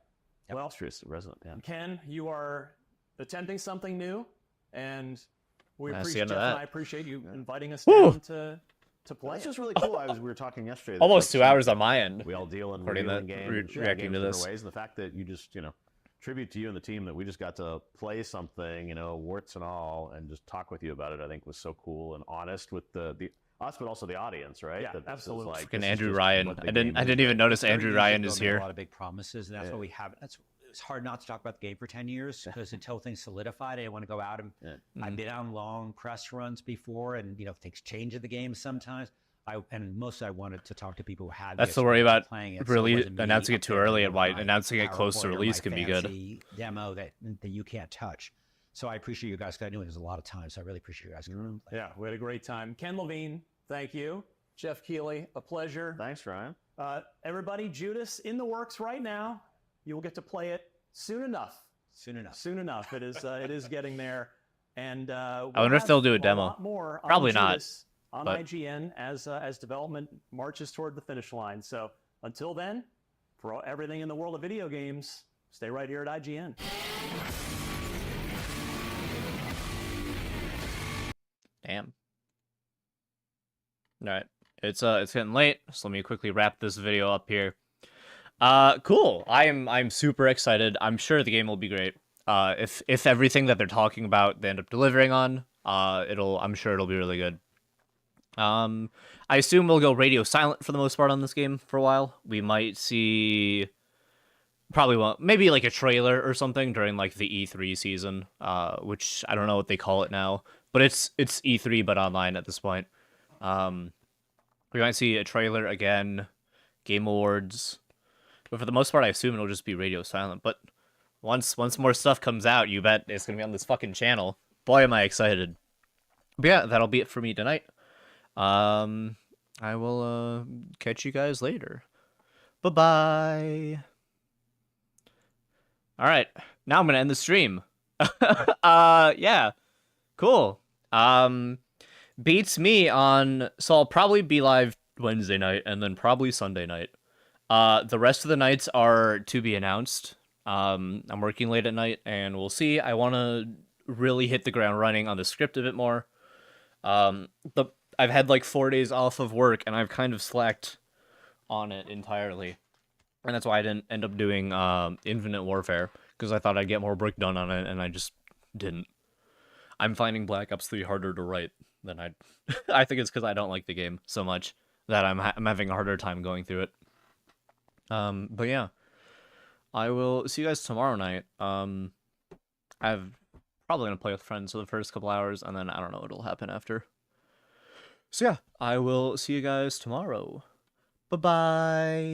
S14: Well, altruistic resonant. Yeah.
S12: Ken, you are attempting something new, and we
S2: That's
S12: appreciate
S2: the
S12: Jeff
S2: end of
S12: and
S2: that.
S12: I appreciate you inviting us
S2: Woo!
S12: down to play.
S14: That's just really cool. We were talking yesterday. that,
S2: Almost
S14: like,
S2: 2 hours on my end.
S14: We all deal in
S2: Recording
S14: reviewing
S2: that,
S14: games,
S2: reacting
S14: games
S2: to
S14: in
S2: this.
S14: different ways, and the fact that you just tribute to you and the team that we just got to play something, warts and all, and just talk with you about it. I think was so cool and honest with the us, but also the audience, right?
S12: Yeah,
S14: That this is
S12: absolutely.
S14: like,
S2: Fucking
S14: this is
S2: Andrew
S14: just
S2: Ryan.
S14: what the
S2: I
S14: game
S2: didn't
S14: is.
S2: even notice
S13: It's very
S2: Andrew
S13: easy
S2: Ryan
S13: to
S2: is
S13: go make
S2: here.
S13: A lot of big promises, and that's what we have. It's hard not to talk about the game for 10 years because until things solidified, I didn't want to go out and I've been on long press runs before, and things change in the game sometimes. Mostly I wanted to talk to people who had.
S2: That's the worry about
S13: playing it, so it
S2: really
S13: wasn't me
S2: announcing it
S13: up
S2: too
S13: there
S2: early,
S13: with
S2: and why
S13: my
S2: announcing it close to
S13: PowerPoint or
S2: release
S13: my
S2: can be good.
S13: fancy demo that you can't touch. So I appreciate you guys. Cause I knew it was a lot of time, so I really appreciate you guys.
S12: Yeah, we had a great time. Ken Levine, thank you. Jeff Keighley, a pleasure.
S14: Thanks, Ryan.
S12: Everybody, Judas in the works right now. You will get to play it soon enough.
S13: Soon enough.
S12: Soon enough. It is getting there. And
S2: I wonder if they'll do a demo.
S12: lot more on
S2: Probably not.
S12: Judas on
S2: but-
S12: IGN as development marches toward the finish line. So until then, for everything in the world of video games, stay right here at IGN.
S2: Damn. All right, it's getting late, so let me quickly wrap this video up here. Cool. I'm super excited. I'm sure the game will be great. If everything that they're talking about they end up delivering on, I'm sure it'll be really good. I assume we'll go radio silent for the most part on this game for a while. We might see, probably won't, maybe like a trailer or something during like the E3 season, which I don't know what they call it now, but it's E3 but online at this point. We might see a trailer again, Game Awards, but for the most part, I assume it'll just be radio silent. But once more stuff comes out, you bet it's gonna be on this fucking channel. Boy, am I excited! But yeah, that'll be it for me tonight. I will catch you guys later. Bye bye. All right, now I'm gonna end the stream. Yeah, cool. Beats me on, so I'll probably be live Wednesday night and then probably Sunday night. The rest of the nights are to be announced. I'm working late at night and we'll see. I want to really hit the ground running on the script a bit more. I've had like 4 days off of work and I've kind of slacked on it entirely. And that's why I didn't end up doing Infinite Warfare, because I thought I'd get more work done on it and I just didn't. I'm finding Black Ops 3 harder to write than I think it's because I don't like the game so much that I'm having a harder time going through it. But yeah, I will see you guys tomorrow night. I'm probably gonna play with friends for the first couple hours, and then I don't know what'll happen after. So yeah, I will see you guys tomorrow. Bye bye.